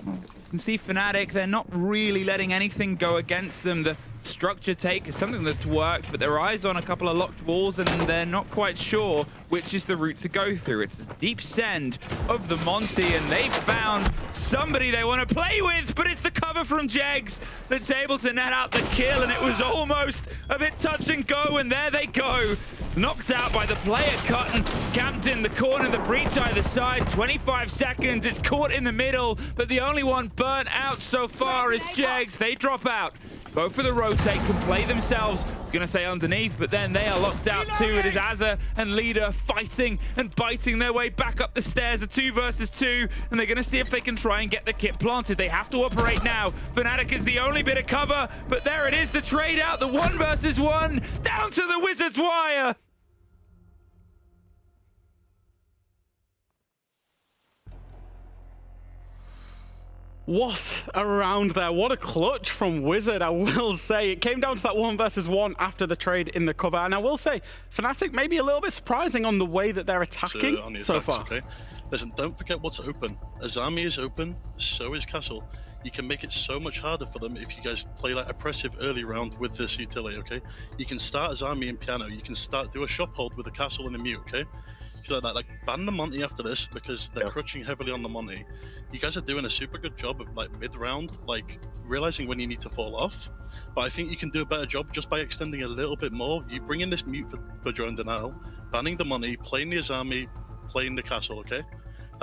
you can see Fnatic, they're not really letting anything go against them. The structure take is something that's worked, but their eyes on a couple of locked walls and they're not quite sure which is the route to go through. It's a deep send of the Monty, and they found somebody they want to play with, but it's the cover from Jegs that's able to net out the kill, and it was almost a bit touch and go, and there they go. Knocked out by the player Cotton, camped in the corner, the breach either side, 25 seconds, it's caught in the middle, but the only one burnt out so far is Jegs. They drop out. Go for the rotate, can play themselves. I was going to say underneath, but then they are locked out too. It is Azza and Leader fighting and biting their way back up the stairs. A 2 versus 2, and they're going to see if they can try and get the kit planted. They have to operate now. Fnatic is the only bit of cover, but there it is, the trade out, the 1 versus 1, down to the Wizards wire. What a round there. What a clutch from Wizard, I will say. It came down to that 1 versus 1 after the trade in the cover. And I will say, Fnatic may be a little bit surprising on the way that they're attacking so far. Okay. Listen, don't forget what's open. Azami is open, so is Castle. You can make it so much harder for them if you guys play like oppressive early round with this utility, okay? You can start Azami and Piano. You can do a shop hold with a Castle and a Mute, okay? like that. Like, ban the Monty after this because they're crutching heavily on the Monty. You guys are doing a super good job of like mid-round, like realizing when you need to fall off. But I think you can do a better job just by extending a little bit more. You bring in this mute for drone denial, banning the Monty, playing the Azami, playing the castle. Okay.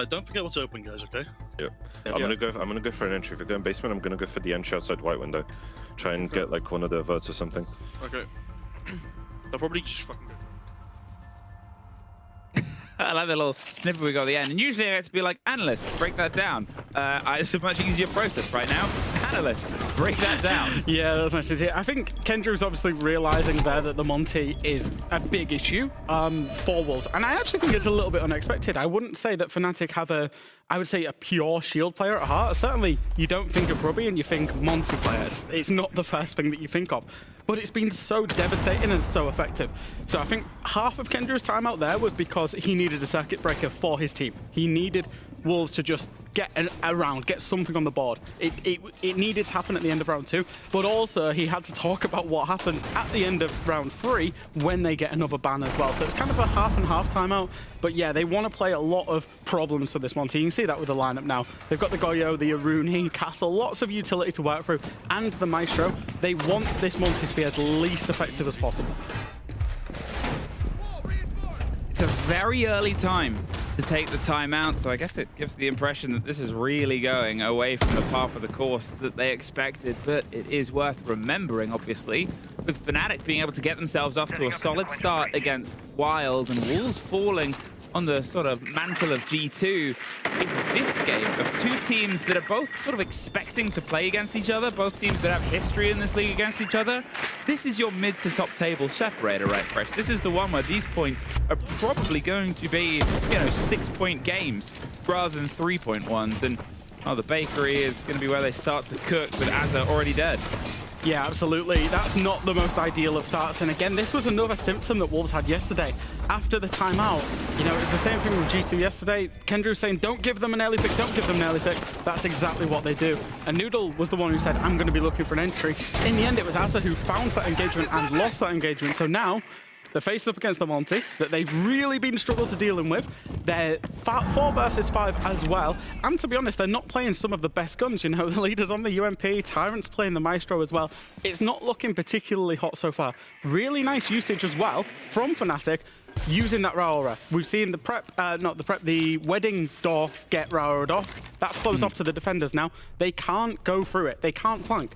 Don't forget what's open, guys. Okay. Yep. I'm gonna go for an entry. If we're going basement, I'm gonna go for the entry outside white window. Try and get like one of the verts or something. Okay. They'll probably just fucking go. I like the little snippet we got at the end. And usually I get to be like, analyst, break that down. It's a much easier process right now. Analyst, break that down. Yeah, that's nice to hear. I think Kendrew's obviously realizing there that the Monty is a big issue for Wolves. And I actually think it's a little bit unexpected. I wouldn't say that Fnatic have I would say a pure shield player at heart. Certainly, you don't think of Grubby and you think Monty players. It's not the first thing that you think of. But it's been so devastating and so effective. So I think half of Kendrew's time out there was because he needed a circuit breaker for his team. He needed Wolves to just get a round, get something on the board. It needed to happen at the end of round 2, but also he had to talk about what happens at the end of round 3 when they get another ban as well. So it's kind of a half and half timeout. But yeah, they want to play a lot of problems for this one team. You can see that with the lineup now. They've got the Goyo, the Aruni, Castle, lots of utility to work through, and the Maestro. They want this Monty to be as least effective as possible. It's a very early time to take the timeout, so I guess it gives the impression that this is really going away from the path of the course that they expected, but it is worth remembering, obviously, with Fnatic being able to get themselves off to a solid start against Wild and Wolves falling on the sort of mantle of G2. If this game of two teams that are both sort of expecting to play against each other, both teams that have history in this league against each other, this is your mid to top table separator, right, Fresh? This is the one where these points are probably going to be, you know, 6-point games rather than 3-point ones. And oh, the bakery is going to be where they start to cook with Azza already dead. Yeah, absolutely. That's not the most ideal of starts. And again, this was another symptom that Wolves had yesterday. After the timeout, you know, it's the same thing with G2 yesterday. Kendrew saying, don't give them an early pick, don't give them an early pick. That's exactly what they do. And Noodle was the one who said, I'm going to be looking for an entry. In the end, it was Azza who found that engagement and lost that engagement. So now, they're faced up against the Monty that they've really been struggling to dealing with. They're 4 versus 5 as well. And to be honest, they're not playing some of the best guns. You know, the leaders on the UMP, Tyrant's playing the Maestro as well. It's not looking particularly hot so far. Really nice usage as well from Fnatic using that Raora. We've seen the the wedding door get Raored off. That's closed off to the defenders now. They can't go through it. They can't flank.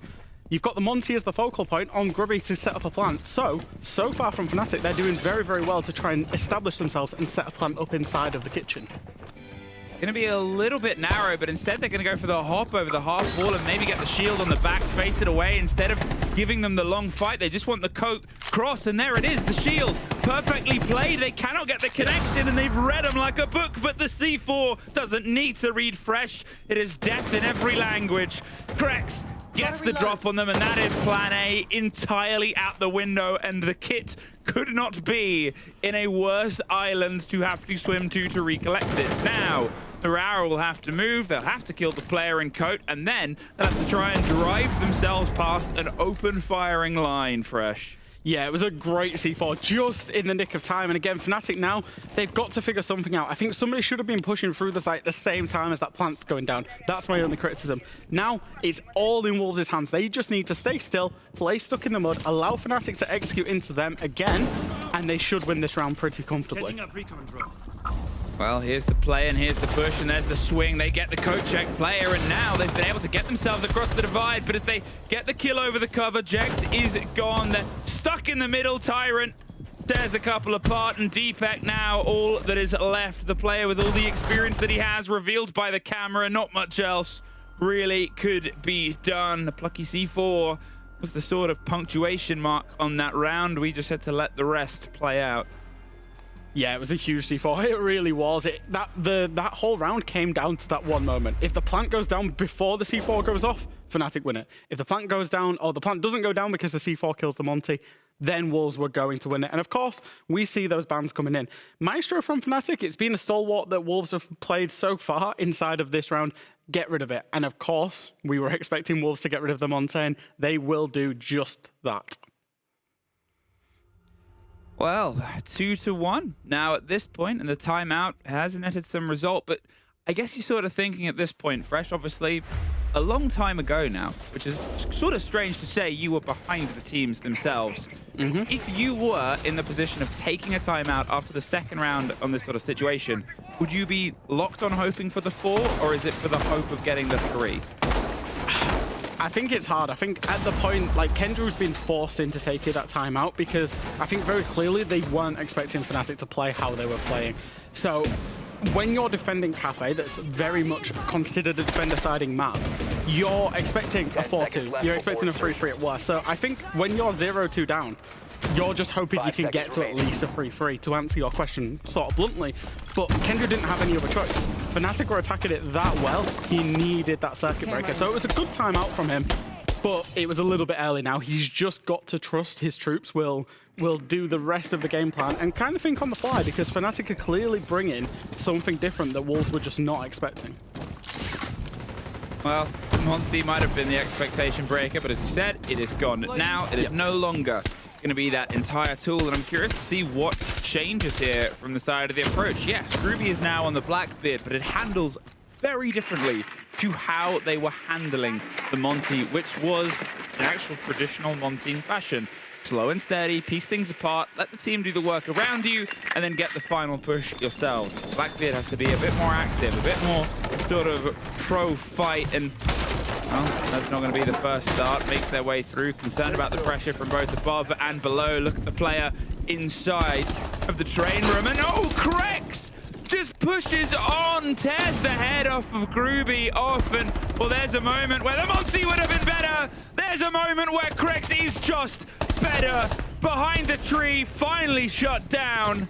You've got the Monty as the focal point on Grubby to set up a plant. So far from Fnatic, they're doing very, very well to try and establish themselves and set a plant up inside of the kitchen. Going to be a little bit narrow, but instead they're going to go for the hop over the half wall and maybe get the shield on the back, face it away. Instead of giving them the long fight, they just want the cross, and there it is, the shield. Perfectly played. They cannot get the connection, and they've read them like a book, but the C4 doesn't need to read Fresh. It is death in every language. Krex gets the drop on them, and that is plan A entirely out the window, and the kit could not be in a worse island to have to swim to recollect it. Now, the Raura will have to move, they'll have to kill the player in coat, and then they'll have to try and drive themselves past an open firing line, Fresh. Yeah, it was a great C4 just in the nick of time. And again, Fnatic now, they've got to figure something out. I think somebody should have been pushing through the site at the same time as that plant's going down. That's my only criticism. Now, it's all in Wolves' hands. They just need to stay still, play stuck in the mud, allow Fnatic to execute into them again, and they should win this round pretty comfortably. Well, here's the play and here's the push and there's the swing. They get the coat check player and now they've been able to get themselves across the divide. But as they get the kill over the cover, Jex is gone. They're stuck in the middle. Tyrant tears a couple apart and Deepak now all that is left. The player with all the experience that he has revealed by the camera. Not much else really could be done. The plucky C4 was the sort of punctuation mark on that round. We just had to let the rest play out. Yeah, it was a huge C4. It really was. That whole round came down to that one moment. If the plant goes down before the C4 goes off, Fnatic win it. If the plant goes down, or the plant doesn't go down because the C4 kills the Monty, then Wolves were going to win it. And of course, we see those bans coming in. Maestro from Fnatic, it's been a stalwart that Wolves have played so far inside of this round. Get rid of it. And of course, we were expecting Wolves to get rid of the Montaigne. They will do just that. Well, 2-1 now at this point, and the timeout has netted some result, but I guess you're sort of thinking at this point, Fresh, obviously, a long time ago now, which is sort of strange to say you were behind the teams themselves. If you were in the position of taking a timeout after the second round on this sort of situation, would you be locked on hoping for the 4, or is it for the hope of getting the 3? I think it's hard. I think at the point, like, Kendra's been forced into taking that timeout because I think very clearly they weren't expecting Fnatic to play how they were playing. So when you're defending Cafe, that's very much considered a defender-siding map, you're expecting a 4-2. You're expecting a 3-3 at worst. So I think when you're 0-2 down, you're just hoping you can get to at least a 3-3, to answer your question sort of bluntly. But Kendra didn't have any other choice. Fnatic were attacking it that well, he needed that circuit breaker. So it was a good timeout from him, but it was a little bit early now. He's just got to trust his troops will do the rest of the game plan and kind of think on the fly, because Fnatic are clearly bringing something different that Wolves were just not expecting. Well, Monty might have been the expectation breaker, but as you said, it is gone. Now it is no longer going to be that entire tool, and I'm curious to see what changes here from the side of the approach. Yes, Ruby is now on the Blackbeard, but it handles very differently to how they were handling the Monty, which was an actual traditional Monty fashion. Slow and steady, piece things apart, let the team do the work around you, and then get the final push yourselves. Blackbeard has to be a bit more active, a bit more sort of pro-fight, and well, that's not going to be the first start. Makes their way through, concerned about the pressure from both above and below. Look at the player inside of the train room, and oh, Krex just pushes on, tears the head off of Groovy off, and well, there's a moment where the Monty would have been better. There's a moment where Krex is just better. Behind the tree, finally shut down,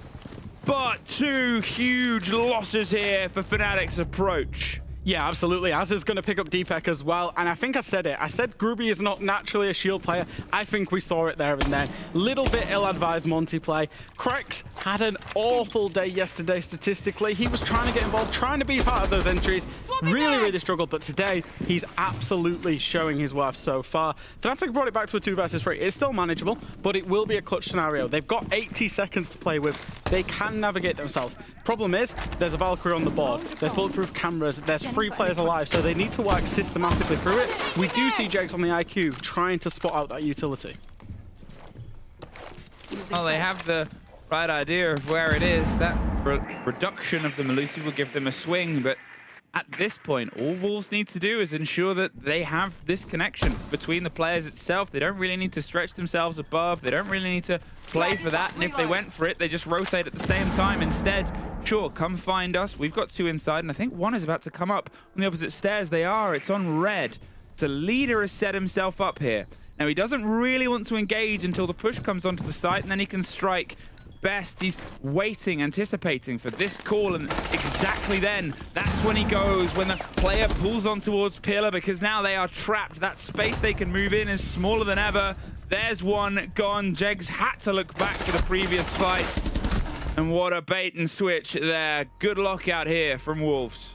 but 2 huge losses here for Fnatic's approach. Yeah, absolutely. Az is going to pick up Deepek as well. And I think I said it. I said Groovy is not naturally a shield player. I think we saw it there and then. Little bit ill-advised Monty play. Krex had an awful day yesterday statistically. He was trying to get involved, trying to be part of those entries. Really struggled. But today, he's absolutely showing his worth so far. Fnatic brought it back to a 2 versus 3. It's still manageable, but it will be a clutch scenario. They've got 80 seconds to play with. They can navigate themselves. Problem is, there's a Valkyrie on the board. There's bulletproof cameras. There's 3 players alive, so they need to work systematically through it. We do see Jags on the IQ trying to spot out that utility. Well, they have the right idea of where it is. That reduction of the Melusi will give them a swing, but at this point, all Wolves need to do is ensure that they have this connection between the players itself. They don't really need to stretch themselves above. They don't really need to play for that. And if they went for it, they just rotate at the same time. Instead, sure, come find us. We've got 2 inside, and I think 1 is about to come up on the opposite stairs. They are. It's on red. So Leader has set himself up here. Now, he doesn't really want to engage until the push comes onto the site, and then he can strike best. He's waiting, anticipating for this call, and exactly then, that's when he goes, when the player pulls on towards Pillar, because now they are trapped. That space they can move in is smaller than ever. There's 1 gone. Jegs had to look back to the previous fight, and what a bait and switch there. Good lockout here from Wolves.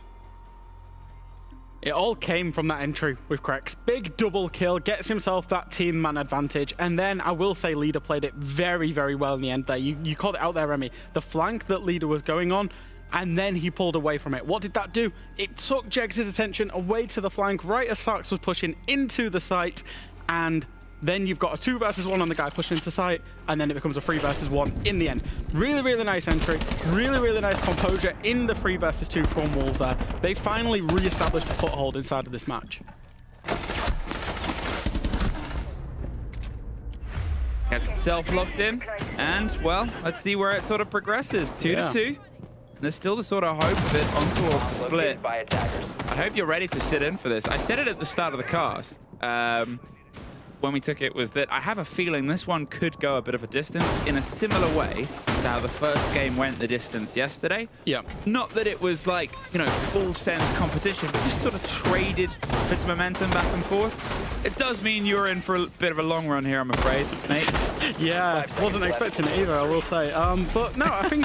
It all came from that entry with Krex. Big double kill, gets himself that team man advantage, and then I will say Leader played it very well in the end there. You called it out there, Remy. The flank that Leader was going on, and then he pulled away from it. What did that do? It took Jegs' attention away to the flank right as Sarks was pushing into the site, and then you've got a 2 versus 1 on the guy pushing into sight, and then it becomes a 3 versus 1 in the end. Really nice entry. Really nice composure in the 3 versus 2 from Wolves there. They finally re-established a foothold inside of this match. Gets itself locked in, and, well, let's see where it sort of progresses. 2-2. And there's still the sort of hope of it on towards the split. I hope you're ready to sit in for this. I said it at the start of the cast. When we took it, was that I have a feeling this one could go a bit of a distance in a similar way to how the first game went the distance yesterday. Yeah. Not that it was like, you know, full sense competition, but just sort of traded bits of momentum back and forth. It does mean you're in for a bit of a long run here, I'm afraid, mate. Yeah, wasn't expecting it either, I will say. But no, I think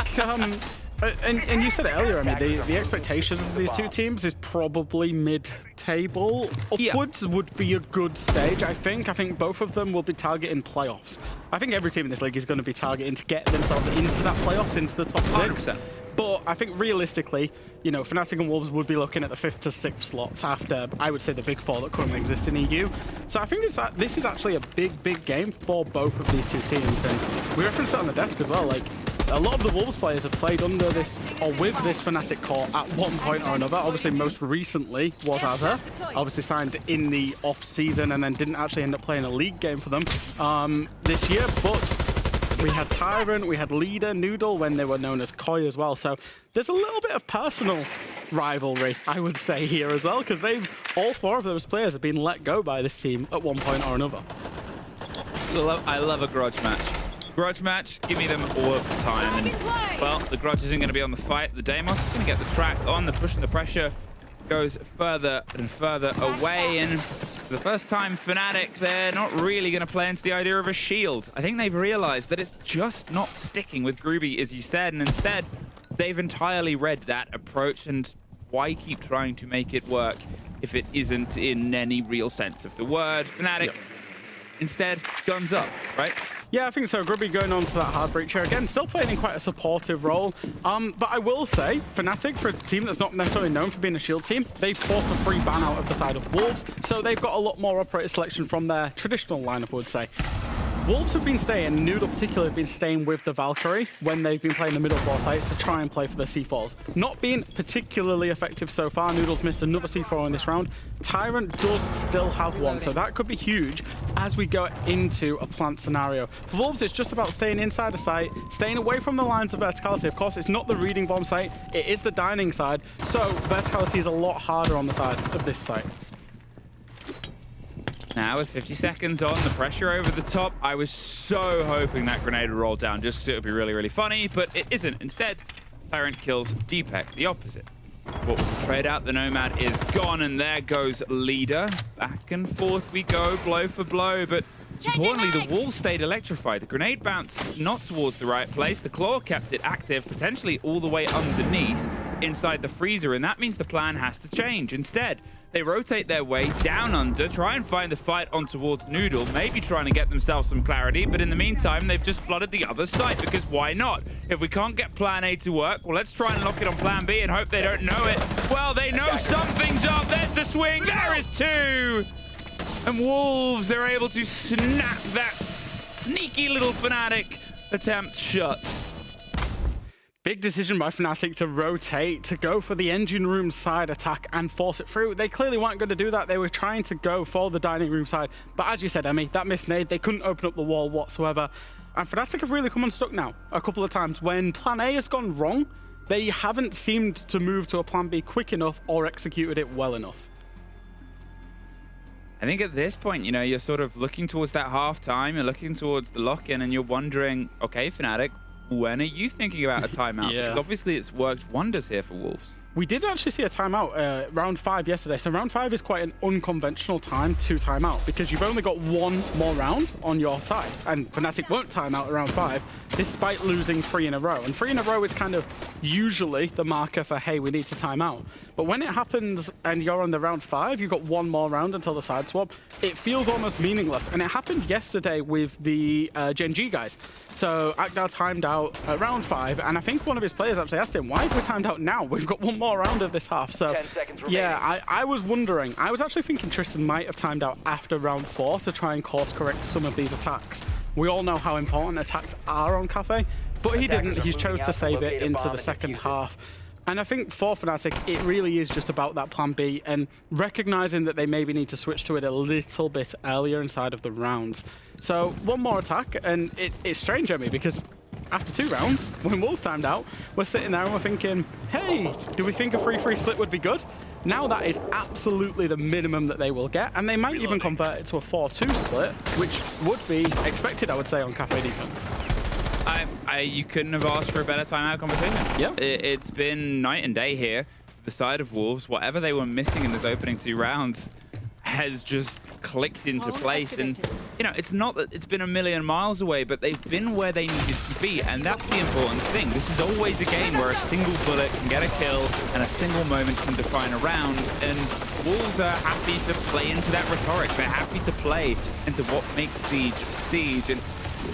And you said it earlier, I mean, the expectations of these two teams is probably mid-table. Upwards would be a good stage, I think. I think both of them will be targeting playoffs. I think every team in this league is going to be targeting to get themselves into that playoffs, into the top 6. 100%. But I think realistically, you know, Fnatic and Wolves would be looking at the 5th to 6th slots after, I would say, the big 4 that currently exist in EU. So I think this is actually a big game for both of these two teams. And we referenced it on the desk as well, like, a lot of the Wolves players have played under this or with this Fnatic core at one point or another. Obviously, most recently was Azza, obviously signed in the off season and then didn't actually end up playing a league game for them this year. But we had Tyrant, we had Leader, Noodle when they were known as Koi as well. So there's a little bit of personal rivalry, I would say, here as well, because all 4 of those players have been let go by this team at one point or another. I love a grudge match. Grudge match, give me them all of the time. And, well, the grudge isn't going to be on the fight. The Deimos is going to get the track on. The push and the pressure goes further and further away. And for the first time, Fnatic, they're not really going to play into the idea of a shield. I think they've realized that it's just not sticking with Groovy, as you said. And instead, they've entirely read that approach. And why keep trying to make it work if it isn't in any real sense of the word? Fnatic, instead, guns up, right? Yeah, I think so. Grubby going on to that hard breacher again, still playing in quite a supportive role. But I will say, Fnatic, for a team that's not necessarily known for being a shield team, they've forced a free ban out of the side of Wolves, so they've got a lot more operator selection from their traditional lineup, I would say. Wolves have been staying, Noodle particularly have been staying with the Valkyrie when they've been playing the middle 4 sites to try and play for the C4s. Not being particularly effective so far. Noodle's missed another C4 in this round. Tyrant does still have one, so that could be huge as we go into a plant scenario. For Wolves, it's just about staying inside the site, staying away from the lines of verticality. Of course, it's not the reading bomb site, it is the dining side, so verticality is a lot harder on the side of this site. Now with 50 seconds on, the pressure over the top, I was so hoping that grenade would roll down just because it would be really, really funny, but it isn't. Instead, Tyrant kills Deepek, the opposite. What was the trade out? The Nomad is gone, and there goes Leader. Back and forth we go, blow for blow, but importantly, the wall stayed electrified. The grenade bounced not towards the right place. The Claw kept it active, potentially all the way underneath inside the freezer, and that means the plan has to change. Instead, they rotate their way down under, try and find the fight on towards Noodle, maybe trying to get themselves some clarity, but in the meantime, they've just flooded the other side, because why not? If we can't get plan A to work, well, let's try and lock it on plan B and hope they don't know it. Well, they know something's up. There's the swing. There is 2. And Wolves, they're able to snap that sneaky little Fnatic attempt shut. Big decision by Fnatic to rotate, to go for the engine room side attack and force it through. They clearly weren't going to do that. They were trying to go for the dining room side. But as you said, Emmy, that missed nade. They couldn't open up the wall whatsoever. And Fnatic have really come unstuck now a couple of times. When plan A has gone wrong, they haven't seemed to move to a plan B quick enough or executed it well enough. I think at this point, you know, you're sort of looking towards that half time, you're looking towards the lock-in, and you're wondering, okay, Fnatic, when are you thinking about a timeout? Yeah. Because obviously it's worked wonders here for Wolves. We did actually see a timeout round 5 yesterday. So round 5 is quite an unconventional time to time out because you've only got one more round on your side. And Fnatic won't time out around 5 despite losing 3 in a row. And 3 in a row is kind of usually the marker for, hey, we need to time out. But when it happens and you're on the round 5, you've got one more round until the side swap, it feels almost meaningless. And it happened yesterday with the Gen G guys. So Akdar timed out at round 5, and I think one of his players actually asked him, why have we timed out now? We've got one more round of this half. So 10 seconds yeah, I was wondering. I was actually thinking Tristan might have timed out after round 4 to try and course correct some of these attacks. We all know how important attacks are on Cafe, but he didn't. He chose to save it into the second half. And I think for Fnatic, it really is just about that plan B and recognizing that they maybe need to switch to it a little bit earlier inside of the rounds. So one more attack, and it's strange, Emmy, because after 2 rounds, when Wolves timed out, we're sitting there and we're thinking, hey, do we think a 3-3 split would be good? Now that is absolutely the minimum that they will get, and they might even convert it to a 4-2 split, which would be expected, I would say, on Cafe defense. You couldn't have asked for a better timeout conversation. Yeah. It's been night and day here. The side of Wolves, whatever they were missing in those opening 2 rounds has just clicked into place. And, you know, it's not that it's been a million miles away, but they've been where they needed to be. And that's the important thing. This is always a game where a single bullet can get a kill and a single moment can define a round. And Wolves are happy to play into that rhetoric. They're happy to play into what makes Siege Siege. And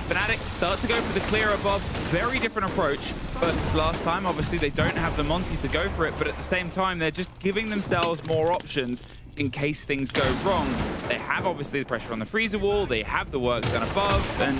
Fnatic start to go for the clear above. Very different approach versus last time. Obviously, they don't have the Monty to go for it, but at the same time, they're just giving themselves more options in case things go wrong. They have, obviously, the pressure on the freezer wall. They have the work done above, and,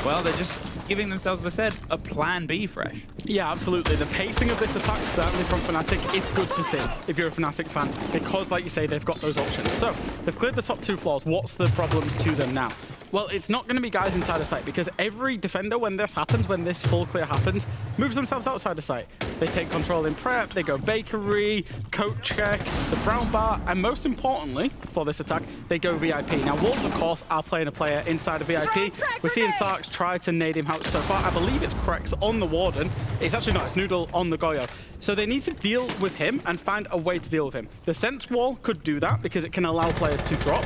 well, they're just giving themselves, as I said, a plan B fresh. Yeah, absolutely. The pacing of this attack, certainly from Fnatic, is good to see if you're a Fnatic fan, because, like you say, they've got those options. So, they've cleared the top 2 floors. What's the problems to them now? Well, it's not going to be guys inside of sight, because every defender, when this happens, when this full clear happens, moves themselves outside of sight. They take control in prep, they go bakery, coat check, the brown bar, and most importantly, for this attack, they go VIP. Now, Wolves, of course, are playing a player inside of VIP. We're seeing Sarks try to nade him out so far. I believe it's Krex on the Warden. It's actually not, it's Noodle on the Goyo. So they need to deal with him and find a way to deal with him. The Sense Wall could do that because it can allow players to drop,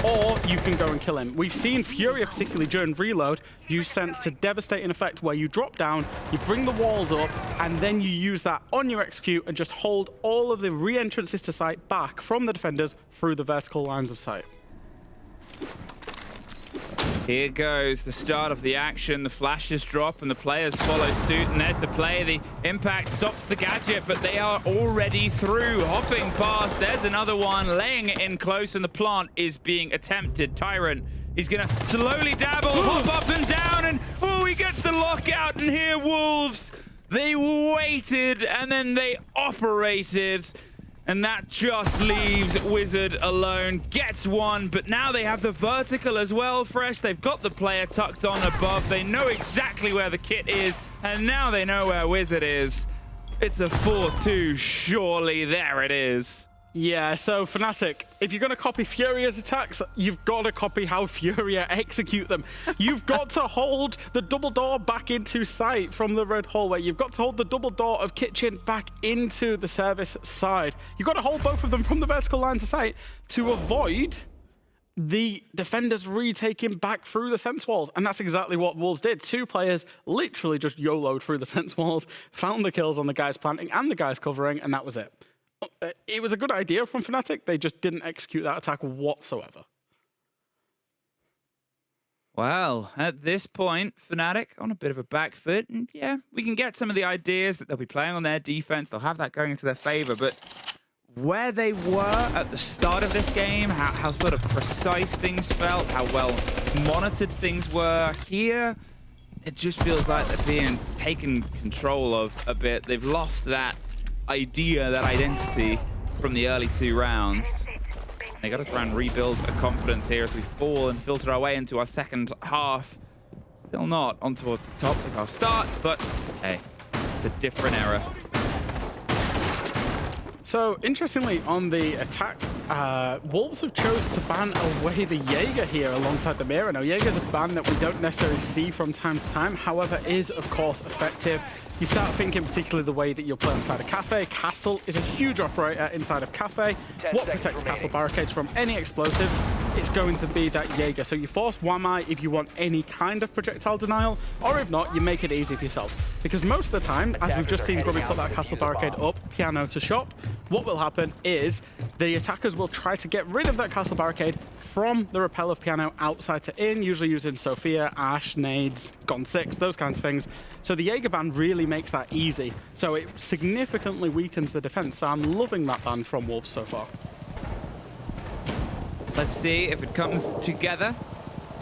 or you can go and kill him. We've seen Furia, particularly during reload, use Sense to devastate an effect where you drop down, you bring the walls up, and then you use that on your execute and just hold all of the re-entrances to sight back from the defenders through the vertical lines of sight. Here goes the start of the action. The flashes drop and the players follow suit. And there's the play. The impact stops the gadget, but they are already through. Hopping past. There's another one. Laying it in close, and the plant is being attempted. Tyrant, he's going to slowly dabble, hop up and down, and oh, he gets the lockout. And here, Wolves, they waited and then they operated. And that just leaves Wizard alone. Gets one, but now they have the vertical as well, Fresh. They've got the player tucked on above. They know exactly where the kit is, and now they know where Wizard is. It's a 4-2, surely. There it is. Yeah, so Fnatic, if you're going to copy Furia's attacks, you've got to copy how Furia execute them. You've got to hold the double door back into sight from the red hallway. You've got to hold the double door of kitchen back into the service side. You've got to hold both of them from the vertical lines of sight to avoid the defenders retaking back through the sense walls. And that's exactly what Wolves did. 2 players literally just YOLO'd through the sense walls, found the kills on the guys planting and the guys covering, and that was it. It was a good idea from Fnatic. They just didn't execute that attack whatsoever. Well, at this point, Fnatic on a bit of a back foot. And yeah, we can get some of the ideas that they'll be playing on their defense. They'll have that going into their favor. But where they were at the start of this game, how sort of precise things felt, how well monitored things were here, it just feels like they're being taken control of a bit. They've lost that idea, that identity from the early 2 rounds. They got to try and rebuild a confidence here as we fall and filter our way into our second half. Still not on towards the top as our start, but hey, it's a different era. So, interestingly, on the attack, Wolves have chose to ban away the Jaeger here alongside the Mira. Now, Jaeger's a ban that we don't necessarily see from time to time, however, is, of course, effective. You start thinking particularly the way that you'll play inside a cafe. Castle is a huge operator inside of cafe. What protects Castle barricades from any explosives? It's going to be that Jaeger. So you force Wamai if you want any kind of projectile denial, or if not, you make it easy for yourselves. Because most of the time, as we've just seen Grubby put that Castle barricade up, Piano to shop, what will happen is the attackers will try to get rid of that Castle barricade from the repel of Piano outside to in, usually using Sophia, Ash, nades, Gone 6, those kinds of things. So the Jaeger ban really makes that easy. So it significantly weakens the defense. So I'm loving that ban from Wolves so far. Let's see if it comes together.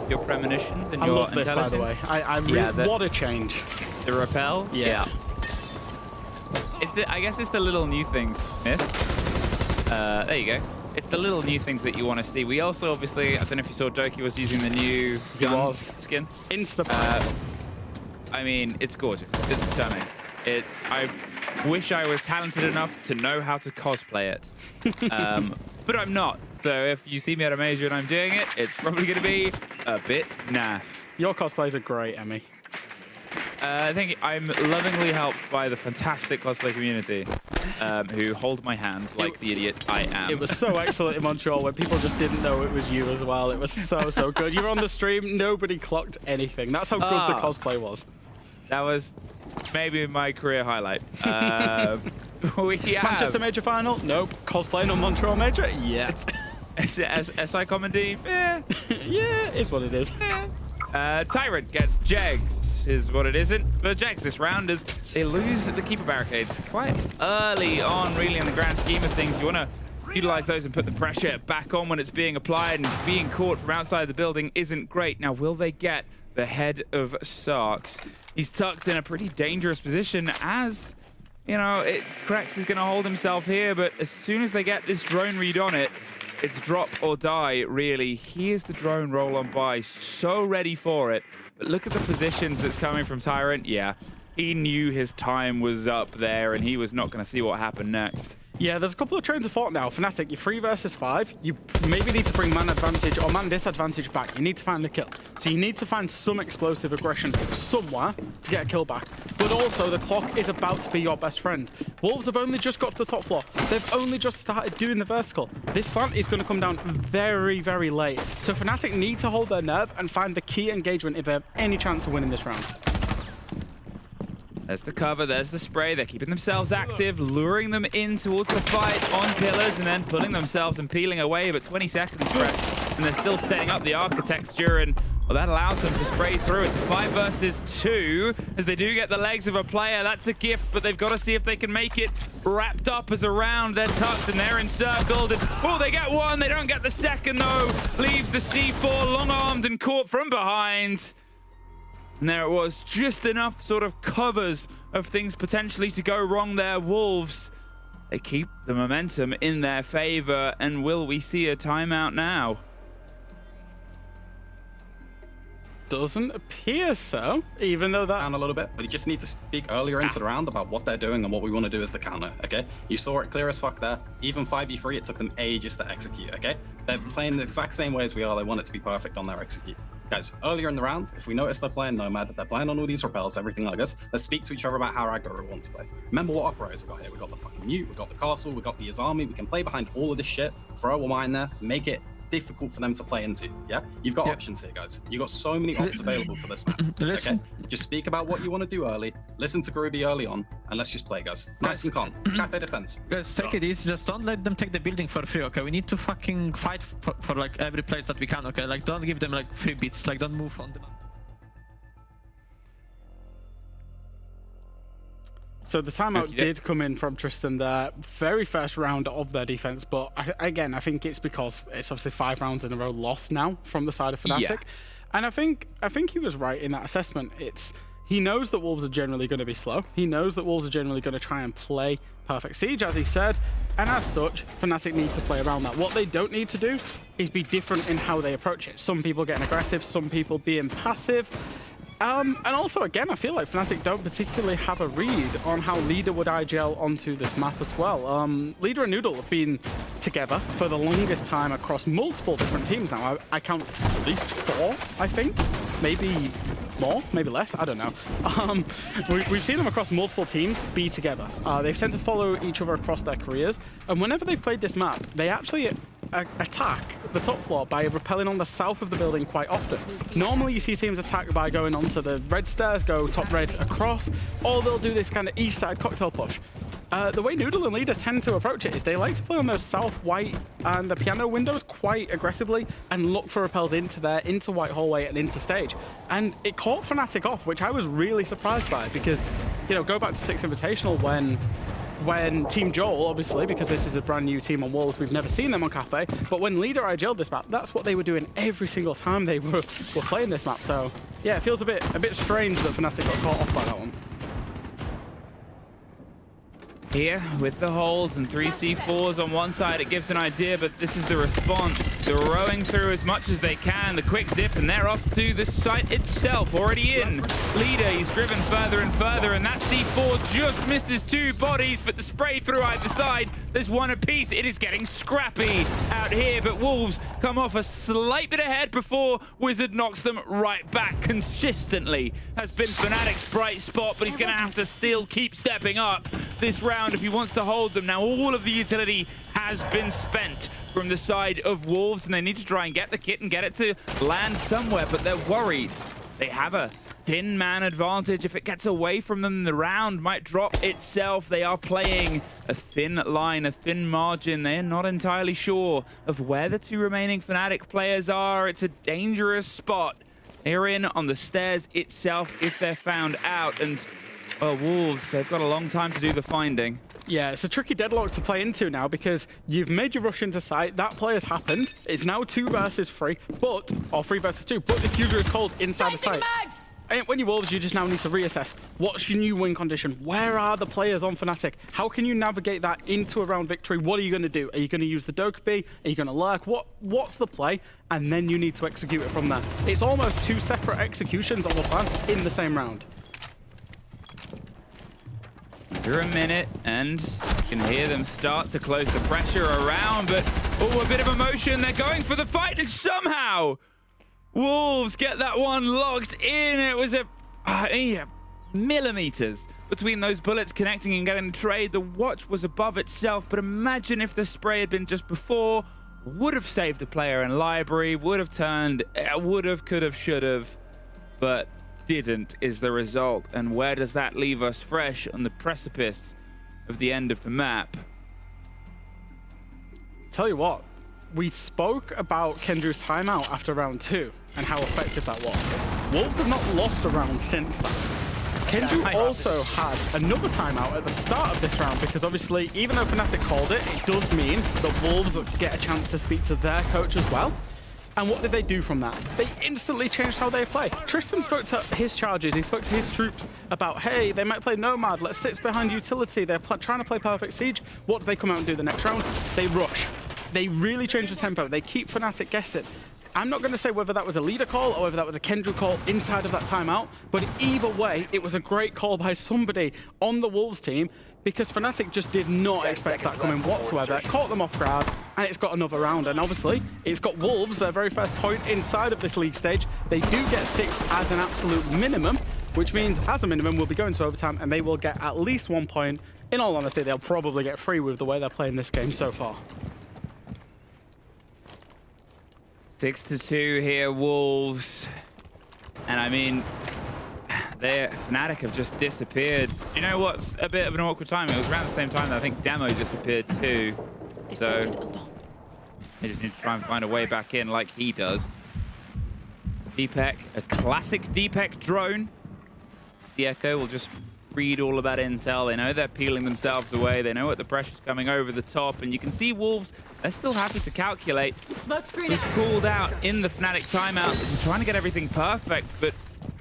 Your premonitions and I your love this, by the way. What a change. The repel? Yeah. I guess it's the little new things, Myth. There you go. It's the little new things that you want to see. We also, obviously, I don't know if you saw Doki was using the new gun skin. I mean, it's gorgeous. It's stunning. I wish I was talented enough to know how to cosplay it. But I'm not. So if you see me at a major and I'm doing it, it's probably going to be a bit naff. Your cosplays are great, Emmy. I think I'm lovingly helped by the fantastic cosplay community. who hold my hand like the idiot I am. It was so excellent in Montreal when people just didn't know it was you as well. It was so good. You were on the stream, nobody clocked anything. That's how good the cosplay was. That was maybe my career highlight. We have Manchester Major final? Nope. Cosplaying on Montreal Major? Yeah. SI Comedy? Yeah. Yeah, it's what it is. Yeah. Tyrant gets Jegs, is what it isn't. But Jegs this round as they lose the keeper barricades quite early on, really, in the grand scheme of things. You want to utilize those and put the pressure back on when it's being applied, and being caught from outside the building isn't great. Now, will they get the head of Sarks? He's tucked in a pretty dangerous position as, you know, Krex is going to hold himself here, but as soon as they get this drone read on it, it's drop or die, really. Here's the drone roll on by, so ready for it. But look at the positions that's coming from Tyrant. Yeah, he knew his time was up there, and he was not going to see what happened next. Yeah, there's a couple of trains of thought now. Fnatic, you're 3 versus 5. You maybe need to bring man advantage or man disadvantage back. You need to find a kill. So you need to find some explosive aggression somewhere to get a kill back. But also, the clock is about to be your best friend. Wolves have only just got to the top floor. They've only just started doing the vertical. This plant is going to come down very, very late. So Fnatic need to hold their nerve and find the key engagement if they have any chance of winning this round. There's the cover, there's the spray. They're keeping themselves active, luring them in towards the fight on pillars, and then pulling themselves and peeling away. But 20 seconds stretch, and they're still setting up the architecture, and well, that allows them to spray through. It's 5 versus 2, as they do get the legs of a player. That's a gift, but they've got to see if they can make it wrapped up as a round. They're tucked and they're encircled. And, oh, they get one. They don't get the second, though. Leaves the C4 long-armed and caught from behind. And there it was, just enough sort of covers of things potentially to go wrong there. Wolves, they keep the momentum in their favor, and will we see a timeout now? Doesn't appear so, even though that... Down a little bit, but you just need to speak earlier into the round about what they're doing and what we want to do as the counter, okay? You saw it clear as fuck there. Even 5v3, it took them ages to execute, okay? They're playing the exact same way as we are. They want it to be perfect on their execute. Guys, earlier in the round, if we notice they're playing Nomad, that they're playing on all these repels, everything like this, let's speak to each other about how aggro we want to play. Remember what operators we got here. We got the fucking Mute, we got the Castle, we got the Izami. We can play behind all of this shit, throw a mine there, make it difficult for them to play into, yeah? You've got options here, guys. You've got so many options available for this map, okay? Just speak about what you want to do early, listen to Groovy early on, and let's just play, guys. Nice and calm. It's cafe defense. Guys, take it easy. Just don't let them take the building for free, okay? We need to fucking fight for like every place that we can, okay? Like, don't give them like free beats. Like, don't move on them. So the timeout did come in from Tristan there, very first round of their defense, but again, I think it's because it's obviously 5 rounds in a row lost now from the side of Fnatic. Yeah. And I think he was right in that assessment. He knows that Wolves are generally going to be slow. He knows that Wolves are generally going to try and play perfect siege, as he said, and as such, Fnatic need to play around that. What they don't need to do is be different in how they approach it. Some people getting aggressive, some people being passive. And also, again, I feel like Fnatic don't particularly have a read on how Leader would IGL onto this map as well. Leader and Noodle have been together for the longest time across multiple different teams now. I count at least 4, I think. Maybe more, maybe less, I don't know. We've seen them across multiple teams be together. They tend to follow each other across their careers. And whenever they've played this map, they actually attack the top floor by rappelling on the south of the building quite often. Normally you see teams attack by going onto the red stairs, go top red across, or they'll do this kind of east side cocktail push. The way Noodle and Leader tend to approach it is they like to play on those south white and the piano windows quite aggressively and look for rappels into white hallway and into stage. And it caught Fnatic off, which I was really surprised by, because, you know, go back to 6 Invitational when Team Joel, obviously, because this is a brand new team on Wolves, we've never seen them on Cafe, but when Leader IGL'd this map, that's what they were doing every single time they were playing this map. So yeah, it feels a bit strange that Fnatic got caught off by that one. Here, with the holes and 3 C4s on one side, it gives an idea, but this is the response. They're rowing through as much as they can, the quick zip, and they're off to the site itself, already in. Leader, he's driven further and further, and that C4 just misses 2 bodies, but the spray through either side There's one apiece. It is getting scrappy out here, but Wolves come off a slight bit ahead before Wizard knocks them right back. Consistently has been Fnatic's bright spot, but he's going to have to still keep stepping up this round if he wants to hold them. Now, all of the utility has been spent from the side of Wolves, and they need to try and get the kit and get it to land somewhere, but they're worried. They have a thin man advantage. If it gets away from them, the round might drop itself. They are playing a thin line, a thin margin. They're not entirely sure of where the two remaining Fnatic players are. It's a dangerous spot. They're in on the stairs itself if they're found out. And, well, Wolves, they've got a long time to do the finding. Yeah, it's a tricky deadlock to play into now because you've made your rush into site. That play has happened. It's now 2 versus 3, or 3 versus 2, but diffuser is called inside the site. And when you're Wolves, you just now need to reassess. What's your new win condition? Where are the players on Fnatic? How can you navigate that into a round victory? What are you going to do? Are you going to use the Dokkaebi? Are you going to lurk? What's the play? And then you need to execute it from there. It's almost 2 separate executions of a plan in the same round. Under a minute, and you can hear them start to close the pressure around, but oh, a bit of emotion. They're going for the fight, and somehow Wolves get that one locked in. It was millimeters between those bullets connecting and getting the trade. The watch was above itself, but imagine if the spray had been just before. Would have saved a player in library, would have turned, would have, could have, should have, but didn't is the result. And where does that leave us? Fresh on the precipice of the end of the map. Tell you what, we spoke about Kendrew's timeout after round 2 and how effective that was. Wolves have not lost a round since that. Kendrew also had another timeout at the start of this round because obviously, even though Fnatic called it, it does mean that Wolves get a chance to speak to their coach as well. And what did they do from that? They instantly changed how they play. Tristan spoke to his charges, he spoke to his troops about, hey, they might play Nomad, let's sit behind utility, they're trying to play Perfect Siege. What do they come out and do the next round? They rush. They really change the tempo. They keep Fnatic guessing. I'm not going to say whether that was a leader call or whether that was a Kendrew call inside of that timeout, but either way, it was a great call by somebody on the Wolves team because Fnatic just did not expect that coming whatsoever. It caught them off guard, and it's got another round. And obviously, it's got Wolves, their very first point inside of this league stage. They do get 6 as an absolute minimum, which means as a minimum, we'll be going to overtime, and they will get at least 1 point. In all honesty, they'll probably get 3 with the way they're playing this game so far. 6-2 here, Wolves. And I mean, Fnatic have just disappeared. You know what's a bit of an awkward time? It was around the same time that I think Demo disappeared too. So they just need to try and find a way back in like he does. Deepek, a classic Deepek drone. The Echo will just read all of that intel. They know they're peeling themselves away. They know what the pressure's coming over the top. And you can see Wolves, they're still happy to calculate. He's called out in the Fnatic timeout. They're trying to get everything perfect, but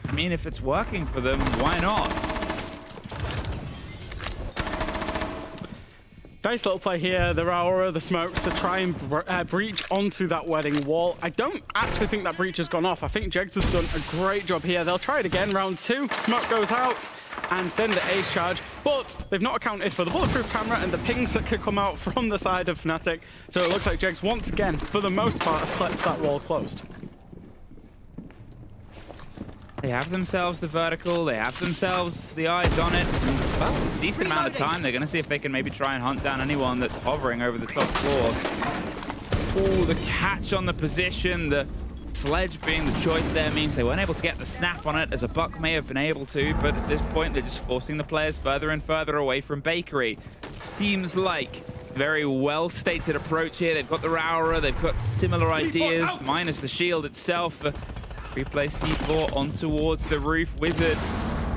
I mean, if it's working for them, why not? Nice little play here, the Aura, the smokes to try and breach onto that wedding wall. I don't actually think that breach has gone off. I think Jegs has done a great job here. They'll try it again, round 2. Smoke goes out, and then the ace charge. But they've not accounted for the bulletproof camera and the pings that could come out from the side of Fnatic. So it looks like Jegs, once again, for the most part, has kept that wall closed. They have themselves the vertical, they have themselves the eyes on it. Well, decent amount of time. They're going to see if they can maybe try and hunt down anyone that's hovering over the top floor. Oh, the catch on the position, the sledge being the choice there means they weren't able to get the snap on it, as a Buck may have been able to, but at this point they're just forcing the players further and further away from Bakery. Seems like a very well-stated approach here. They've got the Aura, they've got similar ideas, minus the shield itself. Replay C4 on towards the roof. Wizard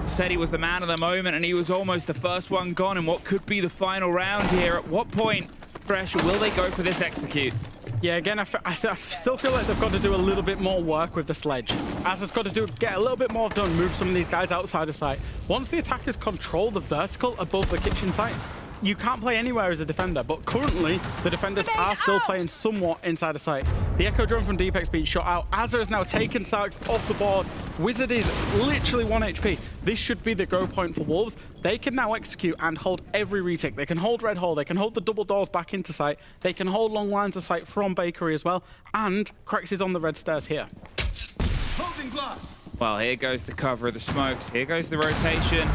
said he was the man of the moment, and he was almost the first one gone in what could be the final round here. At what point, Fresh, will they go for this execute? Yeah, again, I still feel like they've got to do a little bit more work with the sledge. Az has got to get a little bit more done, move some of these guys outside of sight. Once the attackers control the vertical above the kitchen site, you can't play anywhere as a defender, but currently the defenders are still playing somewhat inside of sight. The Echo Drone from Deepek's being shot out. Azza has now taken Sarks off the board. Wizard is literally 1 HP. This should be the go point for Wolves. They can now execute and hold every retake. They can hold Red Hole. They can hold the double doors back into sight. They can hold long lines of sight from Bakery as well. And Krex is on the red stairs here. Well, here goes the cover of the smokes. Here goes the rotation.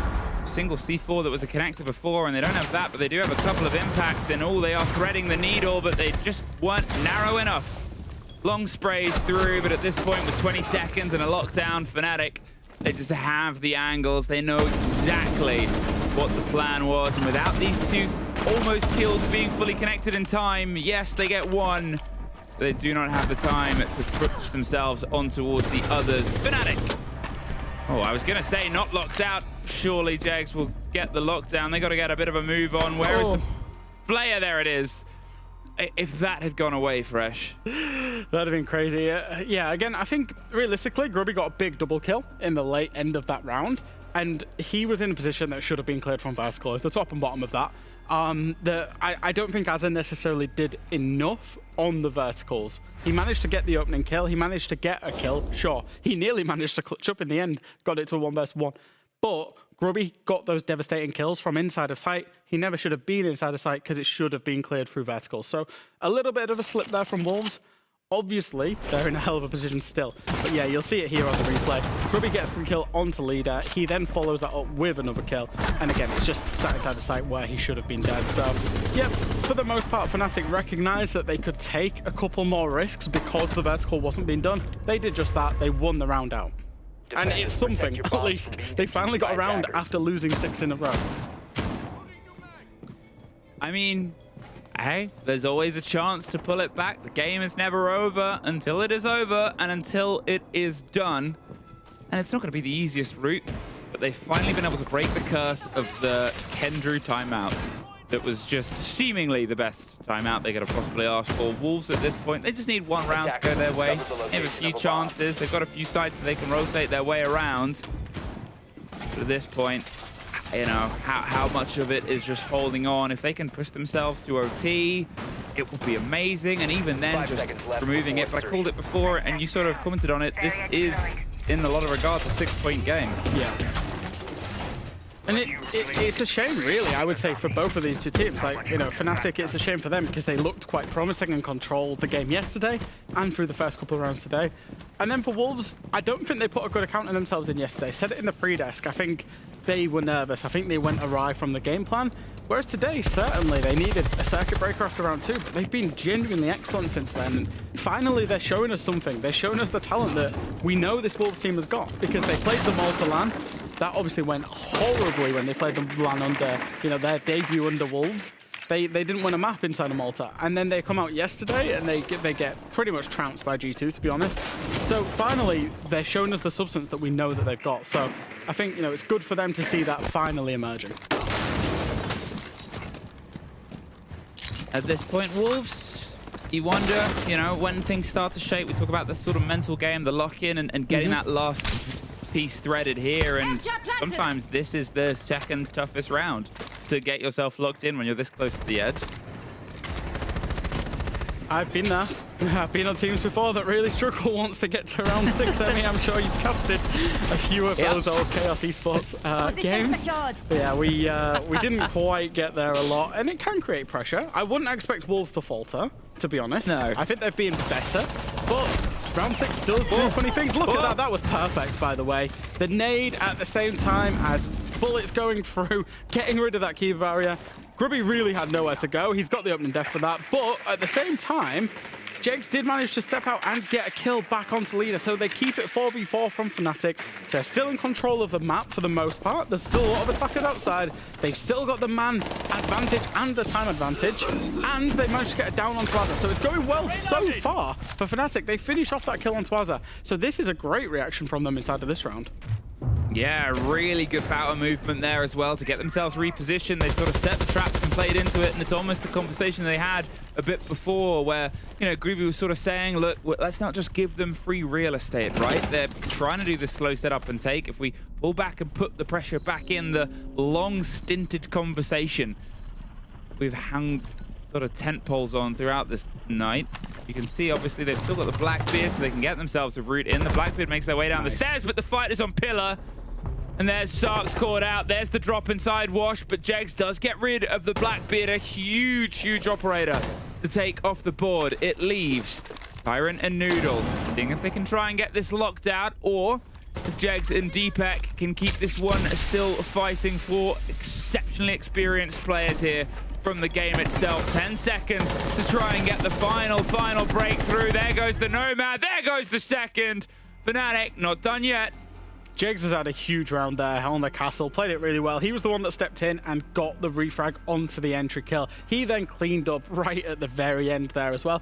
Single C4 that was a connector before, and they don't have that, but they do have a couple of impacts, and they are threading the needle, but they just weren't narrow enough. Long sprays through, but at this point with 20 seconds and a lockdown, Fnatic, they just have the angles. They know exactly what the plan was, and without these two almost kills being fully connected in time, yes, they get one. They do not have the time to push themselves on towards the others. Fnatic. Oh, I was going to say not locked out. Surely Jags will get the lockdown. They got to get a bit of a move on. Where is the player? There it is. If that had gone away, Fresh. That'd have been crazy. Yeah, again, I think realistically, Grubby got a big double kill in the late end of that round. And he was in a position that should have been cleared from vertical. It's the top and bottom of that. I don't think Azza necessarily did enough on the verticals. He managed to get the opening kill. He managed to get a kill. Sure, he nearly managed to clutch up in the end. Got it to a 1 versus 1. But Grubby got those devastating kills from inside of sight. He never should have been inside of sight because it should have been cleared through verticals. So a little bit of a slip there from Wolves. Obviously, they're in a hell of a position still. But yeah, you'll see it here on the replay. Grubby gets the kill onto leader. He then follows that up with another kill. And again, it's just sat inside the site where he should have been dead. So yeah, for the most part, Fnatic recognized that they could take a couple more risks because the vertical wasn't being done. They did just that. They won the round out. And it's something, at least. They finally got around after losing 6 in a row. I mean, hey, there's always a chance to pull it back. The game is never over until it is over and until it is done. And it's not going to be the easiest route, but they've finally been able to break the curse of the Kendrew timeout. That was just seemingly the best timeout they could have possibly asked for. Wolves at this point, they just need 1 round to go their way. They have a few chances. They've got a few sites that they can rotate their way around. But at this point, you know, how much of it is just holding on? If they can push themselves to OT, it would be amazing. And even then, just removing it. But I called it before, and you sort of commented on it. This is, in a lot of regards, a 6-point game. Yeah. And it's a shame, really, I would say, for both of these two teams. Like, you know, Fnatic, it's a shame for them because they looked quite promising and controlled the game yesterday and through the first couple of rounds today. And then for Wolves, I don't think they put a good account of themselves in yesterday. Said it in the pre-desk. I think they were nervous. I think they went awry from the game plan. Whereas today, certainly, they needed a circuit breaker after round 2, but they've been genuinely excellent since then. And finally, they're showing us something. They're showing us the talent that we know this Wolves team has got because they played the Malta LAN. That obviously went horribly when they played the LAN under, you know, their debut under Wolves. They didn't win a map inside of Malta. And then they come out yesterday and they get pretty much trounced by G2, to be honest. So finally, they're showing us the substance that we know that they've got. So I think, you know, it's good for them to see that finally emerging. At this point, Wolves, you wonder, you know, when things start to shape, we talk about the sort of mental game, the lock-in and getting that last piece threaded here, and sometimes this is the second toughest round to get yourself locked in when you're this close to the edge. I've been there. I've been on teams before that really struggle once they get to round 6. Emmy, I'm sure you've casted a few of those old Chaos Esports games. Yeah, we didn't quite get there a lot, and it can create pressure. I wouldn't expect Wolves to falter, to be honest. No. I think they've been better, but round 6 does do funny things. Look at that. That was perfect, by the way. The nade at the same time as bullets going through, getting rid of that key barrier. Grubby really had nowhere to go. He's got the opening death for that. But at the same time, Jags did manage to step out and get a kill back onto leader. So they keep it 4v4 from Fnatic. They're still in control of the map for the most part. There's still a lot of attackers outside. They've still got the man advantage and the time advantage. And they managed to get it down onto Azza. So it's going well so far for Fnatic. They finish off that kill onto Azza. So this is a great reaction from them inside of this round. Yeah, really good power movement there as well to get themselves repositioned. They sort of set the traps and played into it, and it's almost the conversation they had a bit before where, you know, Groovy was sort of saying, look, let's not just give them free real estate, right? They're trying to do this slow setup and take. If we pull back and put the pressure back in, the long-stinted conversation we've hung sort of tent poles on throughout this night. You can see, obviously, they've still got the Blackbeard, so they can get themselves a route in. The Blackbeard makes their way down the stairs, but the fight is on Pillar. And there's Sark's caught out. There's the drop inside Wash, but Jegs does get rid of the Blackbeard, a huge, huge operator to take off the board. It leaves Tyrant and Noodle, seeing if they can try and get this locked out, or if Jegs and Deepak can keep this one still fighting for exceptionally experienced players here from the game itself. 10 seconds to try and get the final breakthrough. There goes the Nomad. There goes the second. Fnatic not done yet. Jegs has had a huge round there on the castle, played it really well. He was the one that stepped in and got the refrag onto the entry kill. He then cleaned up right at the very end there as well.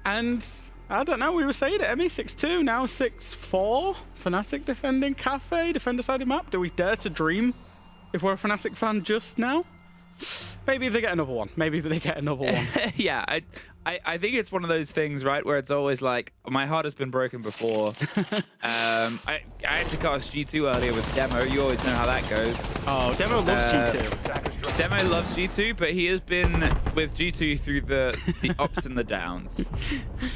And I don't know, we were saying it, ME 6-2, now 6-4. Fnatic defending Cafe, defender-sided map. Do we dare to dream if we're a Fnatic fan just now? Maybe if they get another one. Maybe if they get another one. Yeah, I think it's one of those things, right, where it's always like, my heart has been broken before. I had to cast G2 earlier with Demo. You always know how that goes. Oh, Demo loves G2. Demo loves G2, but he has been with G2 through the ups and the downs.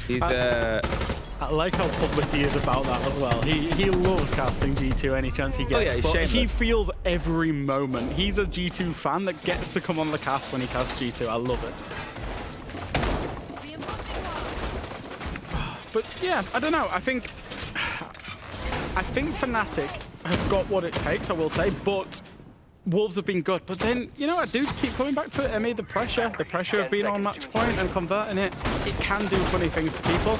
He's I like how public he is about that as well. He loves casting G2 any chance he gets. Oh yeah, he's shameless. He feels every moment. He's a G2 fan that gets to come on the cast when he casts G2. I love it. But yeah, I don't know. I think Fnatic have got what it takes, I will say, but Wolves have been good. But then, you know, I do keep coming back to it. I mean, the pressure of being on match point and converting it can do funny things to people.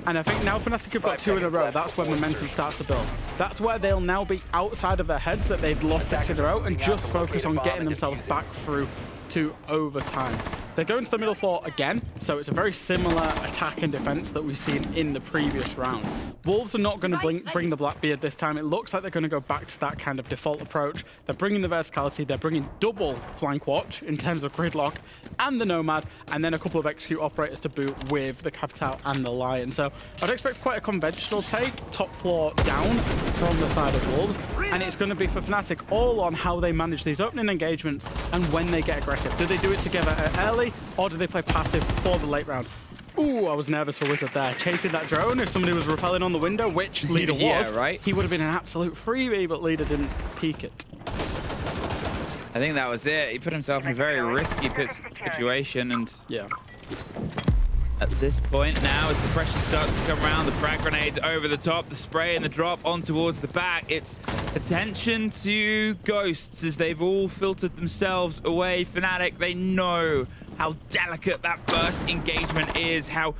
And I think now Fnatic have got 2 in a row. That's where momentum starts to build. That's where they'll now be outside of their heads that they'd lost 6 in a row and just focus on getting themselves back through to overtime. They're going to the middle floor again, so it's a very similar attack and defense that we've seen in the previous round. Wolves are not going to bring the Blackbeard this time. It looks like they're going to go back to that kind of default approach. They're bringing the verticality, they're bringing double flank watch in terms of gridlock and the Nomad, and then a couple of execute operators to boot with the Capital and the Lion. So I'd expect quite a conventional take, top floor down from the side of Wolves, and it's going to be for Fnatic all on how they manage these opening engagements and when they get aggressive. Do they do it together early, or do they play passive for the late round? Ooh, I was nervous for Wizard there. Chasing that drone, if somebody was rappelling on the window, which Leader was, right? He would have been an absolute freebie, but Leader didn't peek it. I think that was it. He put himself in a very risky situation, and yeah. At this point now, as the pressure starts to come around, the frag grenades over the top, the spray and the drop on towards the back. It's attention to Ghosts as they've all filtered themselves away. Fnatic, they know how delicate that first engagement is, how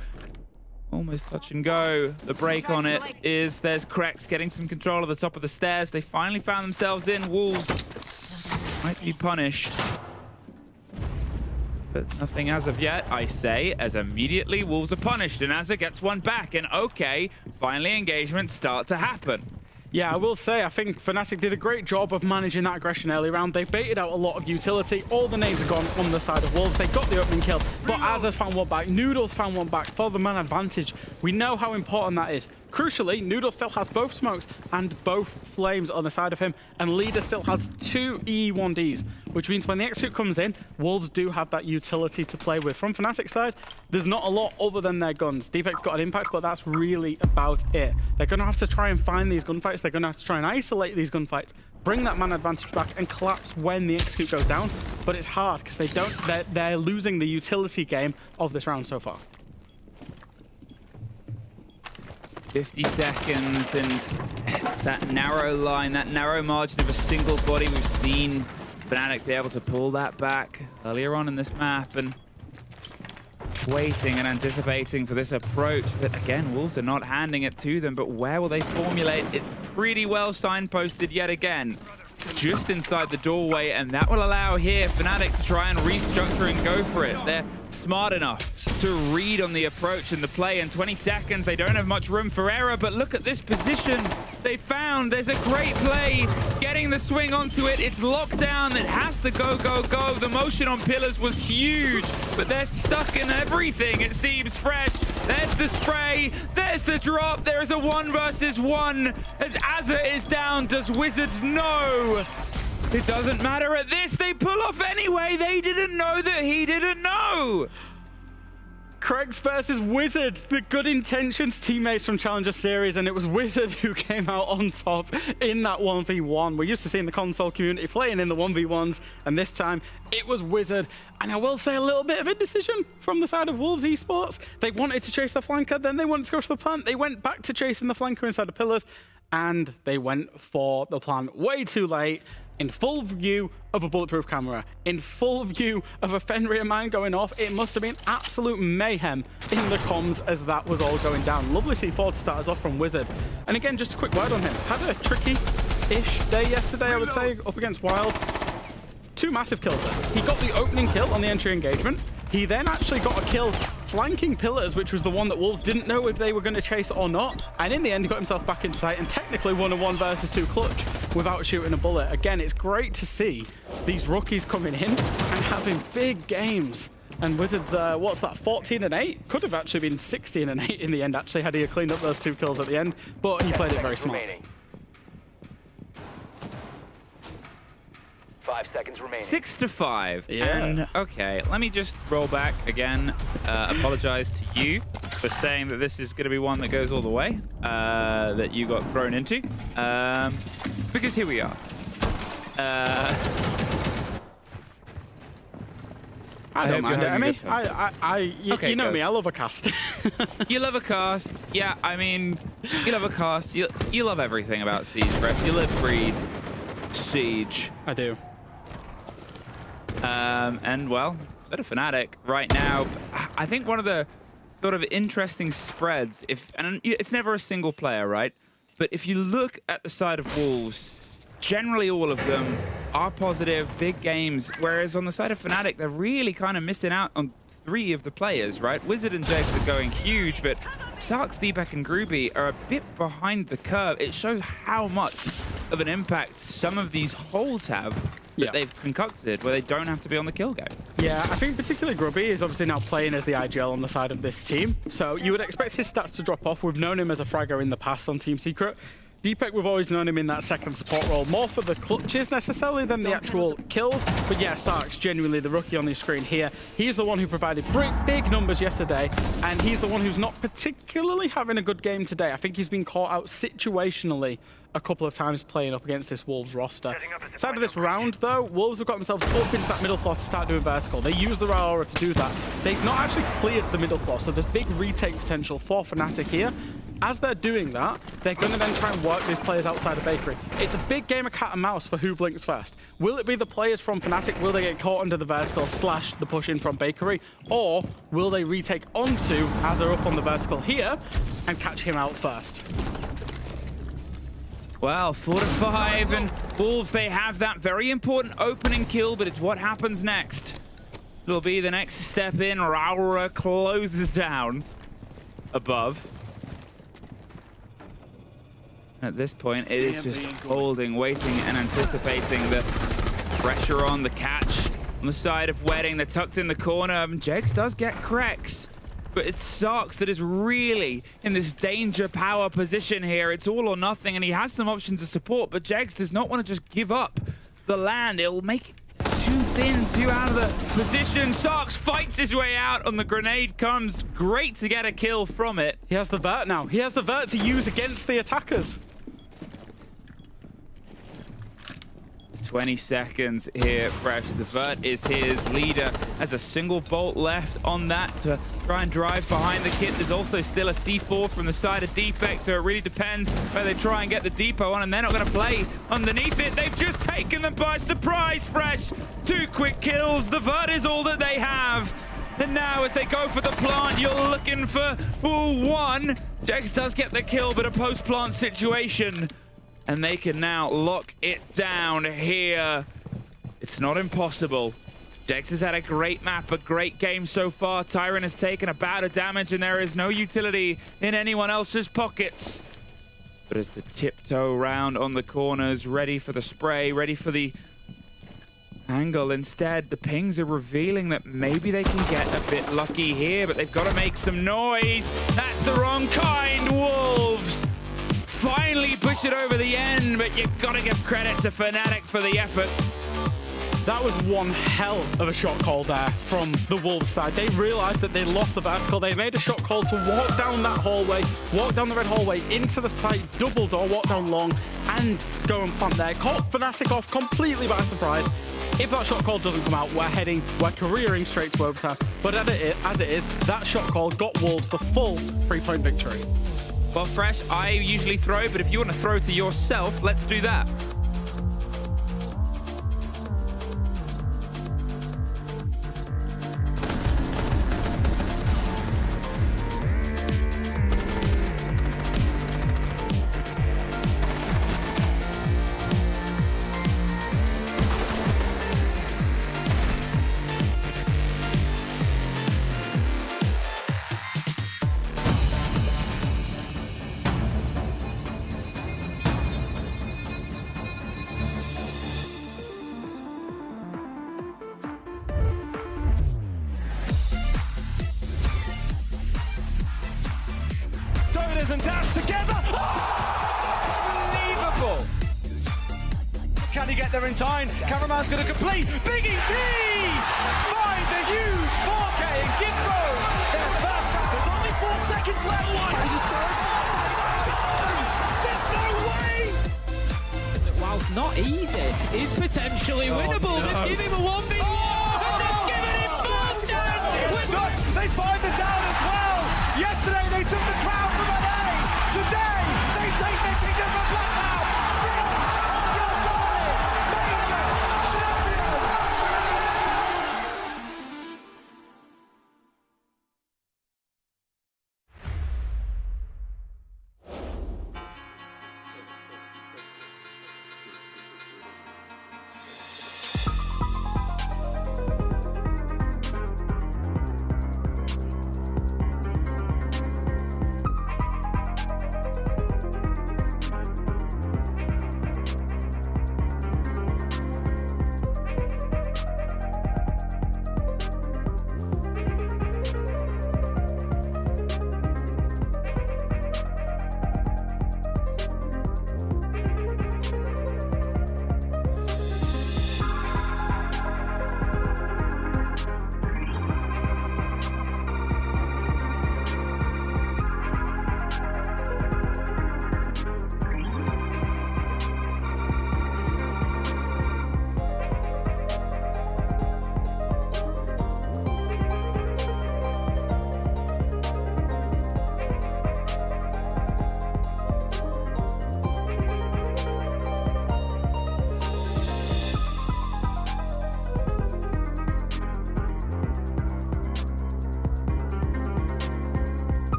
almost touch and go the break on it is. There's Krex getting some control of the top of the stairs. They finally found themselves in. Wolves might be punished, but nothing as of yet, I say, as immediately Wolves are punished and Azza gets one back. And okay, finally engagements start to happen. Yeah, I will say, I think Fnatic did a great job of managing that aggression early round. They baited out a lot of utility. All the nades are gone on the side of Wolves. They got the opening kill, but Azza found one back. Noodles found one back for the man advantage. We know how important that is. Crucially, Noodle still has both smokes and both flames on the side of him, and Leader still has 2 E1Ds, which means when the execute comes in, Wolves do have that utility to play with. From Fnatic's side, there's not a lot other than their guns. Defect's got an impact, but that's really about it. They're going to have to try and find these gunfights. They're going to have to try and isolate these gunfights, bring that man advantage back, and collapse when the execute goes down. But it's hard because they're losing the utility game of this round so far. 50 seconds and that narrow line, that narrow margin of a single body. We've seen Fnatic be able to pull that back earlier on in this map, and waiting and anticipating for this approach that, again, Wolves are not handing it to them, but where will they formulate? It's pretty well signposted yet again, just inside the doorway, and that will allow here Fnatic to try and restructure and go for it. They're smart enough to read on the approach and the play. In 20 seconds, they don't have much room for error, but look at this position they found. There's a great play, getting the swing onto it. It's locked down. It has to go, go, go. The motion on pillars was huge, but they're stuck in everything. It seems fresh. There's the spray. There's the drop. There is a 1 versus 1 as Azza is down. Does Wizards know? It doesn't matter at this. They pull off anyway. They didn't know that he didn't know. Kregs versus Wizard, the good intentions teammates from Challenger Series, and it was Wizard who came out on top in that 1v1. We're used to seeing the console community playing in the 1v1s, and this time it was Wizard. And I will say a little bit of indecision from the side of Wolves Esports. They wanted to chase the flanker, then they wanted to go for the plant. They went back to chasing the flanker inside the pillars, and they went for the plant way too late. In full view of a bulletproof camera, in full view of a Fenrir mine going off. It must have been absolute mayhem in the comms as that was all going down. Lovely C4 to start us off from Wizard. And again, just a quick word on him. Had a tricky-ish day yesterday, I would say, up against Wild. 2 massive kills there. He got the opening kill on the entry engagement. He then actually got a kill flanking pillars, which was the one that Wolves didn't know if they were going to chase or not. And in the end, he got himself back in sight and technically won a 1 versus 2 clutch without shooting a bullet. Again, it's great to see these rookies coming in and having big games. And Wizards, what's that, 14-8? Could have actually been 16-8 in the end, actually, had he cleaned up those 2 kills at the end. But he played it very smart. 5 seconds remaining. 6-5. Yeah. And okay, let me just roll back again. Apologize to you for saying that this is going to be one that goes all the way, that you got thrown into. Because here we are. I don't mind it. I mean, you know me, I love a cast. You love a cast. Yeah, I mean, you love a cast. You love everything about Siege, right? You live, breathe Siege. I do. And well, instead of Fnatic right now, I think one of the sort of interesting spreads, and it's never a single player, right? But if you look at the side of Wolves, generally all of them are positive, big games, whereas on the side of Fnatic, they're really kind of missing out on 3 of the players, right? Wizard and Jags are going huge, but Starks, Deepak, and Groovy are a bit behind the curve. It shows how much of an impact some of these holds have that they've concocted, where they don't have to be on the kill game. Yeah, I think particularly Grubby is obviously now playing as the IGL on the side of this team, so you would expect his stats to drop off. We've known him as a fragger in the past on Team Secret. Deepak, we've always known him in that second support role, more for the clutches necessarily than the actual kills. But yeah, Starks, genuinely the rookie on the screen here. He's the one who provided big numbers yesterday, and he's the one who's not particularly having a good game today. I think he's been caught out situationally a couple of times playing up against this Wolves roster. Side of this round, though, Wolves have got themselves up into that middle floor to start doing vertical. They use the Aura to do that. They've not actually cleared the middle floor, so there's big retake potential for Fnatic here. As they're doing that, they're going to then try and work these players outside of Bakery. It's a big game of cat and mouse for who blinks first. Will it be the players from Fnatic? Will they get caught under the vertical / the push in from Bakery? Or will they retake onto as they're up on the vertical here and catch him out first? Well, 4-5, and Wolves, they have that very important opening kill, but it's what happens next. It'll be the next step in. Aura closes down above. At this point, it is just holding, waiting, and anticipating the pressure on the catch. On the side of Wedding, they're tucked in the corner. Jags does get cracks, but it's Starks that is really in this danger power position here. It's all or nothing, and he has some options to support, but Jags does not want to just give up the land. It'll make it too thin, too out of the position. Starks fights his way out, and the grenade comes. Great to get a kill from it. He has the vert now. He has the vert to use against the attackers. 20 seconds here, Fresh. The vert is his. Leader has a single bolt left on that to try and drive behind the kit. There's also still a C4 from the side of Deepak, so it really depends where they try and get the depot on, and they're not going to play underneath it. They've just taken them by surprise, Fresh. 2 quick kills. The vert is all that they have. And now as they go for the plant, you're looking for 1. Jags does get the kill, but a post-plant situation. And they can now lock it down here. It's not impossible. Jags has had a great map, a great game so far. Tyrant has taken a bout of damage, and there is no utility in anyone else's pockets. But as the tiptoe round on the corners, ready for the spray, ready for the angle, instead, the pings are revealing that maybe they can get a bit lucky here, but they've got to make some noise. That's the wrong kind, Wolves. Finally finally push it over the end, but you gotta give credit to Fnatic for the effort. That was one hell of a shot call there from the Wolves side. They realized that they lost the vertical. They made a shot call to walk down that hallway, walk down the red hallway into the site, double door, walk down long, and go and plant there. Caught Fnatic off completely by surprise. If that shot call doesn't come out, we're careering straight to overtime. But as it is, that shot call got Wolves the full 3-point victory. Well, Fresh, I usually throw, but if you want to throw to yourself, let's do that. And dash together. Unbelievable. Can he get there in time? Cameraman's going to complete. Big ET finds a huge 4K and Gifro. There's only 4 seconds left. There's no way. Whilst not easy, is potentially winnable. No. Give him a 1v1. And they've given him both down. They find the down as well. Yesterday they took the crown from NA. Today they take the kingdom from Blackout.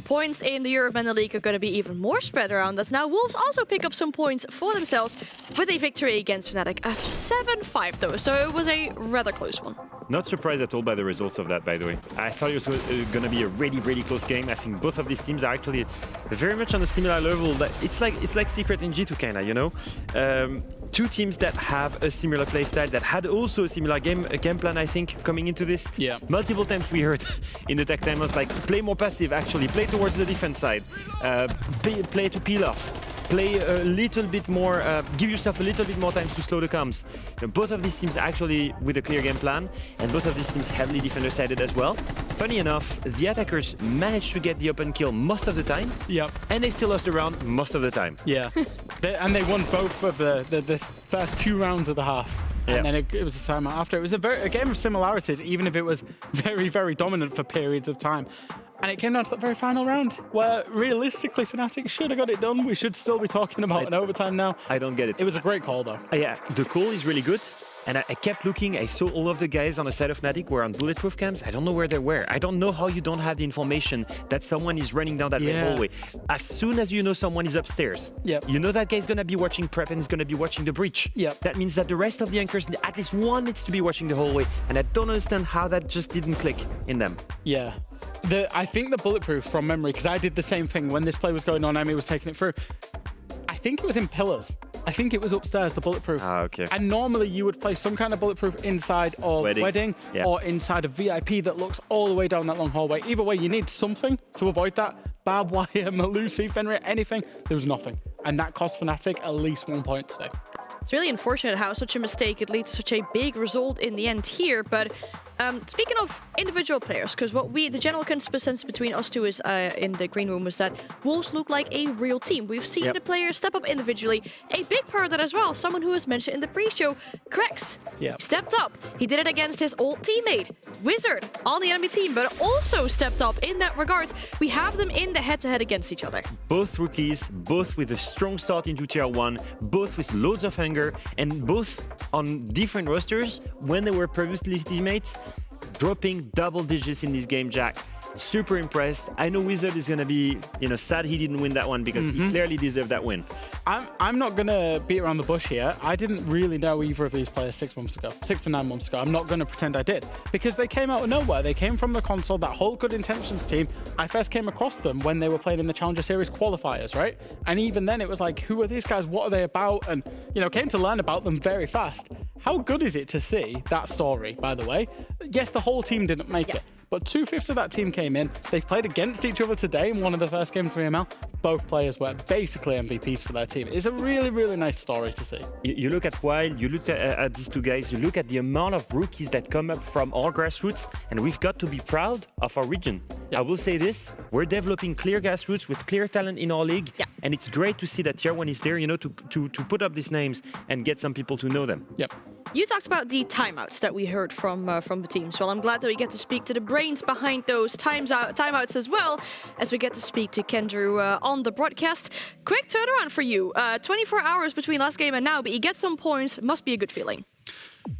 The points in the European League are going to be even more spread around as now Wolves also pick up some points for themselves with a victory against Fnatic of 7-5 though, so it was a rather close one. Not surprised at all by the results of that, by the way. I thought it was going to be a really close game. I think both of these teams are actually very much on a similar level. It's like Secret in G2 kinda, you know? Two teams that have a similar playstyle, that had also a similar game plan, I think, coming into this. Yeah. Multiple times we heard in the tech timeouts, like, play more passive, actually. Play towards the defense side. Play to peel off. Play a little bit more, give yourself a little bit more time to slow the comms. You know, both of these teams actually with a clear game plan, and both of these teams heavily defender-sided as well. Funny enough, the attackers managed to get the open kill most of the time. Yep. And they still lost the round most of the time. Yeah. They won both of the first 2 rounds of the half. And then it was a timeout after. It was a game of similarities, even if it was very dominant for periods of time. And it came down to that very final round, where realistically Fnatic should have got it done. We should still be talking about an overtime now. I don't get it. It was a great call, though. Yeah, the call is really good. And I kept looking. I saw all of the guys on the side of Fnatic were on bulletproof cams. I don't know where they were. I don't know how you don't have the information that someone is running down that main hallway. As soon as you know someone is upstairs, you know that guy's going to be watching prep and is going to be watching the breach. That means that the rest of the anchors, at least one needs to be watching the hallway. And I don't understand how that just didn't click in them. Yeah. I think the bulletproof from memory, because I did the same thing when this play was going on, Emi was taking it through. I think it was in pillars. I think it was upstairs, the bulletproof. Okay. And normally you would place some kind of bulletproof inside of wedding or inside of VIP that looks all the way down that long hallway. Either way, you need something to avoid that. Barbed wire, Melusi, Fenrir, anything. There was nothing. And that cost Fnatic at least 1 point today. It's really unfortunate how such a mistake could lead to such a big result in the end here, but speaking of individual players, because the general consensus between us two is in the green room was that Wolves look like a real team. We've seen the players step up individually. A big part of that as well, someone who was mentioned in the pre-show, Krex, stepped up. He did it against his old teammate, Wizard, on the enemy team, but also stepped up in that regard. We have them in the head-to-head against each other. Both rookies, both with a strong start into Tier 1, both with loads of anger, and both on different rosters when they were previously teammates, dropping double digits in this game, Jack. Super impressed. I know Wizard is going to be, sad he didn't win that one because he clearly deserved that win. I'm not going to beat around the bush here. I didn't really know either of these players 6 to 9 months ago. I'm not going to pretend I did because they came out of nowhere. They came from the console, that whole Good Intentions team. I first came across them when they were playing in the Challenger Series qualifiers, right? And even then it was like, who are these guys? What are they about? And, came to learn about them very fast. How good is it to see that story, by the way? Yes, the whole team didn't make it. But 2/5 of that team came in. They've played against each other today in one of the first games of EML. Both players were basically MVPs for their team. It's a really nice story to see. You look at Wild, you look at these two guys, you look at the amount of rookies that come up from our grassroots, and we've got to be proud of our region. I will say this, we're developing clear grassroots with clear talent in our league, and it's great to see that Tier 1 is there, to put up these names and get some people to know them. Yep. You talked about the timeouts that we heard from the teams. Well, I'm glad that we get to speak to the brains behind those timeouts as well, as we get to speak to Kendrew on the broadcast. Quick turnaround for you. 24 hours between last game and now, but you get some points. Must be a good feeling.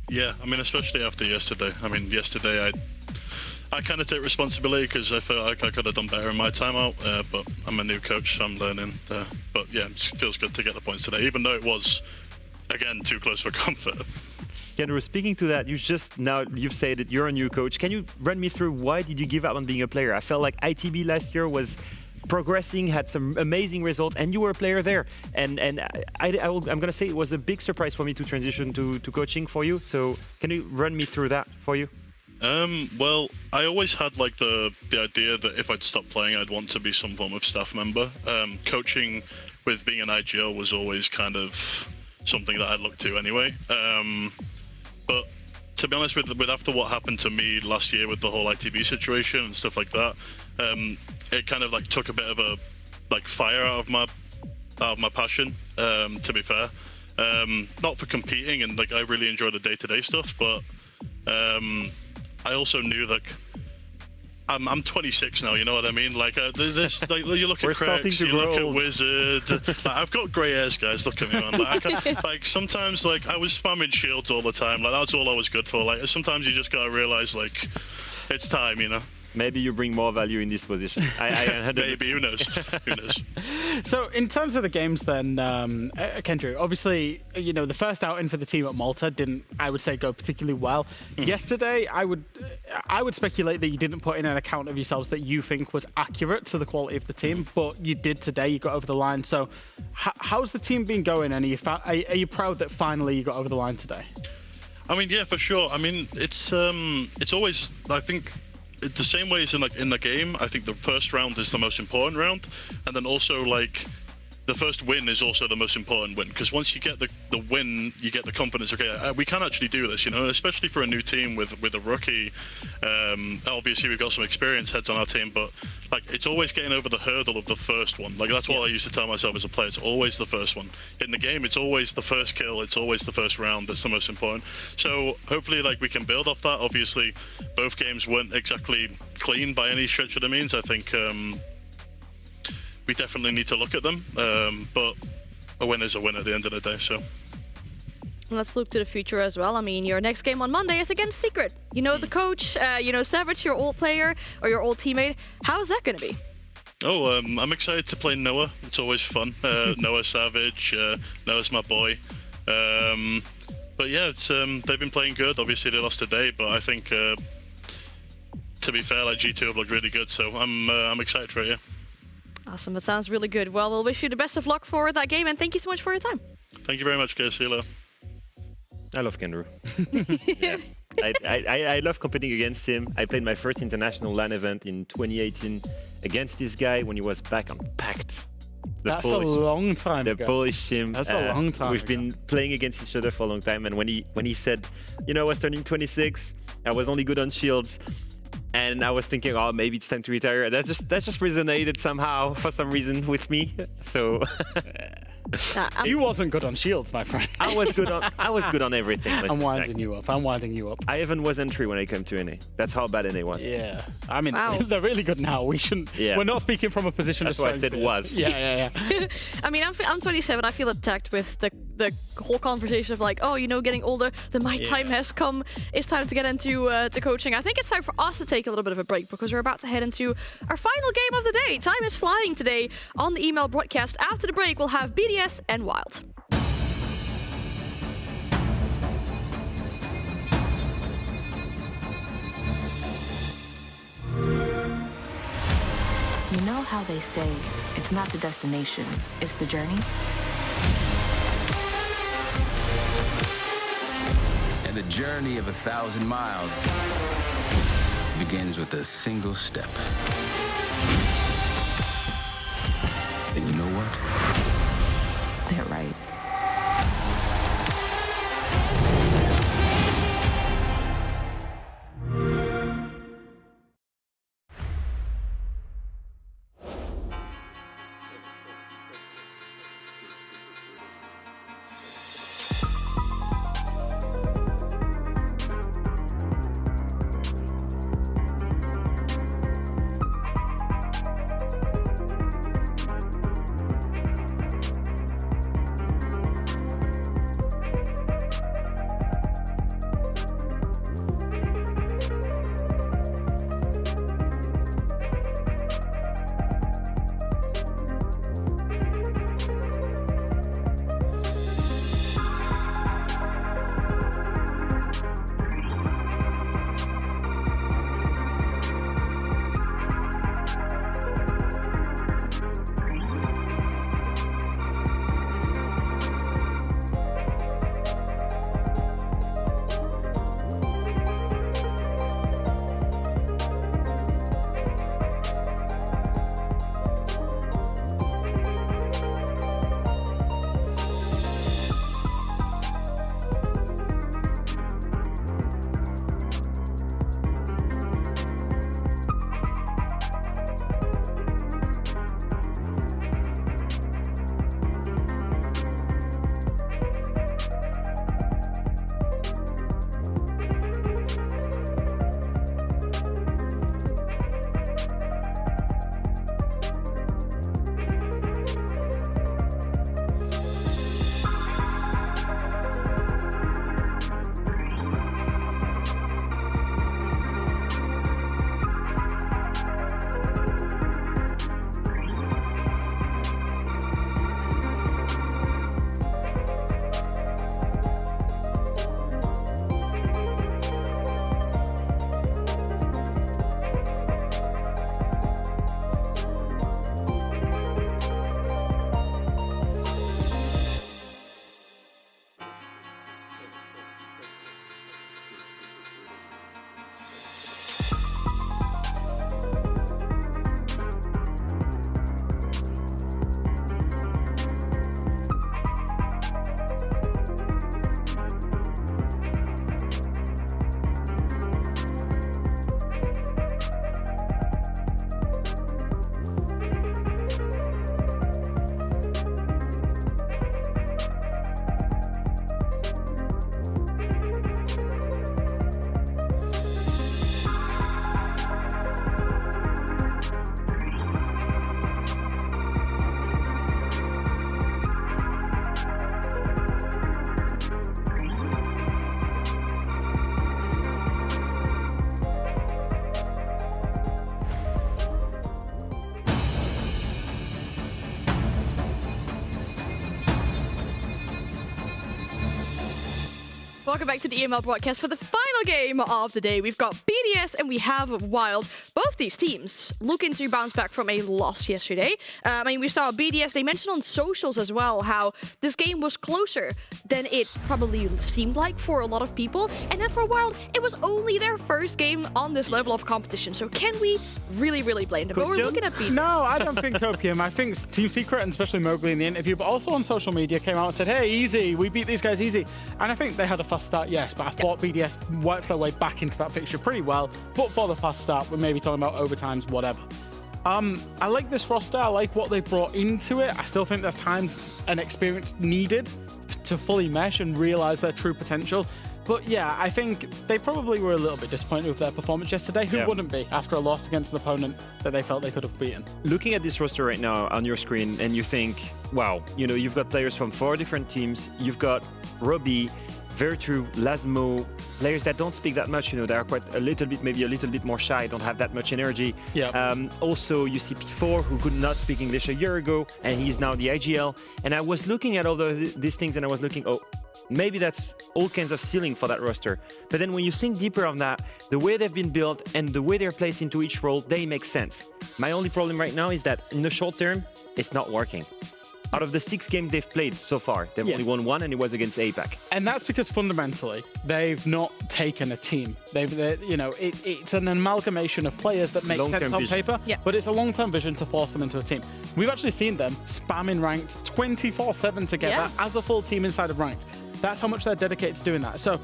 Yeah, especially after yesterday. Yesterday I kind of take responsibility because I felt like I could have done better in my timeout, but I'm a new coach, so I'm learning. But yeah, it feels good to get the points today, even though it was, again, too close for comfort. Kendrew, speaking to that, you've said that you're a new coach. Can you run me through why did you give up on being a player? I felt like ITB last year was progressing, had some amazing results, and you were a player there. And I'm going to say it was a big surprise for me to transition to coaching for you. So can you run me through that for you? Well, I always had like the idea that if I'd stop playing, I'd want to be some form of staff member. Coaching with being an IGL was always kind of something that I'd look to anyway. But to be honest, with after what happened to me last year with the whole ITB situation and stuff like that, it kind of like took a bit of a fire out of my passion. To be fair, not for competing, and I really enjoy the day-to-day stuff, but I also knew that I'm 26 now, you know what I mean? You look at Krex, you look at Wizard. I've got grey hairs, guys. Look at me, man. Sometimes, I was spamming shields all the time. That's all I was good for. Sometimes you just gotta realize, it's time, Maybe you bring more value in this position. Maybe, who knows? Who knows? So in terms of the games then, Kendrew, obviously, you know, the first outing for the team at Malta didn't, I would say, go particularly well. Yesterday, I would speculate that you didn't put in an account of yourselves that you think was accurate to the quality of the team, but you did today, you got over the line. So how's the team been going, and are you proud that finally you got over the line today? I mean, yeah, for sure. I mean, it's always, I think, the same way as in the game. I think the first round is the most important round, and then also like the first win is also the most important win, because once you get the win, you get the confidence. Okay, we can actually do this, you know, especially for a new team with a rookie. Obviously, we've got some experienced heads on our team, but like it's always getting over the hurdle of the first one. Like that's what I used to tell myself as a player. It's always the first one in the game. It's always the first kill. It's always the first round. That's the most important. So hopefully, like we can build off that. Obviously, both games weren't exactly clean by any stretch of the means. I think. We definitely need to look at them, but a win is a win at the end of the day. So let's look to the future as well. I mean, your next game on Monday is against Secret. You know the coach, you know Savage, your old player or your old teammate. How is that going to be? Oh, I'm excited to play Noah. It's always fun. Noah Savage, Noah's my boy. But yeah, it's they've been playing good. Obviously, they lost today, but I think to be fair, like G2 have looked really good. So I'm excited for it. Yeah. Awesome, that sounds really good. Well, we'll wish you the best of luck for that game, and thank you so much for your time. Thank you very much, guys. See you later. I love Kendrew. Yeah. I love competing against him. I played my first international LAN event in 2018 against this guy when he was back on Pact. That's a long time ago. The Polish team. That's a long time We've been playing against each other for a long time, and when he said, you know, I was turning 26, I was only good on shields. And I was thinking, oh, maybe it's time to retire. That just resonated somehow for some reason with me. So he wasn't good on shields, my friend. I was good on everything. I'm winding you up. I even was entry when I came to NA. That's how bad NA was. Yeah. I mean, they're really good now. We shouldn't. Yeah. We're not speaking from a position of strength. That's why I said was. Yeah. I mean, I'm 27. I feel attacked with the whole conversation of like, oh, you know, getting older. My time has come. It's time to get into to coaching. I think it's time for us to take a little bit of a break because we're about to head into our final game of the day. Time is flying today on the EML broadcast. After the break, we'll have BDS and Wild. You know how they say it's not the destination, it's the journey? And the journey of 1,000 miles begins with a single step. And you know what? They're right. Welcome back to the EML broadcast for the final game of the day. We've got BDS and we have Wild. Both these teams looking to bounce back from a loss yesterday. I mean, we saw BDS, they mentioned on socials as well how this game was closer than it probably seemed like for a lot of people. And then for Wild, it was only their first game on this level of competition. So can we really blame them? But we're looking at BDS. No, I don't think Copium. I think Team Secret, and especially Mowgli in the interview, but also on social media, came out and said, hey, easy, we beat these guys easy. And I think they had a fast start, yes, but I thought BDS worked their way back into that fixture pretty well. But for the fast start, we're maybe talking about overtimes, whatever. I like this roster. I like what they've brought into it. I still think there's time and experience needed to fully mesh and realize their true potential. But yeah, I think they probably were a little bit disappointed with their performance yesterday. Who wouldn't be after a loss against an opponent that they felt they could have beaten? Looking at this roster right now on your screen, and you think, wow, you know, you've got players from 4 different teams. You've got Robbie, Virtue, Lasmo, players that don't speak that much, you know, they are quite maybe a little bit more shy, don't have that much energy. Also, you see P4, who could not speak English a year ago, and he's now the IGL. And I was looking at all these things, and I was looking, oh, maybe that's all kinds of ceiling for that roster. But then when you think deeper on that, the way they've been built and the way they're placed into each role, they make sense. My only problem right now is that in the short term, it's not working. Out of the 6 games they've played so far, they've only won 1, and it was against APAC. And that's because fundamentally, they've not taken a team. You know, it's an amalgamation of players that make sense on paper, but it's a long-term vision to force them into a team. We've actually seen them spamming ranked 24/7 together as a full team inside of ranked. That's how much they're dedicated to doing that. So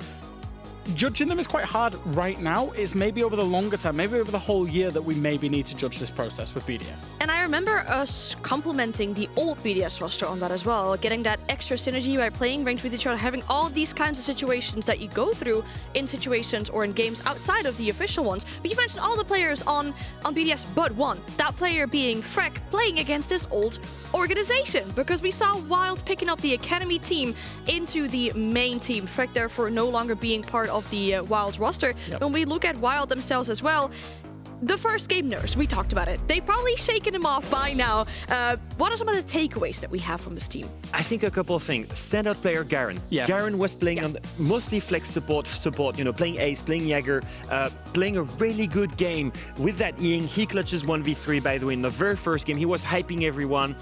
judging them is quite hard right now. It's maybe over the longer term, maybe over the whole year, that we maybe need to judge this process with BDS. And I remember us complimenting the old BDS roster on that as well, getting that extra synergy by playing ranked with each other, having all these kinds of situations that you go through in situations or in games outside of the official ones. But you mentioned all the players on BDS but one, that player being Freck, playing against this old organization, because we saw Wild picking up the academy team into the main team. Freck therefore no longer being part of the Wild roster. When we look at Wild themselves as well, the first game nerves, we talked about it. They've probably shaken him off by now. What are some of the takeaways that we have from this team? I think a couple of things. Standout player Garen. Garen was playing on mostly flex support, you know, playing Ace, playing Jäger, playing a really good game with that Ying. He clutches 1v3, by the way, in the very first game. He was hyping everyone.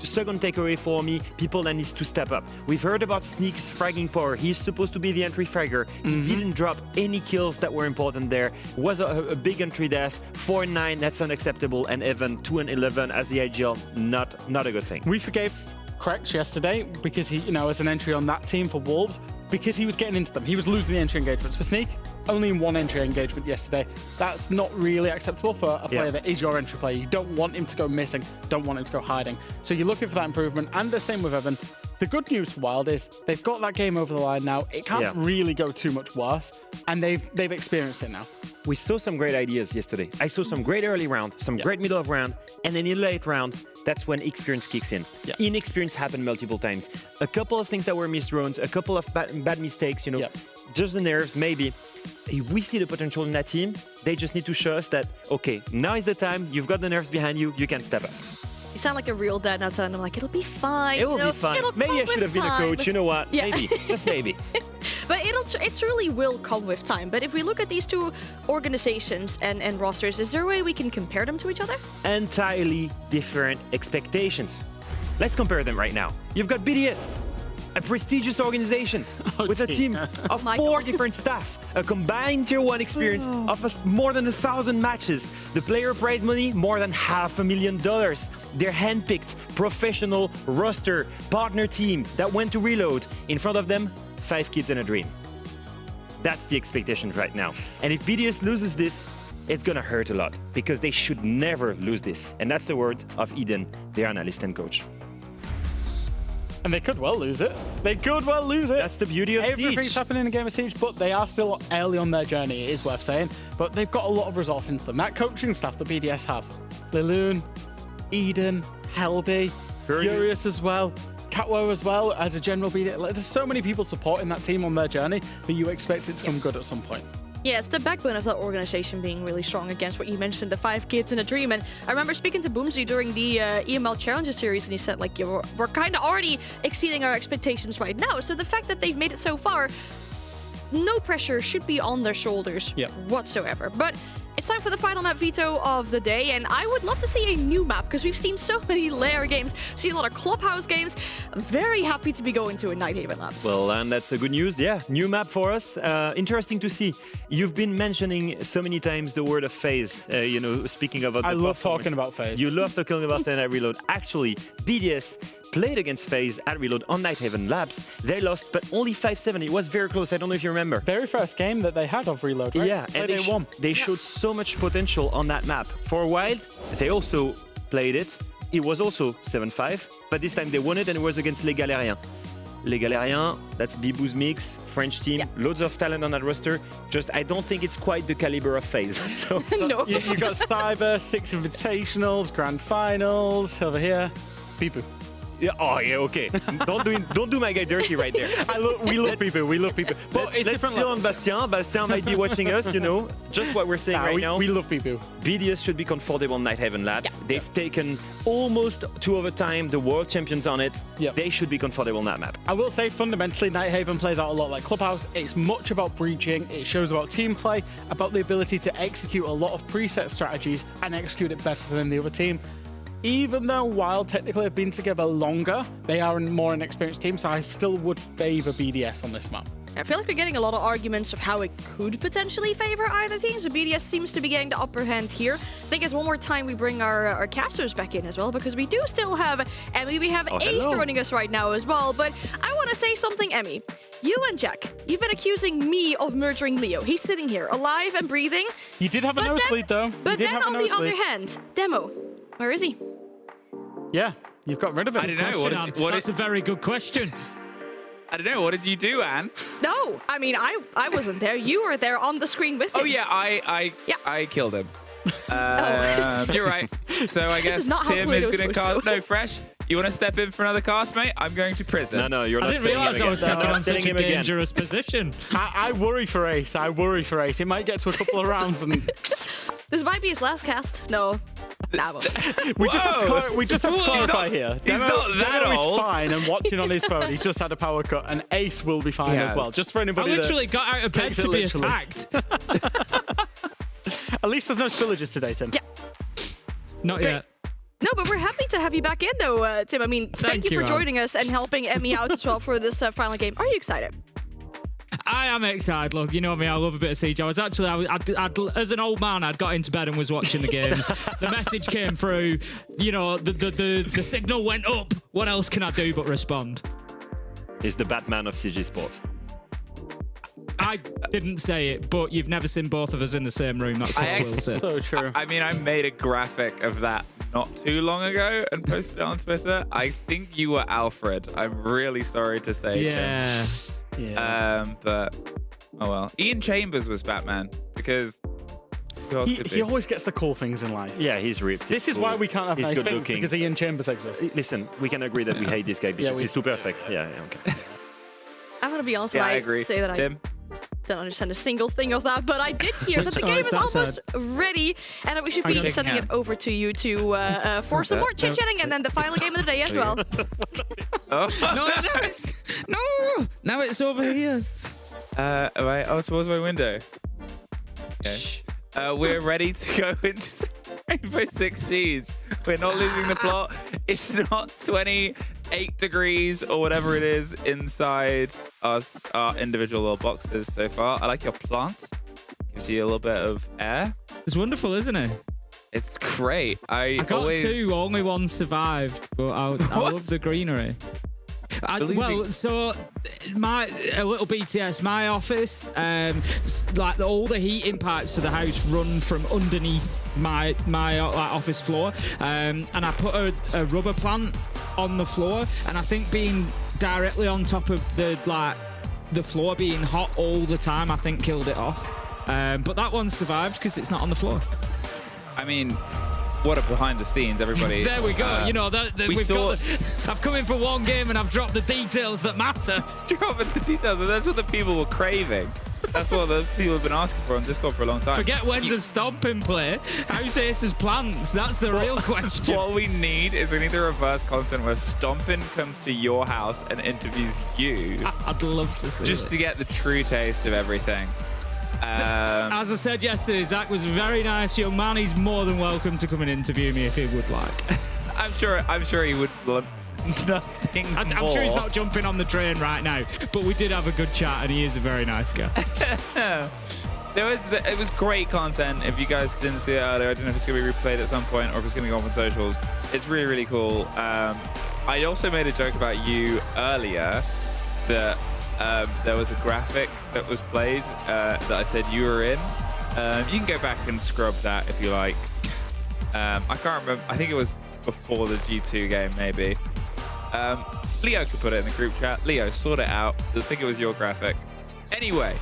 Second takeaway for me, people that needs to step up. We've heard about Sneak's fragging power. He's supposed to be the entry fragger. He didn't drop any kills that were important there. Was a big entry death. 4-9, that's unacceptable. And Evan, 2-11 as the IGL, not a good thing. We forgave Krex yesterday because he, you know, as an entry on that team for Wolves, because he was getting into them. He was losing the entry engagements. For Sneak, only in 1 entry engagement yesterday. That's not really acceptable for a player that is your entry player. You don't want him to go missing, don't want him to go hiding. So you're looking for that improvement, and the same with Evan. The good news for Wild is they've got that game over the line now. It can't really go too much worse, and they've experienced it now. We saw some great ideas yesterday. I saw some great early round, some great middle of round, and then in late round, that's when experience kicks in. Inexperience happened multiple times. A couple of things that were missed rounds, a couple of bad mistakes, you know, just the nerves, maybe. We see the potential in that team. They just need to show us that, okay, now is the time, you've got the nerves behind you, you can step up. You sound like a real dad now telling them, like, it'll be fine. It will be fine. Maybe I should have been a coach, you know what? Maybe, just maybe. But it truly will come with time. But if we look at these two organizations and rosters, is there a way we can compare them to each other? Entirely different expectations. Let's compare them right now. You've got BDS, a prestigious organization with a team of 4 different staff, a combined tier 1 experience of more than 1,000 matches, the player prize money more than $500,000, their handpicked professional roster partner team that went to reload. In front of them, 5 kids and a dream. That's the expectation right now. And if BDS loses this, it's gonna hurt a lot, because they should never lose this. And that's the word of Eden, their analyst and coach. And they could well lose it. They could well lose it. That's the beauty of Everything's Siege. happening in a game of Siege, but they are still early on their journey, it is worth saying. But they've got a lot of resource into them. That coaching staff that BDS have. Liloon, Eden, Helby, Furious as well, Catwo as well as a general BDS. There's so many people supporting that team on their journey that you expect it to come good at some point. Yeah, it's the backbone of that organization being really strong against what you mentioned, the 5 kids and a dream. And I remember speaking to Boomsy during the EML Challenges series, and he said, like, we're kind of already exceeding our expectations right now. So the fact that they've made it so far, no pressure should be on their shoulders whatsoever. But it's time for the final map veto of the day, and I would love to see a new map because we've seen so many Lair games, seen a lot of Clubhouse games. I'm very happy to be going to a Nighthaven Labs. Well, and that's a good news. Yeah, new map for us. Interesting to see. You've been mentioning so many times the word of FaZe. You know, speaking about. I love talking about FaZe. You love talking about FaZe at Reload. Actually, BDS played against FaZe at Reload on Nighthaven Labs. They lost, but only 5-7. It was very close. I don't know if you remember. Very first game that they had of Reload, right? Yeah, and they won. They showed so much potential on that map. For Wild, they also played it. It was also 7-5, but this time they won it, and it was against Les Galériens. Les Galériens, that's Bibou's mix, French team, loads of talent on that roster. Just, I don't think it's quite the caliber of FaZe. So. No. You got Cyber, 6 Invitationals, Grand Finals, over here. Bibou. Yeah, oh yeah, okay. don't do my guy dirty right there. We love people. We love people. But it's let's different chill on Bastien. Bastien might be watching us, you know. Just what we're saying right now. We love people. BDS should be comfortable on Nighthaven Labs. They've taken almost 2 overtime, the world champions on it. They should be comfortable on that map. I will say, fundamentally, Nighthaven plays out a lot like Clubhouse. It's much about breaching. It shows about team play, about the ability to execute a lot of preset strategies and execute it better than the other team. Even though Wild technically have been together longer, they are more an experienced team, so I still would favor BDS on this map. I feel like we're getting a lot of arguments of how it could potentially favor either team, so BDS seems to be getting the upper hand here. I think it's one more time we bring our casters back in as well, because we do still have Emmy. We have Ace joining us right now as well, but I want to say something, Emmy. You and Jack, you've been accusing me of murdering Leo. He's sitting here, alive and breathing. You did have a nosebleed, though. But then on the other hand, Demo, where is he? Yeah, you've got rid of it. I don't know. That's a very good question. I don't know. What did you do, Anne? No, I mean, I wasn't there. You were there on the screen with him. Oh, yeah, I killed him. You're right. So I guess Tim is going to cast. No, Fresh, you want to step in for another cast, mate? I'm going to prison. No, you're not. I didn't realise I was taking on such a dangerous position. I worry for Ace. I worry for Ace. It might get to a couple of rounds and... This might be his last cast. No. We just have to clarify here. He's not that Demo old. is fine and watching on his phone. He's just had a power cut, and Ace will be fine as well. Just for anybody I literally got out of bed to be attacked. At least there's no spillages today, Tim. Yeah. Not yet. No, but we're happy to have you back in, though, Tim. I mean, thank you for joining us and helping Emmy out as well for this final game. Are you excited? I am excited. Look, you know me, I love a bit of Siege. I was actually, I'd, as an old man, I'd got into bed and was watching the games. The message came through, you know, the signal went up. What else can I do but respond? He's the Batman of CG Sports. I didn't say it, but you've never seen both of us in the same room. That's what I will say. So true. I mean, I made a graphic of that not too long ago and posted it on Twitter. I think you were Alfred. I'm really sorry to say, Tim. Yeah. But oh well. Ian Chambers was Batman because who else could be? He always gets the cool things in life. Yeah, he's ripped. This is why we can't have he's nice good things, looking. because Ian Chambers exists. Listen, we can agree that we hate this guy because he's too perfect. Yeah, okay. I'm gonna be honest. Yeah, I agree. Say that Tim? I don't understand a single thing of that, but I did hear that the game is almost ready, and that we should be sending it over to you to for some more chit-chatting, and then the final game of the day as well. Now it's over here. Right. Oh, towards my window. Okay. We're ready to go into Rainbow Six Siege. We're not losing the plot. It's not 28 degrees or whatever it is inside our individual little boxes so far. I like your plant. Gives you a little bit of air. It's wonderful, isn't it? It's great. I got two, only one survived, but I love the greenery. Well, so a little BTS, my office, like all the heating pipes to the house run from underneath my office floor, and I put a rubber plant on the floor, and I think being directly on top of the floor being hot all the time, I think killed it off. But that one survived because it's not on the floor. I mean, what a behind the scenes, everybody. There we go. You know, I've come in for one game and I've dropped the details that matter. Dropping the details, and that's what the people were craving. That's what the people have been asking for on Discord for a long time. Forget when does Stomping play. How's Ace's plans? That's the real question. What we need the reverse content where Stomping comes to your house and interviews you. I'd love to see Just it. to get the true taste of everything. As I said yesterday, Zach was a very nice young man. He's more than welcome to come and interview me if he would like. I'm sure he would love nothing I'm more. sure he's not jumping on the train right now, but we did have a good chat and he is a very nice guy. It was great content. If you guys didn't see it earlier, I don't know if it's going to be replayed at some point or if it's going to go on socials. It's really, really cool. I also made a joke about you earlier that there was a graphic that was played that I said you were in. You can go back and scrub that if you like. I can't remember. I think it was before the G2 game, maybe. Leo could put it in the group chat. Leo, sort it out. I think it was your graphic. Anyway,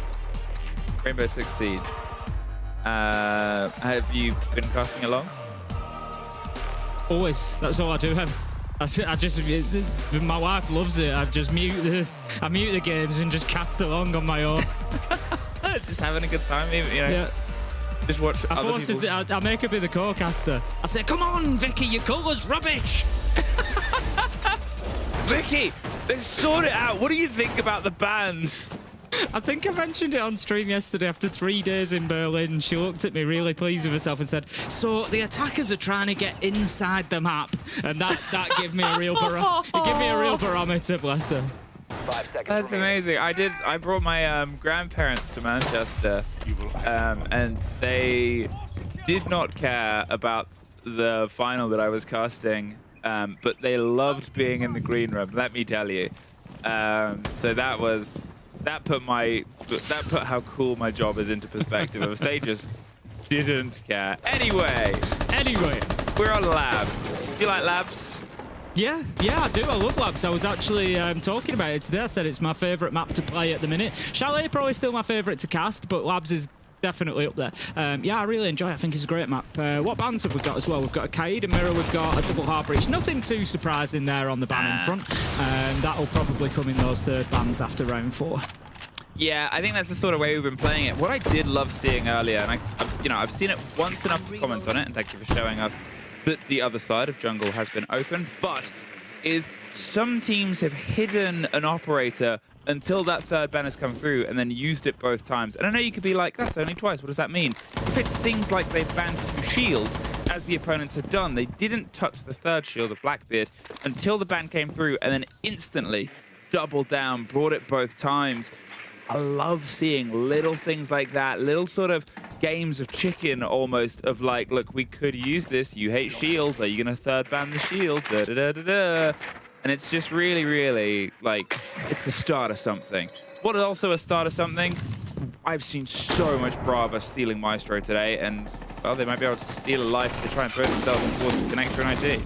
Rainbow Six Siege. Have you been casting along? Always. That's all I do. My wife loves it. I just mute the games and just cast along on my own. Just having a good time, you know. Yeah. Just watch other people's... I make her be the co-caster. I say, come on, Vicky, your colour's rubbish. Vicky, let's sort it out. What do you think about the bans? I think I mentioned it on stream yesterday after 3 days in Berlin. She looked at me really pleased with herself and said, so the attackers are trying to get inside the map. And that gave me a real barometer, bless her. That's amazing. I brought my grandparents to Manchester, and they did not care about the final that I was casting, but they loved being in the green room, let me tell you. So that put how cool my job is into perspective. They just didn't care. Anyway, we're on labs. Do you like labs? Yeah, I do. I love labs. I was actually talking about it today. I said it's my favourite map to play at the minute. Chalet probably still my favourite to cast, but labs is definitely up there. Yeah, I really enjoy it. I think it's a great map. What bans have we got as well? We've got a Kaid, a Mirror, we've got a double hard breach. Nothing too surprising there on the ban in front. That'll probably come in those third bans after round 4. Yeah, I think that's the sort of way we've been playing it. What I did love seeing earlier, and I've seen it once enough to comment on it, and thank you for showing us that the other side of jungle has been opened, but is some teams have hidden an operator until that third ban has come through and then used it both times. And I know you could be like, that's only twice, what does that mean? If it's things like they've banned 2 shields, as the opponents had done, they didn't touch the third shield of Blackbeard until the ban came through and then instantly doubled down, brought it both times. I love seeing little things like that, little sort of games of chicken almost, of like, look, we could use this. You hate shields. Are you going to third ban the shield? Da, da, da, da, da. And it's just really, really, like, it's the start of something. What is also a start of something? I've seen so much Brava stealing Maestro today, and, well, they might be able to steal a life if they try and throw themselves towards the connector and IT.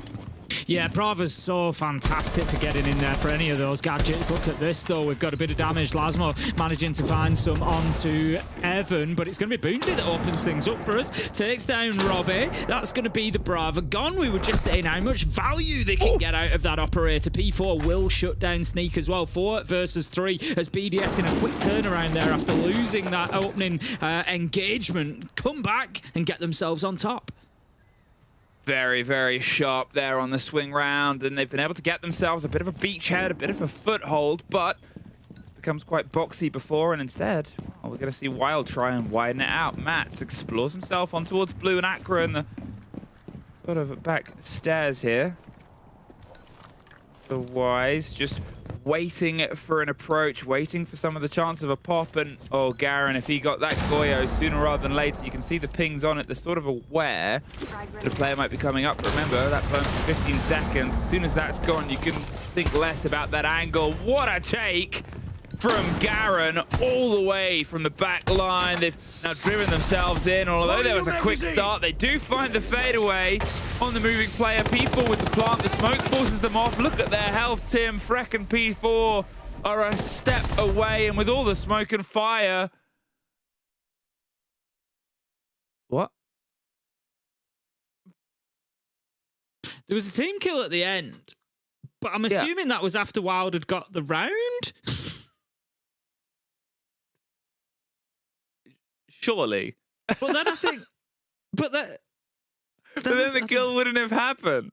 Yeah, Brava's so fantastic for getting in there for any of those gadgets. Look at this, though. We've got a bit of damage. Lasmo managing to find some onto Evan, but it's going to be Boonty that opens things up for us. Takes down Robbie. That's going to be the Brava gone. We were just saying how much value they can get out of that operator. P4 will shut down Sneak as well. 4 versus 3 as BDS in a quick turnaround there after losing that opening engagement. Come back and get themselves on top. Very, very sharp there on the swing round, and they've been able to get themselves a bit of a beachhead, a bit of a foothold, but it becomes quite boxy before, and instead, well, we're going to see Wild try and widen it out. Mats explores himself on towards Blue and Accra in the sort of back stairs here. The Wise just waiting for an approach, waiting for some of the chance of a pop, and oh, Garen, if he got that Goyo sooner rather than later, you can see the pings on it. They're sort of aware that a player might be coming up. But remember, that's only for 15 seconds. As soon as that's gone, you can think less about that angle. What a take from Garen all the way from the back line. They've now driven themselves in. Although there was a quick start, they do find the fadeaway on the moving player. P4 with the plant. The smoke forces them off. Look at their health, Tim. Freck and P4 are a step away. And with all the smoke and fire... What? There was a team kill at the end, but I'm assuming that was after Wild had got the round? surely. But then I think, but that. But then the kill wouldn't have happened.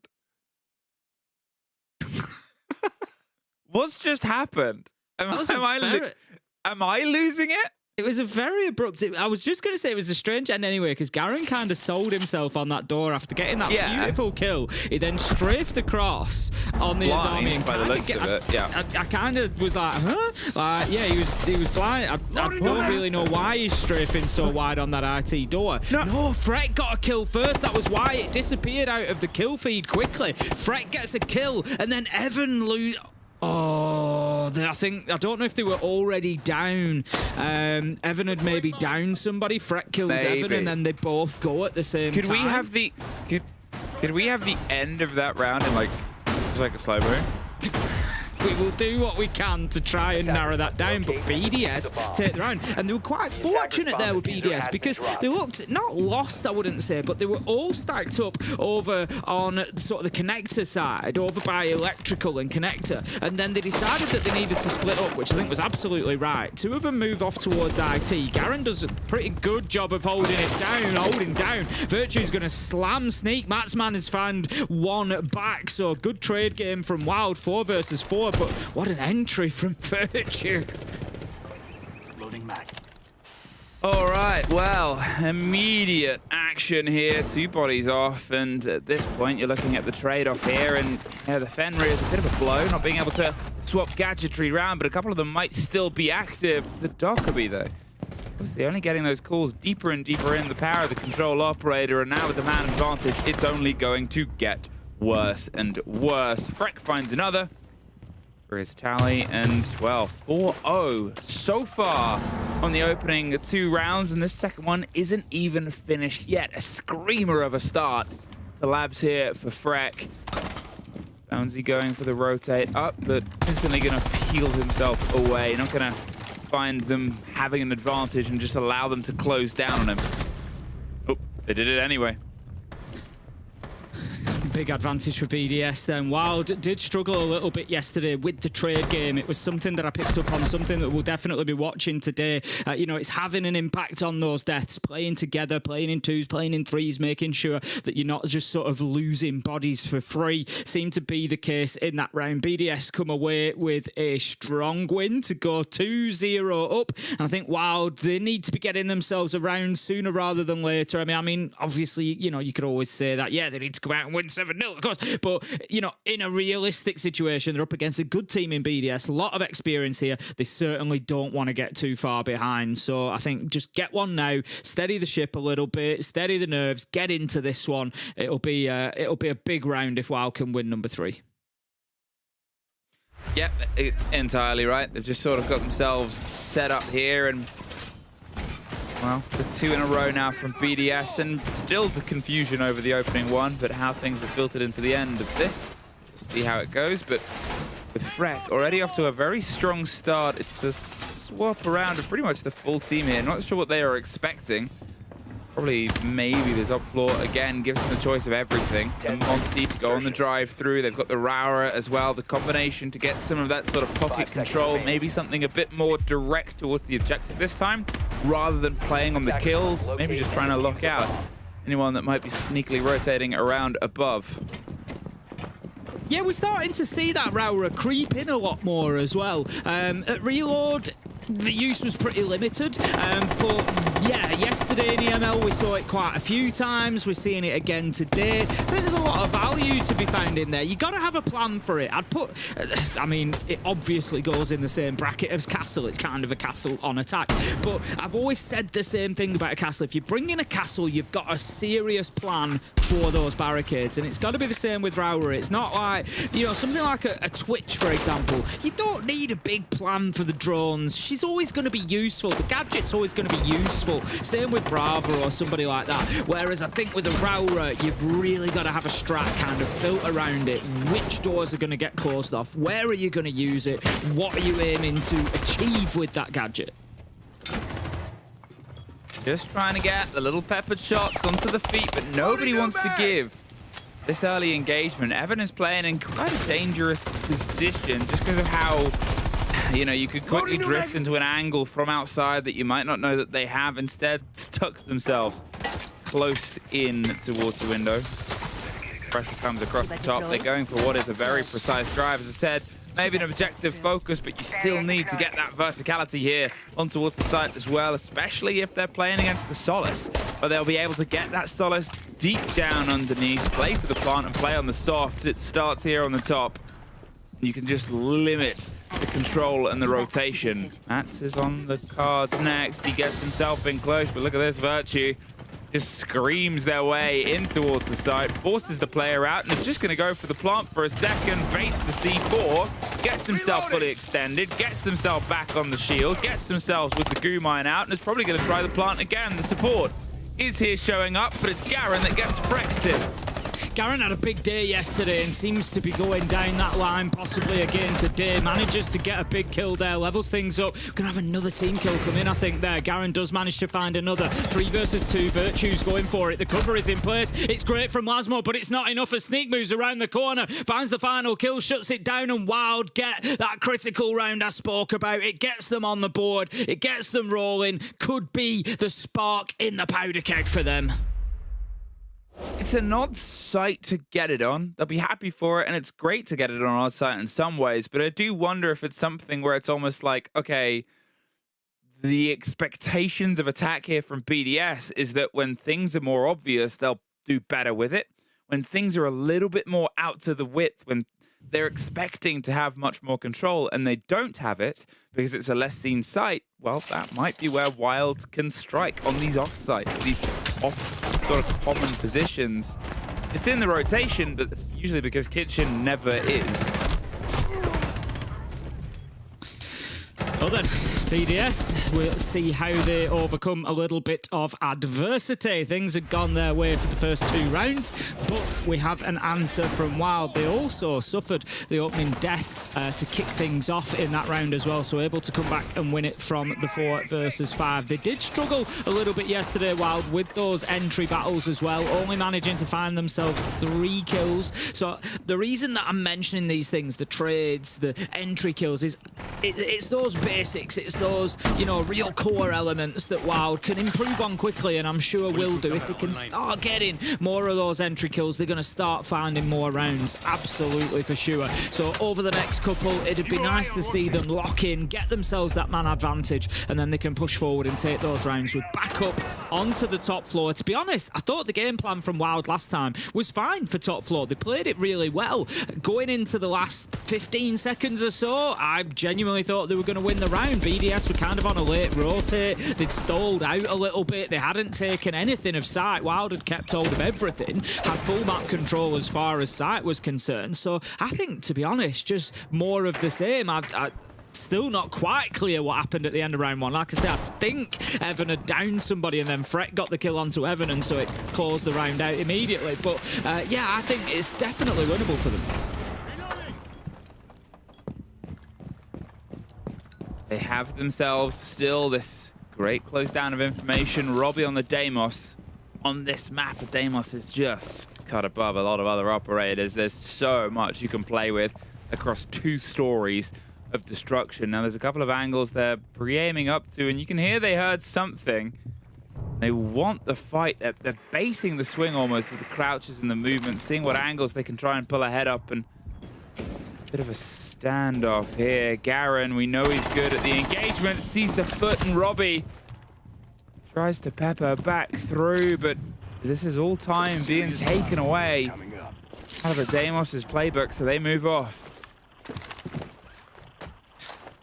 What's just happened? Am I losing it? It was a very abrupt. I was just going to say it was a strange end anyway, because Garen kind of sold himself on that door after getting that beautiful kill. He then strafed across on the Azami. And by the looks of it, I kind of was like, huh? Like, yeah, he was blind. I don't really know why he's strafing so wide on that IT door. No, Fret got a kill first. That was why it disappeared out of the kill feed quickly. Fret gets a kill, and then Evan lose. Oh, I don't know if they were already down. Evan had maybe downed somebody. Fret kills Evan, and then they both go at the same time. Could we have the end of that round in just like a slow mo? We will do what we can to try and narrow that down, but BDS take the round. And they were quite fortunate there with BDS because they looked, not lost I wouldn't say, but they were all stacked up over on sort of the connector side, over by electrical and connector. And then they decided that they needed to split up, which I think was absolutely right. Two of them move off towards IT. Garen does a pretty good job of holding down. Virtue's going to slam Sneak. Matsman has found one back, so good trade game from Wild. 4 versus 4. But what an entry from Virtue. Loading mag. All right, well, immediate action here. 2 bodies off, and at this point, you're looking at the trade-off here, and the Fenrir is a bit of a blow, not being able to swap gadgetry around, but a couple of them might still be active. The Dockerby, though, obviously only getting those calls deeper and deeper in the power of the control operator, and now with the man advantage, it's only going to get worse and worse. Freck finds another for his tally, and well, 4-0 so far on the opening 2 rounds, and this second one isn't even finished yet. A screamer of a start to Labs here for Freck. Bouncy going for the rotate up, but instantly going to peel himself away. Not going to find them having an advantage and just allow them to close down on him. Oh, they did it anyway. Big advantage for BDS then. Wild did struggle a little bit yesterday with the trade game. It was something that I picked up on, something that we'll definitely be watching today. It's having an impact on those deaths, playing together, playing in 2s, playing in 3s, making sure that you're not just sort of losing bodies for free. Seemed to be the case in that round. BDS come away with a strong win to go 2-0 up. And I think Wild, they need to be getting themselves around sooner rather than later. I mean, obviously, you could always say that, yeah, they need to go out and win 7-0, of course. But, in a realistic situation, they're up against a good team in BDS. A lot of experience here. They certainly don't want to get too far behind. So I think just get one now, steady the ship a little bit, steady the nerves, get into this one. It'll be a big round if Wild can win number 3. Yep, entirely right. They've just sort of got themselves set up here, and well, the 2 in a row now from BDS, and still the confusion over the opening one, but how things have filtered into the end of this. We'll see how it goes, but with Freck already off to a very strong start, it's a swap around of pretty much the full team here. Not sure what they are expecting. Probably maybe the top floor again gives them the choice of everything. And Monty to go on the drive through. They've got the Raura as well. The combination to get some of that sort of pocket control. Maybe something a bit more direct towards the objective this time, rather than playing on the kills. Maybe just trying to lock out anyone that might be sneakily rotating around above. Yeah, we're starting to see that Raura creep in a lot more as well. At Reload, the use was pretty limited, but yeah, yesterday in EML we saw it quite a few times. We're seeing it again today. I think there's a lot of value to be found in there. You got to have a plan for it. It obviously goes in the same bracket as Castle. It's kind of a Castle on attack, but I've always said the same thing about a Castle. If you bring in a Castle, you've got a serious plan for those barricades, and it's got to be the same with Raura. It's not like, something like a Twitch, for example. You don't need a big plan for the drones. She's always going to be useful. The gadget's always going to be useful. Same with Brava or somebody like that. Whereas I think with the Raura, you've really got to have a strat kind of built around it. Which doors are going to get closed off? Where are you going to use it? What are you aiming to achieve with that gadget? Just trying to get the little peppered shots onto the feet, but nobody wants to give this early engagement. Evan is playing in quite a dangerous position just because of how You know, you could quickly drift into an angle from outside that you might not know that they have. Instead, tucks themselves close in towards the window. Pressure comes across the top. They're going for what is a very precise drive. As I said, maybe an objective focus, but you still need to get that verticality here on towards the site as well, especially if they're playing against the Solace. But they'll be able to get that Solace deep down underneath, play for the plant and play on the soft. It starts here on the top. You can just limit the control and the rotation. Mats is on the cards next. He gets himself in close, but look at this, Virtue just screams their way in towards the site, forces the player out, and is just going to go for the plant for a second, baits the C4, gets himself fully extended, gets himself back on the shield, gets themselves with the goo mine out, and is probably going to try the plant again. The support is here showing up, but it's Garen that gets wrecked. Garen had a big day yesterday and seems to be going down that line possibly again today. Manages to get a big kill there, levels things up. Gonna have another team kill come in, I think, there. Garen does manage to find another 3 versus 2. Virtue's going for it. The cover is in place. It's great from Lasmo, but it's not enough as Sneak moves around the corner, finds the final kill, shuts it down, and Wild get that critical round I spoke about. It gets them on the board. It gets them rolling. Could be the spark in the powder keg for them. It's an odd site to get it on. They'll be happy for it, and it's great to get it on our site in some ways, but I do wonder if it's something where it's almost like, okay, the expectations of attack here from BDS is that when things are more obvious, they'll do better with it. When things are a little bit more out to the width, when they're expecting to have much more control and they don't have it because it's a less seen site, well, that might be where Wild can strike on these off sites, these off sort of common positions. It's in the rotation, but it's usually because Kitchen never is. Well then, BDS, we'll see how they overcome a little bit of adversity. Things had gone their way for the first 2 rounds, but we have an answer from Wild. They also suffered the opening death to kick things off in that round as well, so able to come back and win it from the 4 versus 5. They did struggle a little bit yesterday, Wild, with those entry battles as well, only managing to find themselves 3 kills. So the reason that I'm mentioning these things, the trades, the entry kills, is it's those basics, it's those, you know, real core elements that Wild can improve on quickly, and I'm sure will do. If they can start getting more of those entry kills, they're going to start finding more rounds, absolutely for sure. So over the next couple, it'd be nice to see them lock in, get themselves that man advantage, and then they can push forward and take those rounds with backup onto the top floor. To be honest, I thought the game plan from Wild last time was fine for top floor. They played it really well. Going into the last 15 seconds or so, I genuinely thought they were going to win the round. BDS were kind of on a late rotate. They'd stalled out a little bit. They hadn't taken anything of sight. Wild had kept hold of everything, had full map control as far as sight was concerned. So I think, to be honest, just more of the same. Still not quite clear what happened at the end of round 1. Like I said, I think Evan had downed somebody and then Fret got the kill onto Evan, and so it closed the round out immediately. But yeah, I think it's definitely winnable for them. They have themselves still this great close down of information. Robbie on the Deimos. On this map, the Deimos is just cut above a lot of other operators. There's so much you can play with across 2 stories of destruction. Now, there's a couple of angles they're pre-aiming up to, and you can hear they heard something. They want the fight. They're basing the swing almost with the crouches and the movement, seeing what angles they can try and pull ahead up, and a bit of a standoff here. Garen, we know he's good at the engagement, sees the foot, and Robbie tries to pepper back through, but this is all time being taken away out of the Deimos' playbook, so they move off.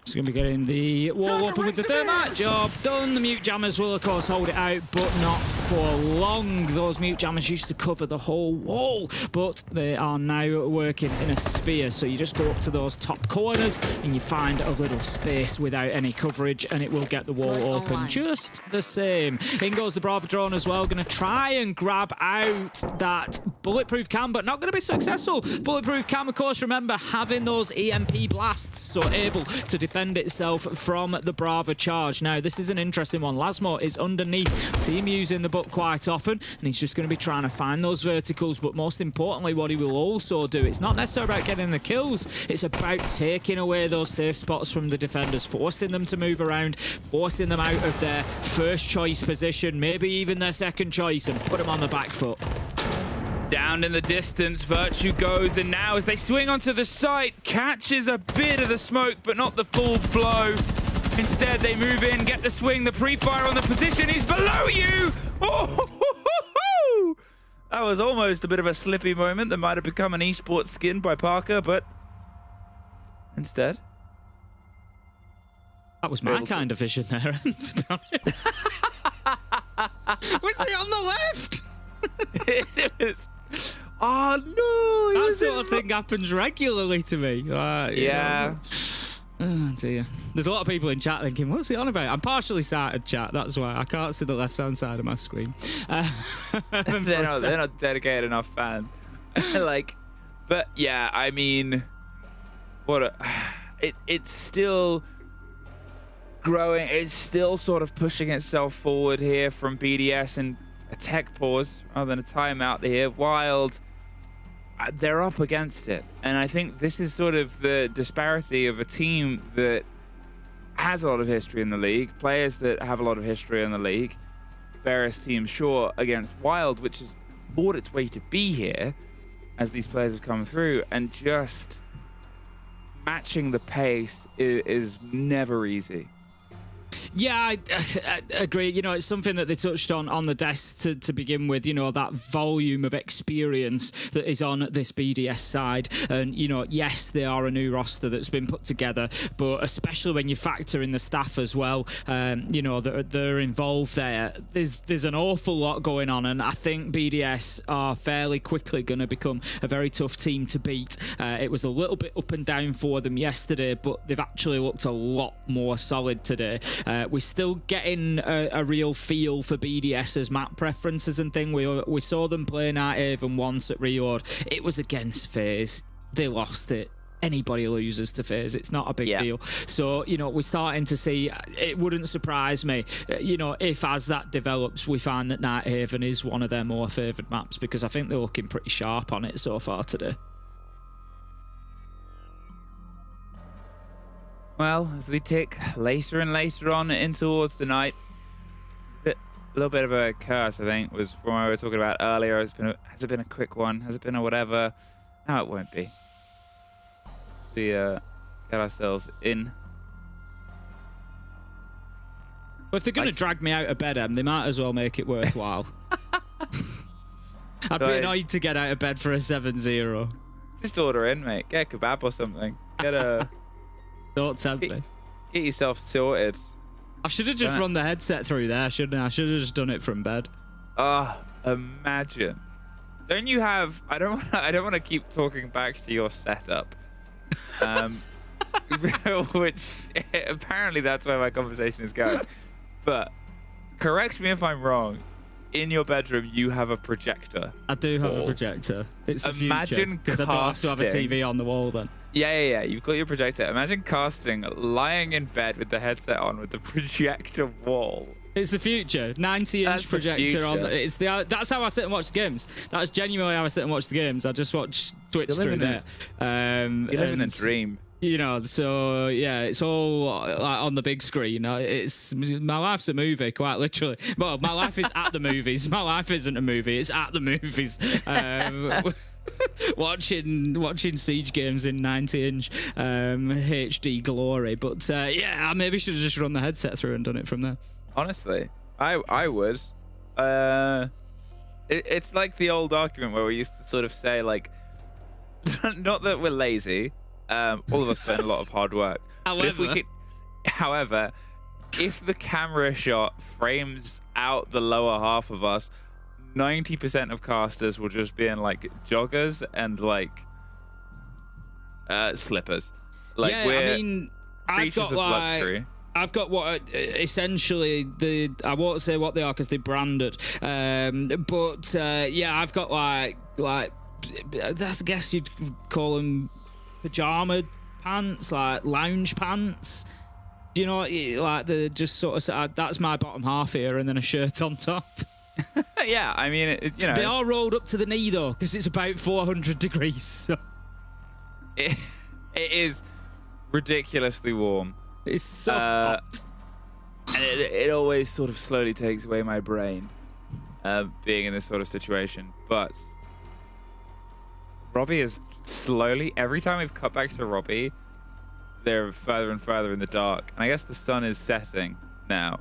Just going to be getting the wall open with the thermite. Job done. The mute jammers will, of course, hold it out, but not for long. Those mute jammers used to cover the whole wall, but they are now working in a sphere. So you just go up to those top corners and you find a little space without any coverage, and it will get the wall open just the same. In goes the Bravo drone as well. Going to try and grab out that bulletproof cam, but not going to be successful. Bulletproof cam, of course, remember, having those EMP blasts, so able to defend itself from the Brava charge. Now, this is an interesting one. Lasmo is underneath. See him using the up quite often, and he's just going to be trying to find those verticals. But most importantly, what he will also do, it's not necessarily about getting the kills, it's about taking away those safe spots from the defenders, forcing them to move around, forcing them out of their first choice position, maybe even their second choice, and put them on the back foot. Down in the distance, Virtue goes, and now as they swing onto the site, catches a bit of the smoke, but not the full blow. Instead, they move in, get the swing, the pre-fire on the position. He's below you! Oh, that was almost a bit of a slippy moment that might have become an esports skin by Parker, but instead... That was my kind of vision there, to be honest. Was he on the left? It was... Oh, no! That sort of thing happens regularly to me. Yeah. Oh, dear. There's a lot of people in chat thinking, what's he on about? I'm partially sighted, chat. That's why I can't see the left-hand side of my screen. They're not dedicated enough fans. But yeah, I mean, it's still growing. It's still sort of pushing itself forward here from BDS, and a tech pause rather than a timeout here. Wild, they're up against it. And I think this is sort of the disparity of a team that has a lot of history in the league, players that have a lot of history in the league, various teams, sure, against Wild, which has fought its way to be here as these players have come through, and just matching the pace is never easy. Yeah, I agree. You know, it's something that they touched on the desk to begin with, you know, that volume of experience that is on this BDS side. And, you know, yes, they are a new roster that's been put together, but especially when you factor in the staff as well, you know, that they're involved there, there's an awful lot going on. And I think BDS are fairly quickly going to become a very tough team to beat. It was a little bit up and down for them yesterday, but they've actually looked a lot more solid today. We're still getting a real feel for BDS's map preferences and thing. We saw them play Nighthaven once at Reload. It was against FaZe. They lost it. Anybody loses to FaZe, it's not a big deal. So, you know, we're starting to see, it wouldn't surprise me, you know, if as that develops, we find that Nighthaven is one of their more favoured maps, because I think they're looking pretty sharp on it so far today. Well, as we tick later and later on in towards the night, a little bit of a curse, I think, was from what we were talking about earlier. Has it been a quick one? Has it been a whatever? No, it won't be. We get ourselves in. Well, if they're going to drag me out of bed, they might as well make it worthwhile. I'd be annoyed to get out of bed for a 7-0. Just order in, mate. Get a kebab or something. Get a... Don't tempt me. Get yourself sorted. I should have just run the headset through there, shouldn't I? I should have just done it from bed. Imagine. Don't you have... I don't want to keep talking back to your setup. Which apparently that's where my conversation is going. But correct me if I'm wrong. In your bedroom, you have a projector. I do have a projector. It's the Imagine because I don't have to have a TV on the wall then. Yeah. You've got your projector. Imagine casting, lying in bed with the headset on with the projector wall. It's the future. 90-inch projector on. That's how I sit and watch the games. That's genuinely how I sit and watch the games. I just watch Twitch through there. You're living a dream. You know, so yeah, it's all like on the big screen. It's my life's a movie, quite literally. Well, my life is at the movies. My life isn't a movie; it's at the movies. Watching Siege games in 90-inch HD glory. But yeah, I maybe should have just run the headset through and done it from there. Honestly, I would. It's like the old argument where we used to sort of say, like, not that we're lazy. All of us put in a lot of hard work. However, if the camera shot frames out the lower half of us, 90% of casters will just be in like joggers and like slippers. Like, yeah, we're I mean, creatures of luxury. I've got what essentially I won't say what they are because they're branded, but yeah, I've got like I guess you'd call them pajama pants, like lounge pants. Do you know, like the just sort of that's my bottom half here, and then a shirt on top. Yeah, I mean, you know. They are rolled up to the knee, though, because it's about 400 degrees. So. It is ridiculously warm. It's so hot. And it always sort of slowly takes away my brain, being in this sort of situation. But Robbie is slowly, every time we've cut back to Robbie, they're further and further in the dark. And I guess the sun is setting now.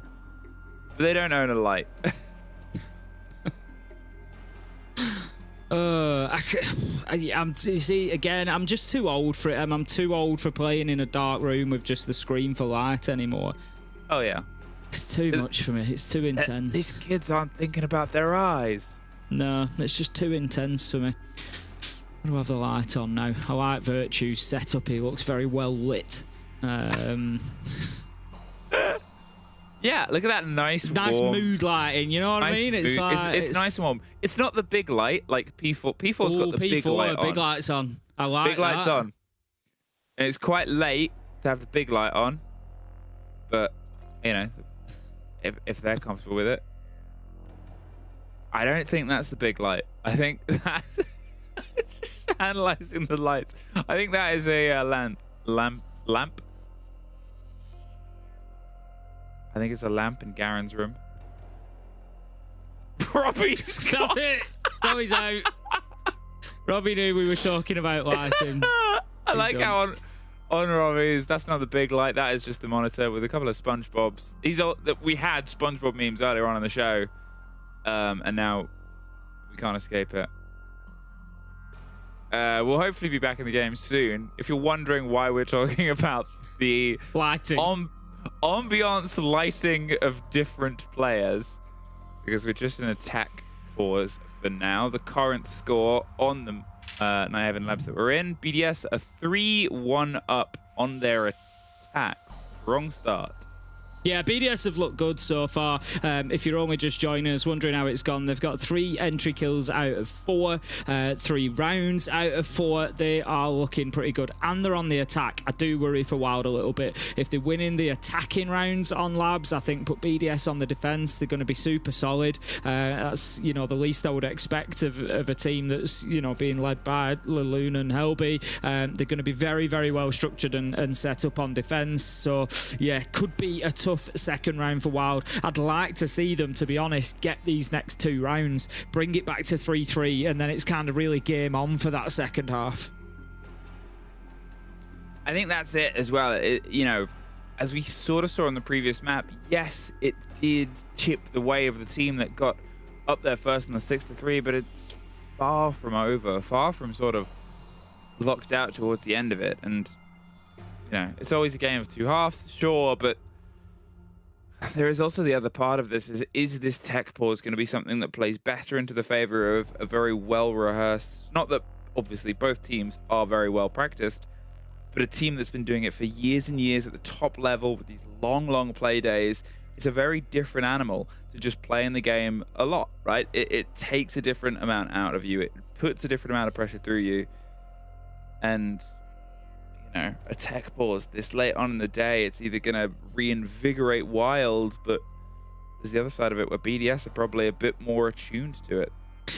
But they don't own a light. You see, again, I'm just too old for it. I'm too old for playing in a dark room with just the screen for light anymore. Oh, yeah. It's too much for me. It's too intense. These kids aren't thinking about their eyes. No, it's just too intense for me. I do have the light on now. I like Virtue's setup. He looks very well lit. Yeah, look at that nice warm, mood lighting, you know what I mean? It's like it's nice and warm. It's not the big light like P4. P4's got the big light on. Big lights on. I like big lights on. And it's quite late to have the big light on, but you know, if they're comfortable with it, I don't think that's the big light. I think that's analyzing the lights. I think that is a lamp. I think it's a lamp in Garen's room. Robbie's That's it. Robbie's out. Robbie knew we were talking about lighting. I like how on Robbie's, that's not the big light. That is just the monitor with a couple of SpongeBob's. We had SpongeBob memes earlier on in the show, and now we can't escape it. We'll hopefully be back in the game soon. If you're wondering why we're talking about the lighting. Ambiance lighting of different players, because we're just in a tech pause for now. The current score on the Night Heaven Labs that we're in, BDS are 3-1 up on their attacks. Wrong start. Yeah, BDS have looked good so far. If you're only just joining us, wondering how it's gone, they've got 3 entry kills out of 4, 3 rounds out of 4. They are looking pretty good, and they're on the attack. I do worry for Wild a little bit. If they're winning the attacking rounds on Labs, I think put BDS on the defense. They're going to be super solid. That's, you know, the least I would expect of a team that's, you know, being led by Laloon and Helby. They're going to be very, very well structured and set up on defense. So yeah, could be a tough second round for Wild. I'd like to see them, to be honest, get these next 2 rounds, bring it back to 3-3, and then it's kind of really game on for that second half. I think that's it as well. You know, as we sort of saw on the previous map, yes, it did chip the way of the team that got up there first in the 6-3, but it's far from over, far from sort of locked out towards the end of it. And, you know, it's always a game of 2 halves, sure, but there is also the other part of this, is this tech pause going to be something that plays better into the favor of a very well-rehearsed, not that obviously both teams are very well practiced, but a team that's been doing it for years and years at the top level with these long play days. It's a very different animal to just playing the game a lot, right? It takes a different amount out of you. It puts a different amount of pressure through you. And you know, a tech pause this late on in the day, it's either going to reinvigorate Wild, but there's the other side of it where BDS are probably a bit more attuned to it.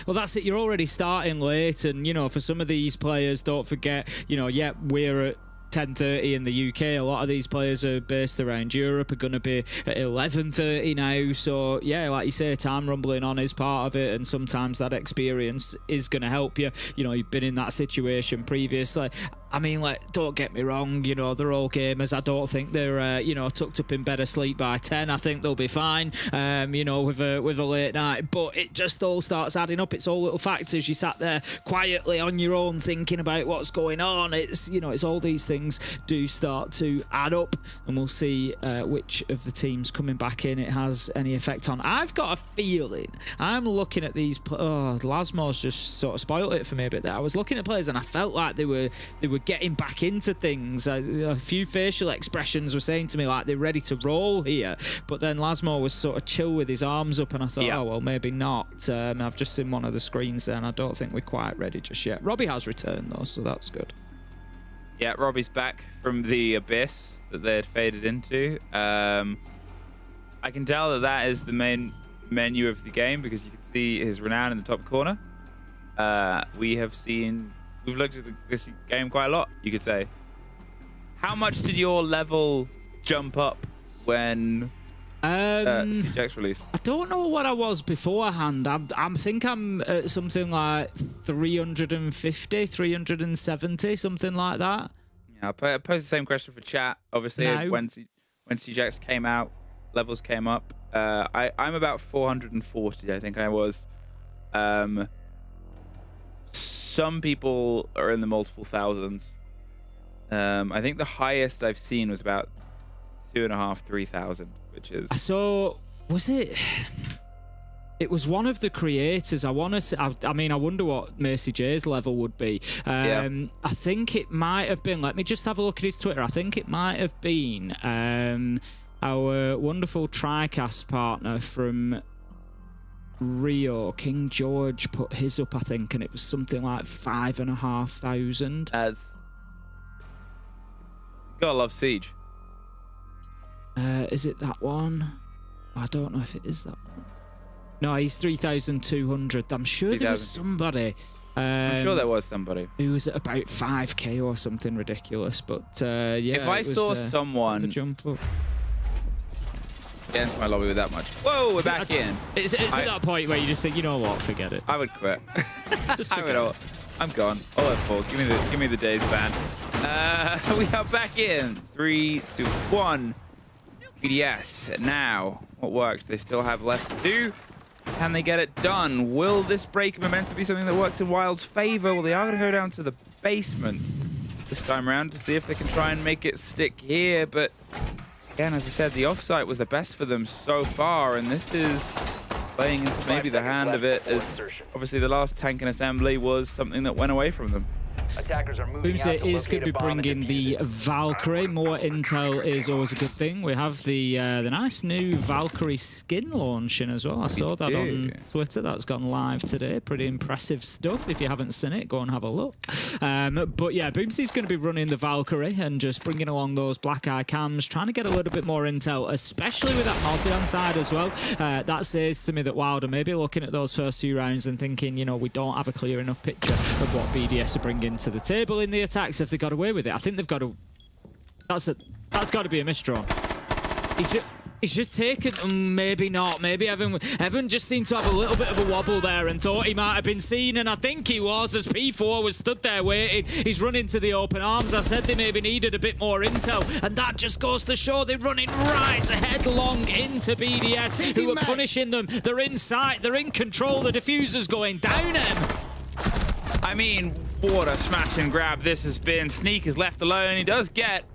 Well, that's it. You're already starting late, and, you know, for some of these players, don't forget, you know, yeah, we're at 10:30 in the UK. A lot of these players are based around Europe, are going to be at 11:30 now. So yeah, like you say, time rumbling on is part of it, and sometimes that experience is going to help you. You know, you've been in that situation previously. I mean, like, don't get me wrong, you know, they're all gamers. I don't think they're, you know, tucked up in better sleep by 10. I think they'll be fine, you know, with a late night. But it just all starts adding up. It's all little factors. You sat there quietly on your own thinking about what's going on. It's, you know, it's all these things do start to add up, and we'll see which of the teams coming back in it has any effect on. I've got a feeling, I'm looking at these, Lasmo's just sort of spoiled it for me a bit there. I was looking at players and I felt like they were getting back into things. A few facial expressions were saying to me like they're ready to roll here, but then Lasmo was sort of chill with his arms up, and I thought, oh well, maybe not. I've just seen one of the screens there, and I don't think we're quite ready just yet. Robbie has returned though, so that's good. Yeah, Robbie's back from the abyss that they had faded into. I can tell that is the main menu of the game because you can see his renown in the top corner. We've looked at this game quite a lot, you could say. How much did your level jump up when CJX released? I don't know what I was beforehand. I think I'm at something like 350, 370, something like that. Yeah, I'll pose the same question for chat. Obviously, when CJX came out, levels came up. I'm about 440, I think I was. Some people are in the multiple thousands. I think the highest I've seen was about 2,500, 3,000, which is. So was it? It was one of the creators. I want to say. I mean, I wonder what Mercy J's level would be. I think it might have been. Let me just have a look at his Twitter. I think it might have been our wonderful TriCast partner from Rio, King George, put his up, I think, and it was something like 5,500. Gotta love Siege. Is it that one? I don't know if it is that one. No, he's 3,200. I'm sure there was somebody. I'm sure there was somebody who was at about 5k or something ridiculous. But yeah, if I saw someone jump up. Get into my lobby with that much. Whoa, we're back in. It's at that point where you just think, you know what, forget it. I would quit. Just forget it. I'm gone. All at full. Give me the days ban. We are back in. 3, 2, 1. BDS. Now, what worked? They still have left to do. Can they get it done? Will this break of momentum be something that works in Wild's favor? Well, they are going to go down to the basement this time around to see if they can try and make it stick here. But again, as I said, the offsite was the best for them so far, and this is playing into maybe the hand of it, as obviously the last tank and assembly was something that went away from them. Attackers are moving Boomsy is going to be bringing the Valkyrie. More intel is always a good thing. We have the nice new Valkyrie skin launching as well. I saw that on Twitter. That's gone live today. Pretty impressive stuff. If you haven't seen it, go and have a look. But yeah, Boomsy's going to be running the Valkyrie and just bringing along those black eye cams, trying to get a little bit more intel, especially with that Mozzie on side as well. That says to me that Wild are maybe looking at those first few rounds and thinking, you know, we don't have a clear enough picture of what BDS are bringing to the table in the attacks if they got away with it. I think they've got to. That's got to be a misdrawn. He's just taken. Maybe not. Maybe Evan just seemed to have a little bit of a wobble there and thought he might have been seen, and I think he was, as P4 was stood there waiting. He's running to the open arms. I said they maybe needed a bit more intel, and that just goes to show they're running right headlong into BDS, who are punishing them. They're in sight. They're in control. The diffuser's going down him. I mean, what a smash and grab this has been. Sneak is left alone. He does get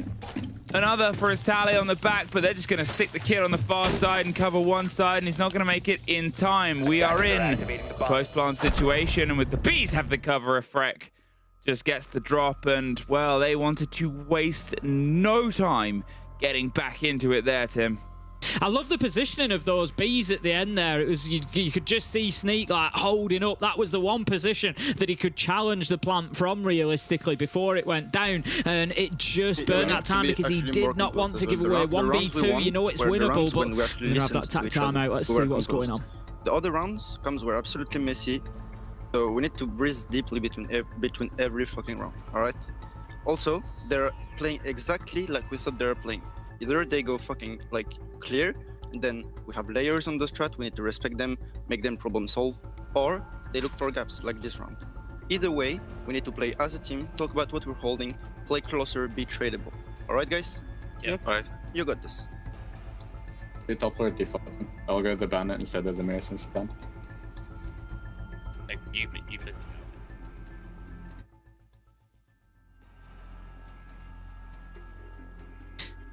another for his tally on the back, but they're just going to stick the kid on the far side and cover one side, and he's not going to make it in time. We are in post-plant situation, and with the bees have the cover, Freck just gets the drop, and, well, they wanted to waste no time getting back into it there, Tim. I love the positioning of those bees at the end there. It was you could just see Sneak like holding up. That was the one position that he could challenge the plant from realistically before it went down, and it just burned that time because he did not want to give away 1v2. You know it's winnable, but we're gonna have that tack time out. Let's see what's going on. The other rounds were absolutely messy, so we need to breathe deeply between every fucking round. All right. Also, they're playing exactly like we thought they were playing. Either they go fucking like clear, and then we have layers on the strat, we need to respect them, make them problem solve, or they look for gaps like this round. Either way, we need to play as a team, talk about what we're holding, play closer, be tradable. Alright guys? Yep. Alright. You got this. We top lane default. I'll go the bandit instead of the mirror since you can. You play.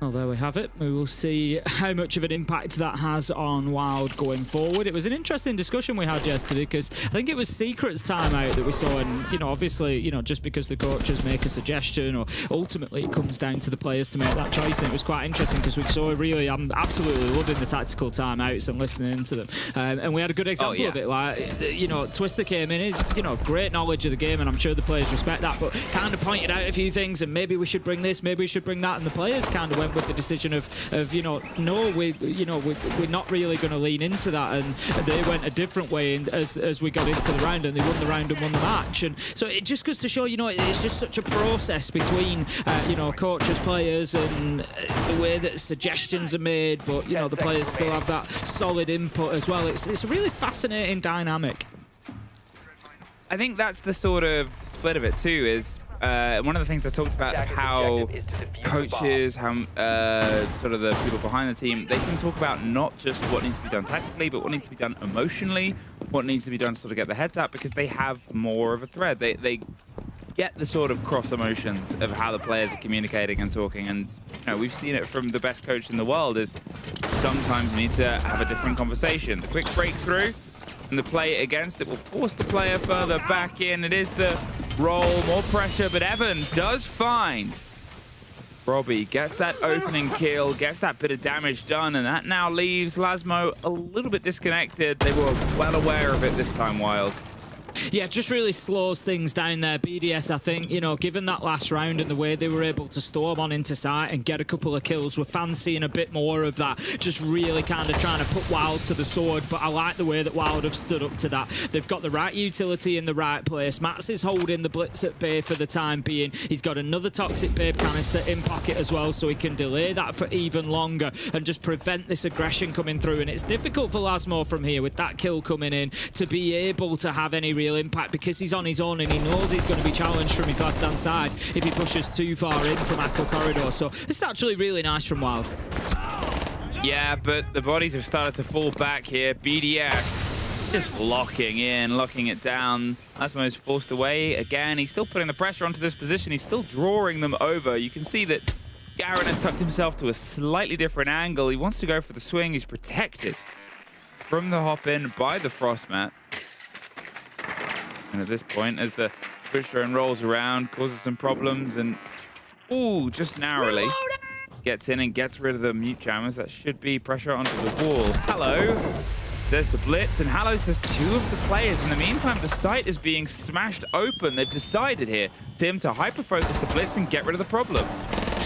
Well, there we have it. We will see how much of an impact that has on Wild going forward. It was an interesting discussion we had yesterday because I think it was Secret's timeout that we saw, and, you know, obviously, you know, just because the coaches make a suggestion, or ultimately it comes down to the players to make that choice, and it was quite interesting because we saw really, I'm absolutely loving the tactical timeouts and listening into them. And we had a good example of it. Like, you know, Twister came in, he's, you know, great knowledge of the game, and I'm sure the players respect that, but kind of pointed out a few things, and maybe we should bring this, maybe we should bring that, and the players kind of went, with the decision of no, we're not really going to lean into that, and they went a different way as we got into the round, and they won the round and won the match. And so it just goes to show, it's just such a process between coaches, players, and the way that suggestions are made, but the players still have that solid input as well. It's a really fascinating dynamic. I think that's the sort of split of it too, is one of the things I talked about of how coaches, how sort of the people behind the team, they can talk about not just what needs to be done tactically, but what needs to be done emotionally, what needs to be done to sort of get the heads up, because they have more of a thread. They get the sort of cross emotions of how the players are communicating and talking, and we've seen it from the best coach in the world, is sometimes you need to have a different conversation. The quick breakthrough and the play against it will force the player further back in. It is the roll, more pressure, but Evan does find Robbie, gets that opening kill, gets that bit of damage done, and that now leaves Lasmo a little bit disconnected. They were well aware of it this time, Wild. Yeah, just really slows things down there. BDS, I think, given that last round and the way they were able to storm on into site and get a couple of kills, we're fancying a bit more of that. Just really kind of trying to put Wild to the sword, but I like the way that Wild have stood up to that. They've got the right utility in the right place. Mats is holding the blitz at bay for the time being. He's got another toxic babe canister in pocket as well, so he can delay that for even longer and just prevent this aggression coming through. And it's difficult for Lasmo from here with that kill coming in to be able to have any real impact, because he's on his own and he knows he's going to be challenged from his left-hand side if he pushes too far in from Aqua Corridor. So it's actually really nice from Wild. Yeah, but the bodies have started to fall back here. BDS just locking it down. Lasmo's forced away again. He's still putting the pressure onto this position. He's still drawing them over. You can see that Garen has tucked himself to a slightly different angle. He wants to go for the swing. He's protected from the hop-in by the Frostmat. And at this point, as the push drone rolls around, causes some problems, and just narrowly gets in and gets rid of the mute jammers. That should be pressure onto the wall. Hallow says the blitz, and Hallow says two of the players. In the meantime, the site is being smashed open. They've decided here, Tim, to hyper-focus the blitz and get rid of the problem.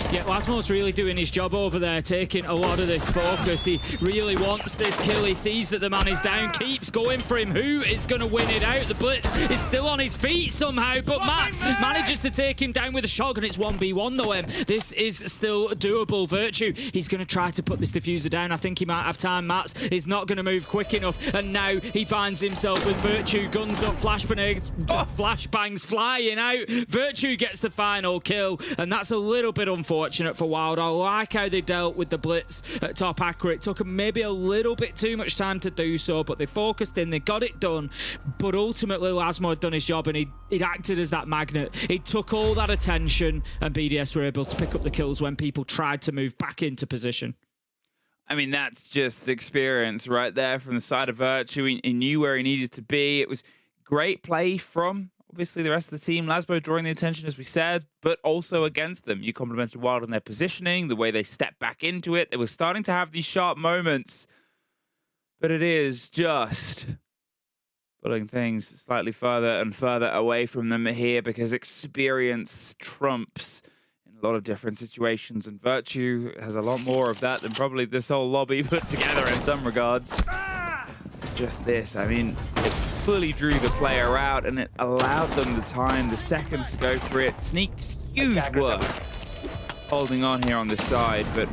Yeah, Lasmo's really doing his job over there, taking a lot of this focus. He really wants this kill. He sees that the man is down, keeps going for him. Who is going to win it out? The blitz is still on his feet somehow, but Matt manages to take him down with a shotgun. It's 1v1 though, this is still doable. Virtue, he's going to try to put this diffuser down. I think he might have time. Matt is not going to move quick enough, and now he finds himself with Virtue, guns up, flashbangs flying out. Virtue gets the final kill, and that's a little bit unfortunate for Wild. I like how they dealt with the blitz at top Aqua. It took them maybe a little bit too much time to do so, but they focused in, they got it done. But ultimately, Lasmo had done his job, and he acted as that magnet. He took all that attention, and BDS were able to pick up the kills when people tried to move back into position. I mean, that's just experience right there from the side of Virtue. He knew where he needed to be. It was great play from obviously the rest of the team. Lasmo drawing the attention, as we said, but also against them. You complimented Wild on their positioning, the way they stepped back into it. They were starting to have these sharp moments, but it is just pulling things slightly further and further away from them here, because experience trumps in a lot of different situations, and Virtue has a lot more of that than probably this whole lobby put together in some regards. Just this, I mean, it fully drew the player out, and it allowed them the time, the seconds to go for it. Sneaked, huge work holding on here on this side, but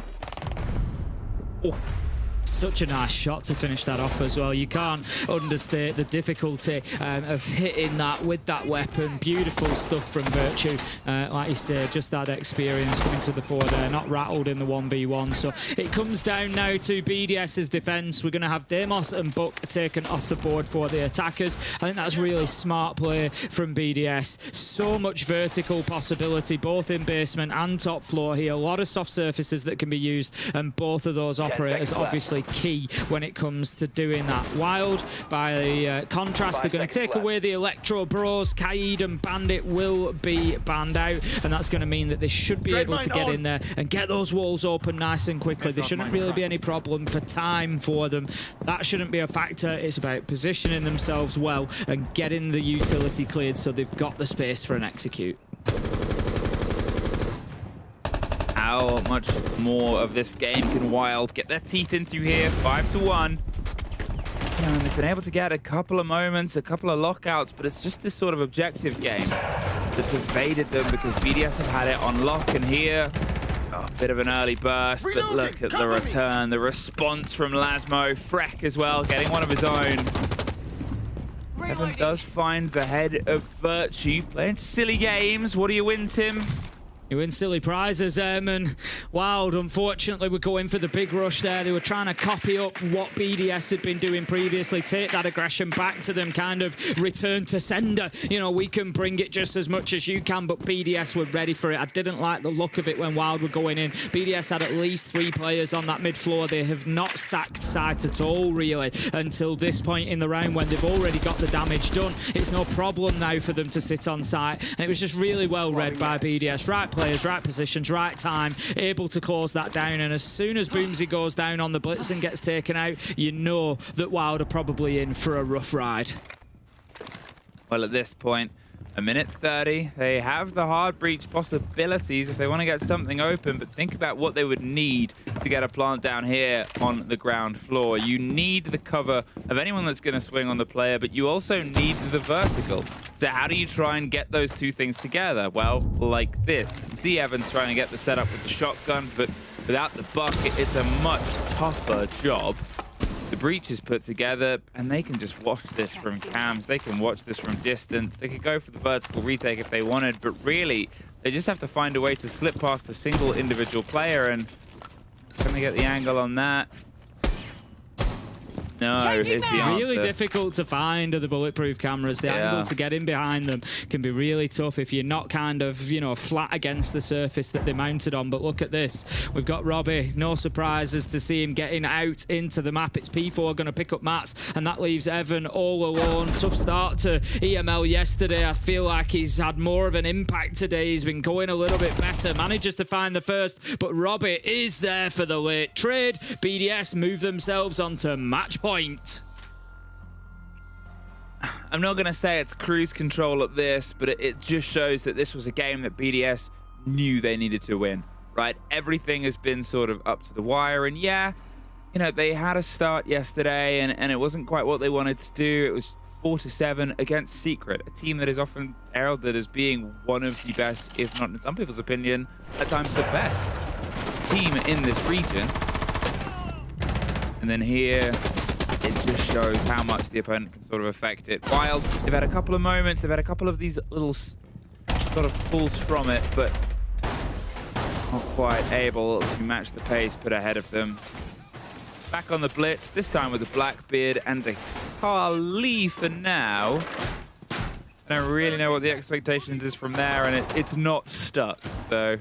such a nice shot to finish that off as well. You can't understate the difficulty of hitting that with that weapon. Beautiful stuff from Virtue. Like you say, just that experience coming to the fore there, not rattled in the 1v1. So it comes down now to BDS's defense. We're going to have Demos and Buck taken off the board for the attackers. I think that's really smart play from BDS. So much vertical possibility, both in basement and top floor here. A lot of soft surfaces that can be used, and both of those operators obviously key when it comes to doing that. Wild, by contrast, they're going to take away the Electro Bros. Kaid and Bandit will be banned out, and that's going to mean that they should be able to get in there and get those walls open nice and quickly. There shouldn't really be any problem for time for them. That shouldn't be a factor. It's about positioning themselves well and getting the utility cleared so they've got the space for an execute. how much more of this game can Wild get their teeth into here. 5-1. And they've been able to get a couple of moments, a couple of lockouts, but it's just this sort of objective game that's evaded them because BDS have had it on lock. And here, a bit of an early burst, but look at the return, the response from Lasmo. Freck as well, getting one of his own. Evan does find the head of Virtue, playing silly games. What do you win, Tim? You win silly prizes, and Wild, unfortunately, were going for the big rush there. They were trying to copy up what BDS had been doing previously, take that aggression back to them, kind of return to sender. You know, we can bring it just as much as you can, but BDS were ready for it. I didn't like the look of it when Wild were going in. BDS had at least 3 players on that mid floor. They have not stacked sight at all, really, until this point in the round when they've already got the damage done. It's no problem now for them to sit on site, and it was just really well read by BDS. Right players, right positions, right time, able to close that down. And as soon as Boomsy goes down on the blitz and gets taken out, you know that Wild are probably in for a rough ride. Well, at this point, a minute 30, they have the hard breach possibilities if they want to get something open, but think about what they would need to get a plant down here on the ground floor. You need the cover of anyone that's going to swing on the player, but you also need the vertical. So how do you try and get those two things together? Well, like this. You can see Evans trying to get the setup with the shotgun, but without the bucket, it's a much tougher job. The breach is put together, and they can just watch this from cams. They can watch this from distance. They could go for the vertical retake if they wanted, but really, they just have to find a way to slip past a single individual player. And can they get the angle on that? No, is the answer. Really difficult to find are the bulletproof cameras. The angle to get in behind them can be really tough if you're not kind of, you know, flat against the surface that they're mounted on. But look at this. We've got Robbie. No surprises to see him getting out into the map. It's P4 going to pick up mats, and that leaves Evan all alone. Tough start to EML yesterday. I feel like he's had more of an impact today. He's been going a little bit better. Manages to find the first, but Robbie is there for the late trade. BDS move themselves onto match point. I'm not going to say it's cruise control at this, but it just shows that this was a game that BDS knew they needed to win, right? Everything has been sort of up to the wire, and yeah, you know, they had a start yesterday, and it wasn't quite what they wanted to do. It was 4-7 against Secret, a team that is often heralded as being one of the best, if not in some people's opinion, at times the best team in this region. And then here, it just shows how much the opponent can sort of affect it. Wild, they've had a couple of moments, they've had a couple of these little sort of pulls from it, but not quite able to match the pace put ahead of them. Back on the blitz, this time with a Blackbeard and a Carly for now. I don't really know what the expectations is from there, and it's not stuck, so...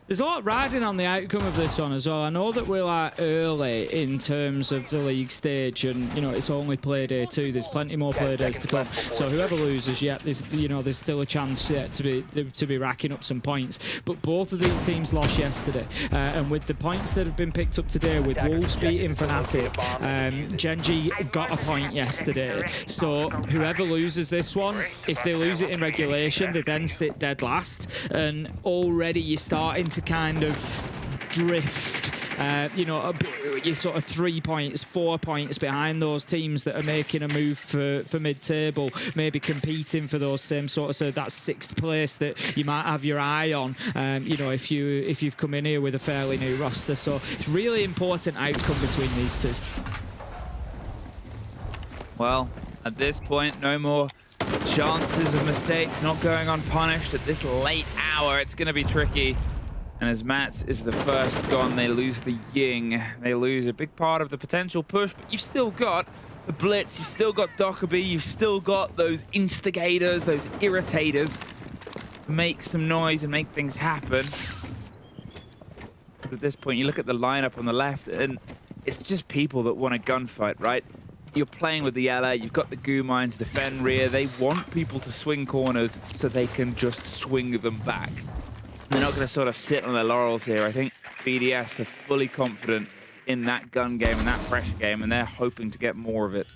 There's a lot riding on the outcome of this one as well. I know that we're like early in terms of the league stage, and you know it's only play day 2. There's plenty more play days to come. So whoever loses yet, there's still a chance yet to be racking up some points. But both of these teams lost yesterday, and with the points that have been picked up today, with Wolves beating Fnatic, Genji got a point yesterday. So whoever loses this one, if they lose it in regulation, they then sit dead last, and already you're starting to kind of drift, you know, you're sort of 3 points, 4 points behind those teams that are making a move for mid-table, maybe competing for those same sort of, so that 6th place that you might have your eye on, you know, if you've come in here with a fairly new roster. So it's really important outcome between these two. Well, at this point, no more chances of mistakes not going unpunished at this late hour. It's going to be tricky. And as Matt is the first gone, they lose the Ying. They lose a big part of the potential push, but you've still got the Blitz, you've still got Dockerby, you've still got those instigators, those irritators to make some noise and make things happen. But at this point, you look at the lineup on the left, and it's just people that want a gunfight, right? You're playing with the Ela, you've got the Goo Mines, the Fenrir. They want people to swing corners so they can just swing them back. They're not going to sort of sit on their laurels here. I think BDS are fully confident in that gun game and that pressure game, and they're hoping to get more of it.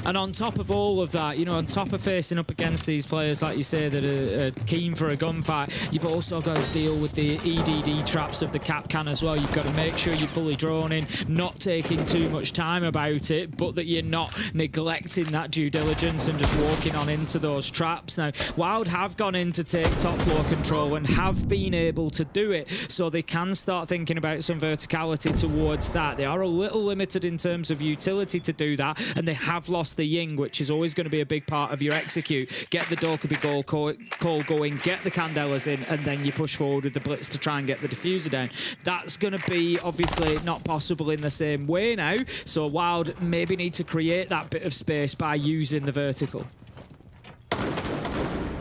And on top of all of that, you know, on top of facing up against these players, like you say, that are keen for a gunfight, you've also got to deal with the EDD traps of the cap can as well. You've got to make sure you're fully drawn in, not taking too much time about it, but that you're not neglecting that due diligence and just walking on into those traps. Now, Wild have gone in to take top floor control and have been able to do it, so they can start thinking about some verticality towards that. They are a little limited in terms of utility to do that, and they have lost the Ying, which is always going to be a big part of your execute. Get the Dokkaebi call going, get the Candelas in, and then you push forward with the Blitz to try and get the diffuser down. That's going to be obviously not possible in the same way now, so Wild maybe need to create that bit of space by using the vertical.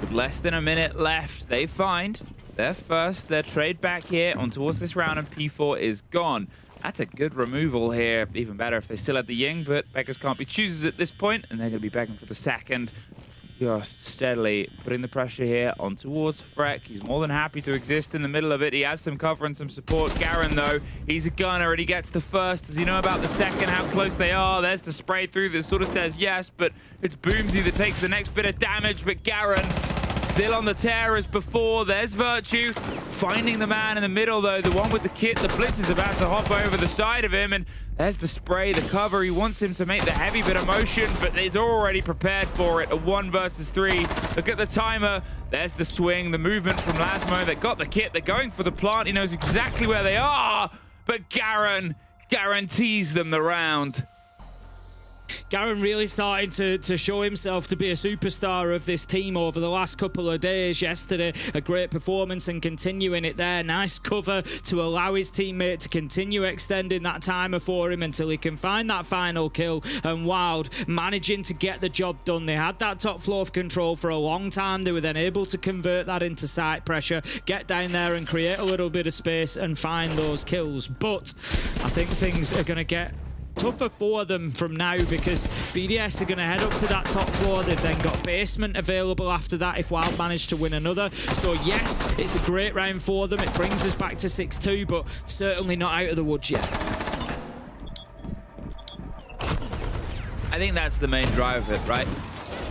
With less than a minute left, they find their first, their trade back here on towards this round, and P4 is gone. That's a good removal here. Even better if they still had the Ying, but beggars can't be choosers at this point, and they're going to be begging for the second. Just steadily putting the pressure here on towards Freck. He's more than happy to exist in the middle of it. He has some cover and some support. Garen, though, he's a gunner and he gets the first. Does he know about the second, how close they are? There's the spray through that sort of says yes, but it's Boomsy that takes the next bit of damage, but Garen still on the tear as before. There's Virtue finding the man in the middle, though, the one with the kit. The Blitz is about to hop over the side of him, and there's the spray, the cover. He wants him to make the heavy bit of motion, but he's already prepared for it. A 1 versus 3. Look at the timer. There's the swing, the movement from Lasmo. They got the kit. They're going for the plant. He knows exactly where they are, but Garen guarantees them the round. Garen really starting to show himself to be a superstar of this team over the last couple of days. Yesterday, a great performance and continuing it there. Nice cover to allow his teammate to continue extending that timer for him until he can find that final kill. And Wild managing to get the job done. They had that top floor of control for a long time. They were then able to convert that into site pressure, get down there and create a little bit of space and find those kills. But I think things are going to get tougher for them from now, because BDS are going to head up to that top floor. They've then got basement available after that if Wild manage to win another. So yes, it's a great round for them. It brings us back to 6-2, but certainly not out of the woods yet. I think that's the main drive of it, right?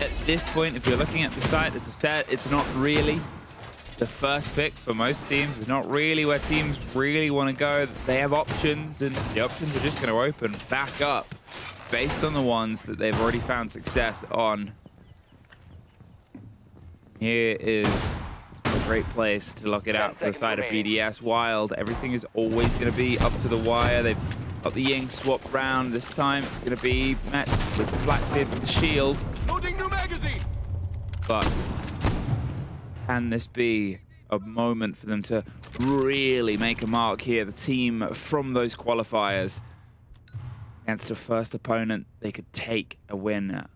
At this point, if you're looking at the site, as I said, it's not really the first pick for most teams. It's not really where teams really want to go. They have options, and the options are just going to open back up based on the ones that they've already found success on. Here is a great place to lock it out for the side of BDS. Wild, everything is always going to be up to the wire. They've got the Ying swapped round. This time it's going to be met with the Blackbeard with the shield. Loading new magazine. But can this be a moment for them to really make a mark here? The team from those qualifiers against a first opponent, they could take a win.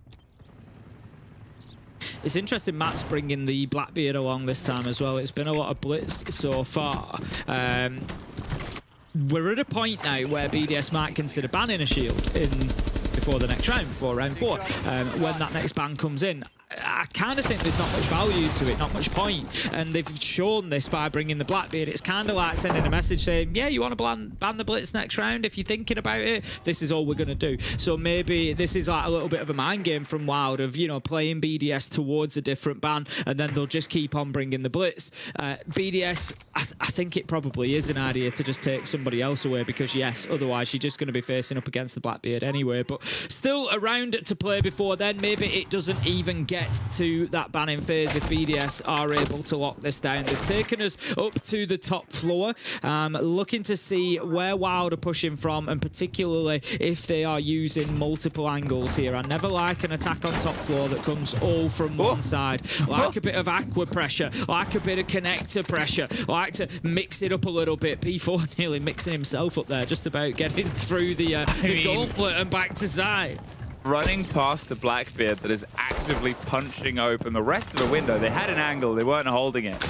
It's interesting Matt's bringing the Blackbeard along this time as well. It's been a lot of blitz so far. We're at a point now where BDS might consider banning a shield before the next round, before round 4, when that next ban comes in. I kind of think there's not much value to it, not much point. And they've shown this by bringing the Blackbeard. It's kind of like sending a message saying, yeah, you want to ban the Blitz next round? If you're thinking about it, this is all we're going to do. So maybe this is like a little bit of a mind game from Wild of, you know, playing BDS towards a different ban, and then they'll just keep on bringing the Blitz. BDS, I think it probably is an idea to just take somebody else away, because yes, otherwise you're just going to be facing up against the Blackbeard anyway. But still a round to play before then. Maybe it doesn't even get to that banning phase if BDS are able to lock this down. They've taken us up to the top floor, looking to see where Wild are pushing from, and particularly if they are using multiple angles here. I never like an attack on top floor that comes all from one side. Like a bit of aqua pressure, like a bit of connector pressure, like to mix it up a little bit. P4 nearly mixing himself up there, just about getting through the gauntlet and back to side. Running past the Blackbeard that is actively punching open the rest of the window. They had an angle, they weren't holding it.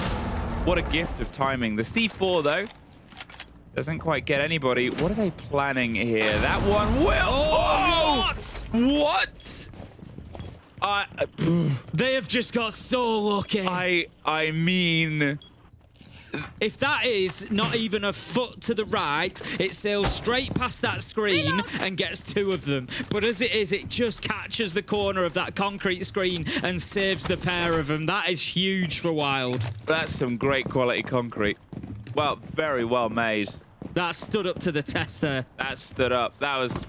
What a gift of timing. The C4, though, doesn't quite get anybody. What are they planning here? That one will... Oh! What? They have just got so lucky. I mean... If that is not even a foot to the right, it sails straight past that screen and gets 2 of them. But as it is, it just catches the corner of that concrete screen and saves the pair of them. That is huge for Wild. That's some great quality concrete. Well, very well made. That stood up to the test there. That stood up. That was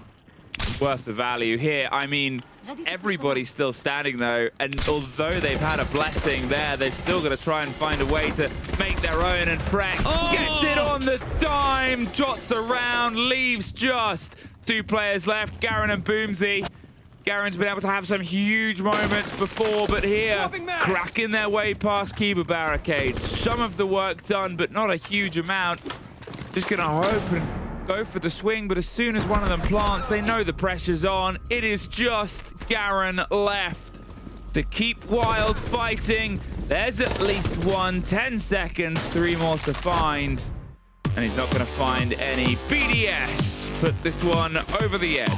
worth the value here. I mean, everybody's still standing though, and although they've had a blessing there, they've still got to try and find a way to make their own, and Freck gets it on the dime, jots around, leaves just 2 players left, Garen and Boomsy. Garen's been able to have some huge moments before, but here, cracking their way past Kiba barricades. Some of the work done, but not a huge amount. Just gonna hope and go for the swing, but as soon as one of them plants, they know the pressure's on. It is just Garen left to keep Wild fighting. There's at least 1, 10 seconds, 3 more to find. And he's not gonna find any. BDS put this one over the edge.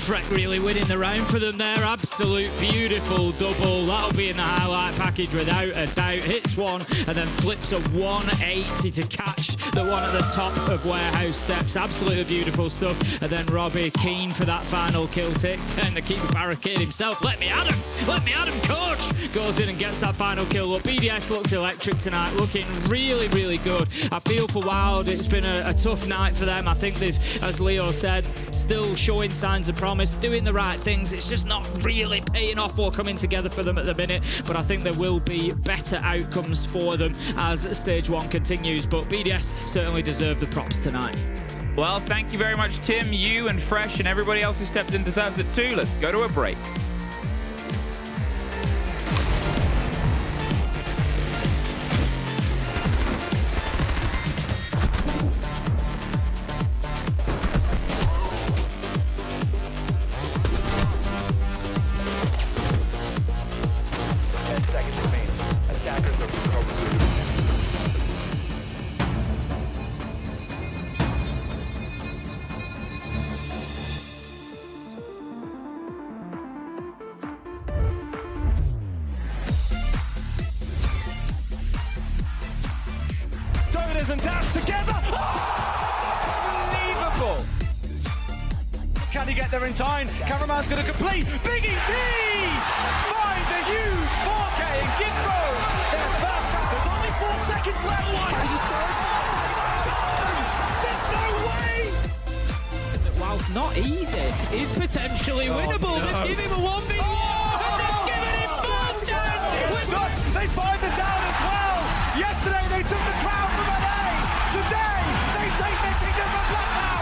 Freck really winning the round for them there. Absolute beautiful double. That'll be in the highlight package without a doubt. Hits one and then flips a 180 to catch the one at the top of Warehouse Steps. Absolutely beautiful stuff. And then Robbie keen for that final kill. Takes down the keeper barricade himself. Let me at him. Let me at him, coach. Goes in and gets that final kill. Look, BDS looked electric tonight. Looking really, really good. I feel for Wild, it's been a tough night for them. I think they've, as Leo said, still showing signs of promise, doing the right things. It's just not really paying off or coming together for them at the minute, but I think there will be better outcomes for them as stage 1 continues. But BDS certainly deserve the props tonight. Well, thank you very much, Tim. You and Fresh and everybody else who stepped in deserves it too. Let's go to a break. And dash together. Unbelievable. Can he get there in time? Cameraman's going to complete. Big ET finds a huge 4K and Gitro. There's only 4 seconds left. There's no way. Whilst not easy, is potentially winnable. No. Give him a 1v1. They find the down as well. Yesterday they took the crown from NA. Today they take the kingdom of Blackout.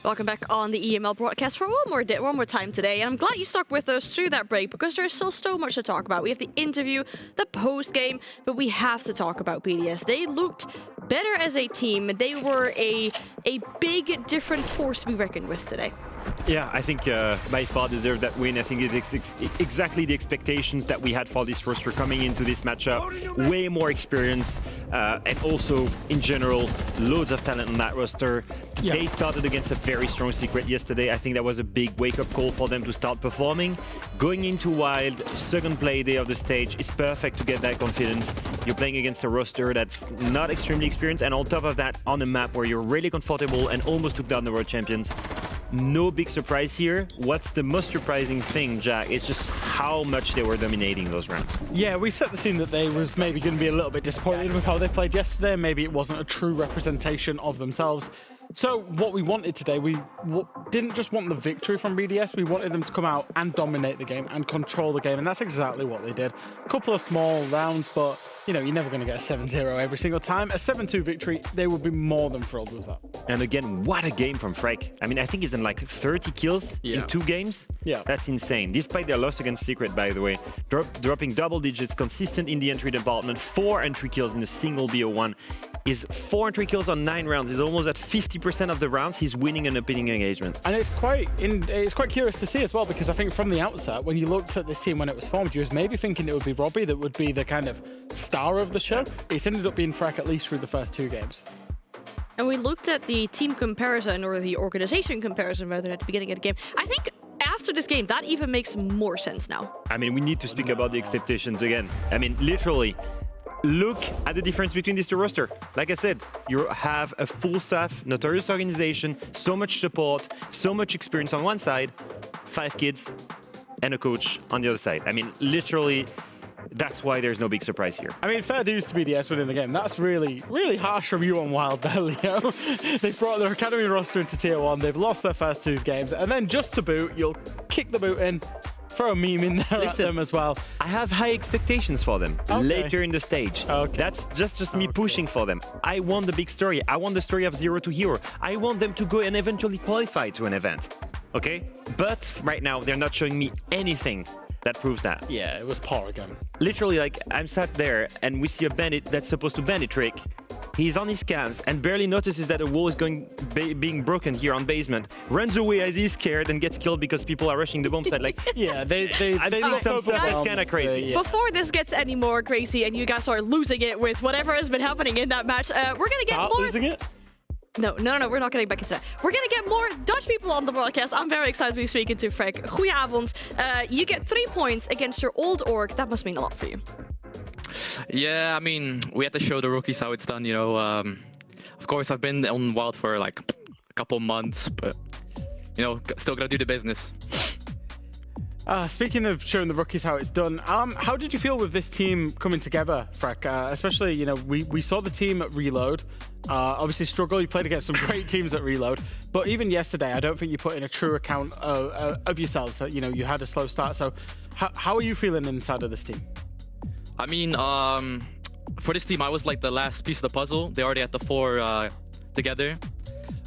Welcome back on the EML broadcast for one more time today. And I'm glad you stuck with us through that break because there's still so much to talk about. We have the interview, the post-game, but we have to talk about BDS. They looked better as a team. They were a big, different force to be reckoned with today. Yeah, I think by far deserved that win. I think it's exactly the expectations that we had for this roster coming into this matchup. Way more experience, and also, in general, loads of talent on that roster. Yeah. They started against a very strong Secret yesterday. I think that was a big wake-up call for them to start performing. Going into Wild, second play day of the stage is perfect to get that confidence. You're playing against a roster that's not extremely experienced, and on top of that, on a map where you're really comfortable and almost took down the world champions. No big surprise here. What's the most surprising thing, Jack? It's just how much they were dominating those rounds. Yeah, we set the scene that they was maybe going to be a little bit disappointed with how they played yesterday. Maybe it wasn't a true representation of themselves. So what we wanted today, we didn't just want the victory from BDS, we wanted them to come out and dominate the game and control the game, and that's exactly what they did. A couple of small rounds, but you know, you're never going to get a 7-0 every single time. A 7-2 victory, they would be more than thrilled with that. And again, what a game from Frek. I mean, I think he's in like 30 kills in 2 games. Yeah. That's insane. Despite their loss against Secret, by the way. Dropping double digits, consistent in the entry department, 4 entry kills in a single BO1. Is 4 entry kills on 9 rounds. He's almost at 50% of the rounds he's winning an opening engagement. And it's quite curious to see as well, because I think from the outset, when you looked at this team when it was formed, you was maybe thinking it would be Robbie that would be the kind of star of the show. It's ended up being Frek at least through the first 2 games. And we looked at the team comparison, or the organization comparison rather, at the beginning of the game. I think after this game, that even makes more sense now. I mean, we need to speak about the expectations again. I mean, literally, look at the difference between these 2 rosters. Like I said, you have a full staff, notorious organization, so much support, so much experience on one side, 5 kids, and a coach on the other side. I mean, literally, that's why there's no big surprise here. I mean, fair dues to BDS winning the game. That's really harsh from you on Wild there, Leo. They brought their academy roster into Tier 1. They've lost their first 2 games. And then just to boot, you'll kick the boot in, throw a meme in there at them as well. I have high expectations for them later in the stage. Okay. That's just me pushing for them. I want the big story. I want the story of Zero to Hero. I want them to go and eventually qualify to an event. Okay? But right now, they're not showing me anything that proves that. Yeah, it was poor again. Literally, like, I'm sat there and we see a bandit that's supposed to bandit trick. He's on his cams and barely notices that a wall is being broken here on basement. Runs away as he's scared and gets killed because people are rushing the bomb site. Like, yeah, they see some stuff that's kind of crazy. Yeah. Before this gets any more crazy and you guys start losing it with whatever has been happening in that match, we're gonna get more. Losing it? No, we're not getting back into that. We're gonna get more Dutch people on the broadcast. I'm very excited to be speaking to Frek. Goedenavond. You get 3 points against your old org. That must mean a lot for you. Yeah, I mean, we had to show the rookies how it's done, you know. Of course, I've been on Wild for like a couple months, but, you know, still gotta do the business. Speaking of showing the rookies how it's done, how did you feel with this team coming together, Frek? Especially, you know, we saw the team at Reload. Obviously struggle, you played against some great teams at Reload, but even yesterday I don't think you put in a true account of yourselves. You know, you had a slow start, so how are you feeling inside of this team? I mean, for this team I was like the last piece of the puzzle. They already had the 4 together,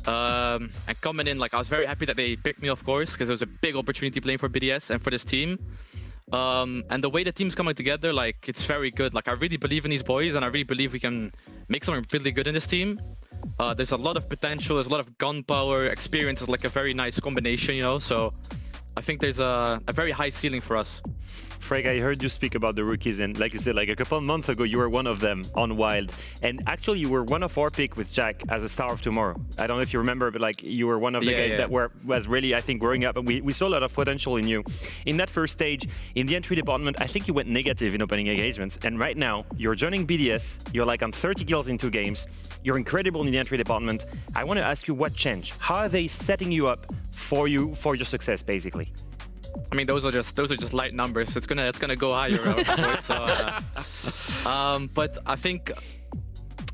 and coming in, like, I was very happy that they picked me, of course, because it was a big opportunity playing for BDS and for this team. And the way the team's coming together, like, it's very good. Like, I really believe in these boys, and I really believe we can make something really good in this team. There's a lot of potential, there's a lot of gunpowder, experience is like a very nice combination, you know, so I think there's a very high ceiling for us. Frek, I heard you speak about the rookies, and like you said, like a couple of months ago, you were one of them on Wild. And actually, you were one of our pick with Jack as a star of tomorrow. I don't know if you remember, but like you were one of the guys that was really, I think, growing up. And we saw a lot of potential in you. In that first stage, in the entry department, I think you went negative in opening engagements. And right now, you're joining BDS. You're like on 30 kills in 2 games. You're incredible in the entry department. I want to ask you what changed. How are they setting you up for your success, basically? I mean, those are just light numbers. It's gonna go higher, of course. So, but I think,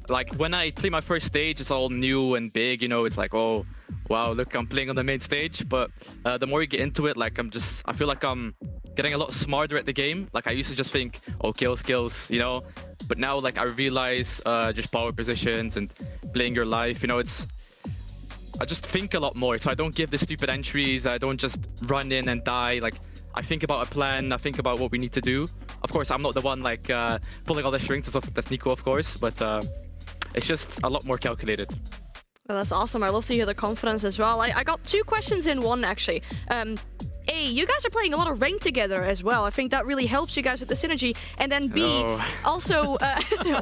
like, when I play my first stage, it's all new and big. You know, it's like, oh, wow, look, I'm playing on the main stage. But the more you get into it, like, I feel like I'm getting a lot smarter at the game. Like, I used to just think, oh, kills, you know. But now, like, I realize just power positions and playing your life. You know, I just think a lot more. So I don't give the stupid entries. I don't just run in and die. Like, I think about a plan. I think about what we need to do. Of course, I'm not the one like pulling all the strings. That's Nico, of course, but it's just a lot more calculated. Well, that's awesome. I love to hear the confidence as well. I got 2 questions in one, actually. A, you guys are playing a lot of rank together as well. I think that really helps you guys with the synergy. And then B, also,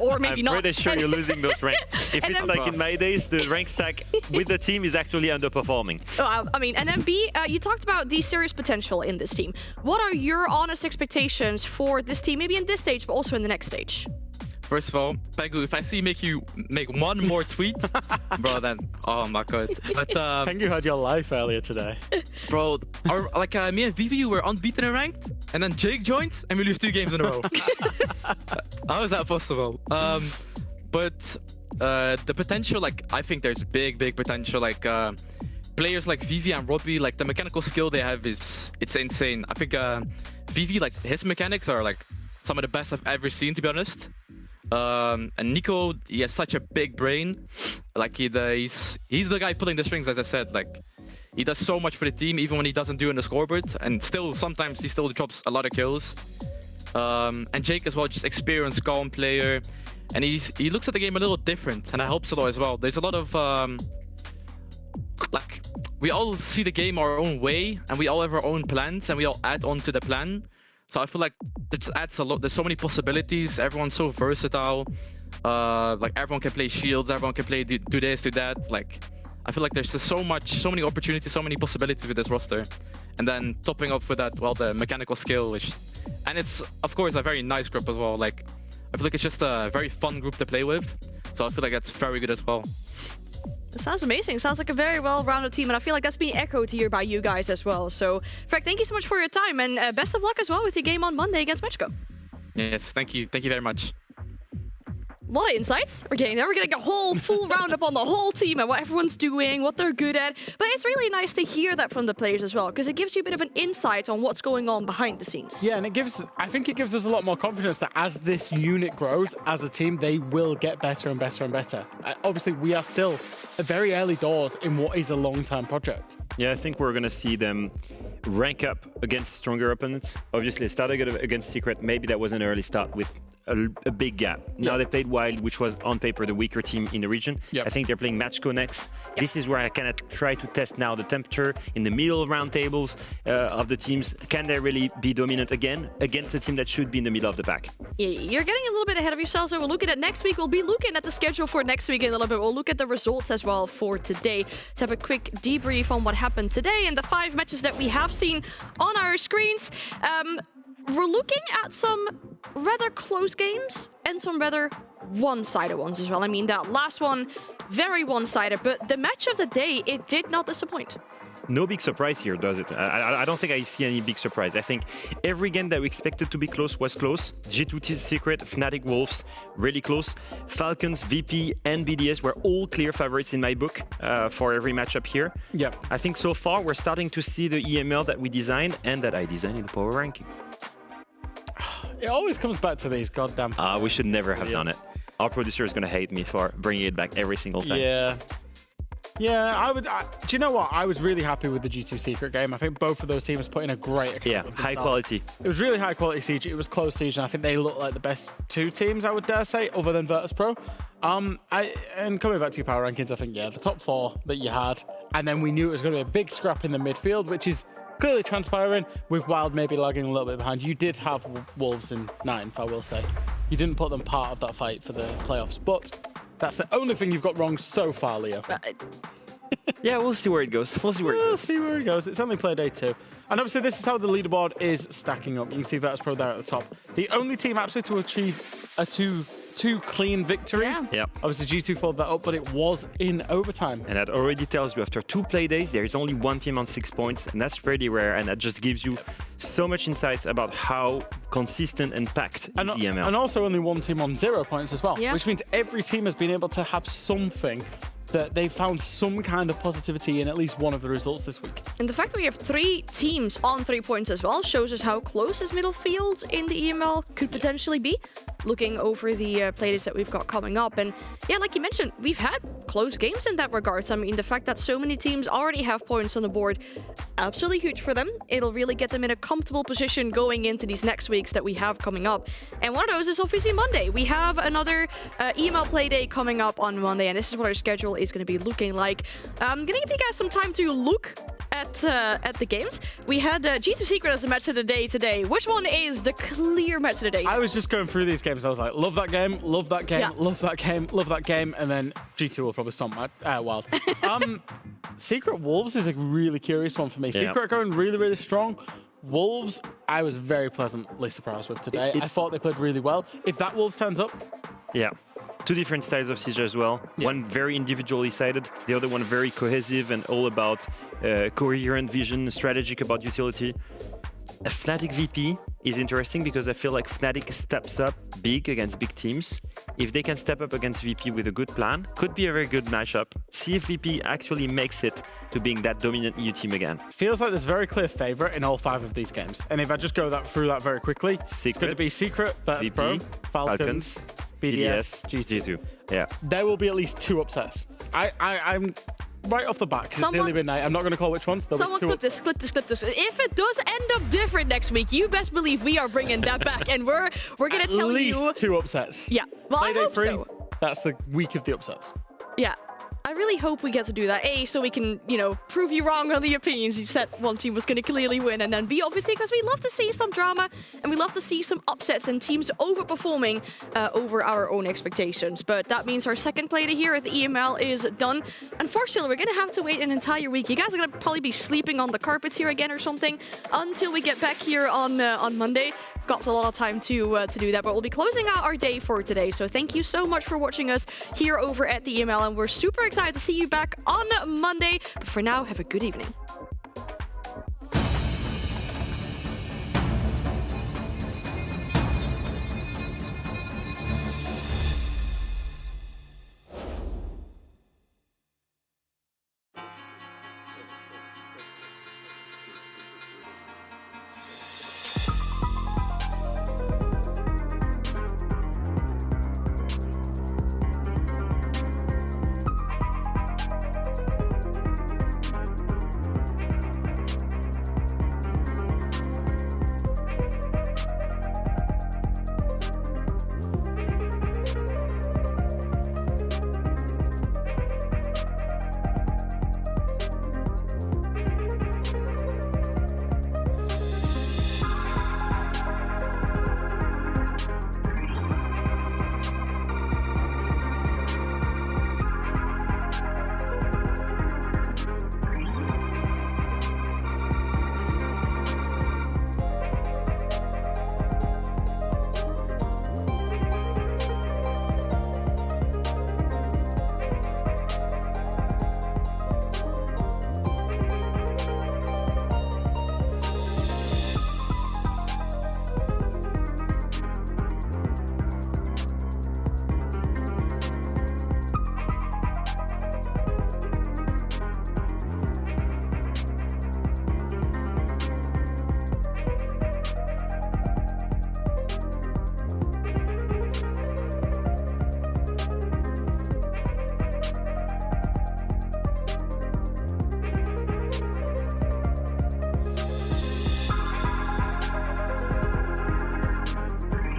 or maybe not. I'm pretty sure you're losing those ranks. If it's like in my days, the rank stack with the team is actually underperforming. Oh, I mean, and then B, you talked about the serious potential in this team. What are your honest expectations for this team, maybe in this stage, but also in the next stage? First of all, Pegu, if I see you make one more tweet, bro, then oh my god. But Pengu had your life earlier today. Bro, me and Vivi were unbeaten in ranked, and then Jake joins and we lose 2 games in a row. How is that possible? But the potential, like, I think there's big potential. Like players like Vivi and Robbie, like the mechanical skill they have it's insane. I think Vivi, like his mechanics are like some of the best I've ever seen, to be honest. And Nico, he has such a big brain. Like he's the guy pulling the strings, as I said. Like he does so much for the team, even when he doesn't do in the scoreboard. And still, sometimes he still drops a lot of kills. And Jake as well, just experienced, calm player. And he looks at the game a little different, and that helps a lot as well. There's a lot of like we all see the game our own way, and we all have our own plans, and we all add on to the plan. So I feel like it just adds a lot. There's so many possibilities. Everyone's so versatile. Like everyone can play shields. Everyone can play do this, do that. Like I feel like there's just so many opportunities, so many possibilities with this roster. And then topping up with that, well, the mechanical skill, and it's of course a very nice group as well. Like I feel like it's just a very fun group to play with. So I feel like that's very good as well. It sounds amazing. Sounds like a very well-rounded team, and I feel like that's being echoed here by you guys as well. So, Frank, thank you so much for your time, and best of luck as well with your game on Monday against Mexico. Yes, thank you very much. A lot of insights we're getting there. We're getting a whole full roundup on the whole team and what everyone's doing, what they're good at. But it's really nice to hear that from the players as well, because it gives you a bit of an insight on what's going on behind the scenes. Yeah, and I think it gives us a lot more confidence that as this unit grows, as a team, they will get better and better and better. Obviously, we are still at very early doors in what is a long-term project. Yeah, I think we're going to see them rank up against stronger opponents. Obviously, started against Secret. Maybe that was an early start with a big gap. Now they played Wild, which was on paper the weaker team in the region. I think they're playing Matchco next. This is where I kind of try to test now the temperature in the middle round tables of the teams. Can they really be dominant again against a team that should be in the middle of the pack? Yeah, you're getting a little bit ahead of yourselves, so we'll look at it next week. We'll be looking at the schedule for next week in a little bit. We'll look at the results as well for today. Let's have a quick debrief on what happened today and the 5 matches that we have seen on our screens. We're looking at some rather close games and some rather one-sided ones as well. I mean, that last one, very one-sided, but the match of the day, it did not disappoint. No big surprise here, does it? I don't think I see any big surprise. I think every game that we expected to be close was close. G2 Secret, Fnatic Wolves, really close. Falcons, VP, and BDS were all clear favorites in my book for every matchup here. Yeah. I think so far we're starting to see the EML that we designed and that I designed in the power ranking. It always comes back to these goddamn... We should never have done it. Our producer is going to hate me for bringing it back every single time. Yeah, do you know what? I was really happy with the G2 Secret game. I think both of those teams put in a great account. Yeah, high quality. It was really high quality siege. It was close siege, and I think they look like the best 2 teams, I would dare say, other than Virtus.pro. And coming back to your power rankings, I think, the top 4 that you had, and then we knew it was going to be a big scrap in the midfield, which is clearly transpiring, with Wild maybe lagging a little bit behind. You did have Wolves in 9th, I will say. You didn't put them part of that fight for the playoffs, but that's the only thing you've got wrong so far, Leo. Yeah, we'll see where it goes. We'll see where it goes. It's only play day 2. And obviously this is how the leaderboard is stacking up. You can see Virtus.pro there at the top. The only team actually to achieve a two clean victories. Yeah. Obviously G2 followed that up, but it was in overtime. And that already tells you after 2 play days, there is only 1 team on 6 points, and that's pretty rare, and that just gives you so much insights about how consistent and packed is EML. And also only 1 team on 0 points as well, yeah. Which means every team has been able to have something that they found some kind of positivity in at least one of the results this week. And the fact that we have 3 teams on 3 points as well shows us how close this middle field in the EML could potentially be. looking over the playdays that we've got coming up. And yeah, like you mentioned, we've had close games in that regard. I mean, the fact that so many teams already have points on the board, absolutely huge for them. It'll really get them in a comfortable position going into these next weeks that we have coming up. And one of those is obviously Monday. We have another EML playday coming up on Monday, and this is what our schedule is going to be looking like. I'm going to give you guys some time to look at the games. We had G2 Secret as the match of the day today. Which one is the clear match of the day? I was just going through these games. I was like, love that game, love that game, Yeah. love that game, love that game, and then G2 will probably stomp my Wild. Secret Wolves is a really curious one for me. Yeah. Secret are going really, really strong. Wolves, I was very pleasantly surprised with today. I thought they played really well. If that Wolves turns up, Yeah. Two different styles of Siege as well. One very individually sided, the other one very cohesive and all about coherent vision, strategic about utility. A Fnatic VP is interesting because I feel like Fnatic steps up big against big teams. If they can step up against VP with a good plan, could be a very good matchup. See if VP actually makes it to being that dominant EU team again. feels like there's a very clear favorite in all 5 of these games. And if I just go through that very quickly, it's going to be Secret, Virtus VP, Pro, Falcons, BDS, G2. Yeah. There will be at least 2 upsets. I'm right off the bat, because it's nearly midnight. I'm not going to call which ones. Someone clip this. If it does end up different next week, you best believe we are bringing that back, and we're going to tell you. At least 2 upsets. Yeah, well, I Playday hope 3, so. that's the week of the upsets. Yeah. I really hope we get to do that. A, so we can, prove you wrong on the opinions you said one team was going to clearly win. And then B, obviously, because we love to see some drama and we love to see some upsets and teams overperforming over our own expectations. But that means our second playday here at the EML is done. Unfortunately, we're going to have to wait an entire week. You guys are going to probably be sleeping on the carpets here again or something until we get back here on Monday. We've got a lot of time to do that, but we'll be closing out our day for today. So thank you so much for watching us here over at the EML, and we're super excited to see you back on Monday. But for now, have a good evening.